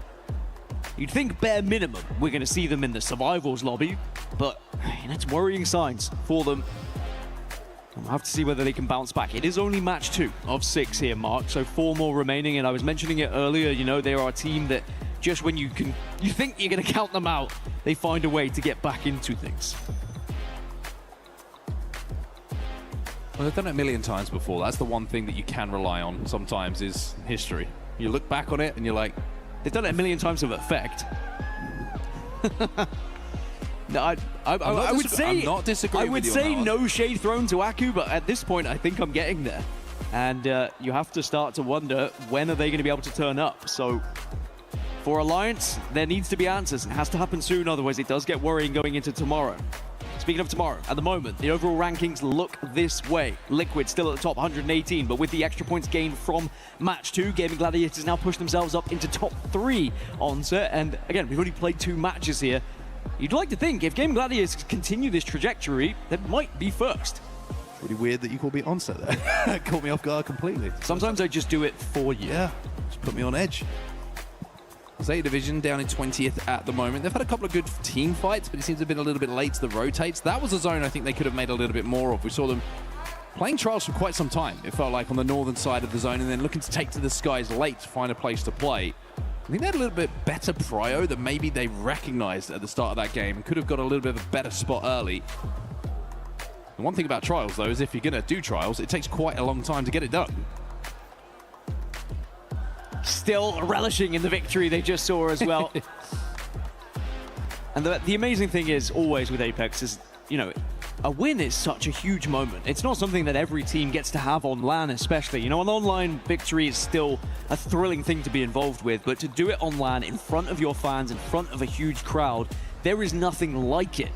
You'd think bare minimum we're going to see them in the survivals lobby, but it's worrying signs for them. We'll have to see whether they can bounce back. It is only match 2 of 6 here, Mark, so 4 more remaining, and I was mentioning it earlier, you know, they are a team that just when you think you're going to count them out, they find a way to get back into things. Well, they've done it a million times before. That's the one thing that you can rely on sometimes is history. You look back on it and you're like, they've done it a million times with effect. No, I would say I'm not disagreeing I would with you say on that no shade thrown to Aku, but at this point, I think I'm getting there. And you have to start to wonder, when are they going to be able to turn up? So for Alliance, there needs to be answers. It has to happen soon, otherwise it does get worrying going into tomorrow. Speaking of tomorrow, at the moment, the overall rankings look this way. Liquid still at the top, 118, but with the extra points gained from match 2, Gaming Gladiators now push themselves up into top 3 on set. And again, we've only played 2 matches here. You'd like to think if Gaming Gladiators continue this trajectory, they might be first. Pretty weird that you called me onset there. Caught me off guard completely. Sometimes I just do it for you. Yeah, just put me on edge. Zeta Division down in 20th at the moment. They've had a couple of good team fights, but it seems to have been a little bit late to the rotates. That was a zone I think they could have made a little bit more of. We saw them playing trials for quite some time, it felt like, on the northern side of the zone, and then looking to take to the skies late to find a place to play. I think they had a little bit better prio that maybe they recognized at the start of that game and could have got a little bit of a better spot early. The one thing about trials, though, is if you're going to do trials, it takes quite a long time to get it done. Still relishing in the victory they just saw as well. And the amazing thing is, always with Apex, is, you know, a win is such a huge moment. It's not something that every team gets to have on LAN, especially. You know, an online victory is still a thrilling thing to be involved with, but to do it on LAN in front of your fans, in front of a huge crowd, there is nothing like it.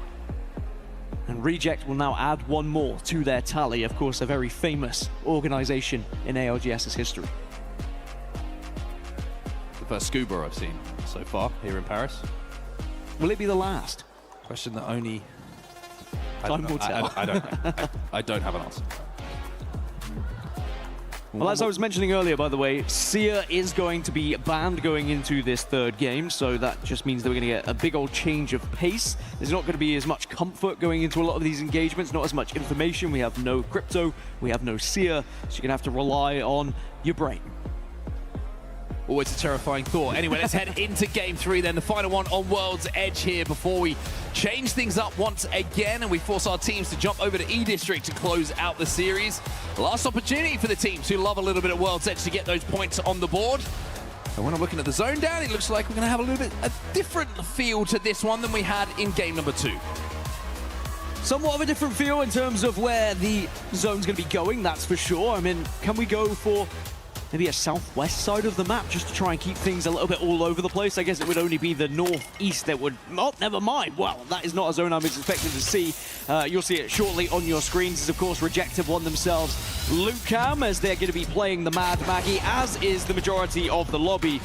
And Reject will now add one more to their tally. Of course, a very famous organization in ALGS's history. The first scuba I've seen so far here in Paris. Will it be the last? Question that only time will tell. I don't have an answer. Well, as I was mentioning earlier, by the way, Seer is going to be banned going into this third game, so that just means that we're going to get a big old change of pace. There's not going to be as much comfort going into a lot of these engagements, not as much information. We have no crypto, we have no Seer, so you're going to have to rely on your brain. Always a terrifying thought. Anyway, let's head into game 3 then, the final one on World's Edge here before we change things up once again and we force our teams to jump over to E-District to close out the series. Last opportunity for the teams who love a little bit of World's Edge to get those points on the board. And when I'm looking at the zone down, it looks like we're going to have a little bit a different feel to this one than we had in game number 2. Somewhat of a different feel in terms of where the zone's going to be going, that's for sure. I mean, can we go for maybe a southwest side of the map just to try and keep things a little bit all over the place? I guess it would only be the northeast that would... Oh, never mind. Well, that is not a zone I'm expecting to see. You'll see it shortly on your screens. As, of course, Reject have won themselves Loot Cam as they're going to be playing the Mad Maggie, as is the majority of the lobby.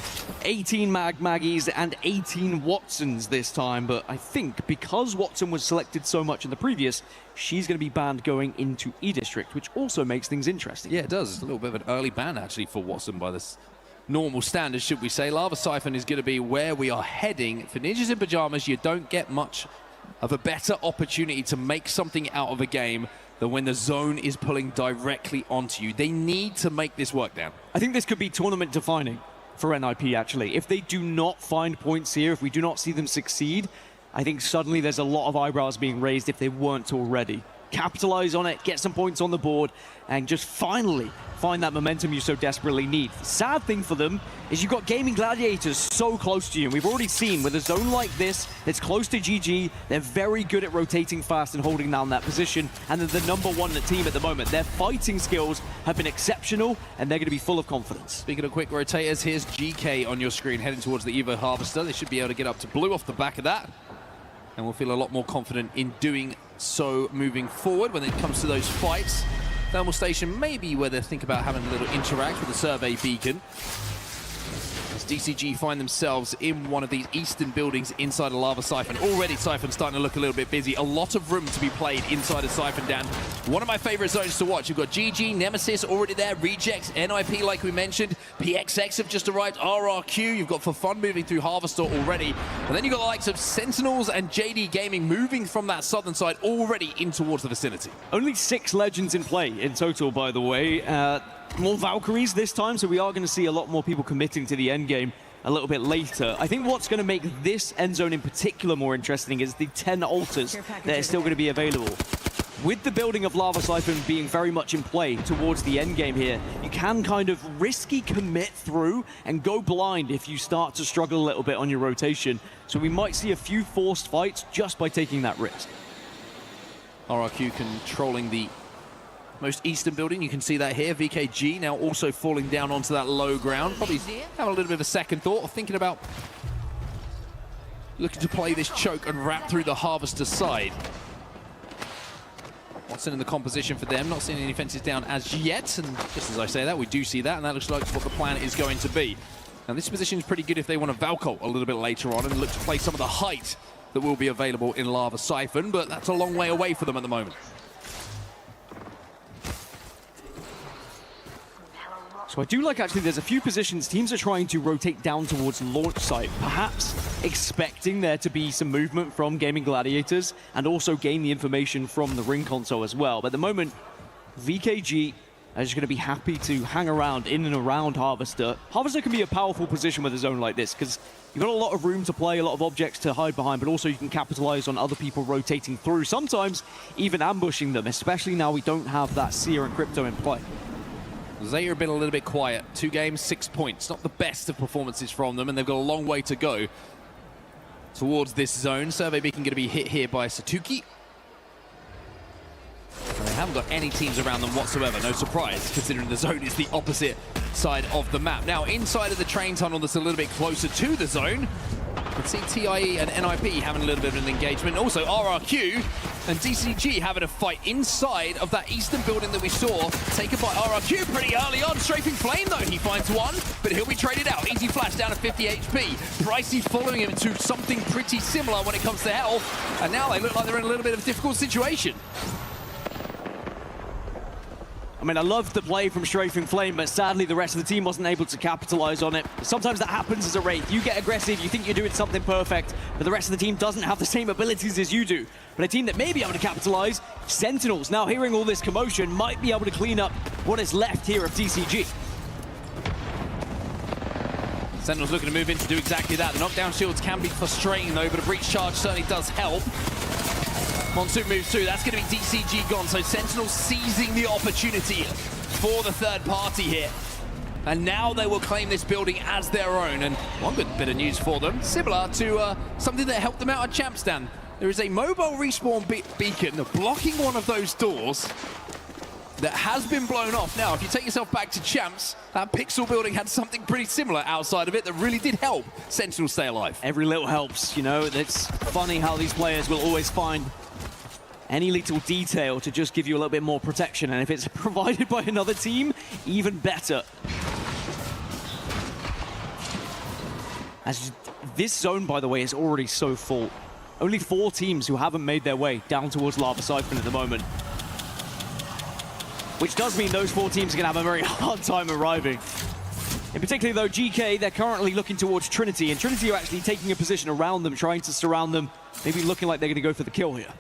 18 Mad Maggies and 18 Watsons this time. But I think because Watson was selected so much in the previous, she's going to be banned going into E-District, which also makes things interesting. Yeah, it does. It's a little bit of an early ban, actually, for Watson by this normal standards, should we say. Lava Siphon is going to be where we are heading. For Ninjas in Pajamas, you don't get much of a better opportunity to make something out of a game than when the zone is pulling directly onto you. They need to make this work down. I think this could be tournament defining for NIP, actually. If they do not find points here, if we do not see them succeed, I think suddenly there's a lot of eyebrows being raised if they weren't already. Capitalize on it, get some points on the board, and just finally find that momentum you so desperately need. The sad thing for them is you've got Gaming Gladiators so close to you, and we've already seen with a zone like this that's close to GG, they're very good at rotating fast and holding down that position, and they're the #1 team at the moment. Their fighting skills have been exceptional, and they're going to be full of confidence. Speaking of quick rotators, here's GK on your screen heading towards the Evo Harvester. They should be able to get up to blue off the back of that, and we'll feel a lot more confident in doing so moving forward when it comes to those fights. Thermal Station may be where they think about having a little interact with the survey beacon. As DCG find themselves in one of these eastern buildings inside a Lava Siphon. Already Siphon's starting to look a little bit busy. A lot of room to be played inside a Siphon, Dan. One of my favorite zones to watch. You've got GG, Nemesis already there, Rejects, NIP like we mentioned, PXX have just arrived, RRQ, you've got For Fun moving through Harvester already. And then you've got the likes of Sentinels and JD Gaming moving from that southern side already in towards the vicinity. Only 6 Legends in play in total, by the way. More Valkyries this time, so we are going to see a lot more people committing to the end game a little bit later. I think what's going to make this end zone in particular more interesting is the 10 altars that are still going to be available. With the building of Lava Siphon being very much in play towards the end game here, you can kind of risky commit through and go blind if you start to struggle a little bit on your rotation. So we might see a few forced fights just by taking that risk. RRQ controlling the most eastern building. You can see that here. VKG now also falling down onto that low ground. Probably having a little bit of a second thought, or thinking about looking to play this choke and wrap through the Harvester side. Watson in the composition for them. Not seeing any fences down as yet. And just as I say that, we do see that. And that looks like what the plan is going to be. Now, this position is pretty good if they want to Valcol a little bit later on and look to play some of the height that will be available in Lava Siphon, but that's a long way away for them at the moment. So I do like, actually, there's a few positions teams are trying to rotate down towards launch site, perhaps expecting there to be some movement from Gaming Gladiators and also gain the information from the ring console as well. But at the moment, VKG are just going to be happy to hang around in and around Harvester. Harvester can be a powerful position with a zone like this because you've got a lot of room to play, a lot of objects to hide behind, but also you can capitalize on other people rotating through, sometimes even ambushing them, especially now we don't have that Seer and Crypto in play. Zaire have been a little bit quiet. 2 games, 6 points. Not the best of performances from them, and they've got a long way to go towards this zone. Survey Beacon going to be hit here by Satuki. And they haven't got any teams around them whatsoever. No surprise, considering the zone is the opposite side of the map. Now, inside of the train tunnel that's a little bit closer to the zone, you can see TIE and NIP having a little bit of an engagement. Also, RRQ and DCG having a fight inside of that eastern building that we saw taken by RRQ pretty early on. Strafing Flame, though, he finds one, but he'll be traded out. Easy Flash down to 50 HP. Pricey following him to something pretty similar when it comes to health. And now they look like they're in a little bit of a difficult situation. I mean, I love the play from Strafing Flame, but sadly the rest of the team wasn't able to capitalize on it. Sometimes that happens as a Wraith. You get aggressive, you think you're doing something perfect, but the rest of the team doesn't have the same abilities as you do. But a team that may be able to capitalize, Sentinels, now hearing all this commotion, might be able to clean up what is left here of DCG. Sentinels looking to move in to do exactly that. The knockdown shields can be frustrating, though, but a breach charge certainly does help. Monsoon moves through. That's going to be DCG gone. So Sentinels seizing the opportunity for the third party here. And now they will claim this building as their own. And one good bit of news for them, similar to something that helped them out at Champstan. There is a mobile respawn beacon blocking one of those doors that has been blown off. Now, if you take yourself back to Champs, that Pixel building had something pretty similar outside of it that really did help Sentinels stay alive. Every little helps, you know. It's funny how these players will always find any little detail to just give you a little bit more protection, and if it's provided by another team, even better. As this zone, by the way, is already so full. Only 4 teams who haven't made their way down towards Lava Siphon at the moment. Which does mean those 4 teams are going to have a very hard time arriving. In particular, though, GK, they're currently looking towards Trinity, and Trinity are actually taking a position around them, trying to surround them, maybe looking like they're going to go for the kill here.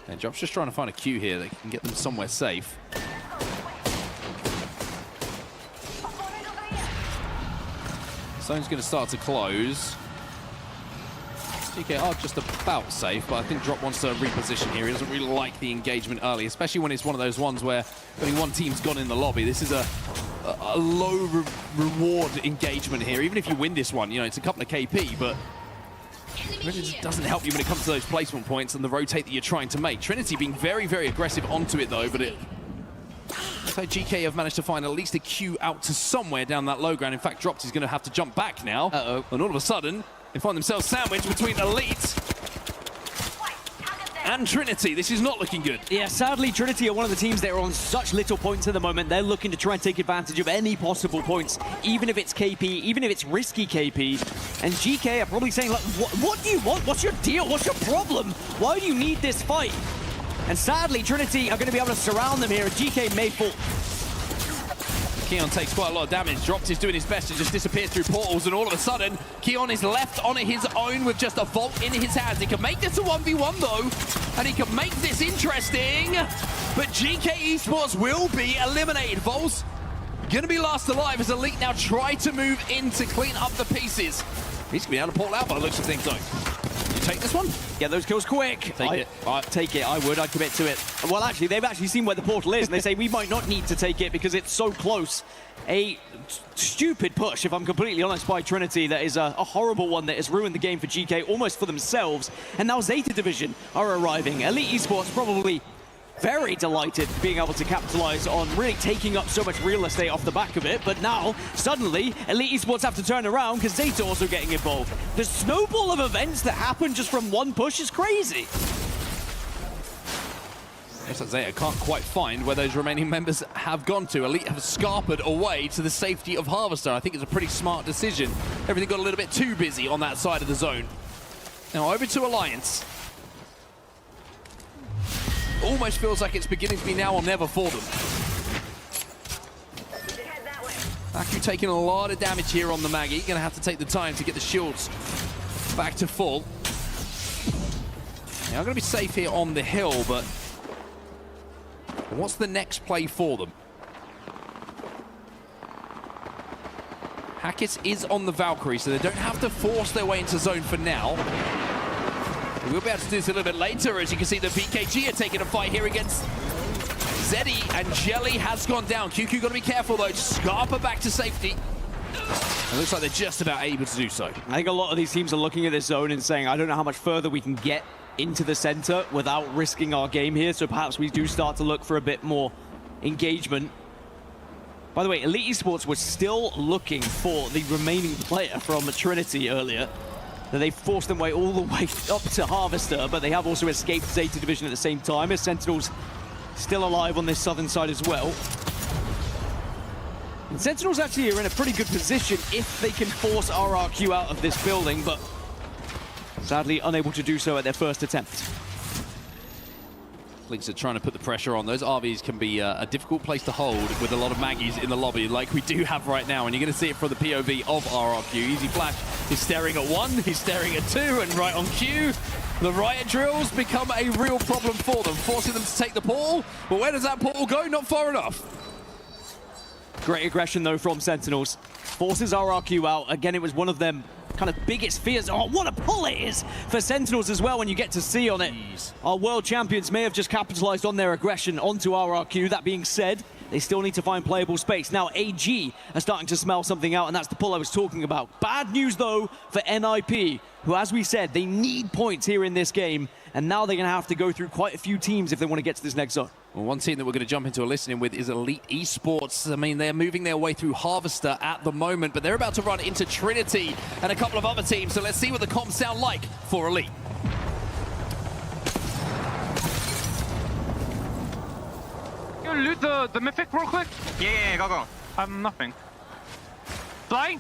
And Job's just trying to find a queue here that can get them somewhere safe. Zone's going to start to close. GK are just about safe, but I think Drop wants to reposition here. He doesn't really like the engagement early, especially when it's one of those ones where only one team's gone in the lobby. This is a low reward engagement here. Even if you win this one, you know, it's a couple of KP, but it really just doesn't help you when it comes to those placement points and the rotate that you're trying to make. Trinity being very, very aggressive onto it, though, but it looks like GK have managed to find at least a queue out to somewhere down that low ground. In fact, Dropped is going to have to jump back now. And all of a sudden, they find themselves sandwiched between Elite and Trinity. This is not looking good. Yeah, sadly, Trinity are one of the teams that are on such little points at the moment. They're looking to try and take advantage of any possible points, even if it's KP, even if it's risky KP. And GK are probably saying, like, what do you want? What's your deal? What's your problem? Why do you need this fight? And sadly, Trinity are going to be able to surround them here, and GK may fall. Keon takes quite a lot of damage. Dropped is doing his best to just disappear through portals, and all of a sudden, Keon is left on his own with just a vault in his hands. He can make this a 1v1 though, and he can make this interesting, but GK Esports will be eliminated. Vol's gonna be last alive as Elite now try to move in to clean up the pieces. He's gonna be able to portal out by the looks of things though. You take this one? Get those kills quick. Take it. Take it, I would. I'd commit to it. Well, actually, they've actually seen where the portal is, and they say we might not need to take it because it's so close. A stupid push, if I'm completely honest, by Trinity. That is a horrible one that has ruined the game for GK almost for themselves. And now Zeta Division are arriving. Elite Esports probably very delighted being able to capitalize on really taking up so much real estate off the back of it. But now, suddenly, Elite Esports have to turn around because Zeta also getting involved. The snowball of events that happen just from one push is crazy. Looks like Zeta can't quite find where those remaining members have gone to. Elite have scarpered away to the safety of Harvester. I think it's a pretty smart decision. Everything got a little bit too busy on that side of the zone. Now over to Alliance. Almost feels like it's beginning to be now or never for them. Aku taking a lot of damage here on the Maggie. Gonna have to take the time to get the shields back to full. Now, I'm gonna be safe here on the hill, but what's the next play for them? Hackett is on the Valkyrie, so they don't have to force their way into zone for now. We'll be able to do this a little bit later. As you can see, the VKG are taking a fight here against Zeddy, and Jelly has gone down. QQ got to be careful, though. Scarper back to safety. It looks like they're just about able to do so. I think a lot of these teams are looking at this zone and saying, I don't know how much further we can get into the center without risking our game here, so perhaps we do start to look for a bit more engagement. By the way, Elite Esports was still looking for the remaining player from Trinity earlier. They forced their way all the way up to Harvester, but they have also escaped Zeta Division at the same time, as Sentinels still alive on this southern side as well. And Sentinels actually are in a pretty good position if they can force RRQ out of this building, but sadly unable to do so at their first attempt. Flinks are trying to put the pressure on. Those RVs can be a difficult place to hold with a lot of Maggies in the lobby like we do have right now, and you're going to see it from the POV of RRQ. Easy Flash is staring at one, he's staring at two, and right on cue. The riot drills become a real problem for them, forcing them to take the portal. But where does that portal go? Not far enough. Great aggression, though, from Sentinels. Forces RRQ out. Again, it was one of them kind of biggest fears. Oh, what a pull it is for Sentinels as well when you get to see on it. Our world champions may have just capitalized on their aggression onto RRQ. That being said, they still need to find playable space. Now, AG are starting to smell something out, and that's the pull I was talking about. Bad news, though, for NIP, who, as we said, they need points here in this game, and now they're going to have to go through quite a few teams if they want to get to this next zone. Well, one team that we're going to jump into a listening with is Elite Esports. I mean, they're moving their way through Harvester at the moment, but they're about to run into Trinity and a couple of other teams, so let's see what the comms sound like for Elite. You loot the mythic real quick? Yeah, go. Nothing. Flying?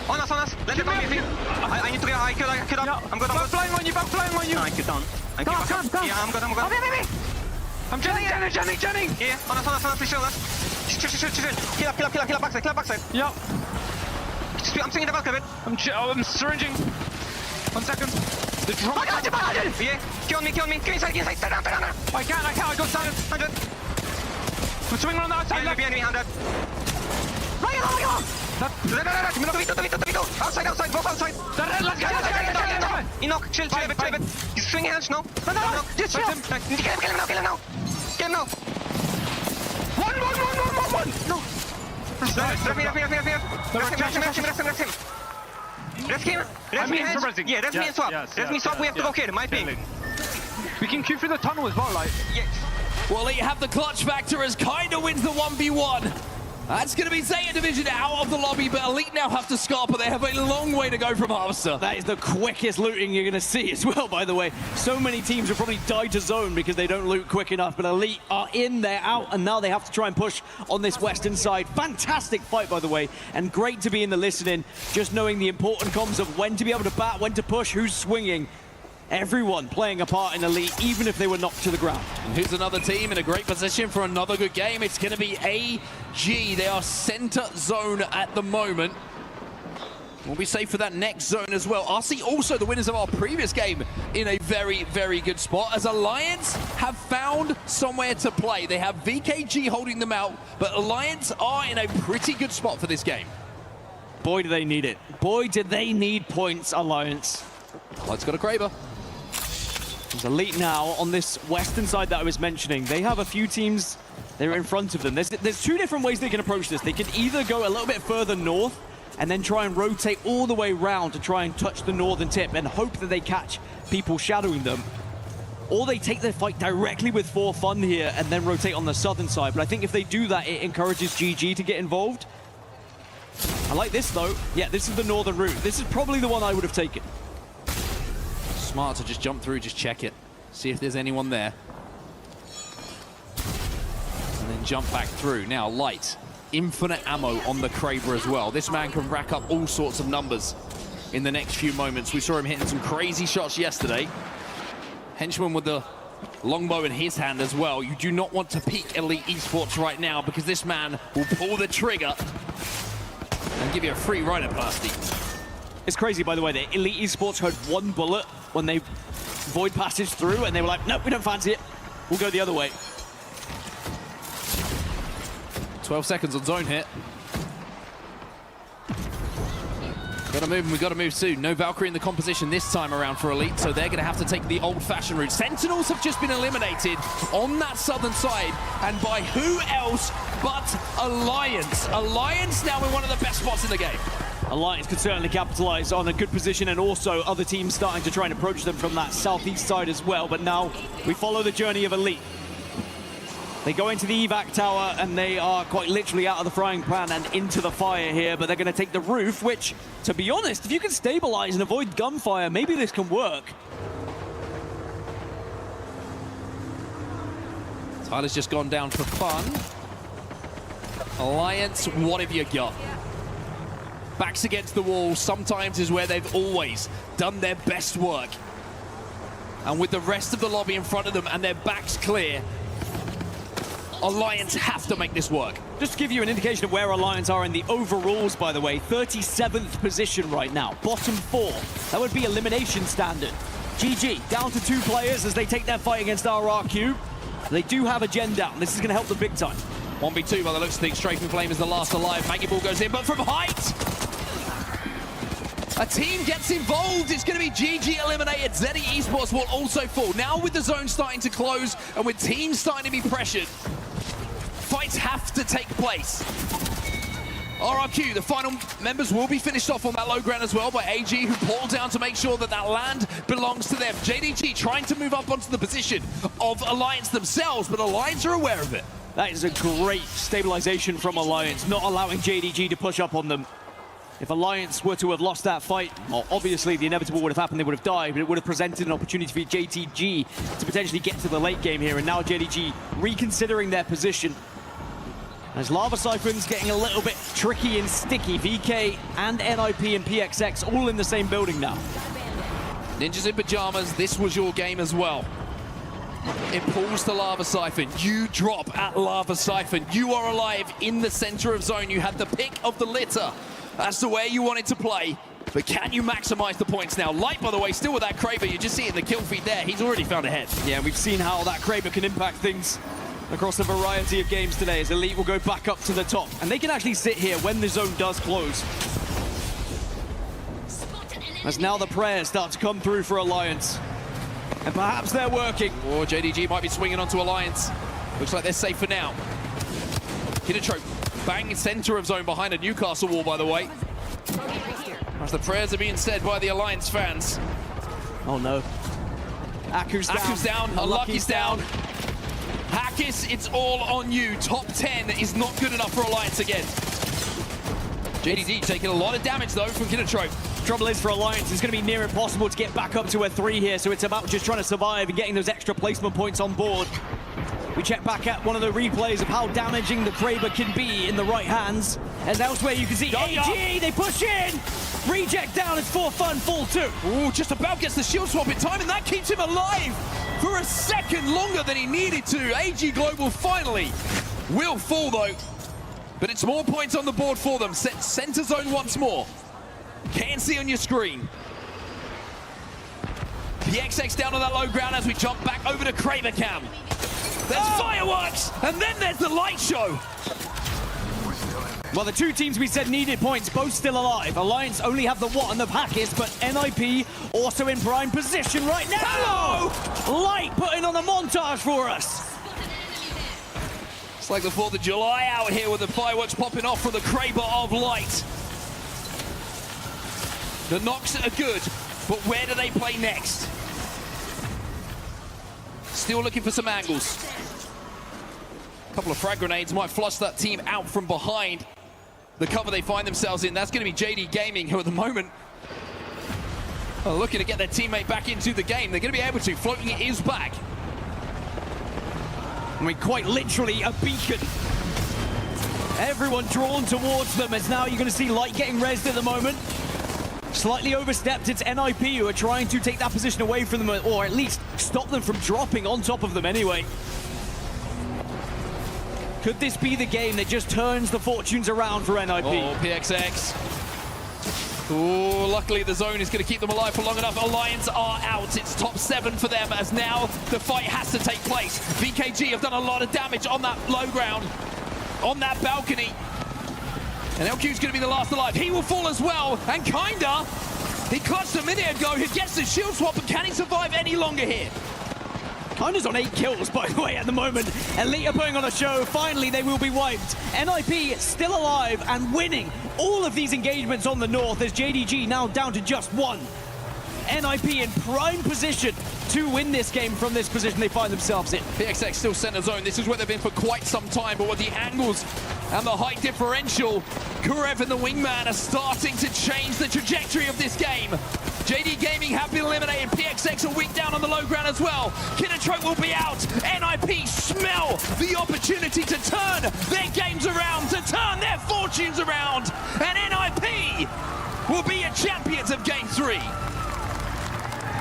On us. Let it go, mythic. I need to get high, kill up. I'm good. Flying on you, back flying on you. No, I kill down. Come. Yeah, I'm good. Oh, baby. I'm Jenning. Yeah, on us, please shield us. Kill up, backside. Yep. I'm swinging the back a bit. I'm syringing. 1 second. Yeah, kill me. Get inside. Turn down. I can't. I got started. 100. I'm swinging on the outside. Enemy, 100. Right on. Outside, both outside. Let's go. Enoch, chill a bit. He's swinging hands now. No. Just chill. Kill him now. One. No. Rest him. Yeah, rest me and swap. Rest me swap, we have to go kill him, my ping. We can queue through the tunnel as well, like. Yeah. Well, they have the clutch factor as kind of wins the 1v1. That's going to be Zeta Division out of the lobby, but Elite now have to scarper. They have a long way to go from Harvester. That is the quickest looting you're going to see as well, by the way. So many teams will probably die to zone because they don't loot quick enough, but Elite are in, they're out, and now they have to try and push on this western side. Fantastic fight, by the way, and great to be in the listening, just knowing the important comms of when to be able to bat, when to push, who's swinging. Everyone playing a part in Elite, even if they were knocked to the ground. And who's another team in a great position for another good game? It's going to be AG. They are center zone at the moment. We'll be safe for that next zone as well. RC also the winners of our previous game in a very, very good spot, as Alliance have found somewhere to play. They have VKG holding them out, but Alliance are in a pretty good spot for this game. Boy, do they need it. Boy, did they need points, Alliance. Let's go to Kraber. There's Elite now on this western side that I was mentioning. They have a few teams that are in front of them. There's two different ways they can approach this. They can either go a little bit further north and then try and rotate all the way around to try and touch the northern tip and hope that they catch people shadowing them. or they take their fight directly with For Fun here and then rotate on the southern side. But I think if they do that, it encourages GG to get involved. I like this though. Yeah, this is the northern route. This is probably the one I would have taken. Smart to just jump through, just check it. See if there's anyone there. And then jump back through. Now, Light. Infinite ammo on the Kraber as well. This man can rack up all sorts of numbers in the next few moments. We saw him hitting some crazy shots yesterday. Henchman with the longbow in his hand as well. You do not want to peek Elite Esports right now because this man will pull the trigger and give you a free ride at Plasty. It's crazy, by the way, that Elite Esports heard one bullet when they void passage through, and they were like, nope, we don't fancy it. We'll go the other way. 12 seconds on zone hit. Gotta move, and we gotta move soon. No Valkyrie in the composition this time around for Elite, so they're gonna have to take the old-fashioned route. Sentinels have just been eliminated on that southern side, and by who else but Alliance. Alliance now in one of the best spots in the game. Alliance could certainly capitalize on a good position, and also other teams starting to try and approach them from that southeast side as well. But now we follow the journey of Elite. They go into the evac tower, and they are quite literally out of the frying pan and into the fire here, but they're going to take the roof, which, to be honest, if you can stabilize and avoid gunfire, maybe this can work. Tyler's just gone down for fun. Alliance, what have you got? Backs against the wall sometimes is where they've always done their best work. And with the rest of the lobby in front of them and their backs clear, Alliance have to make this work. Just to give you an indication of where Alliance are in the overalls, by the way, 37th position right now, bottom 4. That would be elimination standard. GG, down to 2 players as they take their fight against AEROCOOL. They do have a gen down. This is going to help them big time. 1v2 by the looks of things. Strafing Flame is the last alive. Maggie Ball goes in, but from height! A team gets involved. It's going to be GG eliminated. Zeddy Esports will also fall. Now with the zone starting to close and with teams starting to be pressured, fights have to take place. RRQ, the final members will be finished off on that low ground as well by AG, who pulled down to make sure that that land belongs to them. JDG trying to move up onto the position of Alliance themselves, but Alliance are aware of it. That is a great stabilization from Alliance, not allowing JDG to push up on them. If Alliance were to have lost that fight, well, obviously the inevitable would have happened, they would have died, but it would have presented an opportunity for JDG to potentially get to the late game here, and now JDG reconsidering their position. As Lava Siphon's getting a little bit tricky and sticky. VK and NIP and PXX all in the same building now. Ninjas in pajamas, this was your game as well. It pulls to Lava Siphon. You drop at Lava Siphon. You are alive in the center of zone. You had the pick of the litter as to where you wanted to play. But can you maximize the points now? Light, by the way, still with that Kraber. You just see it in the kill feed there. He's already found a head. Yeah, we've seen how that Kraber can impact things across a variety of games today, as Elite will go back up to the top. And they can actually sit here when the zone does close. As now the prayers start to come through for Alliance. And perhaps they're working. Or JDG might be swinging onto Alliance. Looks like they're safe for now. Hitatrope, bang center of zone behind a Newcastle wall, by the way. As the prayers are being said by the Alliance fans. Oh no. Aku's down. Aku's down, Unlucky's down. Hackis, it's all on you. Top 10 is not good enough for Alliance again. JDG taking a lot of damage though from Hitatrope. Trouble is for Alliance, it's going to be near impossible to get back up to a 3 here, so it's about just trying to survive and getting those extra placement points on board. We check back at one of the replays of how damaging the Kraber can be in the right hands. And elsewhere you can see AG, they push in! Reject down, it's For Fun, fall 2. Ooh, just about gets the shield swap in time, and that keeps him alive for a second longer than he needed to. AG Global finally will fall though, but it's more points on the board for them. Set center zone once more. Can't see on your screen. The XX down on that low ground as we jump back over to Kraber Cam. There's fireworks, and then there's the light show. Well, the 2 teams we said needed points, both still alive. Alliance only have the one of Hackis, but NIP also in prime position right now. Hello! Light putting on a montage for us. It's like the 4th of July out here with the fireworks popping off from the Kraber of Light. The knocks are good, but where do they play next? Still looking for some angles. A couple of frag grenades might flush that team out from behind the cover they find themselves in. That's going to be JD Gaming, who at the moment are looking to get their teammate back into the game. They're going to be able to. Floating is back. I mean, quite literally a beacon. Everyone drawn towards them, as now you're going to see Light getting rezzed at the moment. Slightly overstepped, it's NIP who are trying to take that position away from them, or at least stop them from dropping on top of them anyway. Could this be the game that just turns the fortunes around for NIP? Oh, PXX. Oh, luckily the zone is going to keep them alive for long enough. Alliance are out. It's top 7 for them, as now the fight has to take place. VKG have done a lot of damage on that low ground, on that balcony. And LQ's going to be the last alive. He will fall as well, and kinda. He clutched a minute ago. He gets the shield swap, but can he survive any longer here? Kinda's on 8 kills, by the way, at the moment. Elite are putting on a show. Finally, they will be wiped. NIP still alive and winning all of these engagements on the north, as JDG now down to just 1. NIP in prime position to win this game from this position they find themselves in. PXX still center zone. This is where they've been for quite some time, but with the angles and the height differential, Kurev and the wingman are starting to change the trajectory of this game. JD Gaming have been eliminated. PXX are weak down on the low ground as well. Kinatrope will be out. NIP smell the opportunity to turn their games around, to turn their fortunes around. And NIP will be a champions of Game 3.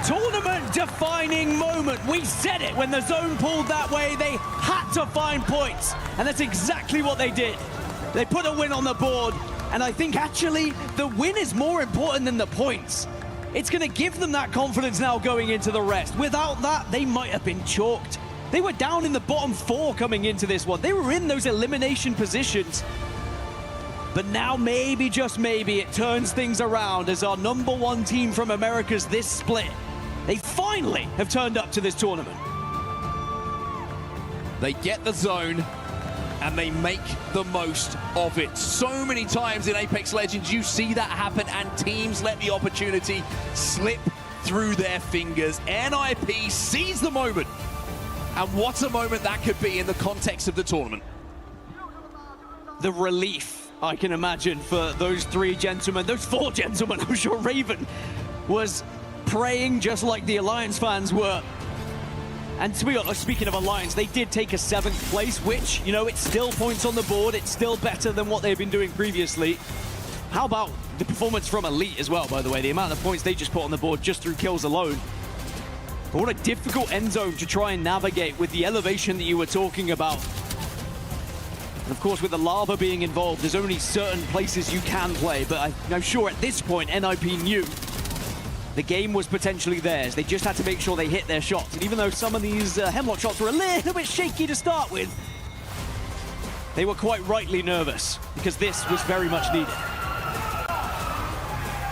Tournament-defining moment. We said it when the zone pulled that way. They had to find points, and that's exactly what they did. They put a win on the board, and I think actually the win is more important than the points. It's going to give them that confidence now going into the rest. Without that, they might have been chalked. They were down in the bottom 4 coming into this one. They were in those elimination positions. But now maybe, just maybe, it turns things around as our #1 team from Americas this split. They finally have turned up to this tournament. They get the zone, and they make the most of it. So many times in Apex Legends, you see that happen, and teams let the opportunity slip through their fingers. NIP seize the moment, and what a moment that could be in the context of the tournament. The relief, I can imagine, for those 3 gentlemen, those 4 gentlemen. I'm sure Raven was praying just like the Alliance fans were. And to be honest, speaking of Alliance, they did take a 7th place, which, you know, it's still points on the board. It's still better than what they've been doing previously. How about the performance from Elite as well, by the way? The amount of points they just put on the board just through kills alone. But what a difficult end zone to try and navigate with the elevation that you were talking about. And of course, with the lava being involved, there's only certain places you can play. But I'm sure at this point, NIP knew the game was potentially theirs. They just had to make sure they hit their shots. And even though some of these Hemlock shots were a little bit shaky to start with, they were quite rightly nervous, because this was very much needed.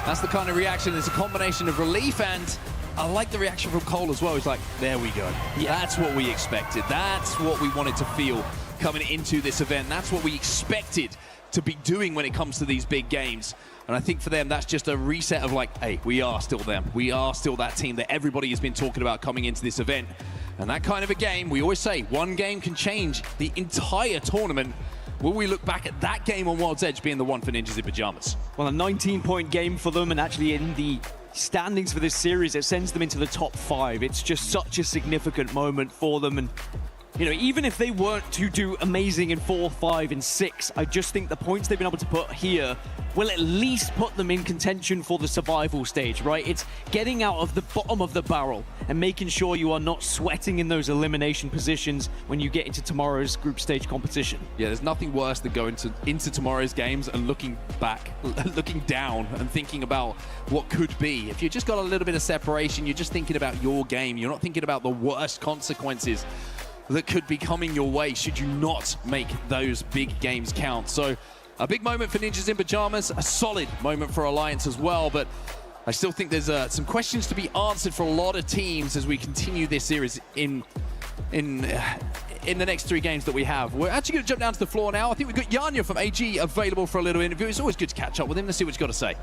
That's the kind of reaction. There's a combination of relief, and I like the reaction from Cole as well. He's like, there we go. Yeah. That's what we expected. That's what we wanted to feel coming into this event. That's what we expected to be doing when it comes to these big games. And I think for them, that's just a reset of like, hey, we are still them. We are still that team that everybody has been talking about coming into this event. And that kind of a game, we always say, one game can change the entire tournament. Will we look back at that game on World's Edge being the one for Ninjas in Pajamas? Well, a 19-point game for them, and actually in the standings for this series, it sends them into the top 5. It's just such a significant moment for them. And you know, even if they weren't to do amazing in 4, 5, and 6, I just think the points they've been able to put here will at least put them in contention for the survival stage, right? It's getting out of the bottom of the barrel and making sure you are not sweating in those elimination positions when you get into tomorrow's group stage competition. Yeah, there's nothing worse than going into tomorrow's games and looking back, looking down and thinking about what could be. If you just got a little bit of separation, you're just thinking about your game. You're not thinking about the worst consequences that could be coming your way should you not make those big games count. So a big moment for Ninjas in Pajamas, a solid moment for Alliance as well, but I still think there's some questions to be answered for a lot of teams as we continue this series in the next 3 games that we have. We're actually going to jump down to the floor now. I think we've got Yanya from AG available for a little interview. It's always good to catch up with him. Let's see what he's got to say.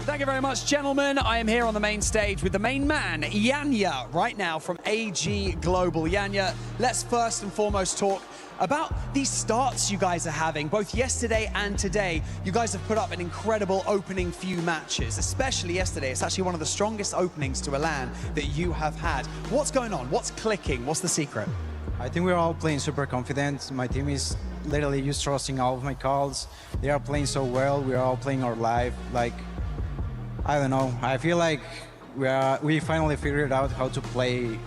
Thank you very much, gentlemen. I am here on the main stage with the main man, Yanya, right now from AG Global. Yanya, let's first and foremost talk about these starts you guys are having, both yesterday and today. You guys have put up an incredible opening few matches, especially yesterday. It's actually one of the strongest openings to a LAN that you have had. What's going on? What's clicking? What's the secret? I think we're all playing super confident. My team is literally just trusting all of my calls. They are playing so well. We are all playing our life. Like, I don't know. I feel like we finally figured out how to play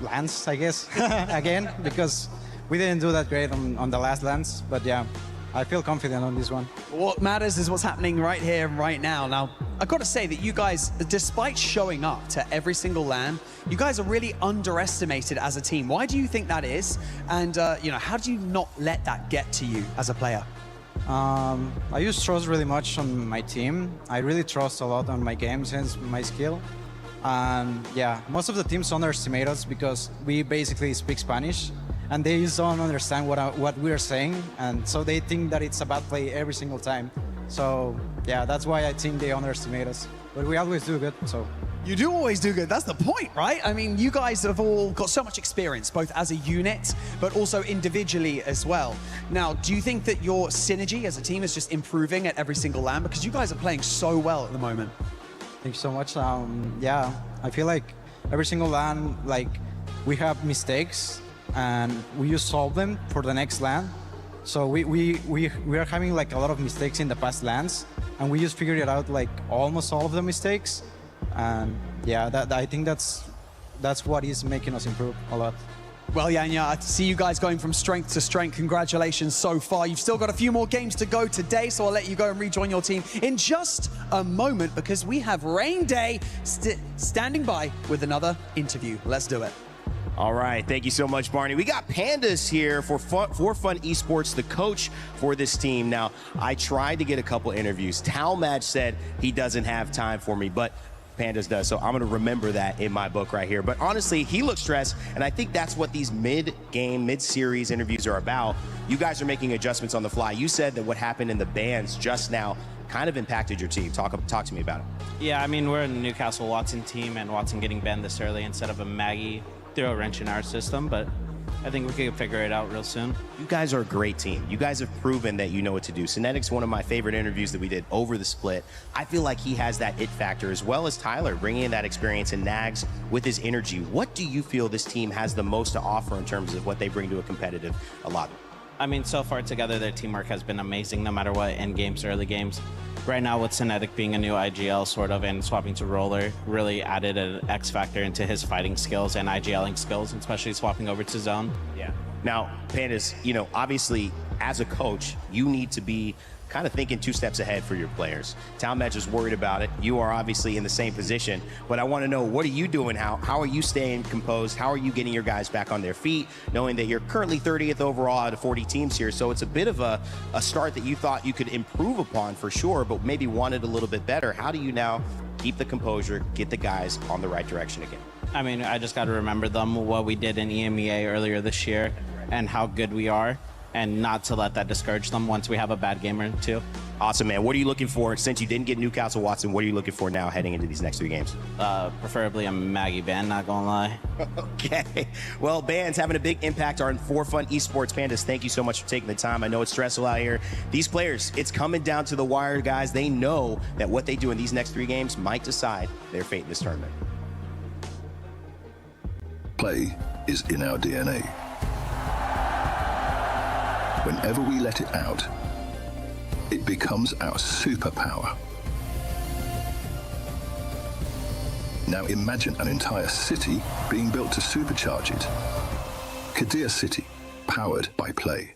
LANs, I guess, again, because we didn't do that great on the last LANs. But yeah, I feel confident on this one. What matters is what's happening right here and right now. Now, I've got to say that you guys, despite showing up to every single LAN, you guys are really underestimated as a team. Why do you think that is? And, you know, how do you not let that get to you as a player? I use trust really much on my team. I really trust a lot on my game sense, my skill. And yeah, most of the teams underestimate us because we basically speak Spanish and they just don't understand what we're saying. And so they think that it's a bad play every single time. So yeah, that's why I think they underestimate us. But we always do good, so. You do always do good. That's the point, right? I mean, you guys have all got so much experience, both as a unit, but also individually as well. Now, do you think that your synergy as a team is just improving at every single LAN? Because you guys are playing so well at the moment. Thank you so much. Yeah, I feel like every single LAN, like, we have mistakes and we just solve them for the next LAN. So we are having like a lot of mistakes in the past LANs, and we just figured it out, like almost all of the mistakes. And yeah, I think that's what is making us improve a lot. Well, Yanya, I see you guys going from strength to strength. Congratulations so far. You've still got a few more games to go today, so I'll let you go and rejoin your team in just a moment because we have Rain Day standing by with another interview. Let's do it. All right, thank you so much, Barney. We got Pandas here for Fun Esports, the coach for this team. Now, I tried to get a couple interviews. Talmadge said he doesn't have time for me, but Pandas does, so I'm going to remember that in my book right here. But honestly, he looks stressed, and I think that's what these mid-game, mid-series interviews are about. You guys are making adjustments on the fly. You said that what happened in the bans just now kind of impacted your team. Talk to me about it. Yeah, I mean, we're a Newcastle Watson team, and Watson getting banned this early instead of a Maggie threw a wrench in our system, but I think we can figure it out real soon. You guys are a great team. You guys have proven that you know what to do. Synetic's one of my favorite interviews that we did over the split. I feel like he has that it factor, as well as Tyler, bringing in that experience, and Nags with his energy. What do you feel this team has the most to offer in terms of what they bring to a competitive lobby? I mean, so far together, their teamwork has been amazing, no matter what, end games, early games. Right now, with Synetic being a new IGL, sort of, and swapping to Roller, really added an X factor into his fighting skills and IGLing skills, especially swapping over to Zone. Yeah. Now, Pandas, you know, obviously, as a coach, you need to be kind of thinking 2 steps ahead for your players. Talmadge is worried about it. You are obviously in the same position, but I want to know, what are you doing? How are you staying composed? How are you getting your guys back on their feet, knowing that you're currently 30th overall out of 40 teams here? So it's a bit of a start that you thought you could improve upon for sure, but maybe wanted a little bit better. How do you now keep the composure, get the guys on the right direction again? I mean, I just got to remember what we did in EMEA earlier this year and how good we are, and not to let that discourage them once we have a bad game or two. Awesome, man. What are you looking for? Since you didn't get Newcastle Watson, what are you looking for now heading into these next 3 games? Preferably a Maggie ban, not gonna lie. Okay. Well, bands having a big impact on For Fun Esports. Pandas, thank you so much for taking the time. I know it's stressful out here. These players, it's coming down to the wire, guys. They know that what they do in these next 3 games might decide their fate in this tournament. Play is in our DNA. Whenever we let it out, it becomes our superpower. Now imagine an entire city being built to supercharge it. Kadir City, powered by Play.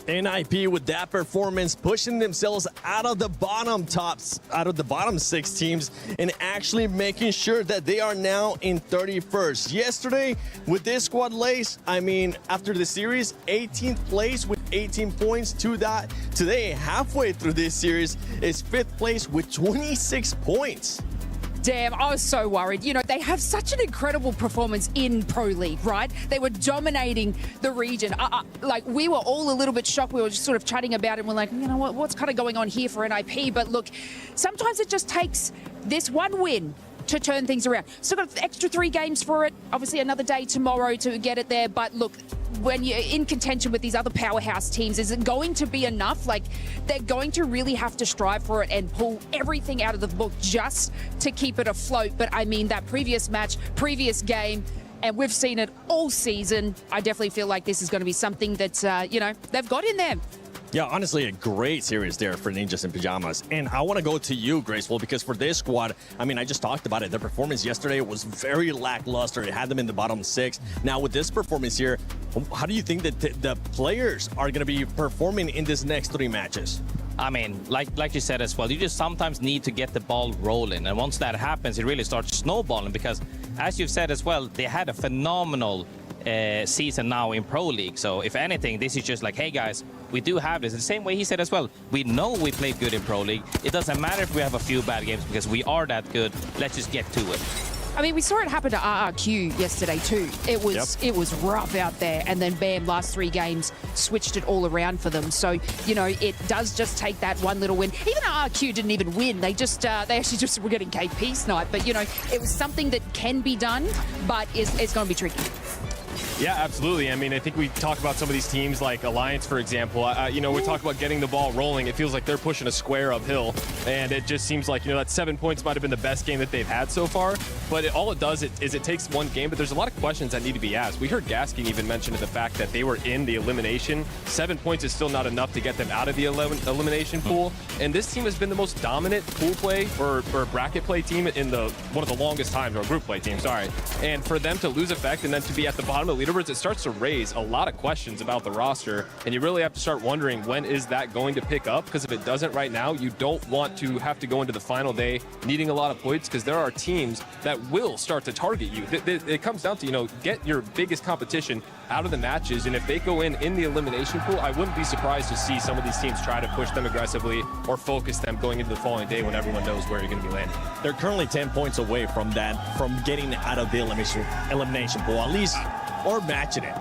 NIP with that performance, pushing themselves out of the bottom 6 teams and actually making sure that they are now in 31st. Yesterday, with this squad lace, I mean, after the series, 18th place with 18 points to that. Today, halfway through this series, is 5th place with 26 points. Damn, I was so worried. You know, they have such an incredible performance in Pro League, right? They were dominating the region. Like, we were all a little bit shocked. We were just sort of chatting about it and we're like, you know what, what's kind of going on here for NIP? But look, sometimes it just takes this one win to turn things around. Still got the extra 3 games for it. Obviously, another day tomorrow to get it there. But look, when you're in contention with these other powerhouse teams, is it going to be enough? Like, they're going to really have to strive for it and pull everything out of the book just to keep it afloat. But I mean, that previous match, previous game, and we've seen it all season, I definitely feel like this is going to be something that, you know, they've got in there. Yeah, honestly, a great series there for Ninjas in Pajamas. And I want to go to you, Graceful, because for this squad, I mean, I just talked about it. Their performance yesterday was very lackluster. It had them in the bottom 6. Now, with this performance here, how do you think that the players are going to be performing in this next 3 matches? I mean, like you said as well, you just sometimes need to get the ball rolling. And once that happens, it really starts snowballing because, as you've said as well, they had a phenomenal season now in Pro League. So if anything, this is just like, hey guys, we do have this. The same way he said as well, we know we played good in Pro League. It doesn't matter if we have a few bad games because we are that good. Let's just get to it. I mean, we saw it happen to RRQ yesterday too. It was rough out there, and then bam, last 3 games switched it all around for them. So, you know, it does just take that one little win. Even RRQ didn't even win. They actually just were getting KP sniped. But, you know, it was something that can be done, but it's going to be tricky. Yeah, absolutely. I mean, I think we talk about some of these teams like Alliance, for example. You know, we talk about getting the ball rolling. It feels like they're pushing a square uphill, and it just seems like, you know, that 7 points might have been the best game that they've had so far. But all it does is it takes one game, but there's a lot of questions that need to be asked. We heard Gasking even mention the fact that they were in the elimination. 7 points is still not enough to get them out of the elimination pool. And this team has been the most dominant pool play or bracket play team in one of the longest times, or group play team, sorry. And for them to lose effect and then to be at the bottom of the leaderboards, it starts to raise a lot of questions about the roster, and you really have to start wondering, when is that going to pick up? Because if it doesn't right now, you don't want to have to go into the final day needing a lot of points, because there are teams that will start to target you. It comes down to, you know, get your biggest competition out of the matches, and if they go in the elimination pool, I wouldn't be surprised to see some of these teams try to push them aggressively or focus them going into the following day when everyone knows where you're going to be landing. They're currently 10 points away from getting out of the elimination pool, at least, or matching it.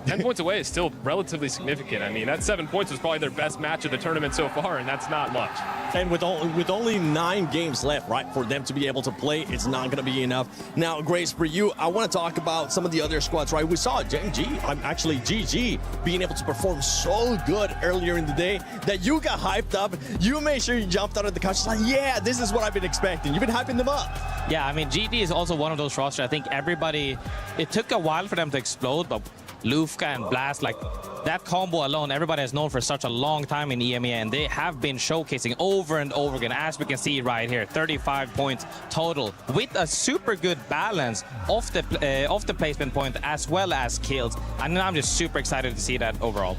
10 points away is still relatively significant. I mean, that 7 points was probably their best match of the tournament so far, and that's not much. And with only 9 games left, right, for them to be able to play, it's not going to be enough. Now, Grace, for you, I want to talk about some of the other squads, right? We saw GG being able to perform so good earlier in the day that you got hyped up. You made sure you jumped out of the couch like, yeah, this is what I've been expecting. You've been hyping them up. Yeah, I mean, GD is also one of those rosters. I think everybody, it took a while for them to explode, but Lufka and Blast, like that combo alone, everybody has known for such a long time in EMEA, and they have been showcasing over and over again, as we can see right here, 35 points total, with a super good balance off the placement point as well as kills. And I'm just super excited to see that overall.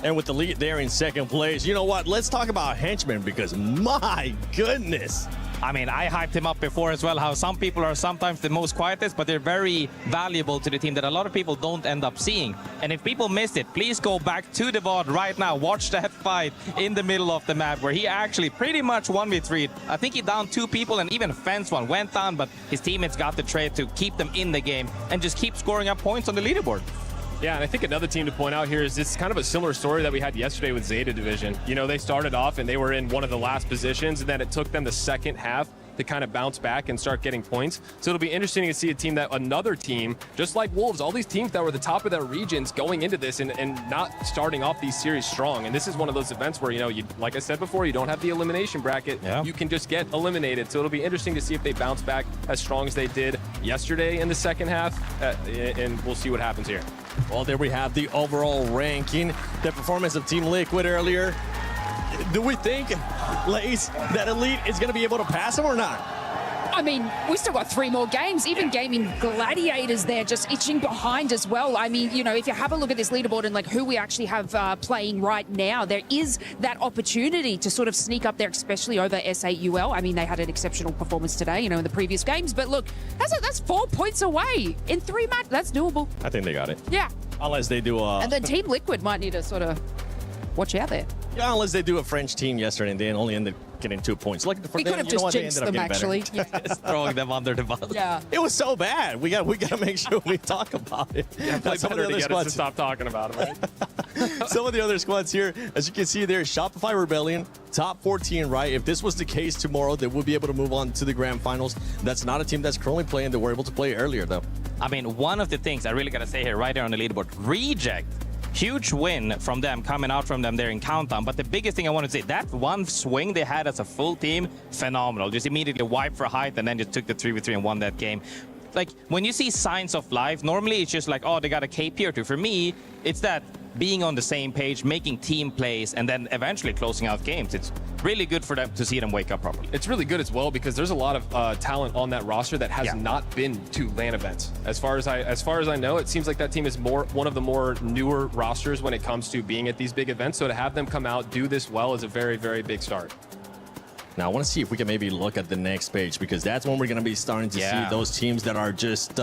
And with the lead there in second place, you know what? Let's talk about Henchman, because my goodness. I mean, I hyped him up before as well, how some people are sometimes the most quietest, but they're very valuable to the team that a lot of people don't end up seeing. And if people missed it, please go back to the VOD right now. Watch that fight in the middle of the map where he actually pretty much 1v3'd. I think he downed 2 people and even fenced one. Went down, but his teammates got the trade to keep them in the game and just keep scoring up points on the leaderboard. Yeah, and I think another team to point out here is it's kind of a similar story that we had yesterday with Zeta Division. You know, they started off and they were in one of the last positions, and then it took them the second half to kind of bounce back and start getting points. So it'll be interesting to see another team, just like Wolves, all these teams that were the top of their regions going into this and not starting off these series strong. And this is one of those events where, you know, like I said before, you don't have the elimination bracket. Yeah. You can just get eliminated. So it'll be interesting to see if they bounce back as strong as they did yesterday in the second half, and we'll see what happens here. Well, there we have the overall ranking, the performance of Team Liquid earlier. Do we think, Lace, that Elite is going to be able to pass him or not? I mean, we still got 3 more games. Even Gaming Gladiators there just itching behind as well. I mean, you know, if you have a look at this leaderboard and like who we actually have playing right now, there is that opportunity to sort of sneak up there, especially over SAUL. I mean, they had an exceptional performance today, you know, in the previous games. But look, that's 4 points away in 3 matches. That's doable. I think they got it. Yeah. Unless they do a... And then Team Liquid might need to sort of watch out there. Yeah, unless they do a French team yesterday and they only ended getting 2 points. Like We could have just jinxed them, actually. Just throwing them under the bus. Yeah. It was so bad. We got to make sure we talk about it. Yeah, play better to get us to stop talking about it, right? Some of the other squads here, as you can see there, Shopify Rebellion, top 14, right? If this was the case tomorrow, they would be able to move on to the grand finals. That's not a team that's currently playing. They were able to play earlier, though. I mean, one of the things I really got to say here, right there on the leaderboard, Reject. Huge win from them, coming out from them there in Countdown. But the biggest thing I want to say, that one swing they had as a full team, phenomenal. Just immediately wiped for height and then just took the 3v3 and won that game. Like, when you see signs of life, normally it's just like, oh, they got a KP or two. For me, it's that being on the same page, making team plays, and then eventually closing out games. It's really good for them to see them wake up properly. It's really good as well because there's a lot of talent on that roster that has not been to LAN events. As far as I know, it seems like that team is one of the more newer rosters when it comes to being at these big events. So to have them come out, do this well is a very, very big start. Now, I want to see if we can maybe look at the next page because that's when we're going to be starting to see those teams that are just...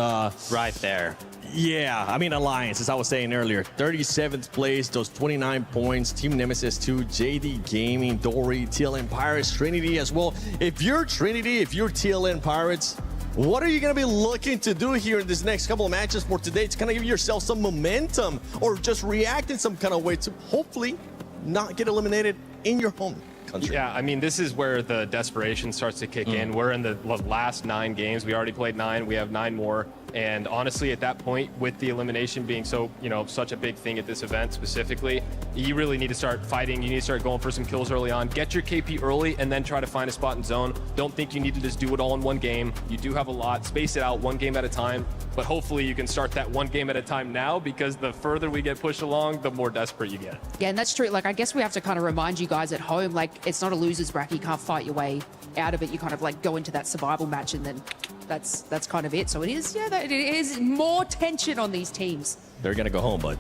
right there. Yeah, I mean, Alliance, as I was saying earlier, 37th place, those 29 points. Team Nemesis 2, JD Gaming, Dory, TLN Pirates, Trinity as well. If you're Trinity, if you're TLN Pirates, what are you going to be looking to do here in this next couple of matches for today to kind of give yourself some momentum or just react in some kind of way to hopefully not get eliminated in your home country? Yeah, I mean, this is where the desperation starts to kick in. We're in the last 9 games. We already played 9. We have 9 more. And honestly, at that point, with the elimination being so, you know, such a big thing at this event specifically, you really need to start fighting. You need to start going for some kills early on. Get your KP early and then try to find a spot in zone. Don't think you need to just do it all in one game. You do have a lot. Space it out 1 game at a time. But hopefully you can start that 1 game at a time now because the further we get pushed along, the more desperate you get. Yeah, and that's true. Like, I guess we have to kind of remind you guys at home, like, it's not a loser's bracket. You can't fight your way out of it. You kind of like go into that survival match and then that's kind of it. So it is, it is more tension on these teams. They're going to go home, but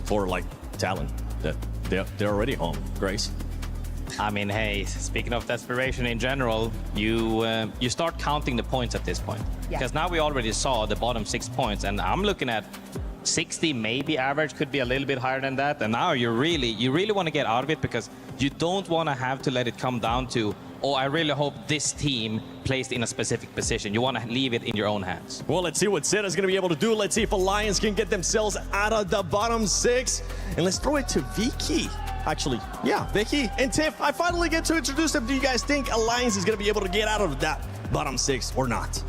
for like Talon, they're already home. Grace? I mean, hey, speaking of desperation in general, you start counting the points at this point. Yeah. Because now we already saw the bottom 6 points, and I'm looking at 60 maybe average, could be a little bit higher than that. And now you really want to get out of it because you don't want to have to let it come down to, oh, I really hope this team plays in a specific position. You want to leave it in your own hands. Well, let's see what Zeta's going to be able to do. Let's see if Alliance can get themselves out of the bottom 6. And let's throw it to Vicky. Actually, yeah, Vicky and Tiff, I finally get to introduce them. Do you guys think Alliance is going to be able to get out of that bottom 6 or not?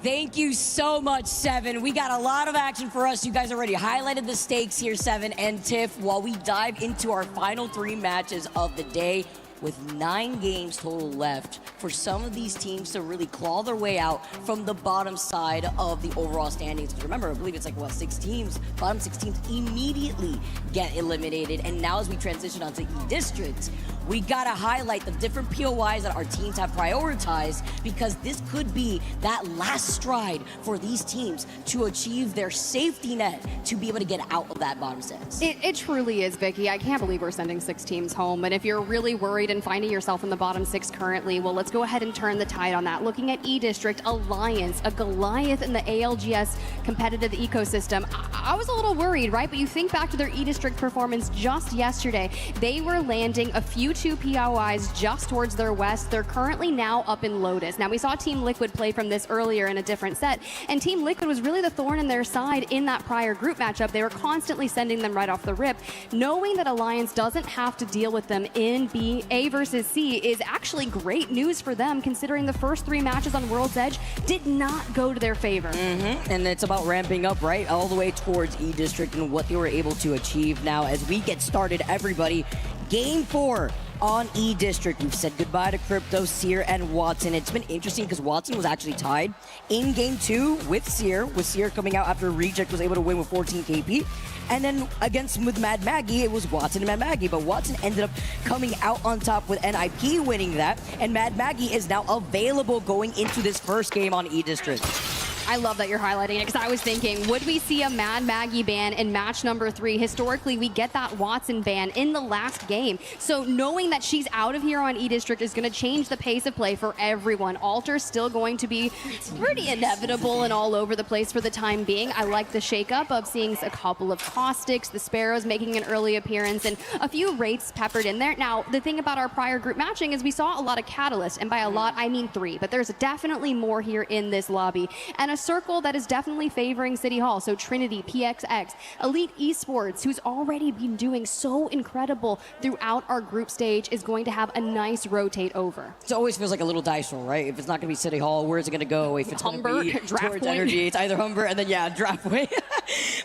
Thank you so much, Seven. We got a lot of action for us. You guys already highlighted the stakes here, Seven and Tiff, while we dive into our final 3 matches of the day. With 9 games total left for some of these teams to really claw their way out from the bottom side of the overall standings. Because remember, I believe it's like, what, 6 teams? Bottom 6 teams immediately get eliminated. And now as we transition onto E-District, we gotta highlight the different POIs that our teams have prioritized because this could be that last stride for these teams to achieve their safety net to be able to get out of that bottom 6. It truly is, Vicky. I can't believe we're sending 6 teams home. And if you're really worried and finding yourself in the bottom 6 currently, well, let's go ahead and turn the tide on that. Looking at E-District, Alliance, a Goliath in the ALGS competitive ecosystem. I was a little worried, right? But you think back to their E-District performance just yesterday. They were landing a few 2 POIs just towards their west. They're currently now up in Lotus. Now, we saw Team Liquid play from this earlier in a different set, and Team Liquid was really the thorn in their side in that prior group matchup. They were constantly sending them right off the rip. Knowing that Alliance doesn't have to deal with them in A versus C is actually great news for them, considering the first 3 matches on World's Edge did not go to their favor. And it's about ramping up, right, all the way towards E-District and what they were able to achieve. Now, as we get started, everybody, Game 4 on E-District. We've said goodbye to Crypto, Seer, and Watson. It's been interesting because Watson was actually tied in Game 2 with Seer coming out after Reject was able to win with 14 KP. And then against with Mad Maggie, it was Watson and Mad Maggie, but Watson ended up coming out on top with NIP winning that, and Mad Maggie is now available going into this first game on E-District. I love that you're highlighting it, because I was thinking, would we see a Mad Maggie ban in match number 3? Historically, we get that Watson ban in the last game. So knowing that she's out of here on E-District is going to change the pace of play for everyone. Alter's still going to be pretty inevitable and all over the place for the time being. I like the shakeup of seeing a couple of Caustics, the Sparrows making an early appearance, and a few Wraiths peppered in there. Now, the thing about our prior group matching is we saw a lot of Catalysts, and by a lot, I mean 3, but there's definitely more here in this lobby. And a circle that is definitely favoring City Hall. So Trinity, PXX, Elite Esports, who's already been doing so incredible throughout our group stage, is going to have a nice rotate over. It always feels like a little dice roll, right? If it's not going to be City Hall, where is it going to go? If it's Humber, be draft towards point. Energy, it's either Humber and then, yeah, draft way.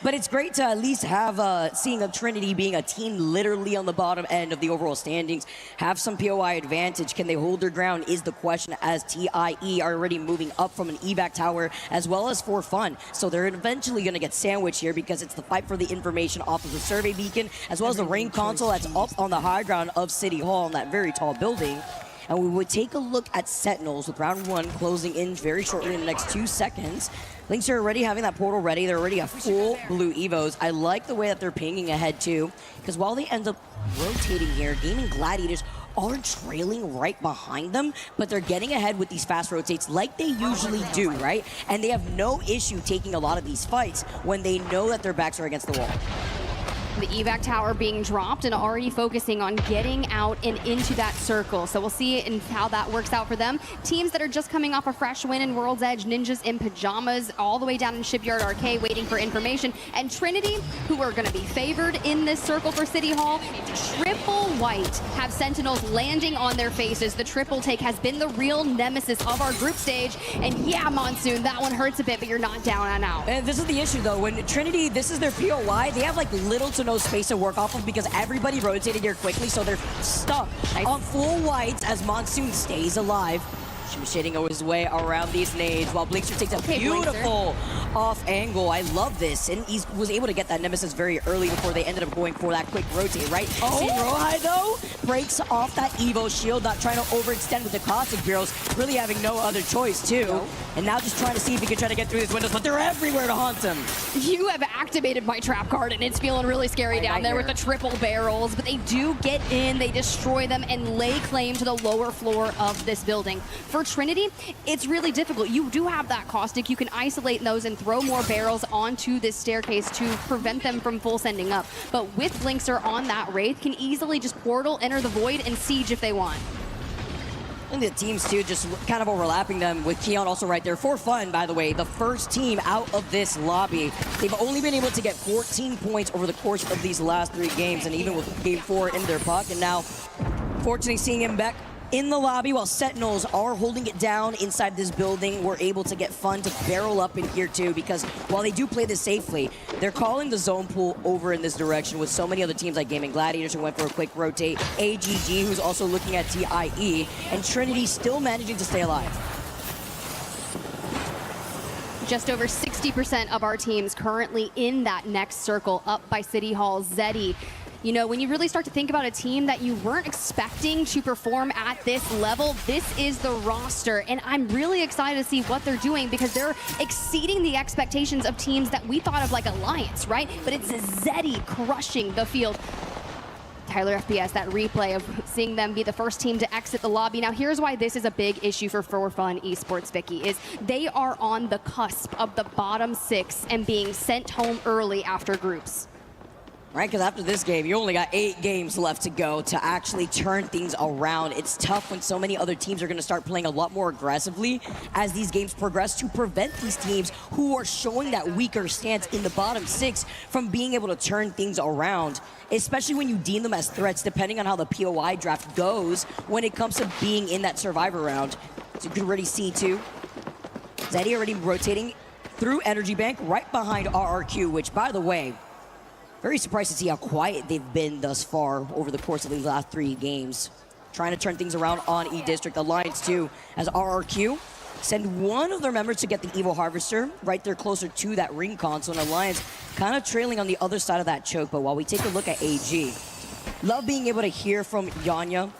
But it's great to at least have seeing a Trinity being a team literally on the bottom end of the overall standings, have some POI advantage. Can they hold their ground is the question, as TIE are already moving up from an evac tower as well as for fun. So they're eventually going to get sandwiched here, because it's the fight for the information off of the survey beacon as well as the rain console that's up on the high ground of City Hall in that very tall building. And we would take a look at Sentinels with round 1 closing in very shortly in the next 2 seconds. Lynx are already having that portal ready. They're already a full blue Evos. I like the way that they're pinging ahead too, because while they end up rotating here, Gaming Gladiators are trailing right behind them, but they're getting ahead with these fast rotates like they usually do, right? And they have no issue taking a lot of these fights when they know that their backs are against the wall. The evac tower being dropped and already focusing on getting out and into that circle. So we'll see and how that works out for them. Teams that are just coming off a fresh win in World's Edge, Ninjas in pajamas, all the way down in Shipyard Arcade waiting for information. And Trinity, who are going to be favored in this circle for City Hall, triple white, have Sentinels landing on their faces. The triple take has been the real nemesis of our group stage. And yeah, Monsoon, that one hurts a bit, but you're not down and out. And this is the issue though, when Trinity, this is their POI, they have like little to no space to work off of, because everybody rotated here quickly, so they're stuck on full whites as Monsoon stays alive. Shading his way around these nades while Blinkster takes a beautiful off angle. I love this, and he was able to get that Nemesis very early before they ended up going for that quick rotate, right? See Rohai though breaks off that Evo shield, not trying to overextend with the Caustic barrels, really having no other choice too. And now just trying to see if he can try to get through these windows, but they're everywhere to haunt him. You have activated my trap card, and it's feeling really scary down there with the triple barrels, but they do get in, they destroy them, and lay claim to the lower floor of this building. For Trinity, it's really difficult. You do have that Caustic. You can isolate those and throw more barrels onto this staircase to prevent them from full sending up. But with Blinkster on that Wraith, can easily just portal, enter the void, and siege if they want. And the teams too, just kind of overlapping them with Keon also right there. For fun, by the way, the first team out of this lobby. They've only been able to get 14 points over the course of these last 3 games, and even with game 4 in their pocket now, fortunately seeing him back in the lobby while Sentinels are holding it down inside this building. We're able to get Fun to barrel up in here too, because while they do play this safely, they're calling the zone pool over in this direction with so many other teams like Gaming Gladiators who went for a quick rotate, AGG who's also looking at TIE, and Trinity still managing to stay alive. Just over 60% of our teams currently in that next circle, up by City Hall. Zeddy, you know, when you really start to think about a team that you weren't expecting to perform at this level, this is the roster. And I'm really excited to see what they're doing, because they're exceeding the expectations of teams that we thought of like Alliance, right? But it's Zeddy crushing the field. Tyler FPS, that replay of seeing them be the first team to exit the lobby. Now, here's why this is a big issue for Fun Esports, Vicky, is they are on the cusp of the bottom 6 and being sent home early after groups. Right, because after this game, you only got 8 games left to go to actually turn things around. It's tough when so many other teams are going to start playing a lot more aggressively as these games progress to prevent these teams who are showing that weaker stance in the bottom 6 from being able to turn things around, especially when you deem them as threats, depending on how the POI draft goes when it comes to being in that Survivor round. So you can already see, too, Zeddy already rotating through Energy Bank right behind RRQ, which, by the way, very surprised to see how quiet they've been thus far over the course of these last 3 games. Trying to turn things around on E-District. Alliance too, as RRQ send one of their members to get the Evo Harvester right there closer to that ring console, and Alliance kind of trailing on the other side of that choke. But while we take a look at AG, love being able to hear from Yanya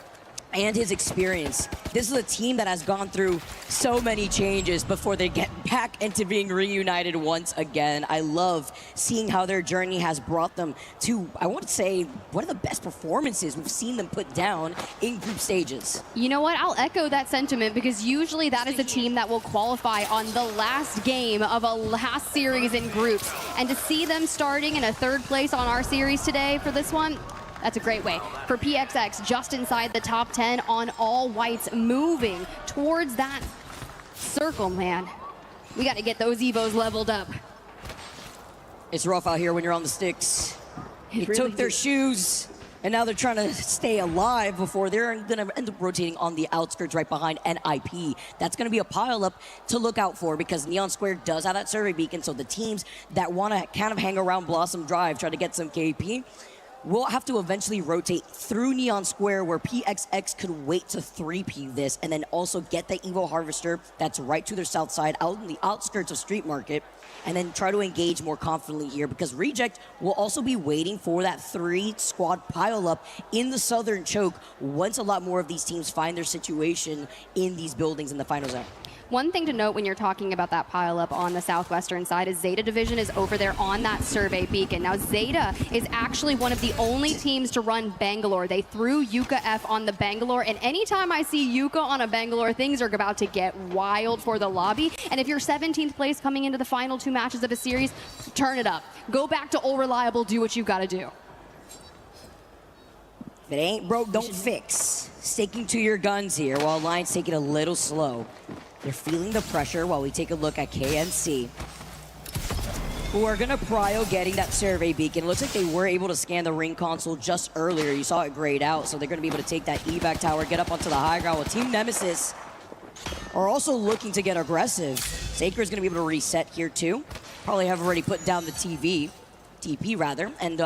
and his experience. This is a team that has gone through so many changes before they get back into being reunited once again. I love seeing how their journey has brought them to, I want to say, one of the best performances we've seen them put down in group stages. You know what? I'll echo that sentiment because usually that is a team that will qualify on the last game of a last series in groups. And to see them starting in a third place on our series today for this one, that's a great way. For PXX, just inside the top 10 on all whites, moving towards that circle, man. We got to get those Evos leveled up. It's rough out here when you're on the sticks. They really took their is. shoes, and now they're trying to stay alive before they're going to end up rotating on the outskirts right behind NIP. That's going to be a pileup to look out for because Neon Square does have that survey beacon, so the teams that want to kind of hang around Blossom Drive, try to get some KP, we'll have to eventually rotate through Neon Square where PXX could wait to 3P this and then also get the Evo Harvester that's right to their south side out in the outskirts of Street Market and then try to engage more confidently here because Reject will also be waiting for that 3-squad pileup in the southern choke once a lot more of these teams find their situation in these buildings in the final zone. One thing to note when you're talking about that pileup on the southwestern side is Zeta Division is over there on that survey beacon. Now, Zeta is actually one of the only teams to run Bangalore. They threw Yuka F on the Bangalore, and anytime I see Yuka on a Bangalore, things are about to get wild for the lobby. And if you're 17th place coming into the final 2 matches of a series, turn it up. Go back to All Reliable, do what you gotta do. If it ain't broke, don't fix. Sticking to your guns here while Alliance take it a little slow. They're feeling the pressure while we take a look at KNC, who are going to prio getting that survey beacon. It looks like they were able to scan the ring console just earlier. You saw it grayed out, so they're going to be able to take that evac tower, get up onto the high ground. With Team Nemesis are also looking to get aggressive. Saker is going to be able to reset here too. Probably have already put down the TP rather, and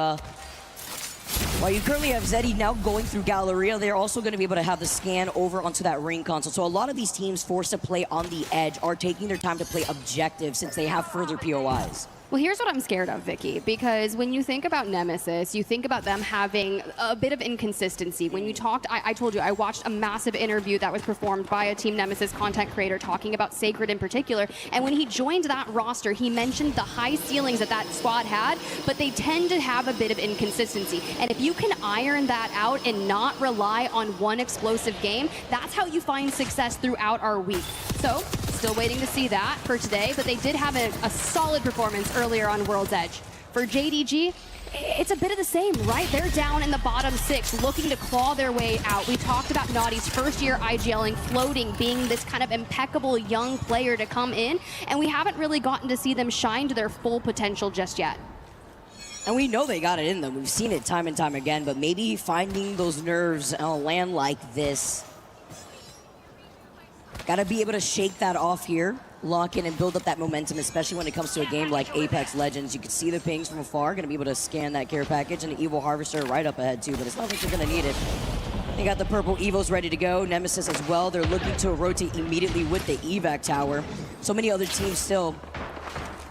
while you currently have Zeddy now going through Galleria, they're also going to be able to have the scan over onto that ring console. So a lot of these teams forced to play on the edge are taking their time to play objective since they have further POIs. Well, here's what I'm scared of, Vicky, because when you think about Nemesis, you think about them having a bit of inconsistency. When you talked, I told you, I watched a massive interview that was performed by a Team Nemesis content creator talking about Sacred in particular, and when he joined that roster, he mentioned the high ceilings that that squad had, but they tend to have a bit of inconsistency. And if you can iron that out and not rely on one explosive game, that's how you find success throughout our week. So, still waiting to see that for today, but they did have a solid performance earlier on World's Edge. For JDG, it's a bit of the same, right? They're down in the bottom 6, looking to claw their way out. We talked about Naughty's first year IGLing, floating, being this kind of impeccable young player to come in, and we haven't really gotten to see them shine to their full potential just yet. And we know they got it in them. We've seen it time and time again, but maybe finding those nerves on a land like this, gotta be able to shake that off here, lock in and build up that momentum, especially when it comes to a game like Apex Legends. You can see the pings from afar, gonna be able to scan that care package and the Evo Harvester right up ahead too, but it's not like they're gonna need it. They got the purple Evos ready to go, Nemesis as well. They're looking to rotate immediately with the evac tower. So many other teams still.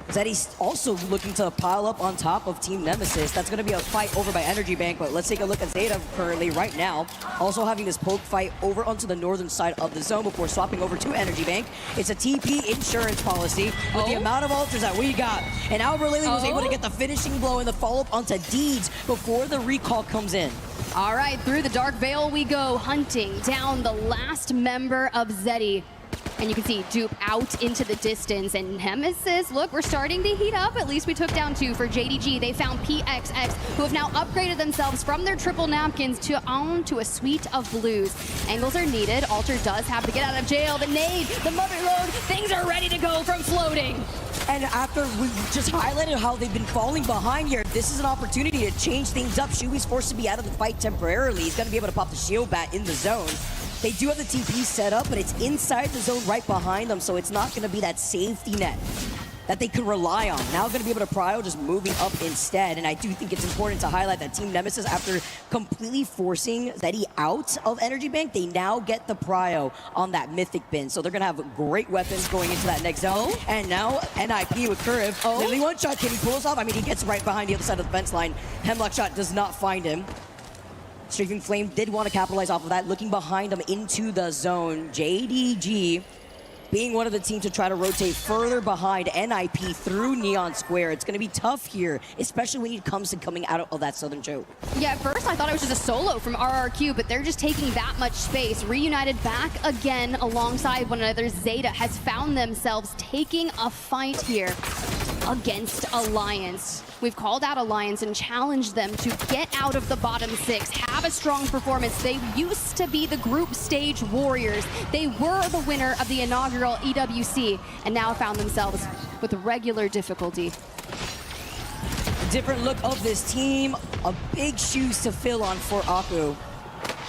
Zeddy's also looking to pile up on top of Team Nemesis. That's going to be a fight over by Energy Bank, but let's take a look at Zeta currently right now. Also having this poke fight over onto the northern side of the zone before swapping over to Energy Bank. It's a TP insurance policy with the amount of ultras that we got. And Albert Lily was able to get the finishing blow and the follow-up onto Deeds before the recall comes in. All right, through the Dark Veil we go, hunting down the last member of Zeddy. And you can see Dupe out into the distance, and Nemesis, look, we're starting to heat up. At least we took down 2 for JDG. They found PXX, who have now upgraded themselves from their triple napkins to a suite of blues. Angles are needed. Alter does have to get out of jail. The nade, the mother load, things are ready to go from floating. And after we just highlighted how they've been falling behind here, this is an opportunity to change things up. Shui's forced to be out of the fight temporarily. He's going to be able to pop the shield bat in the zone. They do have the TP set up, but it's inside the zone right behind them, so it's not going to be that safety net. that they could rely on. Now going to be able to prio, just moving up instead. And I do think it's important to highlight that Team Nemesis, after completely forcing Zeddy out of Energy Bank, they now get the prio on that Mythic bin. So they're going to have great weapons going into that next zone. And now NIP with Curve. Literally one shot, can he pull us off? I mean, he gets right behind the other side of the fence line. Hemlock shot does not find him. Strafing Flame did want to capitalize off of that, looking behind him into the zone. JDG being one of the teams to try to rotate further behind NIP through Neon Square. It's going to be tough here, especially when it comes to coming out of that southern choke. Yeah, at first I thought it was just a solo from RRQ, but they're just taking that much space. Reunited back again alongside one another. Zeta has found themselves taking a fight here against Alliance. We've called out Alliance and challenged them to get out of the bottom 6, have a strong performance. They used to be the group stage warriors. They were the winner of the inaugural EWC and now found themselves with regular difficulty. Different look of this team, a big shoes to fill on for Aku.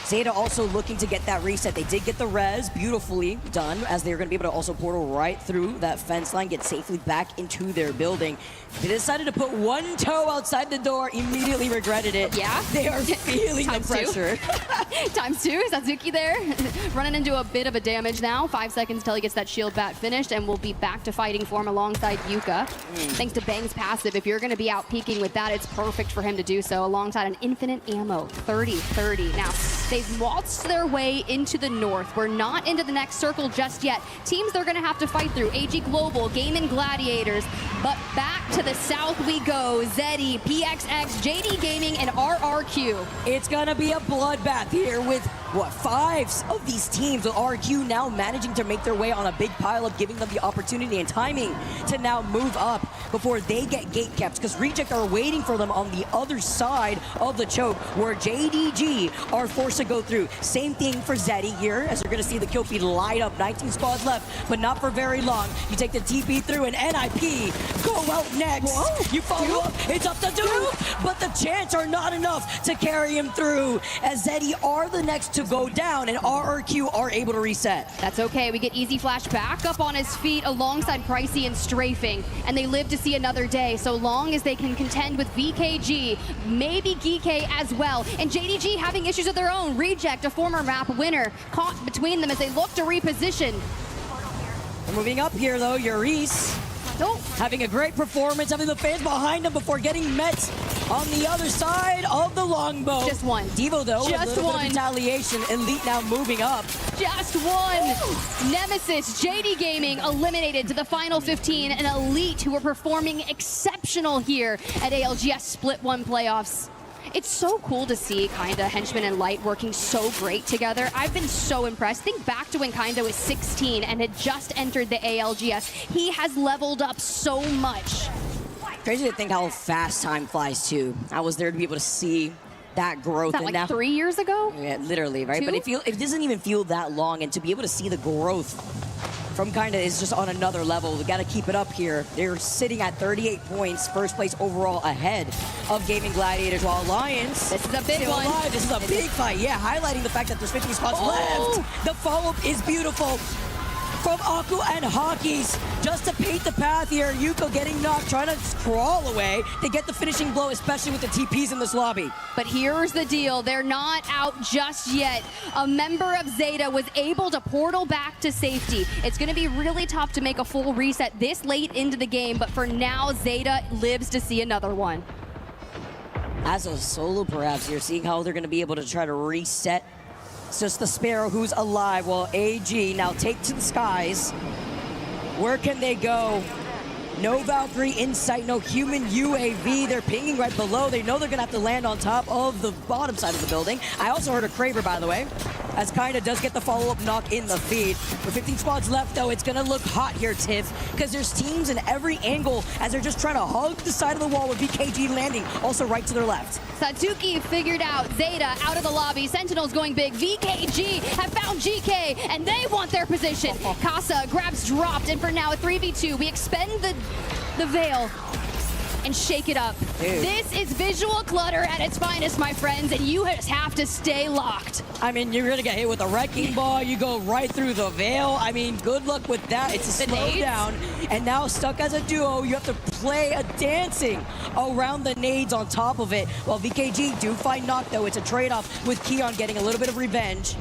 Zeta also looking to get that reset. They did get the res, beautifully done, as they're going to be able to also portal right through that fence line, get safely back into their building. They decided to put one toe outside the door, immediately regretted it. Yeah. They are feeling the pressure. Times two, Satsuki there, running into a bit of a damage now. 5 seconds till he gets that shield bat finished, and we'll be back to fighting form alongside Yuka. Thanks to Bang's passive, if you're going to be out peeking with that, it's perfect for him to do so, alongside an infinite ammo, 30-30. Now, they've waltzed their way into the north. We're not into the next circle just yet. Teams they're going to have to fight through, AG Global, Gaming Gladiators, but back to the south we go. Zeddy, PXX, JD Gaming, and RRQ. It's going to be a bloodbath here with, what, 5 of these teams, with RRQ now managing to make their way on a big pileup, giving them the opportunity and timing to now move up before they get gate kept, because Reject are waiting for them on the other side of the choke, where JDG are forced to go through. Same thing for Zeddy here, as you're going to see the kill feed light up. 19 squads left, but not for very long. You take the TP through, and NIP go out next. Whoa. You follow up, it's up to 2, but the chants are not enough to carry him through, as Zeddy are the next to go down, and RRQ are able to reset. That's okay. We get Easy Flash back up on his feet alongside Pricey and Strafing, and they live to see another day, so long as they can contend with VKG, maybe Geek as well, and JDG having issues of their own. Reject, a former map winner, caught between them as they look to reposition. Moving up here though, Yuris having a great performance, having the fans behind him before getting met on the other side of the longbow. Just one. Devo though, just a little one. bit of retaliation. Elite now moving up. Just one. Nemesis, JD Gaming eliminated to the final 15, and Elite, who are performing exceptional here at ALGS Split 1 playoffs. It's so cool to see Kinda, Henchman, and Light working so great together. I've been so impressed. Think back to when Kinda was 16 and had just entered the ALGS. He has leveled up so much. Crazy to think how fast time flies too. I was there to be able to see that growth. Is that like 3 years ago? Yeah, literally, right? 2? But it doesn't even feel that long, and to be able to see the growth from Kinda is just on another level. We got to keep it up here. They're sitting at 38 points, first place overall, ahead of Gaming Gladiators, while Alliance, this is a big one. Alive. This is a big fight. Yeah, highlighting the fact that there's 50 spots left. The follow-up is beautiful from Aku and Hockeys, just to paint the path here. Yuko getting knocked, trying to crawl away to get the finishing blow, especially with the TPs in this lobby. But here's the deal. They're not out just yet. A member of Zeta was able to portal back to safety. It's going to be really tough to make a full reset this late into the game, but for now, Zeta lives to see another one. As a solo, perhaps, you're seeing how they're going to be able to try to reset. It's just the Sparrow who's alive, while AG now take to the skies. Where can they go? No Valkyrie insight, no human UAV. They're pinging right below. They know they're gonna have to land on top of the bottom side of the building. I also heard a Kraber, by the way, as Kinda does get the follow-up knock in the feed. With 15 squads left, though, it's gonna look hot here, Tiff, because there's teams in every angle as they're just trying to hug the side of the wall with VKG landing, also right to their left. Satsuki figured out Zeta out of the lobby. Sentinels going big. VKG have found GK, and they want their position. Casa grabs dropped, and for now, a 3v2. We expend the veil. and shake it up. This is visual clutter at its finest, my friends, and you just have to stay locked. I mean, you're gonna get hit with a wrecking ball. You go right through the veil. I mean, good luck with that. It's a slowdown. And now stuck as a duo, you have to play a dancing around the nades on top of it. While VKG do find knock, though, it's a trade-off with Keon getting a little bit of revenge.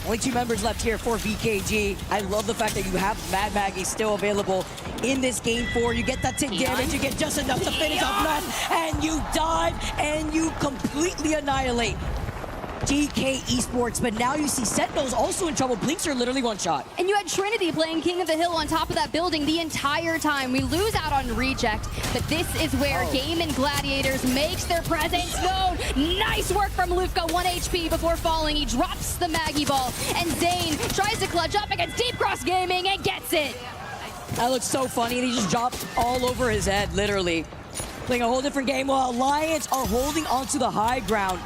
Only 2 members left here for VKG. I love the fact that you have Mad Maggie still available in this game 4. You get that tick damage, you get just enough to finish off Nut, and you dive, and you completely annihilate GK Esports. But now you see Sentinels also in trouble. Blinks are literally one shot. And you had Trinity playing King of the Hill on top of that building the entire time. We lose out on reject, but this is where Game and Gladiators makes their presence known. Nice work from Lufka, 1 HP before falling. He drops the Maggie ball, and Zane tries to clutch up against Deep Cross Gaming and gets it. That looks so funny, and he just dropped all over his head, literally. Playing a whole different game while Alliance are holding onto the high ground.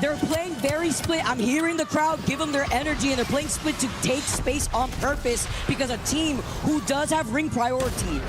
They're playing very split. I'm hearing the crowd give them their energy, and they're playing split to take space on purpose because a team who does have ring priority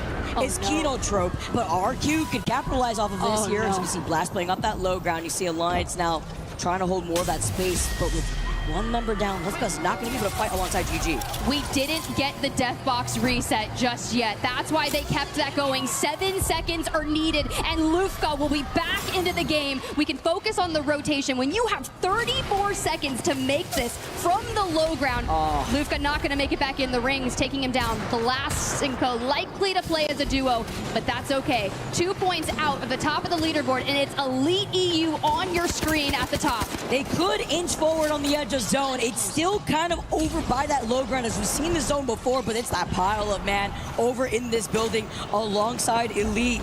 is Kenotrope, but RQ can capitalize off of this here. As you see Blast playing up that low ground. You see Alliance now trying to hold more of that space, but with 1 member down, Lufka's not going to be able to fight alongside GG. We didn't get the death box reset just yet. That's why they kept that going. 7 seconds are needed, and Lufka will be back into the game. We can focus on the rotation. When you have 34 seconds to make this from the low ground, Lufka not going to make it back in the rings, taking him down. Blasinko likely to play as a duo, but that's okay. 2 points out of the top of the leaderboard, and it's Elite EU on your screen at the top. They could inch forward on the edge of zone. It's still kind of over by that low ground, as we've seen the zone before, but it's that pile of man over in this building alongside Elite.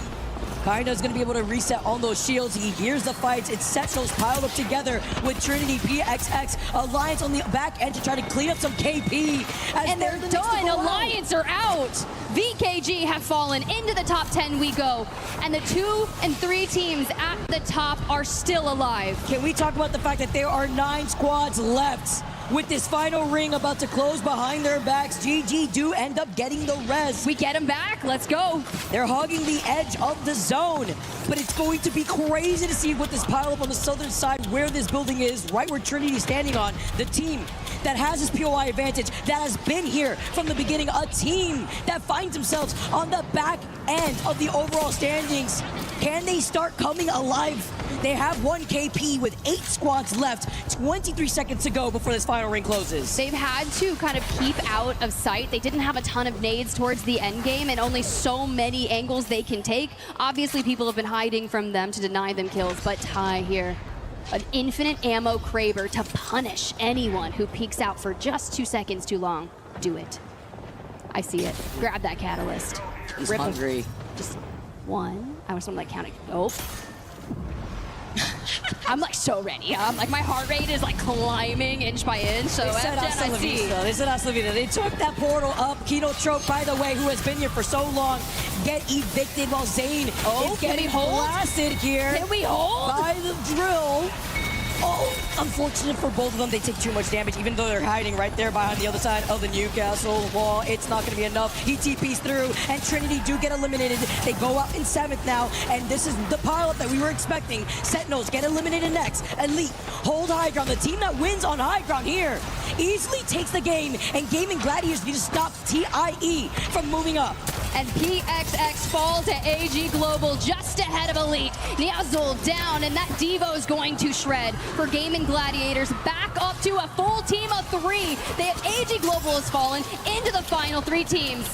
Karna's going to be able to reset on those shields. He hears the fights. It's Sentinels piled up together with Trinity, PXX, Alliance on the back end to try to clean up some KP. And they're done. Alliance are out. VKG have fallen. Into the top 10 we go. And the 2 and 3 teams at the top are still alive. Can we talk about the fact that there are 9 squads left? With this final ring about to close behind their backs, GG do end up getting the res. We get them back. Let's go. They're hogging the edge of the zone, but it's going to be crazy to see what this pile up on the southern side where this building is, right where Trinity is standing on. The team that has this POI advantage, that has been here from the beginning, a team that finds themselves on the back end of the overall standings. Can they start coming alive? They have 1 KP with 8 squads left, 23 seconds to go before this final ring closes. They've had to kind of keep out of sight. They didn't have a ton of nades towards the end game, and only so many angles they can take. Obviously, people have been hiding from them to deny them kills, but Ty here, an infinite ammo Kraber to punish anyone who peeks out for just 2 seconds too long. Do it. I see it. Grab that catalyst. He's Rip hungry. him. Just 1. I was like counting. Oh. I'm like so ready. I'm like, my heart rate is like climbing inch by inch. So They said hasta la vista. They took that portal up. Kenotrope, by the way, who has been here for so long, get evicted while Zane is getting blasted here. Can we hold? By the drill. Oh, unfortunate for both of them. They take too much damage, even though they're hiding right there behind the other side of the Newcastle wall. It's not going to be enough. He TPs through, and Trinity do get eliminated. They go out in 7th now, and this is the pileup that we were expecting. Sentinels get eliminated next. Elite hold high ground. The team that wins on high ground here easily takes the game, and Gaming Gladiators need to stop TIE from moving up. And PXX falls to AG Global just ahead of Elite. Niazul down, and that Devo's going to shred for Gaming Gladiators. Back up to a full team of 3. They have AG Global has fallen into the final 3 teams.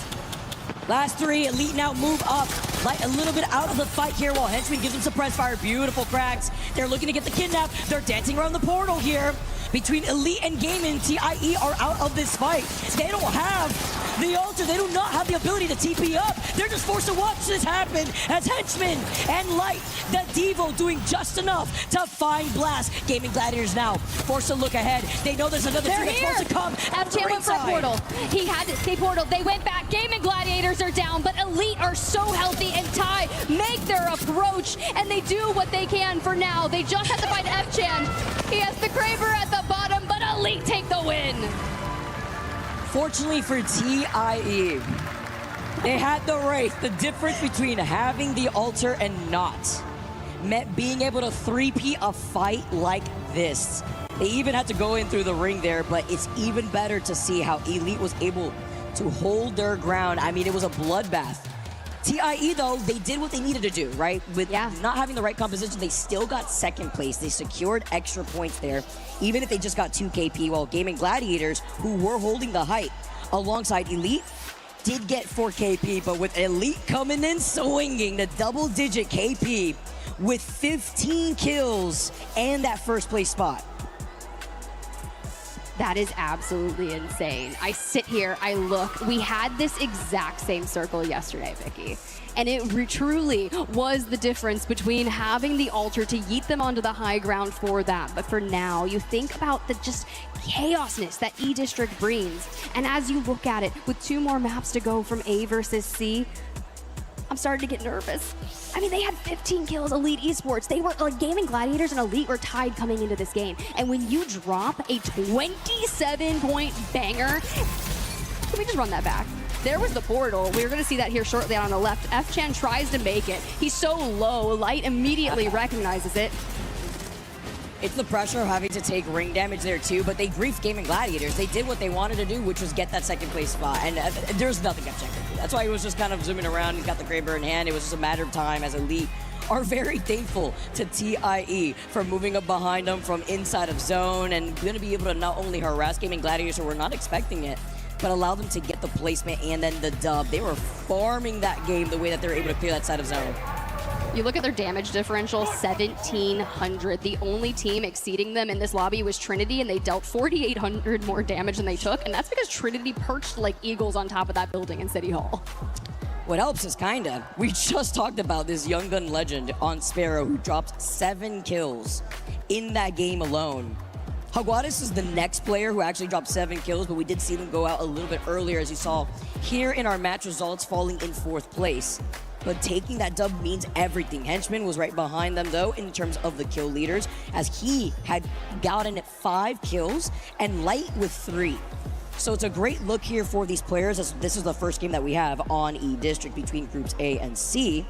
Last 3, Elite now move up. Light a little bit out of the fight here while Henchman gives them suppress fire. Beautiful cracks. They're looking to get the kidnap. They're dancing around the portal here. Between Elite and Gaming, TIE are out of this fight. They don't have the altar. They do not have the ability to TP up. They're just forced to watch this happen as Henchman and Light, the Devo, doing just enough to find Blast. Gaming Gladiators now forced to look ahead. They know there's another team that's supposed to come. FJ went for a portal. He had to stay portal. They went back. Gaming Gladiators are down, but Elite are so healthy, and Ty make their approach, and they do what they can for now. They just have to find F-Chan. He has the Kraber at the bottom, but Elite take the win. Fortunately for TIE, They had the Wraith. The difference between having the altar and not meant being able to 3P a fight like this. They even had to go in through the ring there, but it's even better to see how Elite was able to hold their ground. I mean, it was a bloodbath. TIE, though, they did what they needed to do, right? With not having the right composition, they still got second place. They secured extra points there, even if they just got 2 KP, while Gaming Gladiators, who were holding the height alongside Elite, did get 4 KP, but with Elite coming in swinging the double-digit KP with 15 kills and that first place spot. That is absolutely insane. I sit here, I look. We had this exact same circle yesterday, Vicky. And it truly was the difference between having the altar to yeet them onto the high ground for that. But for now, you think about the just chaosness that E-District brings. And as you look at it, with 2 more maps to go from A versus C, I'm starting to get nervous. I mean, they had 15 kills, Elite Esports. They were, like, Gaming Gladiators and Elite were tied coming into this game. And when you drop a 27-point banger, can we just run that back? There was the portal. We're going to see that here shortly on the left. F-Chan tries to make it. He's so low. Light immediately recognizes it. It's the pressure of having to take ring damage there too, but they griefed Gaming Gladiators. They did what they wanted to do, which was get that second place spot, and there's nothing F-Chan could do. That's why he was just kind of zooming around. He's got the Kraber in hand. It was just a matter of time as Elite are very thankful to TIE for moving up behind them from inside of zone and going to be able to not only harass Gaming Gladiators, who were not expecting it, but allow them to get the placement and then the dub. They were farming that game the way that they're able to clear that side of zone. You look at their damage differential, 1,700. The only team exceeding them in this lobby was Trinity, and they dealt 4,800 more damage than they took, and that's because Trinity perched like eagles on top of that building in City Hall. What helps is kinda, we just talked about this young gun legend on Sparrow who dropped 7 kills in that game alone. Jaguares is the next player who actually dropped 7 kills, but we did see them go out a little bit earlier, as you saw here in our match results, falling in 4th place. But taking that dub means everything. Henchman was right behind them, though, in terms of the kill leaders, as he had gotten 5 kills and Light with 3. So it's a great look here for these players, as this is the first game that we have on E-District between groups A and C.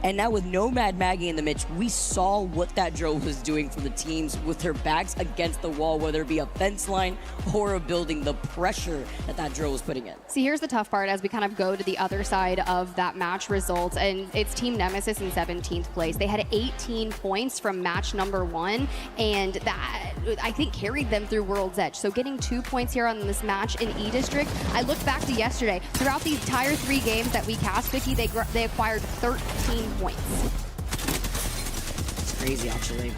And now with no Mad Maggie in the midst, we saw what that drone was doing for the teams with their backs against the wall, whether it be a fence line or a building, the pressure that that drone was putting in. See, here's the tough part as we kind of go to the other side of that match result, and it's Team Nemesis in 17th place. They had 18 points from match number 1, and that, I think, carried them through World's Edge. So getting 2 points here on this match in E-District, I looked back to yesterday. Throughout the entire 3 games that we cast, Vicky, they acquired 13 points. It's crazy, actually.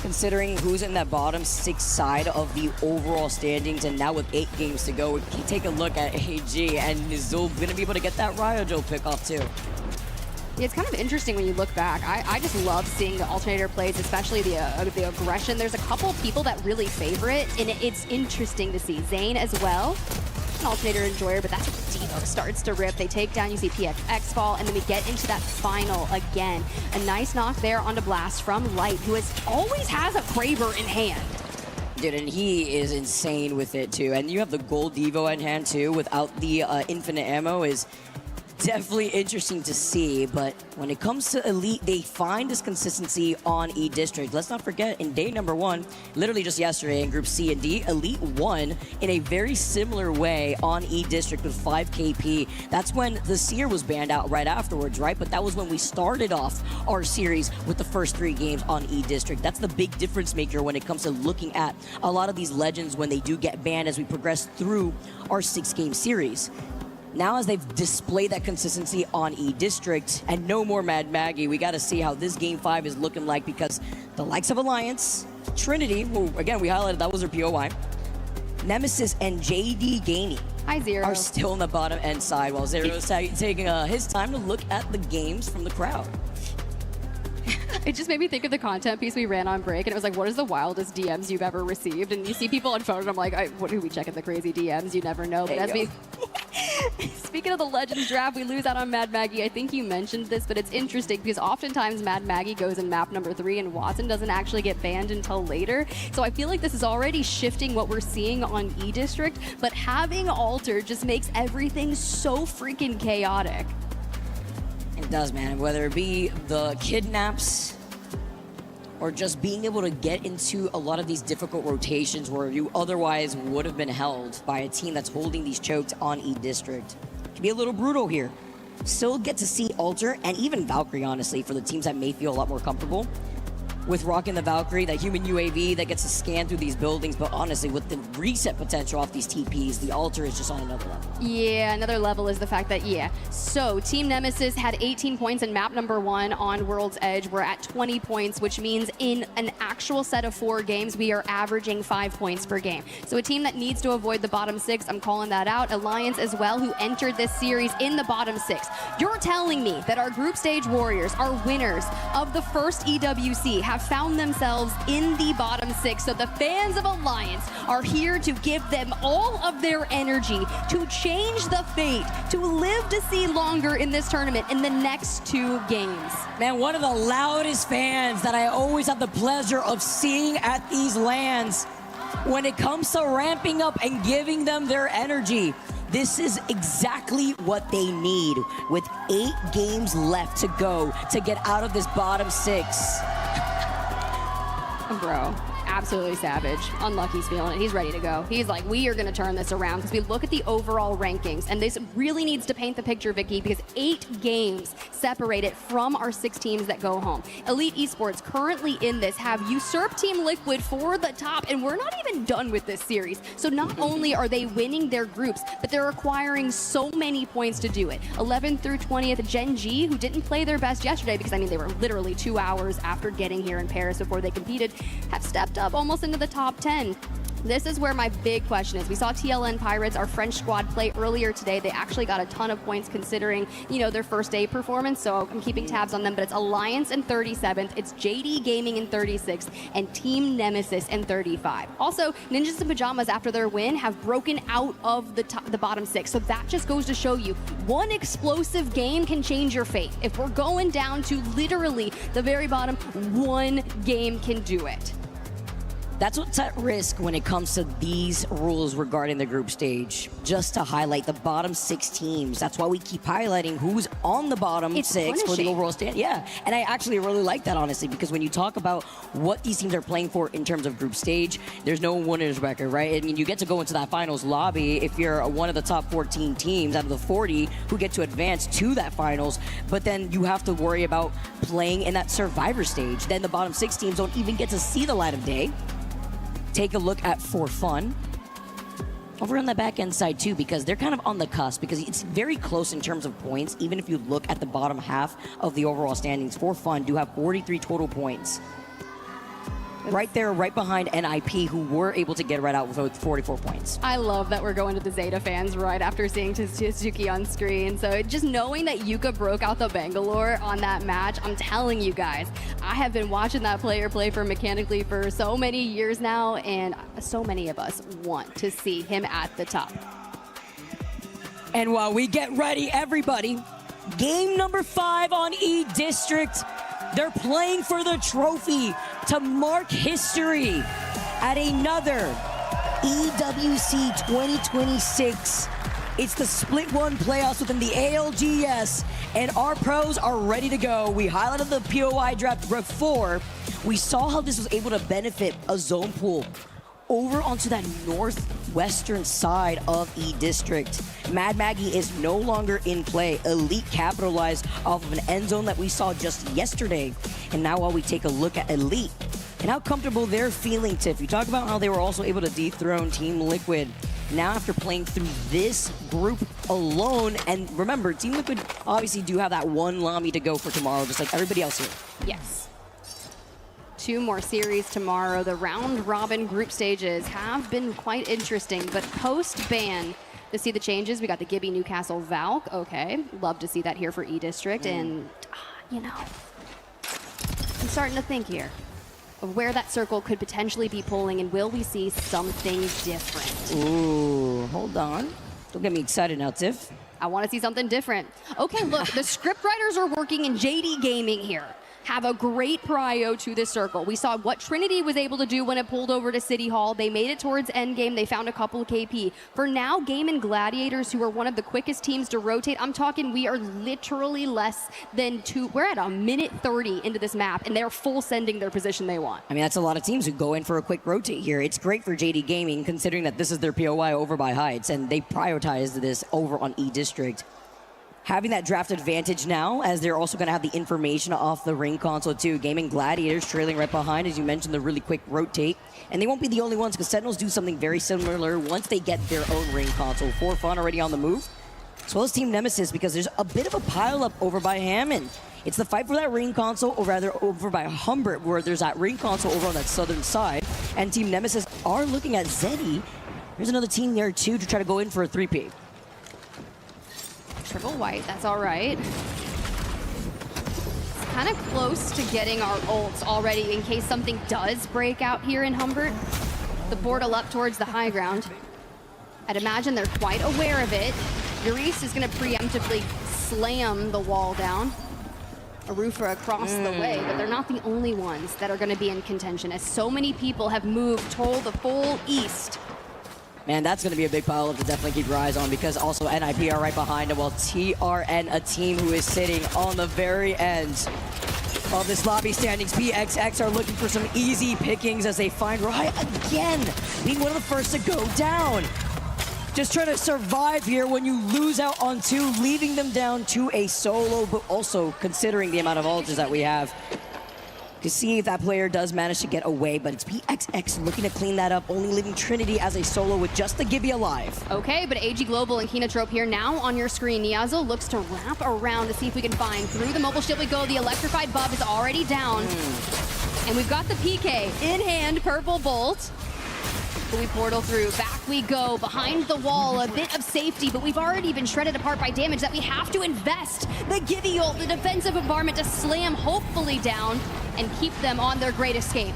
Considering who's in that bottom 6 side of the overall standings, and now with 8 games to go, we can take a look at AG, and Nizul gonna be able to get that Ryojo pick off too. Yeah, it's kind of interesting when you look back. I just love seeing the alternator plays, especially the aggression. There's a couple people that really favor it, and it's interesting to see. Zane as well. An alternator enjoyer, but that's what the Devo starts to rip. They take down, you see PFX fall, and then we get into that final again. A nice knock there onto Blast from Light, who always has a Kraber in hand. Dude, and he is insane with it too. And you have the gold Devo in hand too, without the infinite ammo, is definitely interesting to see. But when it comes to Elite, they find this consistency on E-District. Let's not forget, in day number 1, literally just yesterday in Group C and D, Elite won in a very similar way on E-District with 5 KP. That's when the Seer was banned out right afterwards, right? But that was when we started off our series with the first 3 games on E-District. That's the big difference maker when it comes to looking at a lot of these legends when they do get banned as we progress through our 6-game series. Now, as they've displayed that consistency on E-District and no more Mad Maggie, we got to see how this Game 5 is looking like, because the likes of Alliance, Trinity, who, again, we highlighted that was their POI, Nemesis, and JD Gainey are still on the bottom end side, while Zero's taking his time to look at the games from the crowd. It just made me think of the content piece we ran on break, and it was like, what is the wildest DMs you've ever received? And you see people on phone, and I'm like, what do we check in the crazy DMs? You never know. But as we... Speaking speaking of the Legends draft, we lose out on Mad Maggie. I think you mentioned this, but it's interesting because oftentimes Mad Maggie goes in map number 3 and Watson doesn't actually get banned until later. So I feel like this is already shifting what we're seeing on E-District, but having Alter just makes everything so freaking chaotic. It does, man. Whether it be the kidnaps or just being able to get into a lot of these difficult rotations where you otherwise would have been held by a team that's holding these chokes on E-District. Can be a little brutal here. Still get to see Alter and even Valkyrie, honestly, for the teams that may feel a lot more comfortable with rocking the Valkyrie, that human UAV that gets to scan through these buildings. But honestly, with the reset potential off these TPs, the Alter is just on another level. Yeah, another level is the fact that, so Team Nemesis had 18 points in map number 1 on World's Edge. We're at 20 points, which means in an actual set of 4 games, we are averaging 5 points per game. So a team that needs to avoid the bottom 6, I'm calling that out. Alliance as well, who entered this series in the bottom 6. You're telling me that our group stage warriors, our winners of the first EWC, have found themselves in the bottom 6. So the fans of Alliance are here to give them all of their energy to change the fate, to live to see longer in this tournament in the next 2 games. Man, one of the loudest fans that I always have the pleasure of seeing at these LANs when it comes to ramping up and giving them their energy. This is exactly what they need with 8 games left to go to get out of this bottom 6. Bro, absolutely savage. Unlucky's feeling it. He's ready to go. He's like, we are going to turn this around, because we look at the overall rankings, and this really needs to paint the picture, Vicky, because 8 games separated from our 6 teams that go home. Elite Esports currently in this have usurped Team Liquid for the top, and we're not even done with this series. So not only are they winning their groups, but they're acquiring so many points to do it. 11th through 20th, Gen G, who didn't play their best yesterday, because I mean, they were literally 2 hours after getting here in Paris before they competed, have stepped up almost into the top 10. This is where my big question is. We saw TLN Pirates, our French squad, play earlier today. They actually got a ton of points considering, their first day performance, so I'm keeping tabs on them, but it's Alliance in 37th, it's JD Gaming in 36th, and Team Nemesis in 35. Also, Ninjas in Pajamas, after their win, have broken out of the bottom 6, so that just goes to show you, one explosive game can change your fate. If we're going down to literally the very bottom, one game can do it. That's what's at risk when it comes to these rules regarding the group stage. Just to highlight the bottom 6 teams. That's why we keep highlighting who's on the bottom 6 for the overall stand. Yeah, and I actually really like that, honestly, because when you talk about what these teams are playing for in terms of group stage, there's no winner's record, right? I mean, you get to go into that finals lobby if you're one of the top 14 teams out of the 40 who get to advance to that finals, but then you have to worry about playing in that survivor stage. Then the bottom 6 teams don't even get to see the light of day. Take a look at For Fun over on the back end side too, because they're kind of on the cusp, because it's very close in terms of points. Even if you look at the bottom half of the overall standings, For Fun do have 43 total points. Right there, right behind NIP, who were able to get right out with 44 points. I love that we're going to the Zeta fans right after seeing Tsuzuki on screen. So just knowing that Yuka broke out the Bangalore on that match, I'm telling you guys, I have been watching that player play for Mechanically for so many years now, and so many of us want to see him at the top. And while we get ready, everybody, game number 5 on E-District. They're playing for the trophy to mark history at another EWC 2026. It's the Split 1 playoffs within the ALGS, and our pros are ready to go. We highlighted the POI draft before. We saw how this was able to benefit a zone pool over onto that northwestern side of E-District. Mad Maggie is no longer in play. Elite capitalized off of an end zone that we saw just yesterday. And now while we take a look at Elite and how comfortable they're feeling, Tiff, you talk about how they were also able to dethrone Team Liquid. Now after playing through this group alone, and remember, Team Liquid obviously do have that one Lami to go for tomorrow, just like everybody else here. Yes. 2 more series tomorrow. The round-robin group stages have been quite interesting, but post-ban, to see the changes, we got the Gibby Newcastle Valk. Okay, love to see that here for E-District, and, I'm starting to think here of where that circle could potentially be pulling, and will we see something different? Ooh, hold on. Don't get me excited now, Tiff. I want to see something different. Okay, look, the script writers are working in JD Gaming here. Have a great prio to this circle. We saw what Trinity was able to do when it pulled over to City Hall. They made it towards endgame. They found a couple of KP. For now, Game and Gladiators, who are one of the quickest teams to rotate, I'm talking we are literally less than we're at a minute 30 into this map, and they're full sending their position they want. I mean, that's a lot of teams who go in for a quick rotate here. It's great for JD Gaming, considering that this is their POI over by Heights, and they prioritized this over on E-District. Having that draft advantage now, as they're also going to have the information off the ring console too. Gaming Gladiators trailing right behind, as you mentioned, the really quick rotate. And they won't be the only ones, because Sentinels do something very similar once they get their own ring console. For fun already on the move, as well as Team Nemesis, because there's a bit of a pileup over by Hammond. It's the fight for that ring console, or rather over by Humbert, where there's that ring console over on that southern side. And Team Nemesis are looking at Zeddy. There's another team there too to try to go in for a 3P. Triple white, that's all right. Kind of close to getting our ults already in case something does break out here in Humbert. The portal up towards the high ground. I'd imagine they're quite aware of it. Yurice is going to preemptively slam the wall down. Arufa across the way, but they're not the only ones that are going to be in contention, as so many people have moved the full east. Man, that's going to be a big pile-up to definitely keep your eyes on, because also NIP are right behind them, while TRN, a team who is sitting on the very end of this lobby standings. PXX are looking for some easy pickings as they find Rai again, being one of the first to go down. Just trying to survive here when you lose out on two, leaving them down to a solo, but also considering the amount of ultras that we have. To see if that player does manage to get away, but it's PXX looking to clean that up, only leaving Trinity as a solo with just the Gibby alive. Okay, but AG Global and Kinotrope here now on your screen. Niazo looks to wrap around to see if we can find through the mobile shield we go. The electrified buff is already down. And we've got the PK in hand, Purple Bolt. We portal through, back we go, behind the wall, a bit of safety, but we've already been shredded apart by damage that we have to invest the Gibby ult, the defensive environment to slam hopefully down and keep them on their great escape.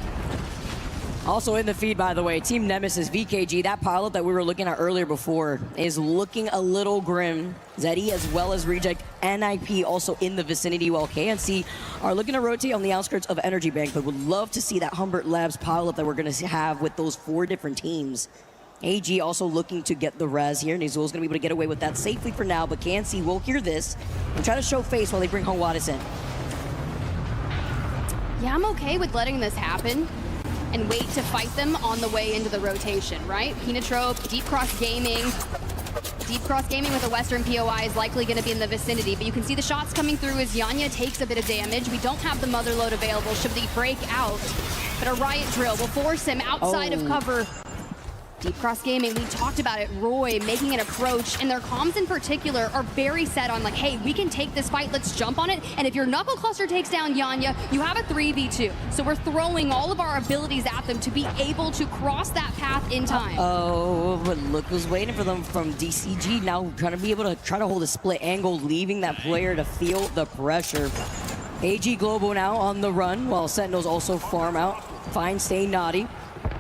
Also in the feed, by the way, Team Nemesis, VKG, that pilot that we were looking at earlier before is looking a little grim. Zeddy as well as Reject and IP also in the vicinity, while KNC are looking to rotate on the outskirts of Energy Bank, but would love to see that Humbert Labs pilot that we're going to have with those 4 different teams. AG also looking to get the res here. Nizul's going to be able to get away with that safely for now, but KNC will hear this and try to show face while they bring home Wadis in. Yeah, I'm okay with letting this happen and wait to fight them on the way into the rotation, right? Kinotrope, Deep Cross Gaming. Deep Cross Gaming with a Western POI is likely going to be in the vicinity, but you can see the shots coming through as Yanya takes a bit of damage. We don't have the Mother Load available should the break out, but a Riot Drill will force him outside of cover. Deep Cross Gaming, we talked about it, Roy making an approach, and their comms in particular are very set on like, hey, we can take this fight, let's jump on it, and if your Knuckle Cluster takes down Yanya, you have a 3v2. So we're throwing all of our abilities at them to be able to cross that path in time. Oh, but look who's waiting for them from DCG now, trying to be able to try to hold a split angle, leaving that player to feel the pressure. AG Global now on the run, while Sentinels also farm out. Fine, stay naughty.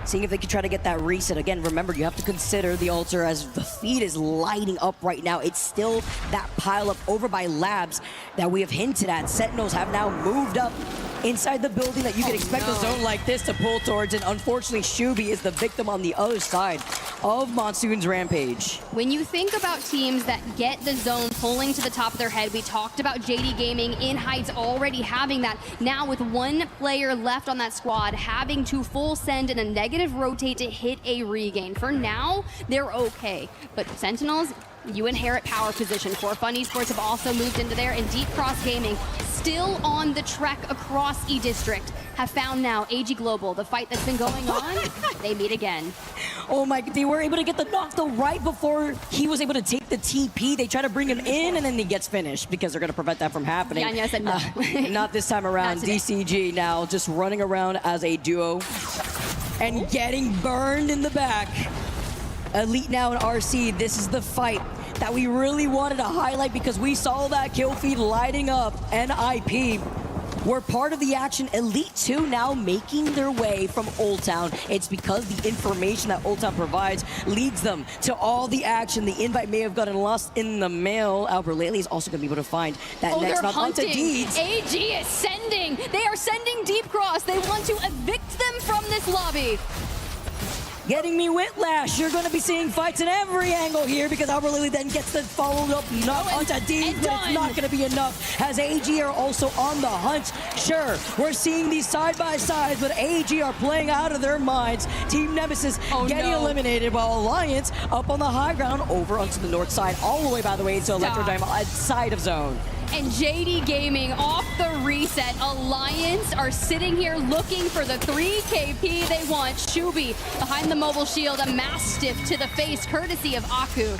Seeing if they can try to get that reset. Again, remember, you have to consider the altar as the feed is lighting up right now. It's still that pile up over by Labs that we have hinted at. Sentinels have now moved up inside the building that you can expect a zone like this to pull towards, and unfortunately, Shubi is the victim on the other side of Monsoon's rampage. When you think about teams that get the zone pulling to the top of their head, we talked about JD Gaming in Heights already having that. Now with one player left on that squad, having to full send and a negative rotate to hit a regain. For now, they're okay. But Sentinels, you inherit power position. For Fun Esports have also moved into there, and Deep Cross Gaming still on the trek across E-District. Have found now AG Global, the fight that's been going on, they meet again. Oh my, they were able to get the knock though right before he was able to take the TP. They try to bring him in and then he gets finished because they're going to prevent that from happening. Yanya said no. Not this time around. DCG now just running around as a duo and getting burned in the back. Elite now in RC, this is the fight that we really wanted to highlight because we saw that kill feed lighting up. NIP We're part of the action. Elite 2 now making their way from Old Town. It's because the information that Old Town provides leads them to all the action. The invite may have gotten lost in the mail. Albert Laley is also going to be able to find that next knock onto Deeds. AG is sending. They are sending Deep Cross. They want to evict them from this lobby. Getting me whiplash. You're going to be seeing fights in every angle here because Albert Lilly then gets the follow-up knock onto Deeds, but it's not going to be enough as AG are also on the hunt. Sure, we're seeing these side-by-sides, but AG are playing out of their minds. Team Nemesis getting eliminated while Alliance up on the high ground over onto the north side, all the way, by the way, into Electrodynamo outside of zone. And JD Gaming off the reset. Alliance are sitting here looking for the 3 KP they want. Shubi behind the mobile shield, a Mastiff to the face, courtesy of Aku.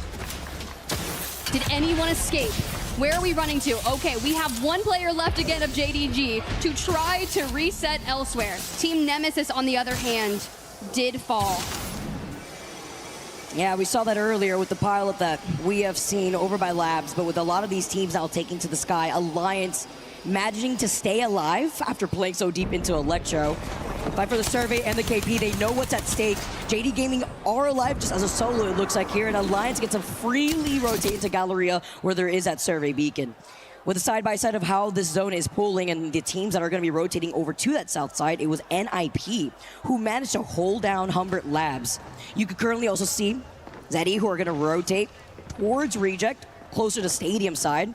Did anyone escape? Where are we running to? Okay, we have one player left again of JDG to try to reset elsewhere. Team Nemesis, on the other hand, did fall. Yeah, we saw that earlier with the pilot that we have seen over by Labs, but with a lot of these teams now taking to the sky, Alliance managing to stay alive after playing so deep into Electro. Fight for the survey and the KP, they know what's at stake. JD Gaming are alive just as a solo, it looks like here, and Alliance gets to freely rotate into Galleria where there is that survey beacon. With a side-by-side of how this zone is pulling and the teams that are going to be rotating over to that south side, it was NIP who managed to hold down Humbert Labs. You could currently also see Zeddy who are going to rotate towards Reject, closer to Stadium side.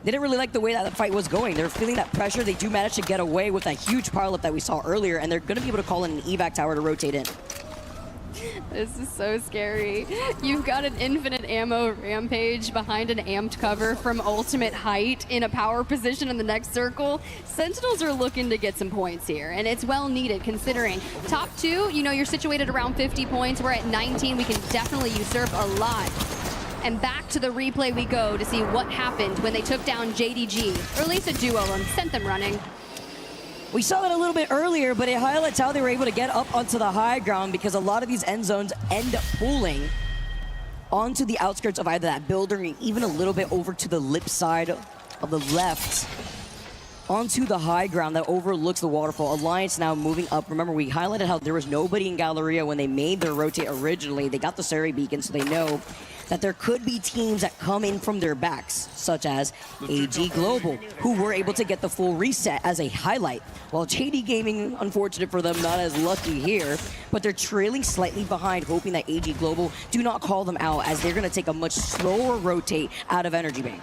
They didn't really like the way that the fight was going. They're feeling that pressure. They do manage to get away with that huge pileup that we saw earlier, and they're going to be able to call in an evac tower to rotate in. This is so scary. You've got an infinite ammo Rampage behind an amped cover from ultimate height in a power position in the next circle. Sentinels are looking to get some points here, and it's well needed considering top 2, you know, you're situated around 50 points. We're at 19. We can definitely usurp a lot. And back to the replay we go to see what happened when they took down JDG, or at least a duo of them, sent them running. We saw that a little bit earlier, but it highlights how they were able to get up onto the high ground because a lot of these end zones end up pulling onto the outskirts of either that building or even a little bit over to the lip side of the left onto the high ground that overlooks the waterfall. Alliance now moving up. Remember, we highlighted how there was nobody in Galleria when they made their rotate originally. They got the Surrey beacon, so they know that there could be teams that come in from their backs, such as AG Global, who were able to get the full reset as a highlight. While JD Gaming, unfortunate for them, not as lucky here, but they're trailing slightly behind, hoping that AG Global do not call them out as they're going to take a much slower rotate out of Energy Bank.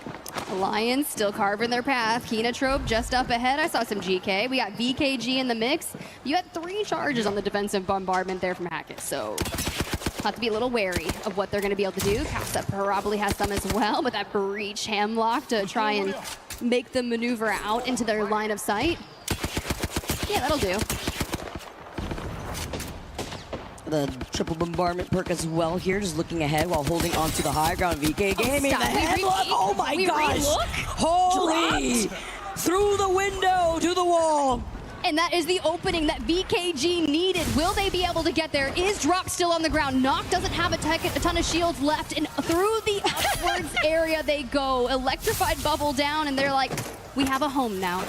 Alliance still carving their path. Kinatrope just up ahead. I saw some GK. We got VKG in the mix. You had 3 charges on the defensive bombardment there from Hackett, so have to be a little wary of what they're going to be able to do. Casa probably has some as well, but that breach hamlock to try and make them maneuver out into their line of sight. Yeah, that'll do. The triple bombardment perk as well here, just looking ahead while holding on to the high ground. VK Gaming, the headlock, oh my gosh! Holy! Dropped. Through the window to the wall. And that is the opening that VKG needed. Will they be able to get there? Is Drop still on the ground? Nock doesn't have a ton of shields left, and through the upwards area they go. Electrified bubble down, and they're like, we have a home now.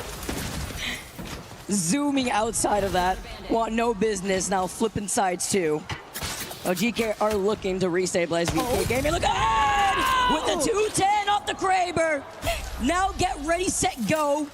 Zooming outside of that, want no business, now flipping sides too. Oh, GK are looking to restabilize VK Gaming. Look ahead! With the 210 off the Kraber. Now get ready, set, go.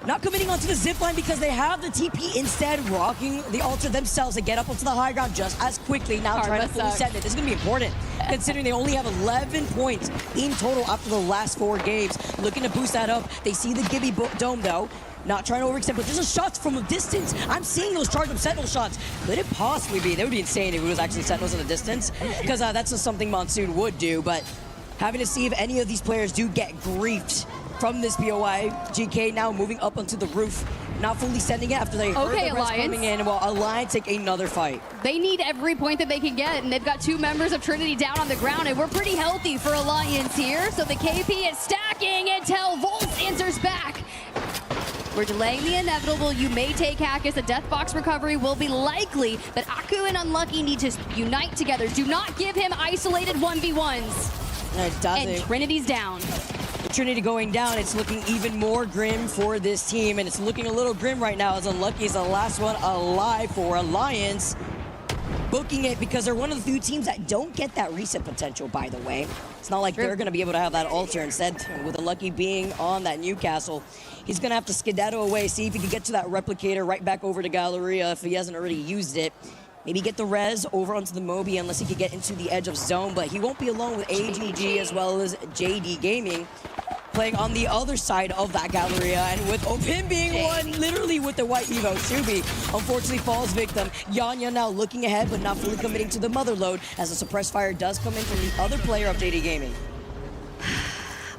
Not committing onto the zipline because they have the TP instead, rocking the Ultra themselves to get up onto the high ground just as quickly. Now trying to fully set it. This is going to be important considering they only have 11 points in total after the last 4 games. Looking to boost that up. They see the Gibby dome though. Not trying to overextend, but just shots from a distance. I'm seeing those charge-up Sentinel shots. Could it possibly be? That would be insane if it was actually Sentinels in the distance, because that's just something Monsoon would do, but having to see if any of these players do get griefed from this POI. GK now moving up onto the roof, not fully sending it after they heard the rest coming in, while Alliance take another fight. They need every point that they can get, and they've got 2 members of Trinity down on the ground, and we're pretty healthy for Alliance here, so the KP is stacking until Volts answers back. We're delaying the inevitable. You may take Hackett. A death box recovery will be likely, but Aku and Unlucky need to unite together. Do not give him isolated 1v1s. It doesn't. And Trinity's down. Trinity going down, it's looking even more grim for this team, and it's looking a little grim right now as Unlucky is the last one alive for Alliance. Booking it because they're one of the few teams that don't get that reset potential, by the way. It's not like they're going to be able to have that altar. Instead, with Unlucky being on that Newcastle, he's going to have to skedaddle away, see if he can get to that replicator right back over to Galleria if he hasn't already used it. Maybe get the res over onto the Moby unless he can get into the edge of zone, but he won't be alone with AGG as well as JD Gaming playing on the other side of that Galleria, and with him being one literally with the white Evo. Shubi unfortunately falls victim. Yanya now looking ahead but not fully committing to the mother load as a suppressed fire does come in from the other player of JD Gaming.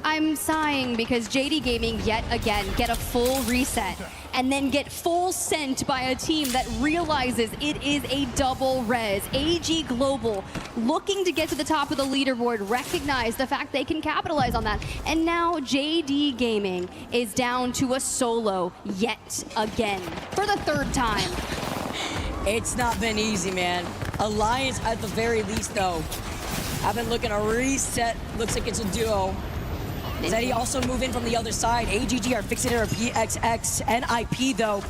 I'm sighing because JD Gaming yet again get a full reset and then get full sent by a team that realizes it is a double res. AG Global looking to get to the top of the leaderboard, recognize the fact they can capitalize on that. And now JD Gaming is down to a solo yet again for the third time. It's not been easy, man. Alliance at the very least though. I've been looking to reset, looks like it's a duo. Zeddy also move in from the other side. AGG are fixing their PXX and IP though.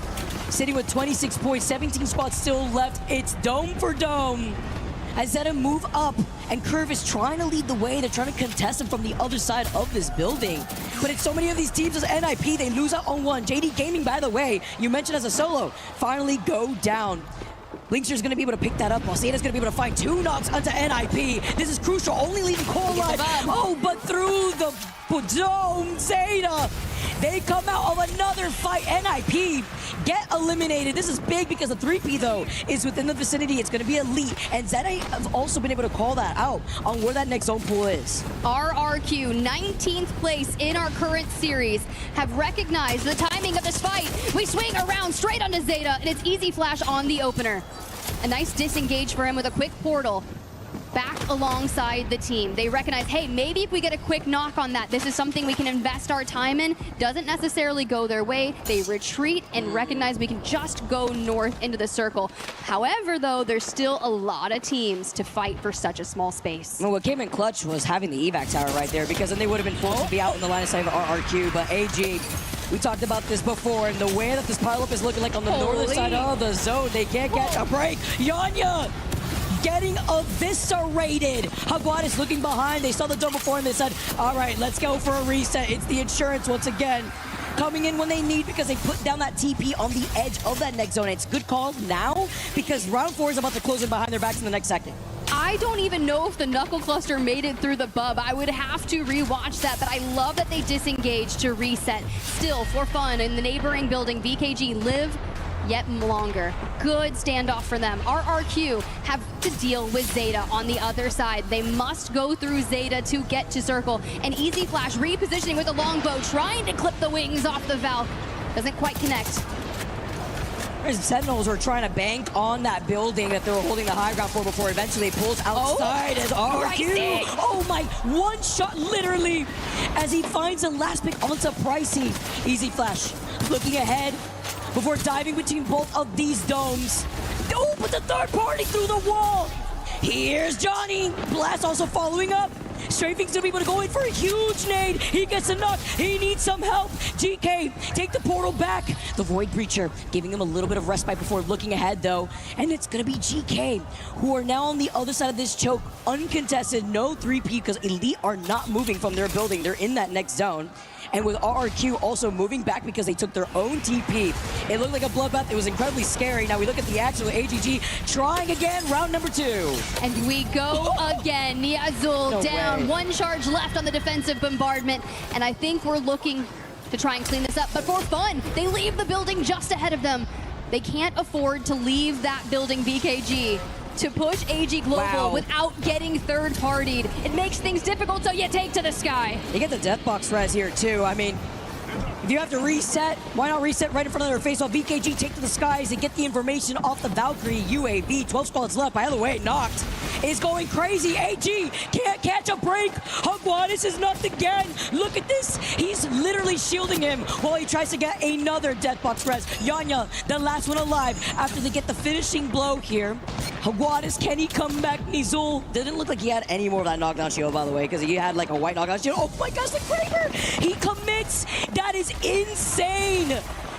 Sitting with 26 points, 17 spots still left. It's dome for dome. As Zeddy move up and Curve is trying to lead the way. They're trying to contest him from the other side of this building. But it's so many of these teams as NIP, they lose out on one. JD Gaming, by the way, you mentioned as a solo, finally go down. Linkster's going to be able to pick that up while Zeta's going to be able to find 2 knocks onto NIP. This is crucial, only leaving Cole alive. Oh, but through the dome, Zeta, they come out of another fight. NIP get eliminated. This is big because the 3P, though, is within the vicinity. It's going to be elite, and Zeta have also been able to call that out on where that next zone pool is. RRQ, 19th place in our current series, have recognized the timing of this fight. We swing around straight onto Zeta, and it's easy flash on the opener. A nice disengage for him with a quick portal back alongside the team. They recognize, hey, maybe if we get a quick knock on that, this is something we can invest our time in. Doesn't necessarily go their way. They retreat and recognize we can just go north into the circle. However, though, there's still a lot of teams to fight for such a small space. Well, what came in clutch was having the evac tower right there, because then they would have been forced to be out in the line of sight of RRQ, but AG, we talked about this before, and the way that this pileup is looking like on the northern side of the zone, they can't get a break. Yanya getting eviscerated. Hagwad is looking behind. They saw the dome before and they said, all right, let's go for a reset. It's the insurance once again. Coming in when they need because they put down that TP on the edge of that next zone. It's good call now because round 4 is about to close in behind their backs in the next second. I don't even know if the Knuckle Cluster made it through the bub. I would have to rewatch that, but I love that they disengaged to reset. Still, for fun, in the neighboring building, VKG live yet longer. Good standoff for them. RRQ have to deal with Zeta on the other side. They must go through Zeta to get to circle. An easy flash, repositioning with a longbow, trying to clip the wings off the Valk. Doesn't quite connect. Sentinels were trying to bank on that building that they were holding the high ground for before eventually pulls outside as RRQ. Oh my, one shot literally as he finds the last pick onto Pricey. Easy flash, looking ahead before diving between both of these domes. Oh, but the third party through the wall. Here's Johnny. Blast also following up. Strafing's gonna be able to go in for a huge nade. He gets a knock. He needs some help. GK, take the portal back. The Void Breacher giving him a little bit of respite before looking ahead, though. And it's gonna be GK, who are now on the other side of this choke, uncontested, no 3P, because Elite are not moving from their building. They're in that next zone. And with RRQ also moving back because they took their own TP. It looked like a bloodbath. It was incredibly scary. Now we look at the action with AGG trying again, round number 2. And we go again. Niazul down. One charge left on the defensive bombardment. And I think we're looking to try and clean this up. But for fun, they leave the building just ahead of them. They can't afford to leave that building, VKG, to push AG Global without getting third-partied. It makes things difficult, so you take to the sky. You get the death box res here, too. I mean, if you have to reset, why not reset right in front of their face while VKG take to the skies and get the information off the Valkyrie UAV. 12 squads left. By the way, knocked. is going crazy. AG can't catch a break. Hugwadis is knocked again. Look at this. He's literally shielding him while he tries to get another deathbox res. Yanya, the last one alive after they get the finishing blow here. Hugwadis, can he come back? Nizul didn't look like he had any more of that knockdown shield, by the way, because he had like a white knockdown shield. Oh my gosh, the Kramer! He commits. That is insane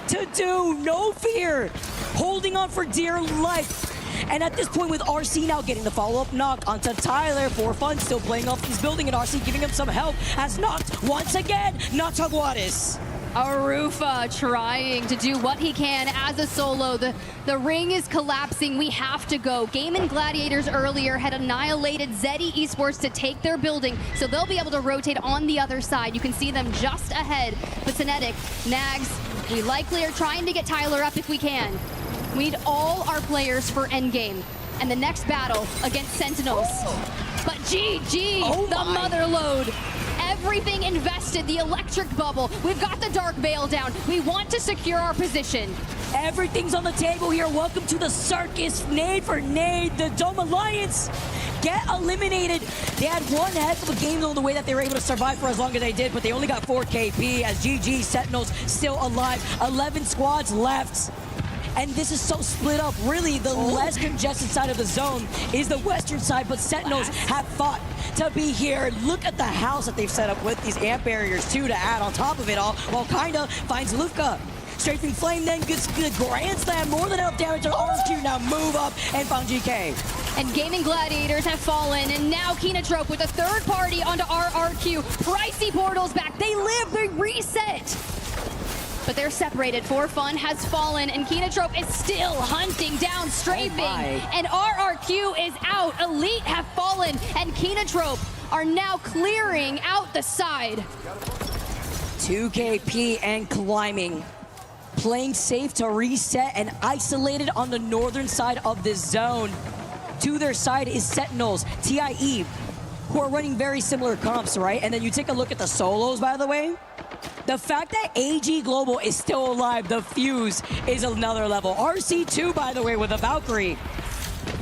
to do. No fear. Holding on for dear life. And at this point with RC now getting the follow-up knock onto Tyler. For fun, still playing off this building, and RC giving him some help. Has knocked once again. Not Hugwadis. Arufa trying to do what he can as a solo. The ring is collapsing. We have to go. Game Gladiators earlier had annihilated Zeddy Esports to take their building, so they'll be able to rotate on the other side. You can see them just ahead. But Synetic, Nags, we likely are trying to get Tyler up if we can. We need all our players for endgame and the next battle against Sentinels. But GG, the mother load. Everything invested, the electric bubble. We've got the dark veil down. We want to secure our position. Everything's on the table here. Welcome to the circus. Nade for nade. The Dome Alliance get eliminated. They had one heck of a game though, the way that they were able to survive for as long as they did, but they only got 4 KP as GG Sentinels still alive. 11 squads left. And this is so split up. Really, the less congested side of the zone is the western side, but Sentinels have fought to be here. Look at the house that they've set up with these amp barriers too to add on top of it all, while Kinda finds Lufka. Strafing Flame then gets the Grand Slam, more than enough damage on RQ. Now move up and found GK. And Gaming Gladiators have fallen, and now Kenotrope with a third party onto RRQ. Pricey portals back. They live, they reset. But they're separated. For Fun has fallen, and Kenotrope is still hunting down Strafing. And RRQ is out. Elite have fallen, and Kenotrope are now clearing out the side. 2 KP and climbing. Playing safe to reset and isolated on the northern side of this zone. To their side is Sentinels, TIE, who are running very similar comps, right? And then you take a look at the solos, by the way. The fact that AG Global is still alive, the fuse is another level. RC2, by the way, with a Valkyrie.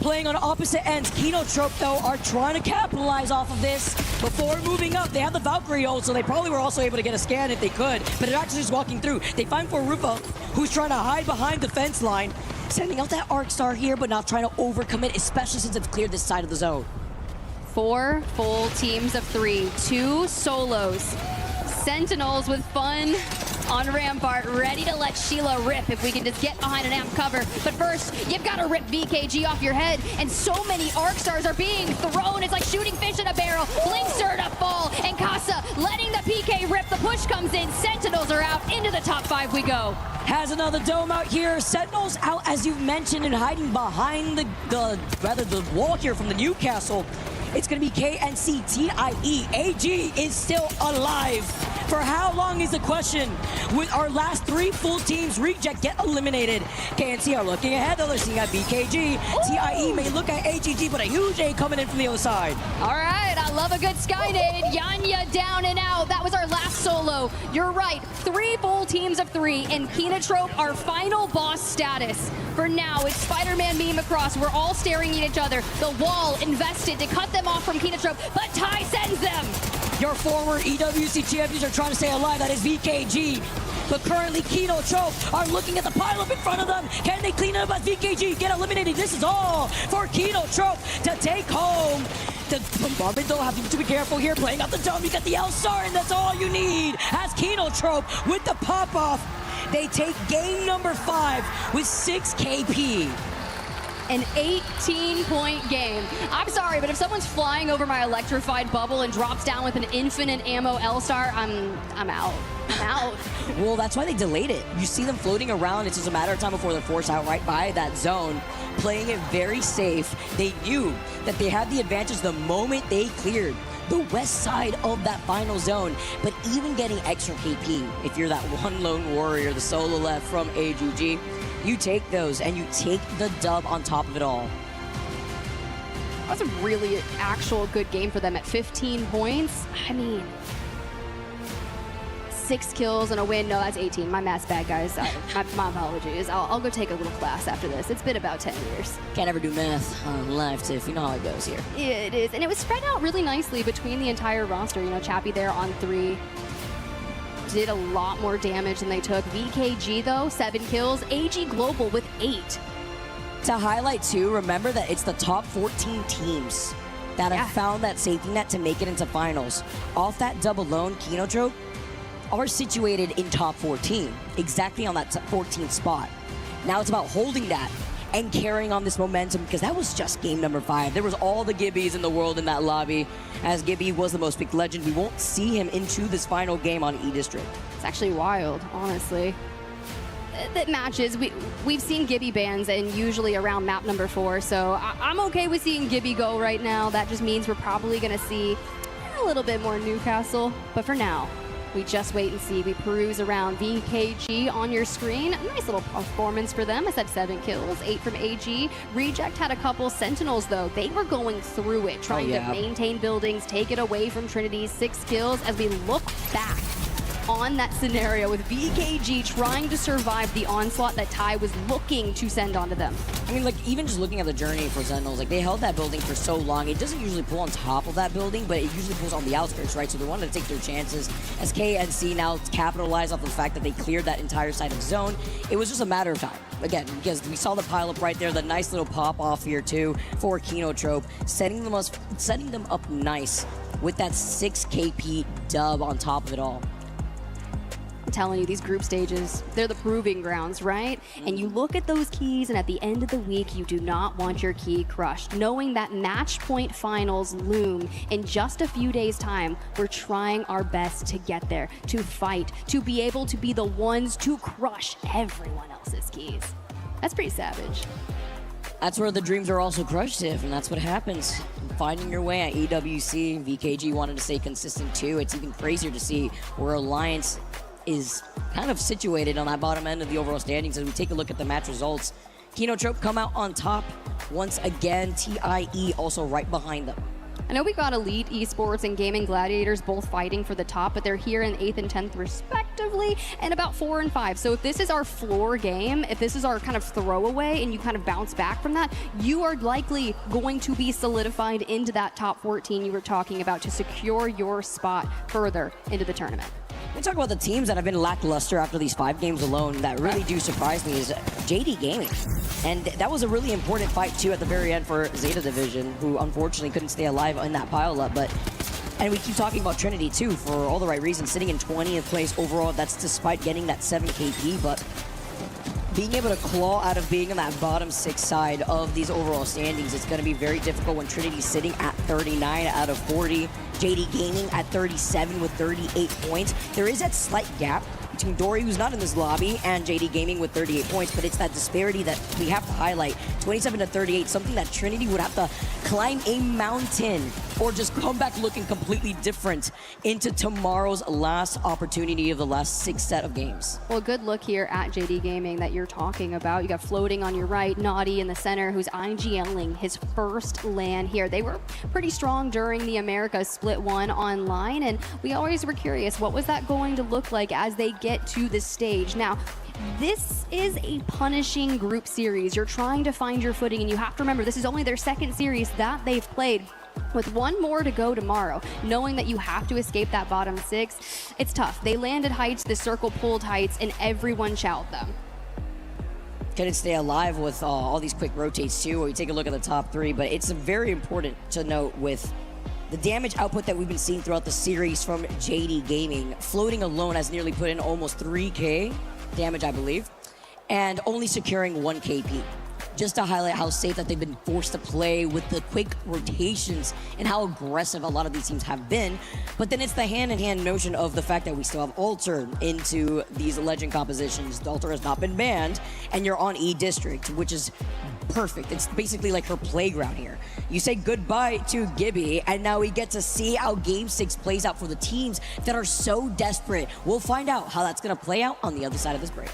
Playing on opposite ends. Kenotrope, though, are trying to capitalize off of this before moving up. They have the Valkyrie ult, so they probably were also able to get a scan if they could, but they're actually just walking through. They find Rufa, who's trying to hide behind the fence line, sending out that Arc Star here, but not trying to overcommit, especially since it's cleared this side of the zone. 4 full teams of 3, 2 solos. Sentinels with Fun on Rampart, ready to let Sheila rip if we can just get behind an amp cover. But first, you've got to rip VKG off your head, and so many Arc Stars are being thrown. It's like shooting fish in a barrel. Blinkster to fall, and Casa letting the PK rip. The push comes in. Sentinels are out. Into the top 5 we go. Has another dome out here. Sentinels out, as you mentioned, and hiding behind the wall here from the Newcastle. It's going to be KNC TIE. AG is still alive. For how long is the question? With our last 3 full teams reject, get eliminated. KNC are looking ahead, though. They're seeing at BKG. TIE may look at AGG, but a huge A coming in from the other side. All right, I love a good Skynade. Yanya down and out. That was our last solo. You're right, 3 full teams of 3, and Kenotrope, our final boss status. For now, it's Spider-Man meme across. We're all staring at each other. The wall invested to cut them off from Kenotrope, but Ty sends them. Your former EWC champions are trying to stay alive. That is VKG. But currently, Kenotrope are looking at the pile-up in front of them. Can they clean it up as VKG get eliminated? This is all for Kenotrope to take home. The bombardment, though, having to be careful here. Playing out the dome, you get the L-Star, and that's all you need. As Kenotrope with the pop-off, they take game number 5 with 6 KP. An 18-point game. I'm sorry, but if someone's flying over my electrified bubble and drops down with an infinite ammo L-Star, I'm out. I'm out. Well, that's why they delayed it. You see them floating around. It's just a matter of time before they're forced out right by that zone. Playing it very safe. They knew that they had the advantage the moment they cleared the west side of that final zone. But even getting extra KP, if you're that one lone warrior, the solo left from AGG, you take those and you take the dub on top of it all. That was a really actual good game for them at 15 points. I mean, 6 kills and a win. No, that's 18. My math's bad, guys. My apologies. I'll go take a little class after this. It's been about 10 years. Can't ever do math on live, Tiff. You know how it goes here. It is, and it was spread out really nicely between the entire roster. You know, Chappie there on 3. Did a lot more damage than they took. VKG, though, 7 kills. AG Global with 8. To highlight, too, remember that it's the top 14 teams that have found that safety net to make it into finals. Off that dub alone, Kinotrope are situated in top 14, exactly on that 14th spot. Now it's about holding that and carrying on this momentum, because that was just game number 5. There was all the Gibbies in the world in that lobby, as Gibby was the most picked legend. We won't see him into this final game on E-District. It's actually wild, honestly. That matches, we've seen Gibby bans and usually around map number 4, so I'm okay with seeing Gibby go right now. That just means we're probably going to see a little bit more Newcastle, but for now, we just wait and see. We peruse around VKG on your screen. A nice little performance for them. I said 7 kills, 8 from AG. Reject had a couple Sentinels, though. They were going through it, trying to maintain buildings, take it away from Trinity. 6 kills as we look back on that scenario with VKG trying to survive the onslaught that Ty was looking to send onto them. I mean, like, even just looking at the journey for Sentinels, like, they held that building for so long. It doesn't usually pull on top of that building, but it usually pulls on the outskirts, right? So they wanted to take their chances. As KNC now capitalized off the fact that they cleared that entire side of zone, it was just a matter of time. Again, because we saw the pile-up right there, the nice little pop-off here, too, for Kinotrope, setting them up nice with that 6 KP dub on top of it all. I'm telling you, these group stages, they're the proving grounds, right? And you look at those keys, and at the end of the week, you do not want your key crushed. Knowing that match point finals loom in just a few days' time, we're trying our best to get there, to fight, to be able to be the ones to crush everyone else's keys. That's pretty savage. That's where the dreams are also crushed, Tiff, and that's what happens. Finding your way at EWC, VKG wanted to stay consistent too. It's even crazier to see where Alliance is kind of situated on that bottom end of the overall standings as we take a look at the match results. Kinotrope come out on top once again. TIE also right behind them. I know we got Elite Esports and Gaming Gladiators both fighting for the top, but they're here in 8th and 10th respectively, and about 4 and 5. So if this is our floor game, if this is our kind of throwaway and you kind of bounce back from that, you are likely going to be solidified into that top 14 you were talking about to secure your spot further into the tournament. We talk about the teams that have been lackluster after these 5 games alone that really do surprise me is JD Gaming. And that was a really important fight too at the very end for Zeta Division, who unfortunately couldn't stay alive in that pile-up. And we keep talking about Trinity too for all the right reasons, sitting in 20th place overall. That's despite getting that 7 KP, but being able to claw out of being in that bottom 6 side of these overall standings, it's going to be very difficult when Trinity's sitting at 39 out of 40. JD Gaming at 37 with 38 points. There is that slight gap between Dory, who's not in this lobby, and JD Gaming with 38 points, but it's that disparity that we have to highlight. 27 to 38, something that Trinity would have to climb a mountain or just come back looking completely different into tomorrow's last opportunity of the last 6 set of games. Well, good look here at JD Gaming that you're talking about. You got Floating on your right, Naughty in the center, who's IGLing his first LAN here. They were pretty strong during the Americas Split 1 online, and we always were curious, what was that going to look like as they get to this stage? Now, this is a punishing group series. You're trying to find your footing, and you have to remember this is only their 2nd series that they've played. With 1 more to go tomorrow, knowing that you have to escape that bottom 6, it's tough. They landed heights, the circle pulled heights, and everyone shelled them. Couldn't stay alive with all these quick rotates too, where we take a look at the top 3, but it's very important to note with the damage output that we've been seeing throughout the series from JD Gaming. Floating alone has nearly put in almost 3k damage, I believe, and only securing 1 KP. Just to highlight how safe that they've been forced to play with the quick rotations and how aggressive a lot of these teams have been. But then it's the hand-in-hand notion of the fact that we still have Alter into these legend compositions. Alter has not been banned, and you're on E-District, which is perfect. It's basically like her playground here. You say goodbye to Gibby, and now we get to see how Game 6 plays out for the teams that are so desperate. We'll find out how that's going to play out on the other side of this break.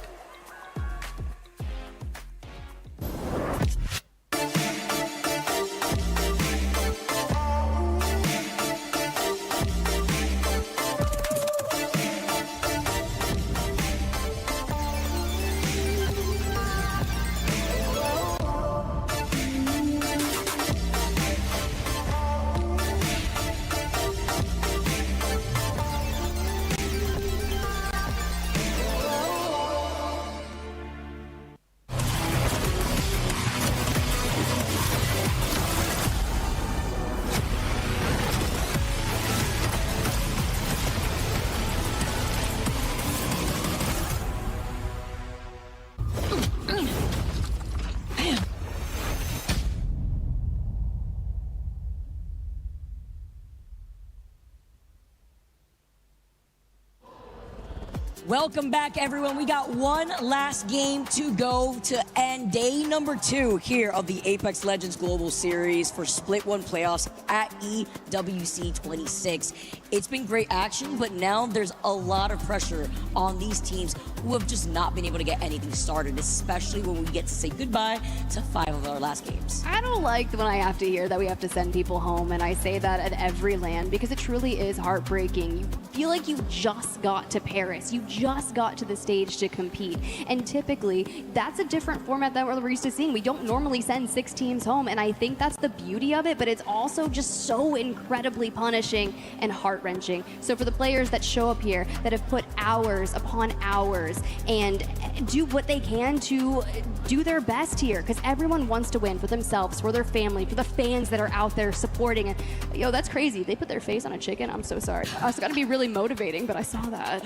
Welcome back, everyone. We got one last game to go to end day number 2 here of the Apex Legends Global Series for Split 1 playoffs at EWC 26. It's been great action, but now there's a lot of pressure on these teams who have just not been able to get anything started, especially when we get to say goodbye to 5 of our last games. I don't like when I have to hear that we have to send people home, and I say that at every LAN because it truly is heartbreaking. You feel like you just got to Paris. You just got to the stage to compete. And typically, that's a different format that we're used to seeing. We don't normally send 6 teams home, and I think that's the beauty of it, but it's also just so incredibly punishing and heart-wrenching. So for the players that show up here, that have put hours upon hours and do what they can to do their best here, because everyone wants to win for themselves, for their family, for the fans that are out there supporting. And yo, that's crazy. They put their face on a chicken. I'm so sorry. It's got to be really motivating, but I saw that.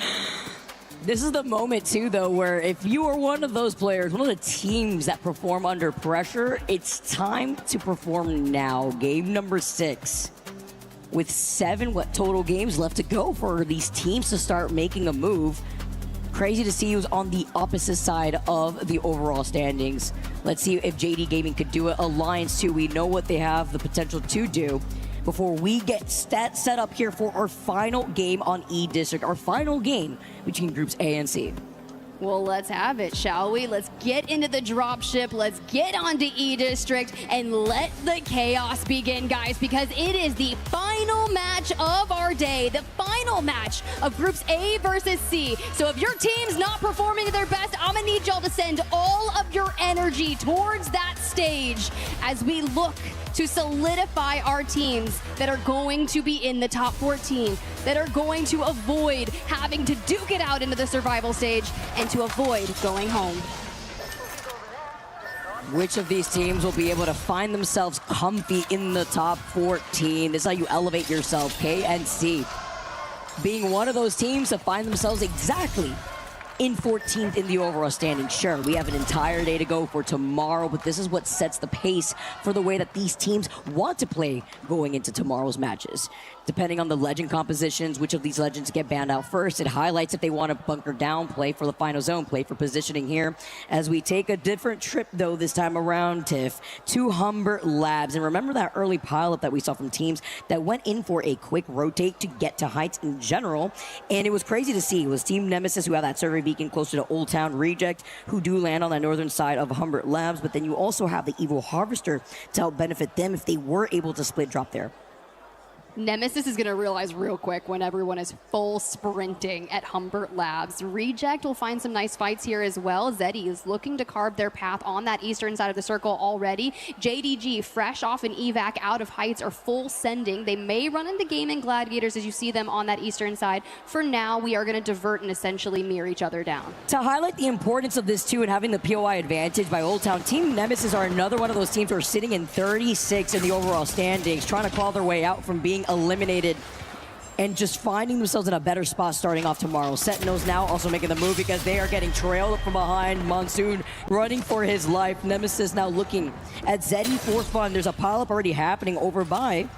This is the moment, too, though, where if you are one of those players, one of the teams that perform under pressure, it's time to perform now. Game number 6. With 7 total games left to go for these teams to start making a move. Crazy to see who's on the opposite side of the overall standings. Let's see if JD Gaming could do it. Alliance, too, we know what they have the potential to do. Before we get set up here for our final game on E District, our final game between groups A and C. Well, let's have it, shall we? Let's get into the dropship. Let's get onto E District and let the chaos begin, guys, because it is the final match of our day, the final match of groups A versus C. So if your team's not performing at their best, I'm gonna need y'all to send all of your energy towards that stage as we look to solidify our teams that are going to be in the top 14, that are going to avoid having to duke it out into the survival stage and to avoid going home. Which of these teams will be able to find themselves comfy in the top 14? This is how you elevate yourself, K and C. Being one of those teams to find themselves exactly in 14th in the overall standing. Sure, we have an entire day to go for tomorrow, but this is what sets the pace for the way that these teams want to play going into tomorrow's matches. Depending on the legend compositions, which of these legends get banned out first, it highlights if they want to bunker down, play for the final zone, play for positioning here. As we take a different trip, though, this time around, Tiff, to Humbert Labs. And remember that early pileup that we saw from teams that went in for a quick rotate to get to heights in general. And it was crazy to see. It was Team Nemesis who had that survey beacon closer to Old Town Reject, who do land on that northern side of Humbert Labs. But then you also have the Evil Harvester to help benefit them if they were able to split drop there. Nemesis is going to realize real quick when everyone is full sprinting at Humbert Labs. Reject will find some nice fights here as well. Zeddy is looking to carve their path on that eastern side of the circle already. JDG, fresh off an evac out of heights, are full sending. They may run into Gaming Gladiators as you see them on that eastern side. For now, we are going to divert and essentially mirror each other down. To highlight the importance of this too and having the POI advantage by Old Town, Team Nemesis are another one of those teams who are sitting in 36 in the overall standings, trying to claw their way out from being eliminated and just finding themselves in a better spot starting off tomorrow. Sentinels now also making the move because they are getting trailed from behind. Monsoon running for his life. Nemesis now looking at Zeddy for fun. There's a pileup already happening over by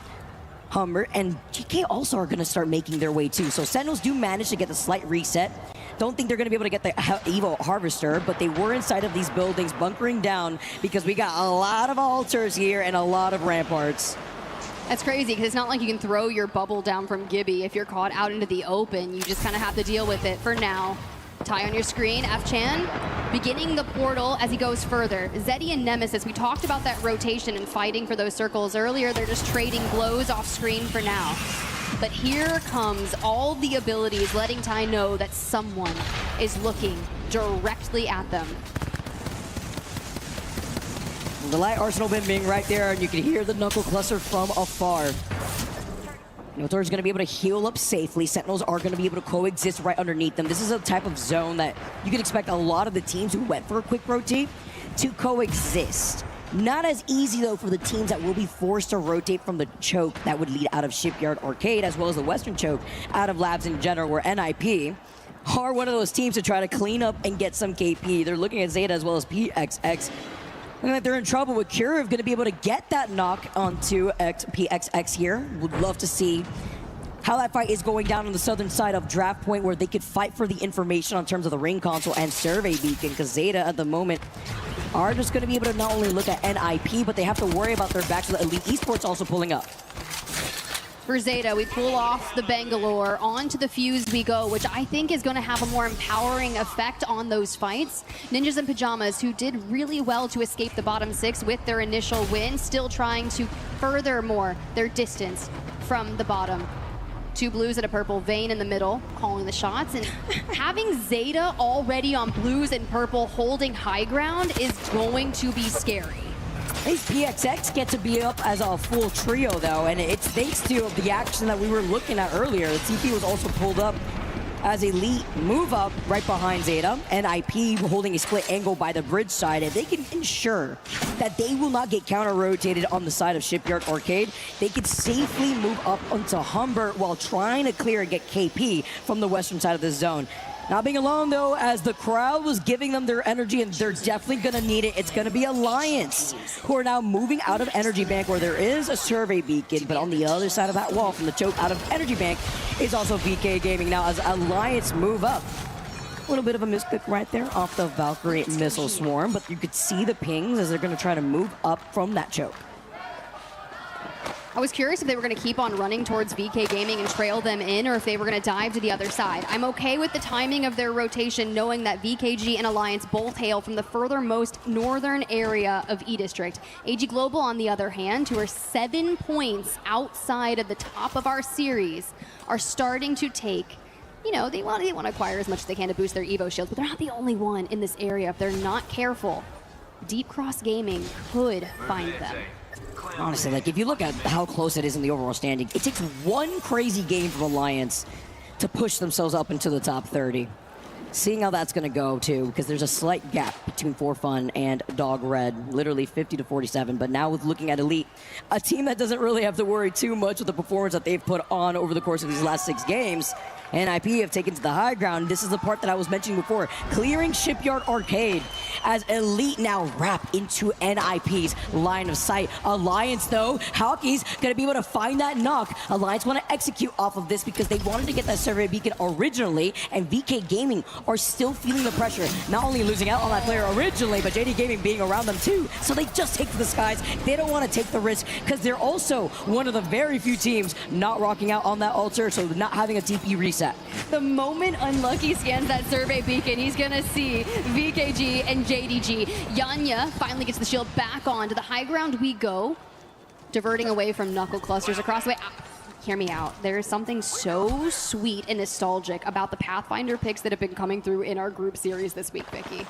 Humber, and GK also are going to start making their way too. So Sentinels do manage to get the slight reset. Don't think they're going to be able to get the Evil Harvester, but they were inside of these buildings bunkering down because we got a lot of altars here and a lot of ramparts. That's crazy because it's not like you can throw your bubble down from Gibby. If you're caught out into the open, you just kind of have to deal with it for now. Ty on your screen, F-Chan beginning the portal as he goes further. Zeddy and Nemesis, we talked about that rotation and fighting for those circles earlier. They're just trading blows off screen for now. But here comes all the abilities letting Ty know that someone is looking directly at them. The light arsenal bin being right there, and you can hear the knuckle cluster from afar. Notor is going to be able to heal up safely. Sentinels are going to be able to coexist right underneath them. This is a type of zone that you can expect a lot of the teams who went for a quick rotate to coexist. Not as easy, though, for the teams that will be forced to rotate from the choke that would lead out of Shipyard Arcade, as well as the Western choke out of Labs in general, where NIP are one of those teams to try to clean up and get some KP. They're looking at Zeta as well as PXX. And they're in trouble with Curiv, going to be able to get that knock onto PXX here. Would love to see how that fight is going down on the southern side of Draft Point, where they could fight for the information on terms of the ring console and survey beacon, because Zeta at the moment are just going to be able to not only look at NIP, but they have to worry about their backs with Elite Esports also pulling up. For Zeta, we pull off the Bangalore, onto the Fuse we go, which I think is going to have a more empowering effect on those fights. Ninjas in Pajamas, who did really well to escape the bottom 6 with their initial win, still trying to furthermore their distance from the bottom. 2 blues and a purple, Vayne in the middle, calling the shots. And having Zeta already on blues and purple holding high ground is going to be scary. These PXX get to be up as a full trio, though, and it's thanks to the action that we were looking at earlier. The TP was also pulled up as Elite move up right behind Zeta, and IP holding a split angle by the bridge side, and they can ensure that they will not get counter-rotated on the side of Shipyard Arcade. They can safely move up onto Humbert while trying to clear and get KP from the western side of the zone. Not being alone, though, as the crowd was giving them their energy, and they're definitely going to need it. It's going to be Alliance, who are now moving out of Energy Bank, where there is a survey beacon, but on the other side of that wall from the choke out of Energy Bank is also VK Gaming now as Alliance move up. A little bit of a misclick right there off the Valkyrie missile swarm, but you could see the pings as they're going to try to move up from that choke. I was curious if they were going to keep on running towards VK Gaming and trail them in, or if they were going to dive to the other side. I'm okay with the timing of their rotation, knowing that VKG and Alliance both hail from the furthermost northern area of E-District. AG Global, on the other hand, who are 7 points outside of the top of our series, are starting to take, you know, they want to acquire as much as they can to boost their Evo shields, but they're not the only one in this area. If they're not careful, Deep Cross Gaming could find them. Honestly, like, if you look at how close it is in the overall standing, it takes one crazy game from Alliance to push themselves up into the top 30. Seeing how that's going to go, too, because there's a slight gap between For Fun and Dog Red, literally 50 to 47. But now with looking at Elite, a team that doesn't really have to worry too much with the performance that they've put on over the course of these last 6 games, NIP have taken to the high ground. This is the part that I was mentioning before, clearing Shipyard Arcade as Elite now wrap into NIP's line of sight. Alliance, though, Hockey's going to be able to find that knock. Alliance want to execute off of this because they wanted to get that survey beacon originally, and VK Gaming are still feeling the pressure, not only losing out on that player originally, but JD Gaming being around them too. So they just take to the skies. They don't want to take the risk because they're also one of the very few teams not rocking out on that altar, so not having a TP reset. The moment Unlucky scans that survey beacon, he's gonna see VKG and JDG. Yanya finally gets the shield back on. To the high ground we go, diverting away from Knuckle Clusters across the way. Hear me out. There is something so sweet and nostalgic about the Pathfinder picks that have been coming through in our group series this week, Vicky.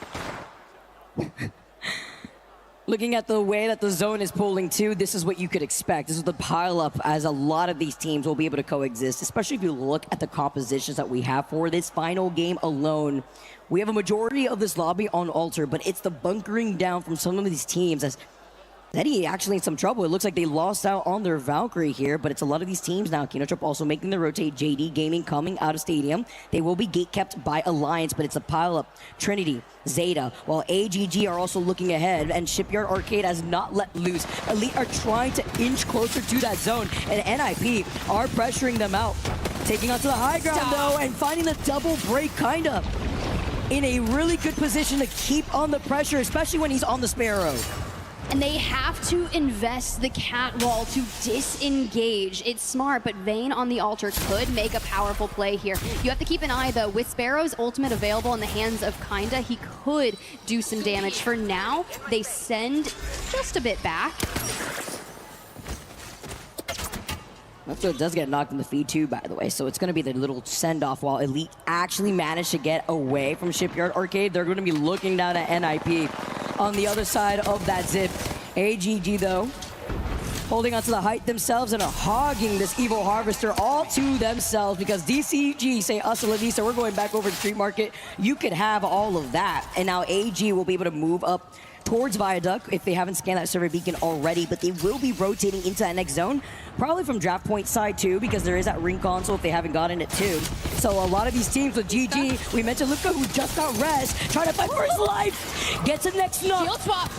Looking at the way that the zone is pulling too, this is what you could expect. This is the pileup, as a lot of these teams will be able to coexist, especially if you look at the compositions that we have for this final game alone. We have a majority of this lobby on altar, but it's the bunkering down from some of these teams as Eddie actually in some trouble. It looks like they lost out on their Valkyrie here, but it's a lot of these teams now. Kinotrip also making the rotate. JD Gaming coming out of Stadium. They will be gate kept by Alliance, but it's a pileup. Trinity, Zeta, while AGG are also looking ahead, and Shipyard Arcade has not let loose. Elite are trying to inch closer to that zone, and NIP are pressuring them out. Taking onto the high ground, though, and finding the double break, kind of in a really good position to keep on the pressure, especially when he's on the Sparrow. And they have to invest the cat wall to disengage. It's smart, but Vayne on the altar could make a powerful play here. You have to keep an eye, though. With Sparrow's ultimate available in the hands of Kinda, he could do some damage. For now, they send just a bit back. So it does get knocked in the feed too, by the way. So it's going to be the little send-off while Elite actually managed to get away from Shipyard Arcade. They're going to be looking down at NIP on the other side of that zip. AGG, though, holding onto the height themselves and hogging this Evo Harvester all to themselves because DCG say, hasta la vista, we're going back over to Street Market. You could have all of that. And now AG will be able to move up towards Viaduct if they haven't scanned that survey beacon already, but they will be rotating into that next zone, probably from Draft Point side too, because there is that ring console if they haven't gotten it too. So a lot of these teams with GG, we mentioned Luca who just got res, trying to fight for his life, gets the next knock. Shield swap.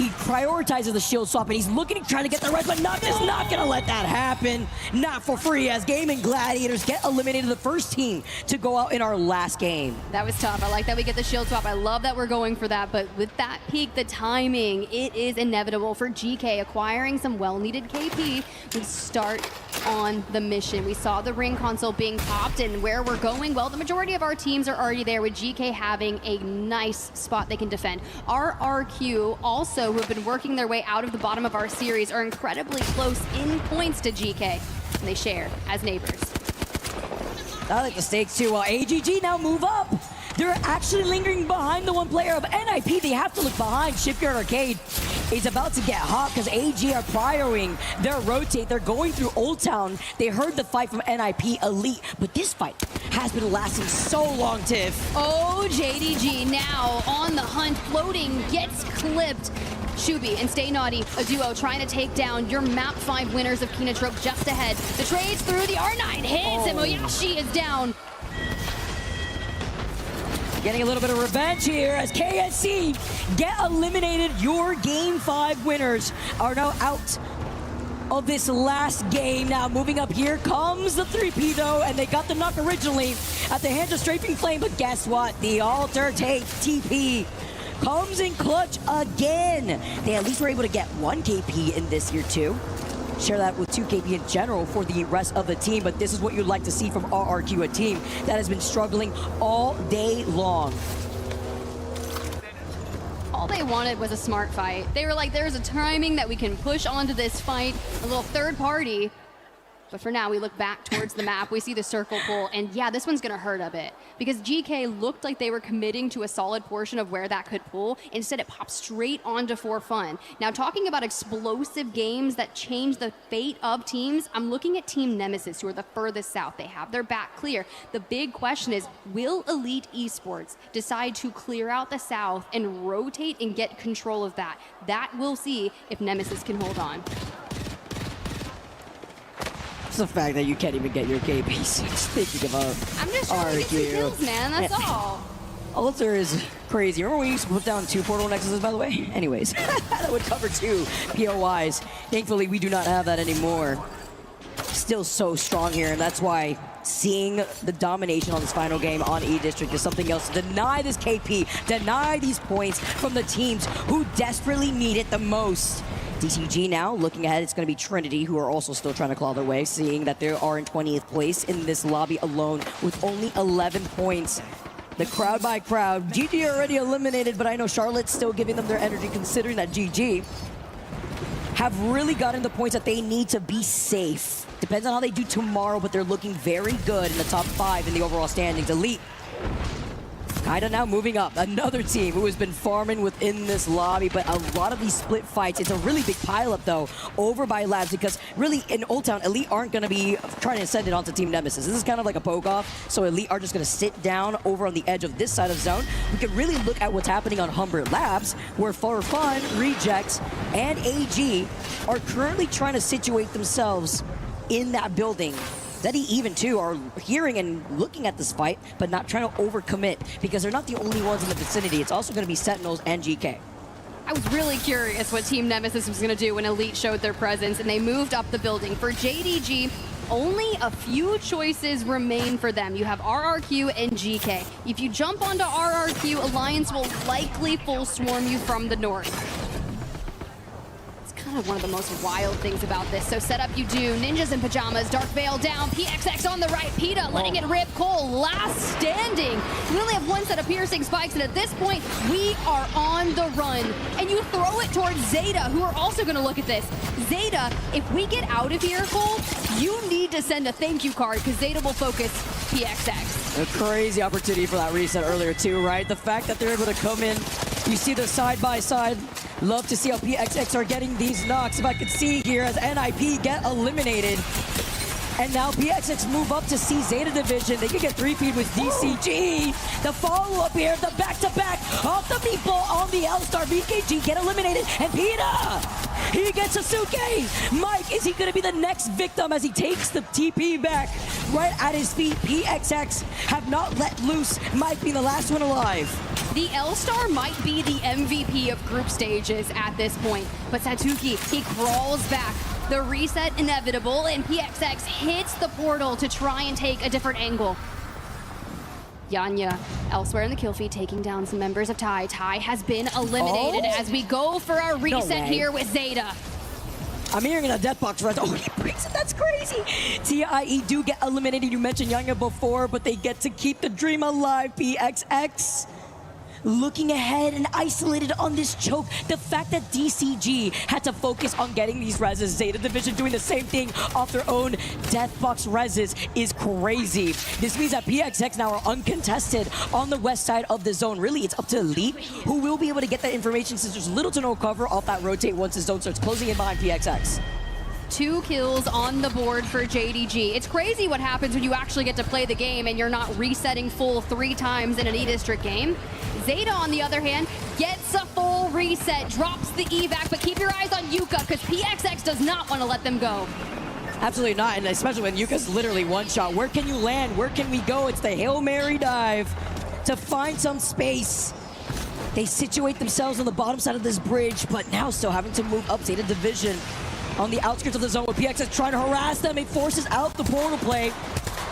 He prioritizes the shield swap, and he's looking to try to get the res, but Nux is not going to let that happen. Not for free, as Gaming Gladiators get eliminated, the first team to go out in our last game. That was tough. I like that we get the shield swap. I love that we're going for that, but with that peak, the timing, it is inevitable for GK acquiring some well-needed KP. We start on the mission. We saw the ring console being popped, and where we're going, well, the majority of our teams are already there, with GK having a nice spot they can defend. RRQ also, who have been working their way out of the bottom of our series, are incredibly close in points to GK, and they share as neighbors. I like the stakes too. AGG now move up. They're actually lingering behind the one player of NIP. They have to look behind. Shipyard Arcade is about to get hot because AG are prioring their rotate. They're going through Old Town. They heard the fight from NIP Elite, but this fight has been lasting so long, Tiff. Oh, JDG now on the hunt, floating, gets clipped. Shubi and Stay Naughty, a duo trying to take down your map 5 winners of Kinatrope just ahead. The trades through, the R9 hits, and Moyashi is down. Getting a little bit of revenge here as KSC get eliminated. Your Game 5 winners are now out of this last game. Now moving up, here comes the 3P though, and they got the knock originally at the hands of Strafing Flame, but guess what? The Alter Take TP comes in clutch again. They at least were able to get 1 KP in this year too. Share that with 2 KP in general for the rest of the team, but this is what you'd like to see from RRQ, a team that has been struggling all day long. All they wanted was a smart fight. They were like, there's a timing that we can push onto this fight, a little third party. But for now, we look back towards the map, we see the circle pull, and yeah, this one's gonna hurt a bit. Because GK looked like they were committing to a solid portion of where that could pull. Instead, it popped straight onto For Fun. Now, talking about explosive games that change the fate of teams, I'm looking at Team Nemesis, who are the furthest south. They have their back clear. The big question is, will Elite Esports decide to clear out the south and rotate and get control of that? That we'll see if Nemesis can hold on. It's the fact that you can't even get your KPs. Thinking about I'm just trying to get some kills, man. That's all. Alter is crazy. Remember when we used to put down 2 portal nexuses, by the way? Anyways, that would cover 2 POIs. Thankfully, we do not have that anymore. Still so strong here, and that's why seeing the domination on this final game on E-District is something else. Deny this KP, deny these points from the teams who desperately need it the most. DCG now looking ahead, it's going to be Trinity, who are also still trying to claw their way, seeing that they are in 20th place in this lobby alone with only 11 points. The crowd by crowd. GG already eliminated, but I know Charlotte's still giving them their energy, considering that GG have really gotten the points that they need to be safe. Depends on how they do tomorrow, but they're looking very good in the top 5 in the overall standings. Elite kinda now moving up. Another team who has been farming within this lobby, but a lot of these split fights, it's a really big pileup though over by Labs, because really in Old Town, Elite aren't gonna be trying to send it onto Team Nemesis. This is kind of like a poke off, so Elite are just gonna sit down over on the edge of this side of zone. We can really look at what's happening on Humbert Labs, where For Fun, Rejects, and AG are currently trying to situate themselves in that building. Zeddy even too are hearing and looking at this fight, but not trying to overcommit, because they're not the only ones in the vicinity. It's also going to be Sentinels and GK. I was really curious what Team Nemesis was going to do when Elite showed their presence, and they moved up the building. For JDG, only a few choices remain for them. You have RRQ and GK. If you jump onto RRQ, Alliance will likely full swarm you from the north. Kind of one of the most wild things about this. So set up you do. Ninjas in pajamas, Dark Veil down, PXX on the right, PETA letting it rip. Cole last standing. We only have 1 set of piercing spikes, and at this point, we are on the run. And you throw it towards Zeta, who are also going to look at this. Zeta, if we get out of here, Cole, you need to send a thank you card, because Zeta will focus PXX. A crazy opportunity for that reset earlier too, right? The fact that they're able to come in, you see the side by side. Love to see how PXX are getting these knocks. If I could see here as NIP get eliminated. And now PXX move up to C Zeta Division. They can get 3-peat with DCG. The follow-up here, the back-to-back off the meatball on the L-Star. BKG get eliminated, and PETA, he gets Sasuke. Mike, is he gonna be the next victim as he takes the TP back right at his feet? PXX have not let loose, Mike being the last one alive. The L-Star might be the MVP of group stages at this point, but Satuki, he crawls back. The reset inevitable, and PXX hits the portal to try and take a different angle. Yanya elsewhere in the kill feed, taking down some members of Tai. Tai has been eliminated as we go for our reset here with Zeta. I'm hearing a death box res. Oh, he breaks it. That's crazy. TIE do get eliminated. You mentioned Yanya before, but they get to keep the dream alive. PXX looking ahead and isolated on this choke. The fact that DCG had to focus on getting these reses, Zeta Division doing the same thing off their own death box reses is crazy. This means that PXX now are uncontested on the west side of the zone. Really, it's up to Elite, who will be able to get that information since there's little to no cover off that rotate once the zone starts closing in behind PXX. 2 kills on the board for JDG. It's crazy what happens when you actually get to play the game and you're not resetting full 3 times in an E-District game. Zeta, on the other hand, gets a full reset, drops the evac, but keep your eyes on Yuka because PXX does not want to let them go. Absolutely not, and especially when Yuka's literally one shot. Where can you land? Where can we go? It's the Hail Mary dive to find some space. They situate themselves on the bottom side of this bridge, but now still having to move up Zeta Division on the outskirts of the zone with PXX trying to harass them. It forces out the portal play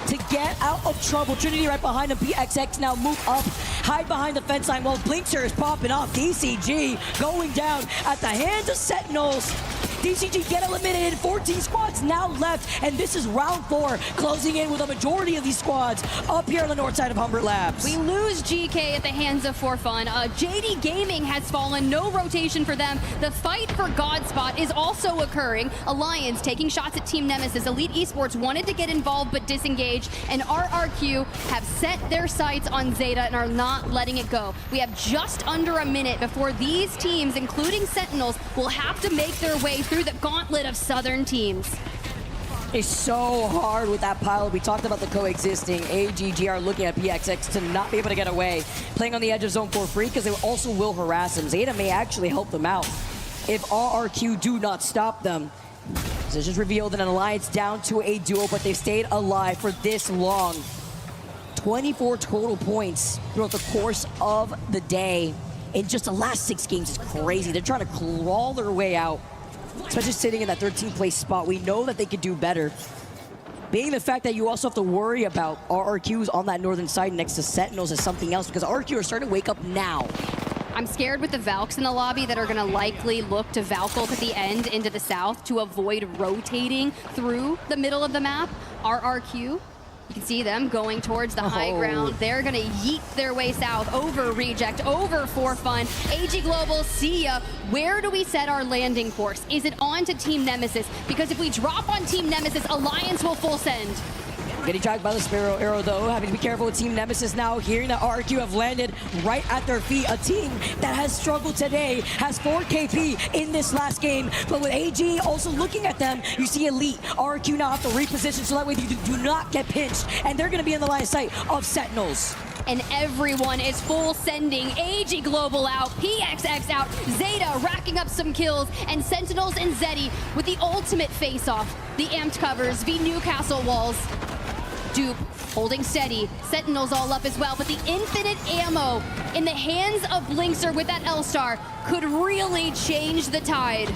to get out of trouble. Trinity right behind him. PXX now move up, hide behind the fence line while Blinkster is popping off. DCG going down at the hands of Sentinels. DCG get eliminated, 14 squads now left, and this is round 4, closing in with a majority of these squads up here on the north side of Humbert Labs. We lose GK at the hands of For Fun. JD Gaming has fallen, no rotation for them. The fight for God Spot is also occurring. Alliance taking shots at Team Nemesis. Elite Esports wanted to get involved but disengaged, and RRQ have set their sights on Zeta and are not letting it go. We have just under a minute before these teams, including Sentinels, will have to make their way through the gauntlet of Southern teams. It's so hard with that pile. We talked about the coexisting. AGG are looking at PXX to not be able to get away, playing on the edge of zone for free because they also will harass them. Zeta may actually help them out if RRQ do not stop them. Positions revealed and an alliance down to a duo, but they've stayed alive for this long. 24 total points throughout the course of the day. In just the last 6 games is crazy. They're trying to crawl their way out, especially sitting in that 13th place spot. We know that they could do better. Being the fact that you also have to worry about RRQs on that northern side next to Sentinels is something else because RRQ are starting to wake up now. I'm scared with the Valks in the lobby that are going to likely look to Valkyrie at the end into the south to avoid rotating through the middle of the map. RRQ, you can see them going towards the high ground. They're going to yeet their way south over Reject, over For Fun. AG Global, see ya. Where do we set our landing course? Is it on to Team Nemesis? Because if we drop on Team Nemesis, Alliance will full send. Getting tracked by the Sparrow Arrow, though. Having to be careful with Team Nemesis now. Hearing that RRQ have landed right at their feet. A team that has struggled today. Has 4 KP in this last game. But with AG also looking at them, you see Elite. RRQ now have to reposition so that way you do not get pinched. And they're going to be in the line of sight of Sentinels. And everyone is full sending. AG Global out, PXX out, Zeta racking up some kills, and Sentinels and Zeddy with the ultimate face-off. The amped covers, v Newcastle walls. Dupe holding steady, Sentinels all up as well, but the infinite ammo in the hands of Blinkster with that L-Star could really change the tide.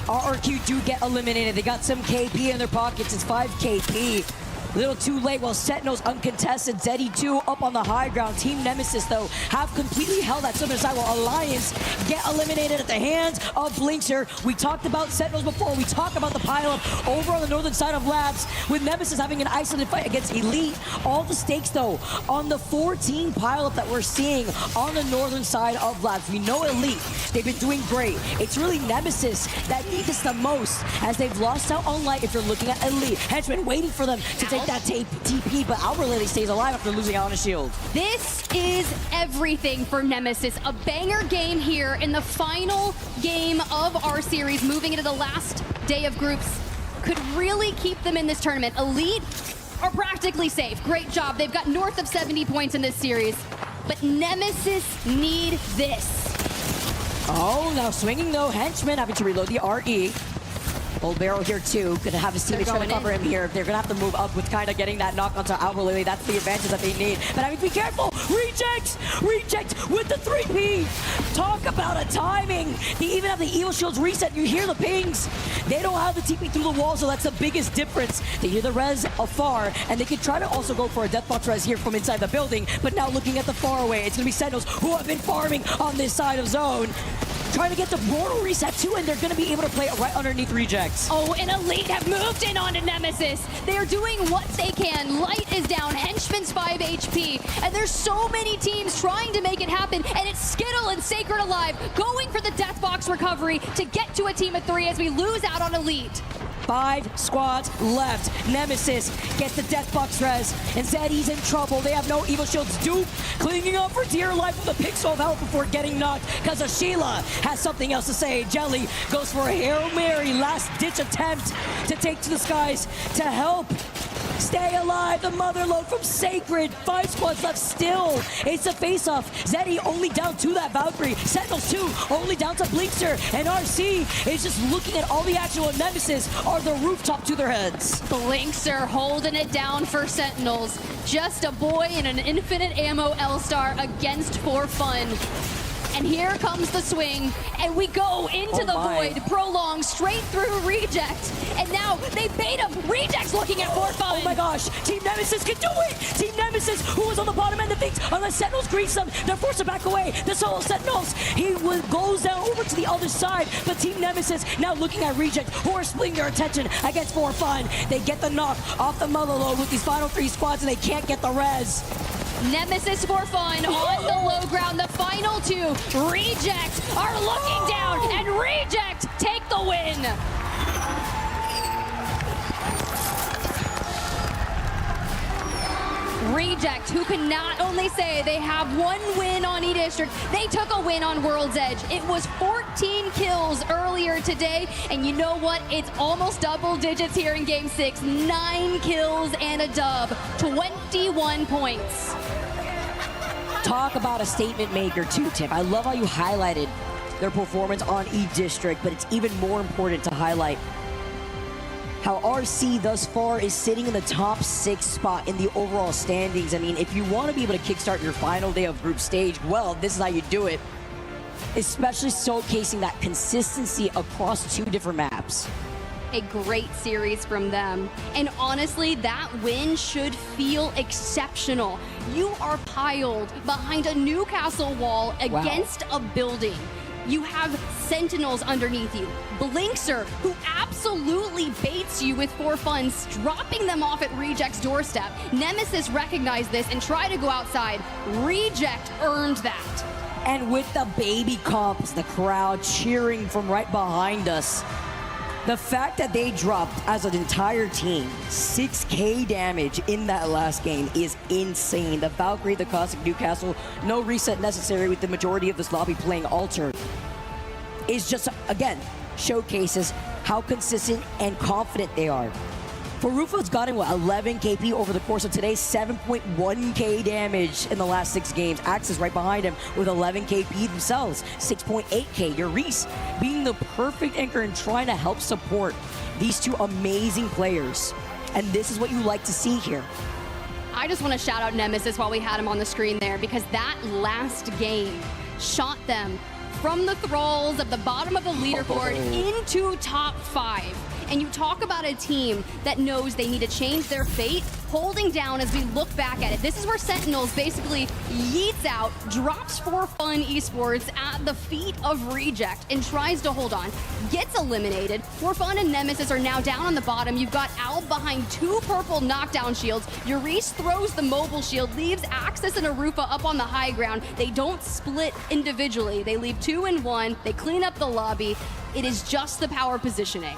RRQ do get eliminated. They got some KP in their pockets. It's 5 KP. A little too late while Sentinels uncontested. Zeddy 2 up on the high ground. Team Nemesis, though, have completely held that southern side while Alliance get eliminated at the hands of Blinkster. We talked about Sentinels before. We talked about the pileup over on the northern side of Labs with Nemesis having an isolated fight against Elite. All the stakes, though, on the 14 pileup that we're seeing on the northern side of Labs. We know Elite. They've been doing great. It's really Nemesis that need this the most as they've lost out on light if you're looking at Elite. Henchman waiting for them to take that TP, but Albert Lily stays alive after losing out on a shield. This is everything for Nemesis. A banger game here in the final game of our series, moving into the last day of groups. Could really keep them in this tournament. Elite are practically safe. Great job. They've got north of 70 points in this series. But Nemesis need this. Oh, now swinging though. Henchman having to reload the RE. Old Barrel here too. Gonna have his teammates try to cover him here. They're gonna have to move up with kind of getting that knock onto Alba Lily. That's the advantage that they need. But I mean, be careful. Reject with the 3P. Talk about a timing. They even have the Evil Shields reset. You hear the pings. They don't have the TP through the wall, so that's the biggest difference. They hear the res afar, and they can try to also go for a Deathbox res here from inside the building. But now looking at the far away, it's gonna be Sentinels who have been farming on this side of zone. Trying to get the portal reset too, and they're going to be able to play it right underneath Rejects. Oh, and Elite have moved in onto Nemesis. They are doing what they can. Light is down, Henchman's 5 HP, and there's so many teams trying to make it happen, and it's Skittle and Sacred Alive going for the Deathbox recovery to get to a team of 3 as we lose out on Elite. 5 squads left. Nemesis gets the Deathbox res, and Zeddy's in trouble. They have no Evil Shields. Dupe clinging up for dear life with a pixel of health before getting knocked, because Sheila has something else to say. Jelly goes for a Hail Mary, last-ditch attempt to take to the skies to help stay alive. The Motherload from Sacred. 5 squads left still. It's a face-off. Zeddy only down to that Valkyrie. Sentinels 2 only down to Bleakster. And RC is just looking at all the action with Nemesis are the rooftop to their heads. Blinkster holding it down for Sentinels. Just a boy in an infinite ammo L-Star against For Fun. And here comes the swing, and we go into the void, prolong straight through Reject, and now they bait him. Reject's looking at For Fun. Oh my gosh, Team Nemesis can do it! Team Nemesis, who was on the bottom end of things, unless Sentinels grease them, they're forced to back away. The solo Sentinels, goes down over to the other side, but Team Nemesis now looking at Reject, who are splitting their attention against For Fun. They get the knock off the Motherload with these final 3 squads, and they can't get the res. Nemesis For Fun on the low ground. The final 2, Reject, are looking down, and Reject take the win. Reject, who can not only say they have 1 win on E-District, they took a win on World's Edge. It was 14 kills earlier today, and you know what? It's almost double digits here in Game 6. 9 kills and a dub, 21 points. Talk about a statement maker too, Tim. I love how you highlighted their performance on E-District, but it's even more important to highlight how RC thus far is sitting in the top 6 spot in the overall standings. I mean, if you want to be able to kickstart your final day of group stage, well, this is how you do it. Especially showcasing that consistency across 2 different maps. A great series from them. And honestly, that win should feel exceptional. You are piled behind a Newcastle wall against a building. You have Sentinels underneath you. Blinkster, who absolutely baits you with For Fun, dropping them off at Reject's doorstep. Nemesis recognized this and tried to go outside. Reject earned that. And with the baby comps, the crowd cheering from right behind us. The fact that they dropped as an entire team 6k damage in that last game is insane. The Valkyrie, the Cossack Newcastle, no reset necessary with the majority of this lobby playing Alter. Is just, again, showcases how consistent and confident they are. Farufa's gotten, 11 KP over the course of today, 7.1k damage in the last 6 games. Axe is right behind him with 11 KP themselves, 6.8k. Yurice being the perfect anchor and trying to help support these 2 amazing players. And this is what you like to see here. I just want to shout out Nemesis while we had him on the screen there, because that last game shot them from the thralls at the bottom of the leaderboard into top 5. And you talk about a team that knows they need to change their fate, holding down as we look back at it. This is where Sentinels basically yeets out, drops For Fun Esports at the feet of Reject and tries to hold on. Gets eliminated. For Fun and Nemesis are now down on the bottom. You've got Alb behind 2 purple knockdown shields. Yurice throws the mobile shield, leaves Axis and Arufa up on the high ground. They don't split individually. They leave 2 and 1. They clean up the lobby. It is just the power positioning.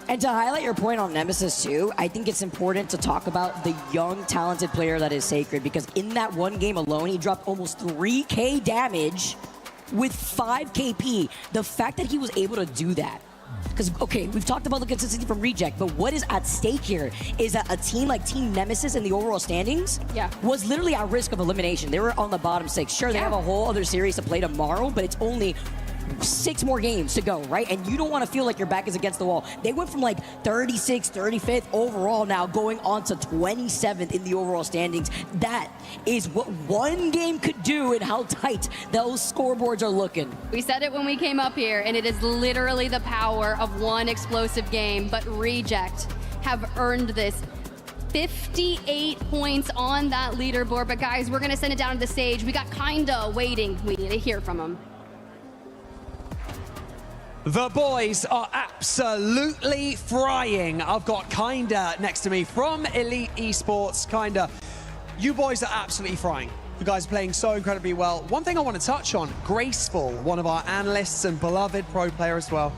And to highlight your point on Nemesis too, I think it's important to talk about the young, talented player that is Sacred, because in that 1 game alone, he dropped almost 3k damage with 5 KP. The fact that he was able to do that, because, okay, we've talked about the consistency from Reject, but what is at stake here is that a team like Team Nemesis in the overall standings was literally at risk of elimination. They were on the bottom 6. Sure, they have a whole other series to play tomorrow, but it's only 6 more games to go, right? And you don't want to feel like your back is against the wall. They went from like 36th, 35th overall now going on to 27th in the overall standings. That is what one game could do and how tight those scoreboards are looking. We said it when we came up here, and it is literally the power of one explosive game, but Reject have earned this. 58 points on that leaderboard, but guys, we're gonna send it down to the stage. We got Kinda waiting. We need to hear from him. The boys are absolutely frying. I've got Kinda next to me from Elite Esports. Kinda, you boys are absolutely frying. You guys are playing so incredibly well. One thing I want to touch on, Graceful, one of our analysts and beloved pro player as well.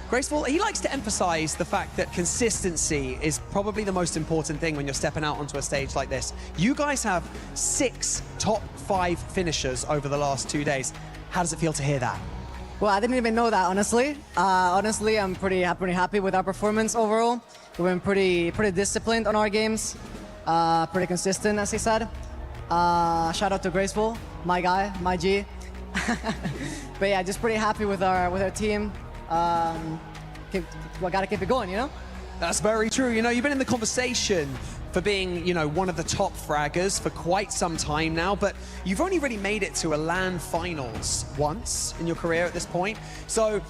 Graceful, he likes to emphasize the fact that consistency is probably the most important thing when you're stepping out onto a stage like this. You guys have 6 top 5 finishers over the last 2 days. How does it feel to hear that? Well, I didn't even know that, honestly. Honestly, I'm pretty happy with our performance overall. We've been pretty disciplined on our games, pretty consistent, as he said. Shout out to Graceful, my guy, my G. But yeah, just pretty happy with our team. We gotta keep it going, you know? That's very true. You know, you've been in the conversation for being, you know, one of the top fraggers for quite some time now, but you've only really made it to a LAN finals once in your career at this point. So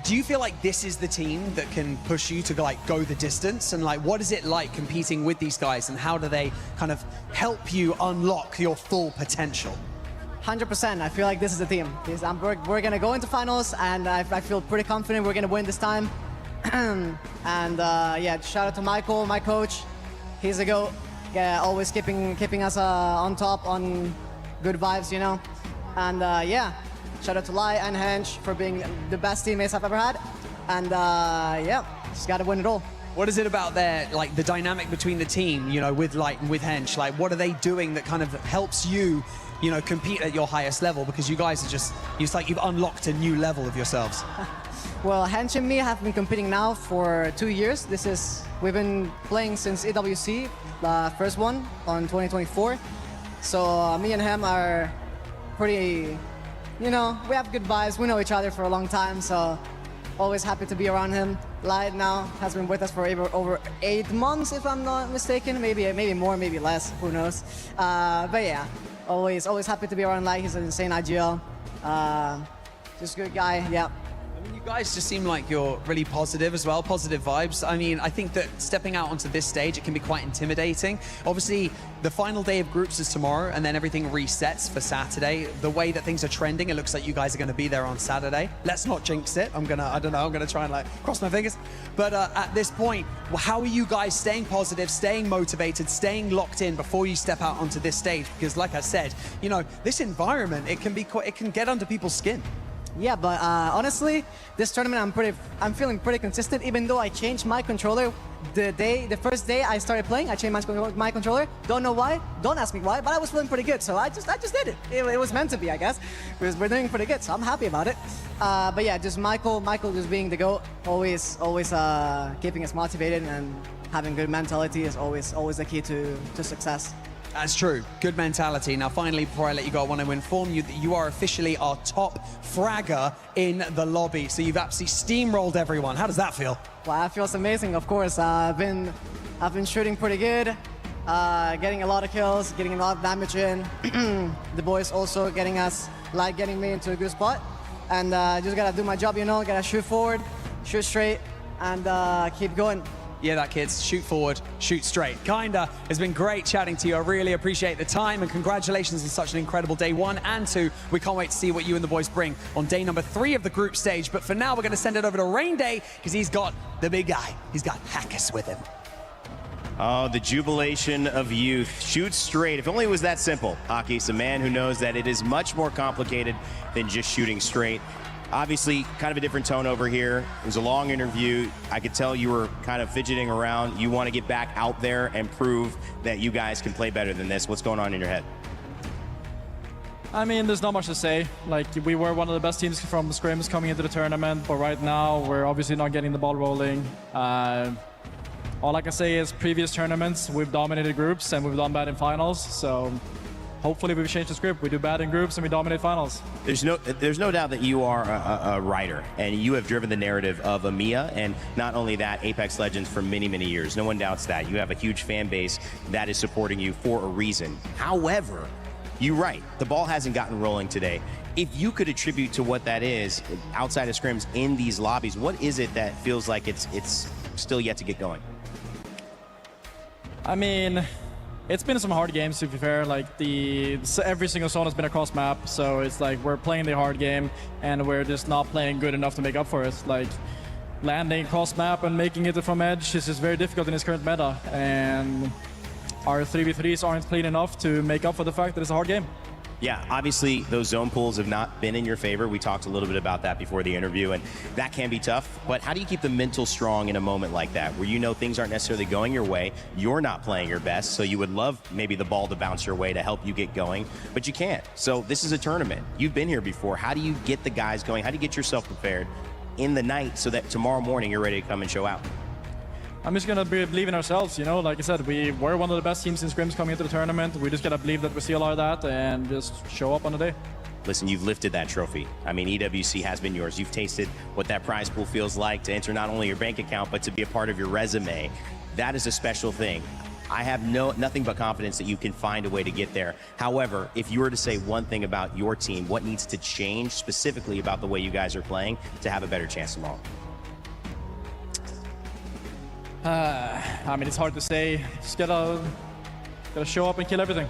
do you feel like this is the team that can push you to like go the distance? And like, what is it like competing with these guys, and how do they kind of help you unlock your full potential? 100%. I feel like this is the team. We're gonna go into finals, and I feel pretty confident we're gonna win this time. And yeah, shout out to Michael, my coach. He's a GOAT. Yeah, always keeping us on top, on good vibes, you know. And yeah, shout out to Lai and Hench for being the best teammates I've ever had. And yeah, just gotta win it all. What is it about their, like the dynamic between the team, you know, with Light and with Hench? Like, what are they doing that kind of helps you, you know, compete at your highest level? Because you guys are just, it's like you've unlocked a new level of yourselves. Well, Hench and me have been competing now for 2 years. We've been playing since AWC, the first one on 2024. So me and him are pretty, you know, we have good vibes. We know each other for a long time, so always happy to be around him. Light now has been with us for over 8 months, if I'm not mistaken. Maybe more, maybe less, who knows. But yeah, always happy to be around Light. He's an insane IGL. Just a good guy, yeah. I mean, you guys just seem like you're really positive as well, positive vibes. I mean, I think that stepping out onto this stage, it can be quite intimidating. Obviously, the final day of groups is tomorrow, and then everything resets for Saturday. The way that things are trending, it looks like you guys are going to be there on Saturday. Let's not jinx it. I'm going to try and like cross my fingers. But at this point, how are you guys staying positive, staying motivated, staying locked in before you step out onto this stage? Because like I said, you know, this environment, it can get under people's skin. Yeah, but honestly, this tournament I'm feeling pretty consistent. Even though I changed my controller the first day I started playing, I changed my controller. Don't know why. Don't ask me why. But I was feeling pretty good, so I just did it. It was meant to be, I guess. Because we're doing pretty good, so I'm happy about it. But yeah, just Michael just being the GOAT, always keeping us motivated, and having good mentality is always the key to success. That's true. Good mentality. Now, finally, before I let you go, I want to inform you that you are officially our top fragger in the lobby. So you've absolutely steamrolled everyone. How does that feel? Well, that feels amazing, of course. I've been shooting pretty good, getting a lot of kills, getting a lot of damage in. The boys also getting me into a good spot. And just gotta do my job, you know, gotta shoot forward, shoot straight, and keep going. Yeah, that kids, shoot forward, shoot straight. Kinda, it's been great chatting to you. I really appreciate the time, and congratulations on such an incredible day 1 and 2. We can't wait to see what you and the boys bring on day number 3 of the group stage. But for now, we're gonna send it over to Rain Day, because he's got the big guy. He's got Hackus with him. Oh, the jubilation of youth. Shoot straight. If only it was that simple. Hockey's a man who knows that it is much more complicated than just shooting straight. Obviously, kind of a different tone over here. It was a long interview. I could tell you were kind of fidgeting around. You want to get back out there and prove that you guys can play better than this. What's going on in your head? I mean, there's not much to say. Like, we were one of the best teams from scrims coming into the tournament, but right now we're obviously not getting the ball rolling. All I can say is previous tournaments, we've dominated groups and we've done bad in finals. So hopefully we change the script. We do bad in groups and we dominate finals. There's no doubt that you are a writer, and you have driven the narrative of EMEA, and not only that, Apex Legends for many, many years. No one doubts that. You have a huge fan base that is supporting you for a reason. However, you're right, the ball hasn't gotten rolling today. If you could attribute to what that is outside of scrims in these lobbies, what is it that feels like it's still yet to get going? I mean, it's been some hard games, to be fair. Like, every single zone has been a cross map, so it's like we're playing the hard game and we're just not playing good enough to make up for it. Like, landing cross map and making it from edge is just very difficult in this current meta, and our 3v3s aren't clean enough to make up for the fact that it's a hard game. Yeah, obviously those zone pools have not been in your favor. We talked a little bit about that before the interview, and that can be tough. But how do you keep the mental strong in a moment like that, where you know things aren't necessarily going your way, you're not playing your best, so you would love maybe the ball to bounce your way to help you get going, but you can't. So this is a tournament. You've been here before. How do you get the guys going? How do you get yourself prepared in the night so that tomorrow morning you're ready to come and show out? I'm just gonna believe in ourselves, you know. Like I said, we were one of the best teams in scrims coming into the tournament. We just gotta believe that we still are that and just show up on the day. Listen, you've lifted that trophy. I mean, EWC has been yours. You've tasted what that prize pool feels like to enter not only your bank account, but to be a part of your resume. That is a special thing. I have nothing but confidence that you can find a way to get there. However, if you were to say one thing about your team, what needs to change specifically about the way you guys are playing to have a better chance tomorrow? I mean, it's hard to say. Just gotta show up and kill everything.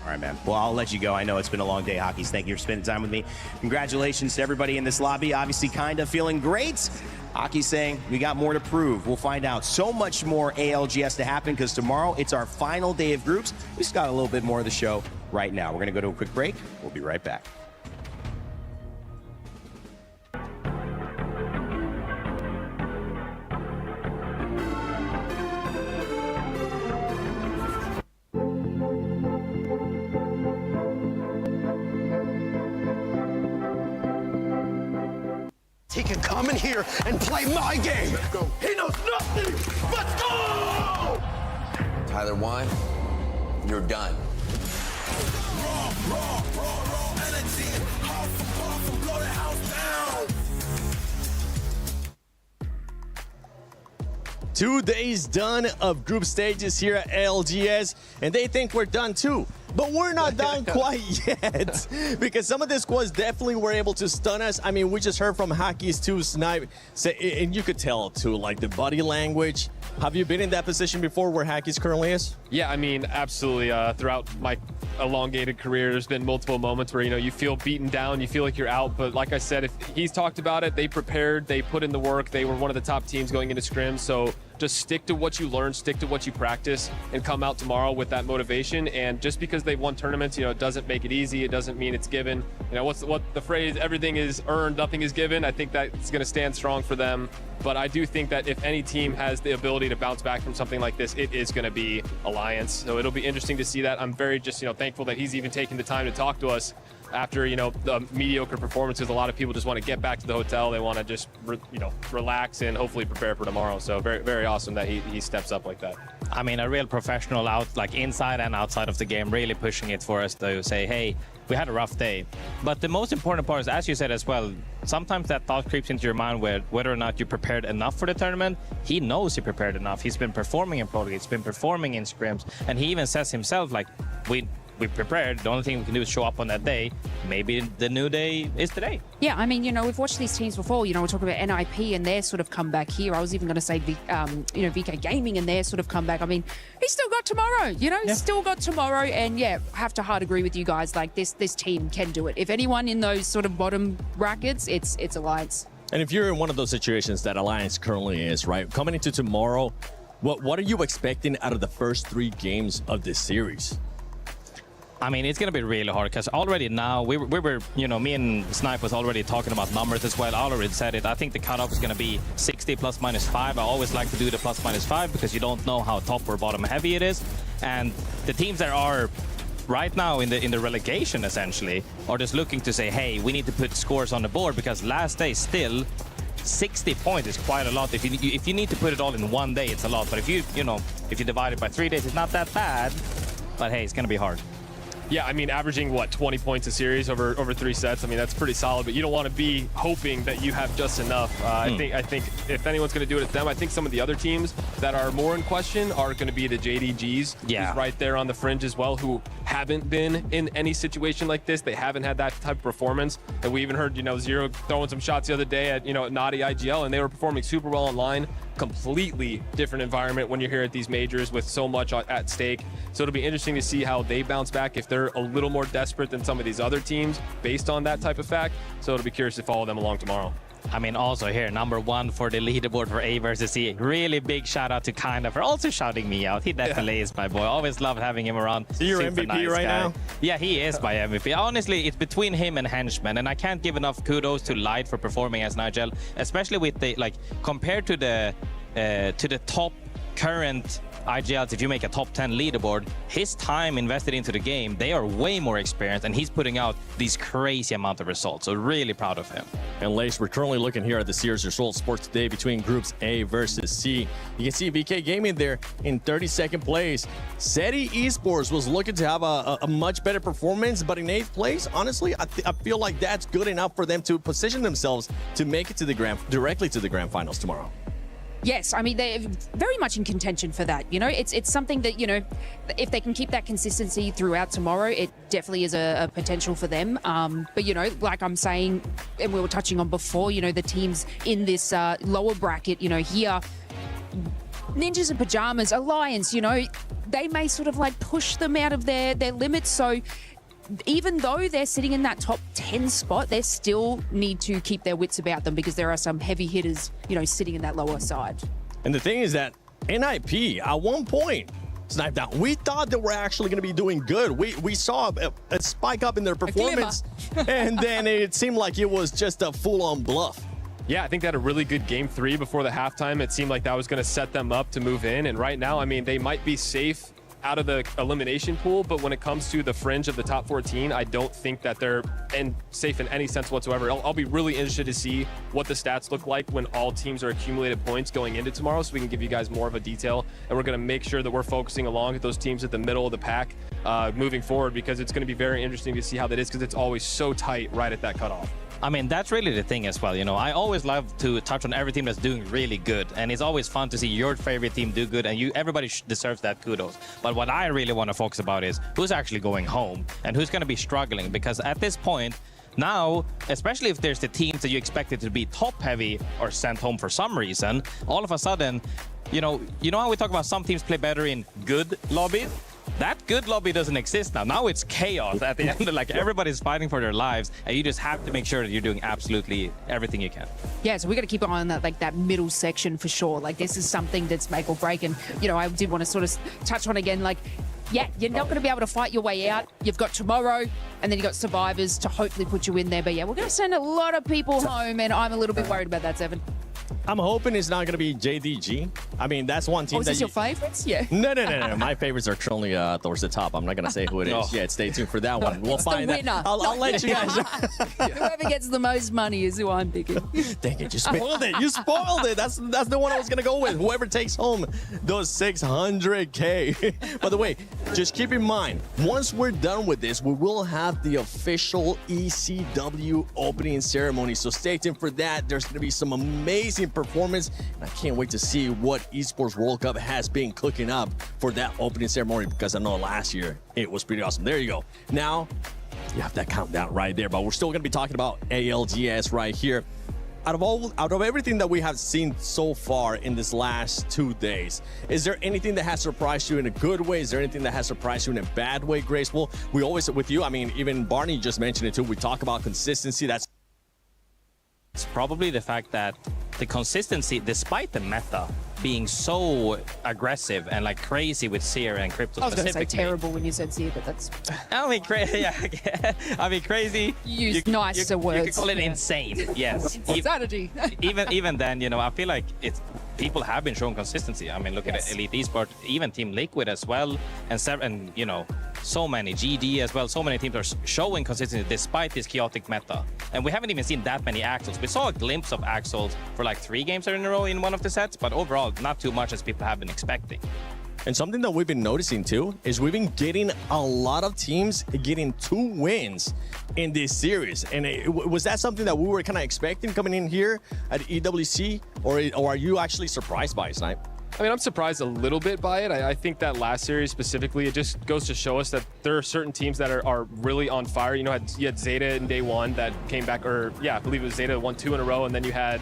All right, man. Well, I'll let you go. I know it's been a long day, Hockeys. Thank you for spending time with me. Congratulations to everybody in this lobby. Obviously, kind of feeling great. Hockey's saying we got more to prove. We'll find out. So much more ALGS to happen because tomorrow it's our final day of groups. We just got a little bit more of the show right now. We're going to go to a quick break. We'll be right back. He can come in here and play my game. Let's go. He knows nothing. Let's go! Tyler 1, you're done. Raw energy. Powerful, blow the house down. 2 days done of group stages here at ALGS, and they think we're done too. But we're not done quite yet, because some of the squads definitely were able to stun us. I mean, we just heard from Hockey's 2 snipe, and you could tell too, like the body language. Have you been in that position before where Hockey's currently is? Yeah, I mean, absolutely. Throughout my elongated career, there's been multiple moments where, you know, you feel beaten down, you feel like you're out. But like I said, if he's talked about it, they prepared, they put in the work, they were one of the top teams going into scrims. So just stick to what you learn, stick to what you practice, and come out tomorrow with that motivation. And just because they've won tournaments, you know, it doesn't make it easy. It doesn't mean it's given. You know, what the phrase, everything is earned, nothing is given. I think that's going to stand strong for them. But I do think that if any team has the ability to bounce back from something like this, it is going to be Alliance. So it'll be interesting to see that. I'm very just, you know, thankful that he's even taking the time to talk to us after, you know, the mediocre performances. A lot of people just want to get back to the hotel. They want to just, you know, relax and hopefully prepare for tomorrow. So very, very awesome that he steps up like that. I mean, a real professional out, like inside and outside of the game, really pushing it for us to say, hey, we had a rough day. But the most important part is, as you said as well, sometimes that thought creeps into your mind whether or not you prepared enough for the tournament. He knows he prepared enough. He's been performing in Pro League, he's been performing in scrims, and he even says himself, like, we prepared. The only thing we can do is show up on that day. Maybe the new day is today. Yeah, I mean, you know, we've watched these teams before. You know, we're talking about NIP and their sort of comeback here. I was even going to say, you know, VK Gaming and their sort of comeback. I mean, he's still got tomorrow. You know, he's still got tomorrow. And yeah, have to hard agree with you guys. Like this team can do it. If anyone in those sort of bottom brackets, it's Alliance. And if you're in one of those situations that Alliance currently is, right, coming into tomorrow, what are you expecting out of the first 3 games of this series? I mean, it's going to be really hard because already now we were, you know, me and Snipe was already talking about numbers as well. I already said it. I think the cutoff is going to be 60 plus minus 5. I always like to do the plus minus 5 because you don't know how top or bottom heavy it is. And the teams that are right now in the relegation essentially are just looking to say, hey, we need to put scores on the board because last day still 60 points is quite a lot. If you need to put it all in one day, it's a lot. But if you divide it by 3 days, it's not that bad. But hey, it's going to be hard. Yeah, I mean, averaging, what, 20 points a series over 3 sets? I mean, that's pretty solid, but you don't want to be hoping that you have just enough. I think if anyone's going to do it, it's them. I think some of the other teams that are more in question are going to be the JDGs, who's right there on the fringe as well, who haven't been in any situation like this. They haven't had that type of performance. And we even heard, you know, Zero throwing some shots the other day at, you know, at Naughty IGL, and they were performing super well online. Completely different environment when you're here at these majors with so much at stake. So it'll be interesting to see how they bounce back, if they're a little more desperate than some of these other teams based on that type of fact. So it'll be curious to follow them along tomorrow. I mean, also here, #1 for the leaderboard for A versus C. Really big shout out to Karena for also shouting me out. He definitely is my boy. Always loved having him around. So you're MVP nice right guy. now? Yeah, he is my MVP. Honestly, it's between him and Henchman, and I can't give enough kudos to Light for performing as Nigel, especially with the, like, compared to the top current IGLs. If you make a top 10 leaderboard, his time invested into the game, they are way more experienced, and he's putting out these crazy amount of results. So really proud of him. And Lace, we're currently looking here at the series results for today between groups A versus C. You can see VK Gaming there in 32nd place. SETI Esports was looking to have a much better performance, but in 8th place, honestly, I feel like that's good enough for them to position themselves to make it to the directly to the grand finals tomorrow. Yes, I mean, they're very much in contention for that. You know, it's something that, you know, if they can keep that consistency throughout tomorrow, it definitely is a potential for them. But, you know, like I'm saying, and we were touching on before, you know, the teams in this lower bracket, you know, here, Ninjas in Pajamas, Alliance, you know, they may sort of like push them out of their limits. So even though they're sitting in that top 10 spot, they still need to keep their wits about them, because there are some heavy hitters, you know, sitting in that lower side. And the thing is that NIP at one point sniped out. We thought that we're actually going to be doing good. We saw a spike up in their performance, and then it seemed like it was just a full-on bluff. Yeah, I think they had a really good game 3 before the halftime. It seemed like that was going to set them up to move in. And right now, I mean, they might be safe out of the elimination pool, but when it comes to the fringe of the top 14, I don't think that they're safe in any sense whatsoever. I'll be really interested to see what the stats look like when all teams are accumulated points going into tomorrow, so we can give you guys more of a detail, and we're going to make sure that we're focusing along at those teams at the middle of the pack moving forward, because it's going to be very interesting to see how that is, because it's always so tight right at that cutoff. I mean, that's really the thing as well. You know, I always love to touch on every team that's doing really good, and it's always fun to see your favorite team do good, and everybody deserves that kudos. But what I really want to focus about is who's actually going home and who's going to be struggling, because at this point now, especially if there's the teams that you expected to be top heavy or sent home for some reason, all of a sudden, you know how we talk about some teams play better in good lobbies? That good lobby doesn't exist now. Now it's chaos at the end. Like, everybody's fighting for their lives, and you just have to make sure that you're doing absolutely everything you can. Yeah, so we got to keep an eye on that, like that middle section for sure. Like, this is something that's make or break. And, you know, I did want to sort of touch on again, like, yeah, you're not going to be able to fight your way out. You've got tomorrow, and then you've got survivors to hopefully put you in there. But yeah, we're going to send a lot of people home, and I'm a little bit worried about that, Seven. I'm hoping it's not going to be JDG. I mean, that's one team. Oh, is this your favorites? Yeah. No. My favorites are currently towards the top. I'm not going to say who it is. Oh. Yeah, stay tuned for that one. We'll find the winner. I'll let you guys know. Whoever gets the most money is who I'm picking. Dang it, you spoiled it. You spoiled it. That's the one I was going to go with. Whoever takes home those 600K. By the way, just keep in mind, once we're done with this, we will have the official ECW opening ceremony. So stay tuned for that. There's going to be some amazing performance, and I can't wait to see what Esports World Cup has been cooking up for that opening ceremony, because I know last year it was pretty awesome. There you go. Now you have that countdown right there, but we're still going to be talking about ALGS right here. Out of everything that we have seen so far in this last 2 days, is there anything that has surprised you in a good way? Is there anything that has surprised you in a bad way, Graceful? We always, with you, I mean, even Barney just mentioned it too, we talk about consistency. That's probably the fact that the consistency, despite the meta being so aggressive and like crazy with Seer and Crypto. I was going to say terrible when you said Seer, but that's... I mean, crazy. Yeah. I mean, crazy. Use nicer words. You could call it insane. Yes. Insanity. even then, you know, I feel like people have been showing consistency. I mean, look at Elite Esports, even Team Liquid as well, and you know, so many GD as well. So many teams are showing consistency despite this chaotic meta. And we haven't even seen that many Axles. We saw a glimpse of Axles for like 3 games in a row in one of the sets, but overall, not too much as people have been expecting. And something that we've been noticing too is we've been getting a lot of teams getting 2 wins in this series. And was that something that we were kind of expecting coming in here at EWC, or are you actually surprised by it, Snipe? I mean, I'm surprised a little bit by it. I think that last series specifically, it just goes to show us that there are certain teams that are really on fire. You know, you had Zeta in day 1 that came back, or yeah, I believe it was Zeta won 2 in a row, and then you had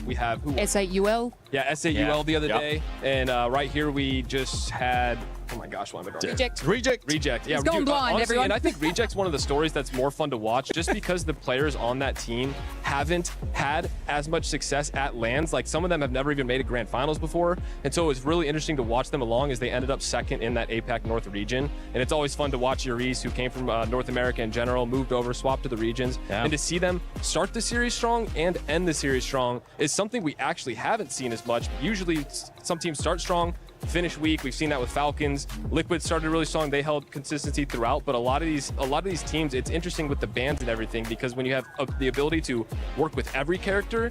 S8UL. Yeah, S8UL the other day, and right here we just had. Oh my gosh, why am I drawing? Reject. Yeah, He's going blind, honestly, everyone. And I think Reject's one of the stories that's more fun to watch just because the players on that team haven't had as much success at LANs. Like, some of them have never even made a grand finals before. And so it's really interesting to watch them along as they ended up second in that APAC North region. And it's always fun to watch Uris, who came from North America in general, moved over, swapped to the regions. Yeah. And to see them start the series strong and end the series strong is something we actually haven't seen as much. Usually some teams start strong, finish weak. We've seen that with Falcons. Liquid started really strong. They held consistency throughout, but a lot of these teams, it's interesting with the bans and everything, because when you have the ability to work with every character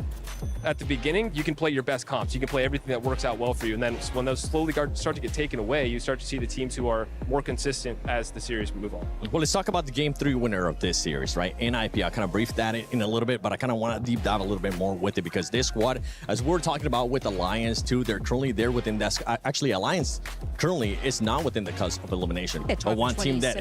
at the beginning, you can play your best comps. You can play everything that works out well for you. And then when those slowly start to get taken away, you start to see the teams who are more consistent as the series move on. Well, let's talk about the Game 3 winner of this series, right? NIP. I kind of briefed that in a little bit, but I kind of want to deep dive a little bit more with it, because this squad, as we're talking about with Alliance too, they're currently there within that. Actually, Alliance currently is not within the cusp of elimination. But one team that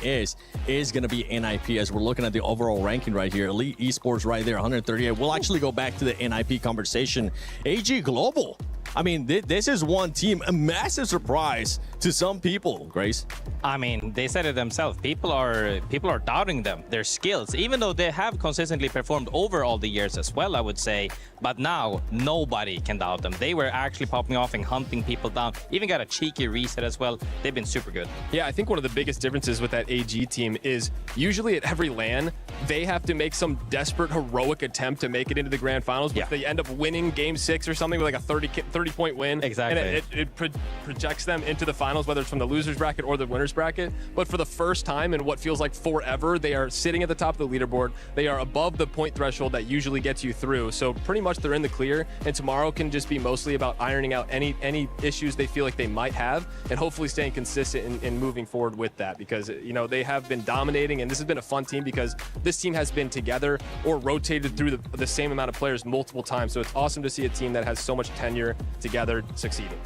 is going to be NIP, as we're looking at the overall ranking right here. Elite Esports right there, 138. We'll actually go back to the NIP conversation. AG Global. I mean, this is one team, a massive surprise to some people, Grace. I mean, they said it themselves. People are doubting them, their skills, even though they have consistently performed over all the years as well, I would say. But now, nobody can doubt them. They were actually popping off and hunting people down. Even got a cheeky reset as well. They've been super good. Yeah, I think one of the biggest differences with that AG team is usually at every LAN, they have to make some desperate, heroic attempt to make it into the grand finals, but they end up winning game 6 or something with like a 30-point win. Exactly. And it projects them into the finals, whether it's from the loser's bracket or the winner's bracket. But for the first time in what feels like forever, they are sitting at the top of the leaderboard. They are above the point threshold that usually gets you through. So pretty much they're in the clear, and tomorrow can just be mostly about ironing out any issues they feel like they might have, and hopefully staying consistent in moving forward with that, because, you know, they have been dominating, and this has been a fun team because this team has been together or rotated through the same amount of players multiple times. So it's awesome to see a team that has so much tenure together succeeding.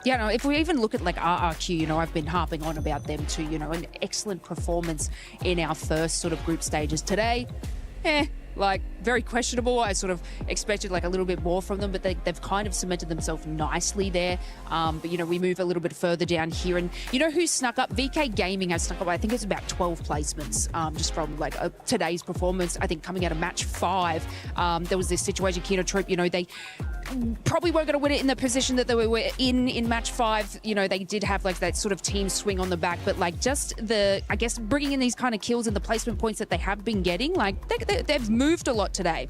Yeah, no, if we even look at like RRQ, you know, I've been harping on about them too, you know, an excellent performance in our first sort of group stages today. Like, very questionable. I sort of expected like a little bit more from them, but they've kind of cemented themselves nicely there. But, you know, we move a little bit further down here, and you know who snuck up? VK Gaming has snuck up, I think it's about 12 placements just from like today's performance. I think coming out of match 5, there was this situation, Kino Troop, you know, they probably weren't going to win it in the position that they were in match 5. You know, they did have like that sort of team swing on the back, but like just I guess bringing in these kind of kills and the placement points that they have been getting, like they've moved a lot today.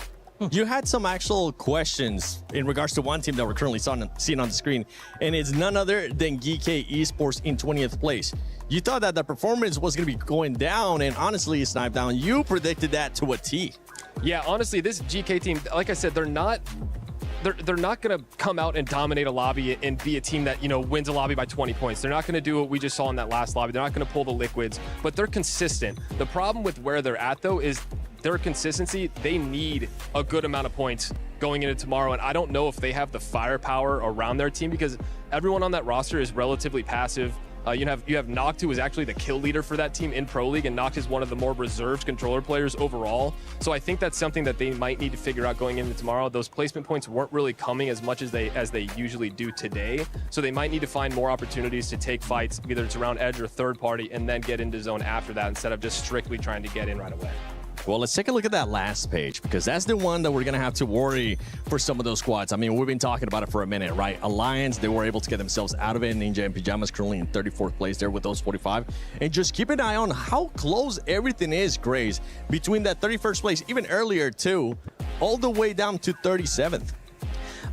You had some actual questions in regards to one team that we're currently seeing on the screen, and it's none other than GK Esports in 20th place. You thought that the performance was going to be going down, and honestly, Snipe Down, you predicted that to a T. Yeah, honestly, this GK team, like I said, they're not going to come out and dominate a lobby and be a team that, you know, wins a lobby by 20 points. They're not going to do what we just saw in that last lobby. They're not going to pull the liquids, but they're consistent. The problem with where they're at, though, is their consistency. They need a good amount of points going into tomorrow, and I don't know if they have the firepower around their team, because everyone on that roster is relatively passive. You have Noct, who is actually the kill leader for that team in Pro League, and Noct is one of the more reserved controller players overall. So I think that's something that they might need to figure out going into tomorrow. Those placement points weren't really coming as much as they usually do today. So they might need to find more opportunities to take fights, either it's around edge or third party, and then get into zone after that instead of just strictly trying to get in right away. Well, let's take a look at that last page, because that's the one that we're going to have to worry for some of those squads. I mean, we've been talking about it for a minute, right? Alliance, they were able to get themselves out of it. Ninja and Pyjamas currently in 34th place there with those 45. And just keep an eye on how close everything is, Grace, between that 31st place, even earlier too, all the way down to 37th.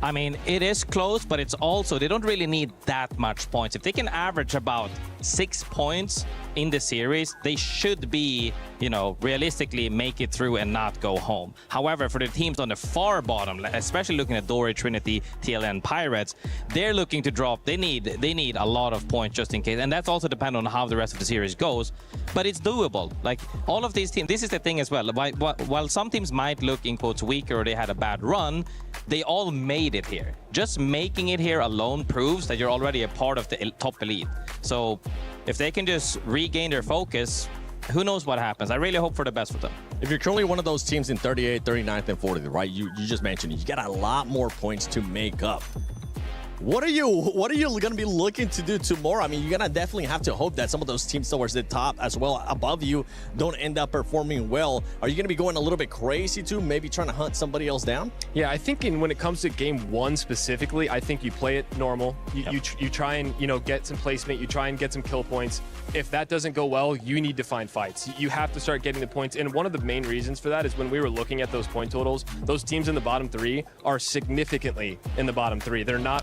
I mean, it is close, but it's also, they don't really need that much points. If they can average about 6 points in the series, they should be, you know, realistically make it through and not go home. However, for the teams on the far bottom, especially looking at Dory, Trinity, TLN, Pirates, they're looking to drop. They need a lot of points just in case, and that's also dependent on how the rest of the series goes. But it's doable. Like all of these teams, this is the thing as well. While some teams might look in quotes weaker or they had a bad run, they all made it here. Just making it here alone proves that you're already a part of the top elite. So if they can just regain their focus, who knows what happens. I really hope for the best for them. If you're currently one of those teams in 38, 39th, and 40th, right? You just mentioned you got a lot more points to make up. What are you going to be looking to do tomorrow? I mean, you're going to definitely have to hope that some of those teams towards the top as well above you don't end up performing well. Are you going to be going a little bit crazy too, maybe trying to hunt somebody else down? Yeah, I think when it comes to game 1 specifically, I think you play it normal. You try and, you know, get some placement. You try and get some kill points. If that doesn't go well, you need to find fights. You have to start getting the points. And one of the main reasons for that is when we were looking at those point totals, those teams in the bottom 3 are significantly in the bottom 3. They're not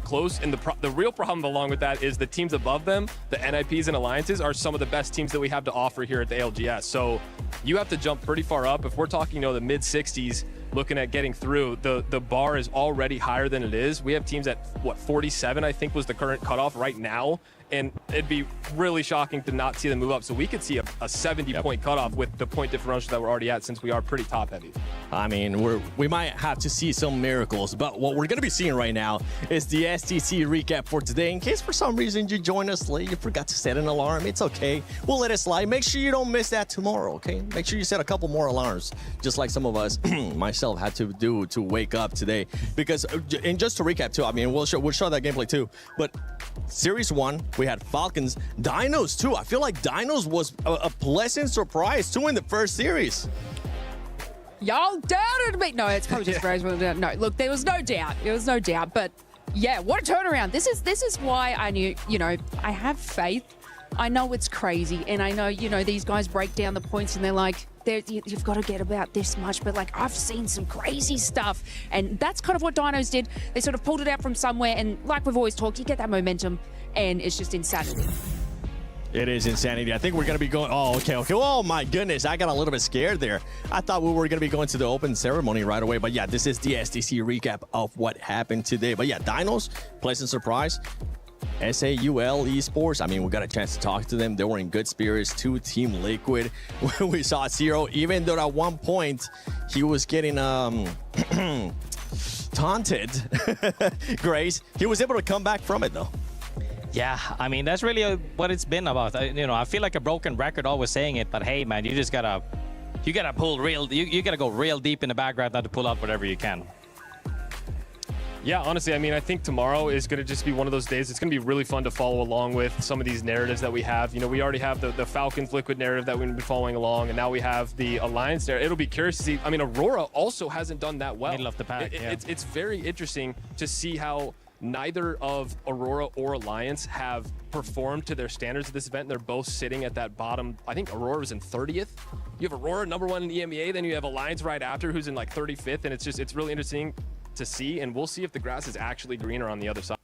close. And the real problem along with that is the teams above them, the NIPs and alliances, are some of the best teams that we have to offer here at the ALGS. So you have to jump pretty far up. If we're talking, you know, the mid 60s, looking at getting through, the bar is already higher than it is. We have teams at, what, 47, I think was the current cutoff right now. And it'd be really shocking to not see them move up. So we could see a 70-point cutoff with the point differential that we're already at, since we are pretty top heavy. I mean, we might have to see some miracles, but what we're going to be seeing right now is the STC recap for today. In case for some reason you joined us late, you forgot to set an alarm, it's okay. We'll let it slide. Make sure you don't miss that tomorrow, okay? Make sure you set a couple more alarms, just like some of us, myself, had to do to wake up today. Because, and just to recap too, I mean, we'll show that gameplay too, but Series 1, we had Falcons, Dinos too. I feel like Dinos was a pleasant surprise too in the first series. Y'all doubted me. No, it's probably just Rose. No, look, there was no doubt. There was no doubt. But yeah, what a turnaround. This is why I knew, you know, I have faith. I know it's crazy. And I know, you know, these guys break down the points and they're like, you've got to get about this much. But like, I've seen some crazy stuff. And that's kind of what Dinos did. They sort of pulled it out from somewhere. And like we've always talked, you get that momentum and it's just insanity. It is insanity. I think we're going to be going... Oh, okay. Oh, my goodness. I got a little bit scared there. I thought we were going to be going to the open ceremony right away. But yeah, this is the STC recap of what happened today. But yeah, Dinos, pleasant surprise. SAUL Esports, I mean, we got a chance to talk to them. They were in good spirits to Team Liquid. We saw Zero, even though at one point he was getting taunted, Grace. He was able to come back from it, though. Yeah, I mean, that's really what it's been about. You know, I feel like a broken record always saying it, but hey, man, you just gotta pull real, you gotta go real deep in the background not to pull out whatever you can. Yeah, honestly, I mean, I think tomorrow is going to just be one of those days. It's going to be really fun to follow along with some of these narratives that we have. You know, we already have the Falcons Liquid narrative that we've been following along, and now we have the Alliance narrative. It'll be curious to see. I mean, Aurora also hasn't done that well. Middle of the pack, yeah. It's very interesting to see how neither of Aurora or Alliance have performed to their standards at this event. They're both sitting at that bottom. I think Aurora was in 30th. You have Aurora #1 in the EMEA, then you have Alliance right after, who's in like 35th, and it's really interesting to see, and we'll see if the grass is actually greener on the other side.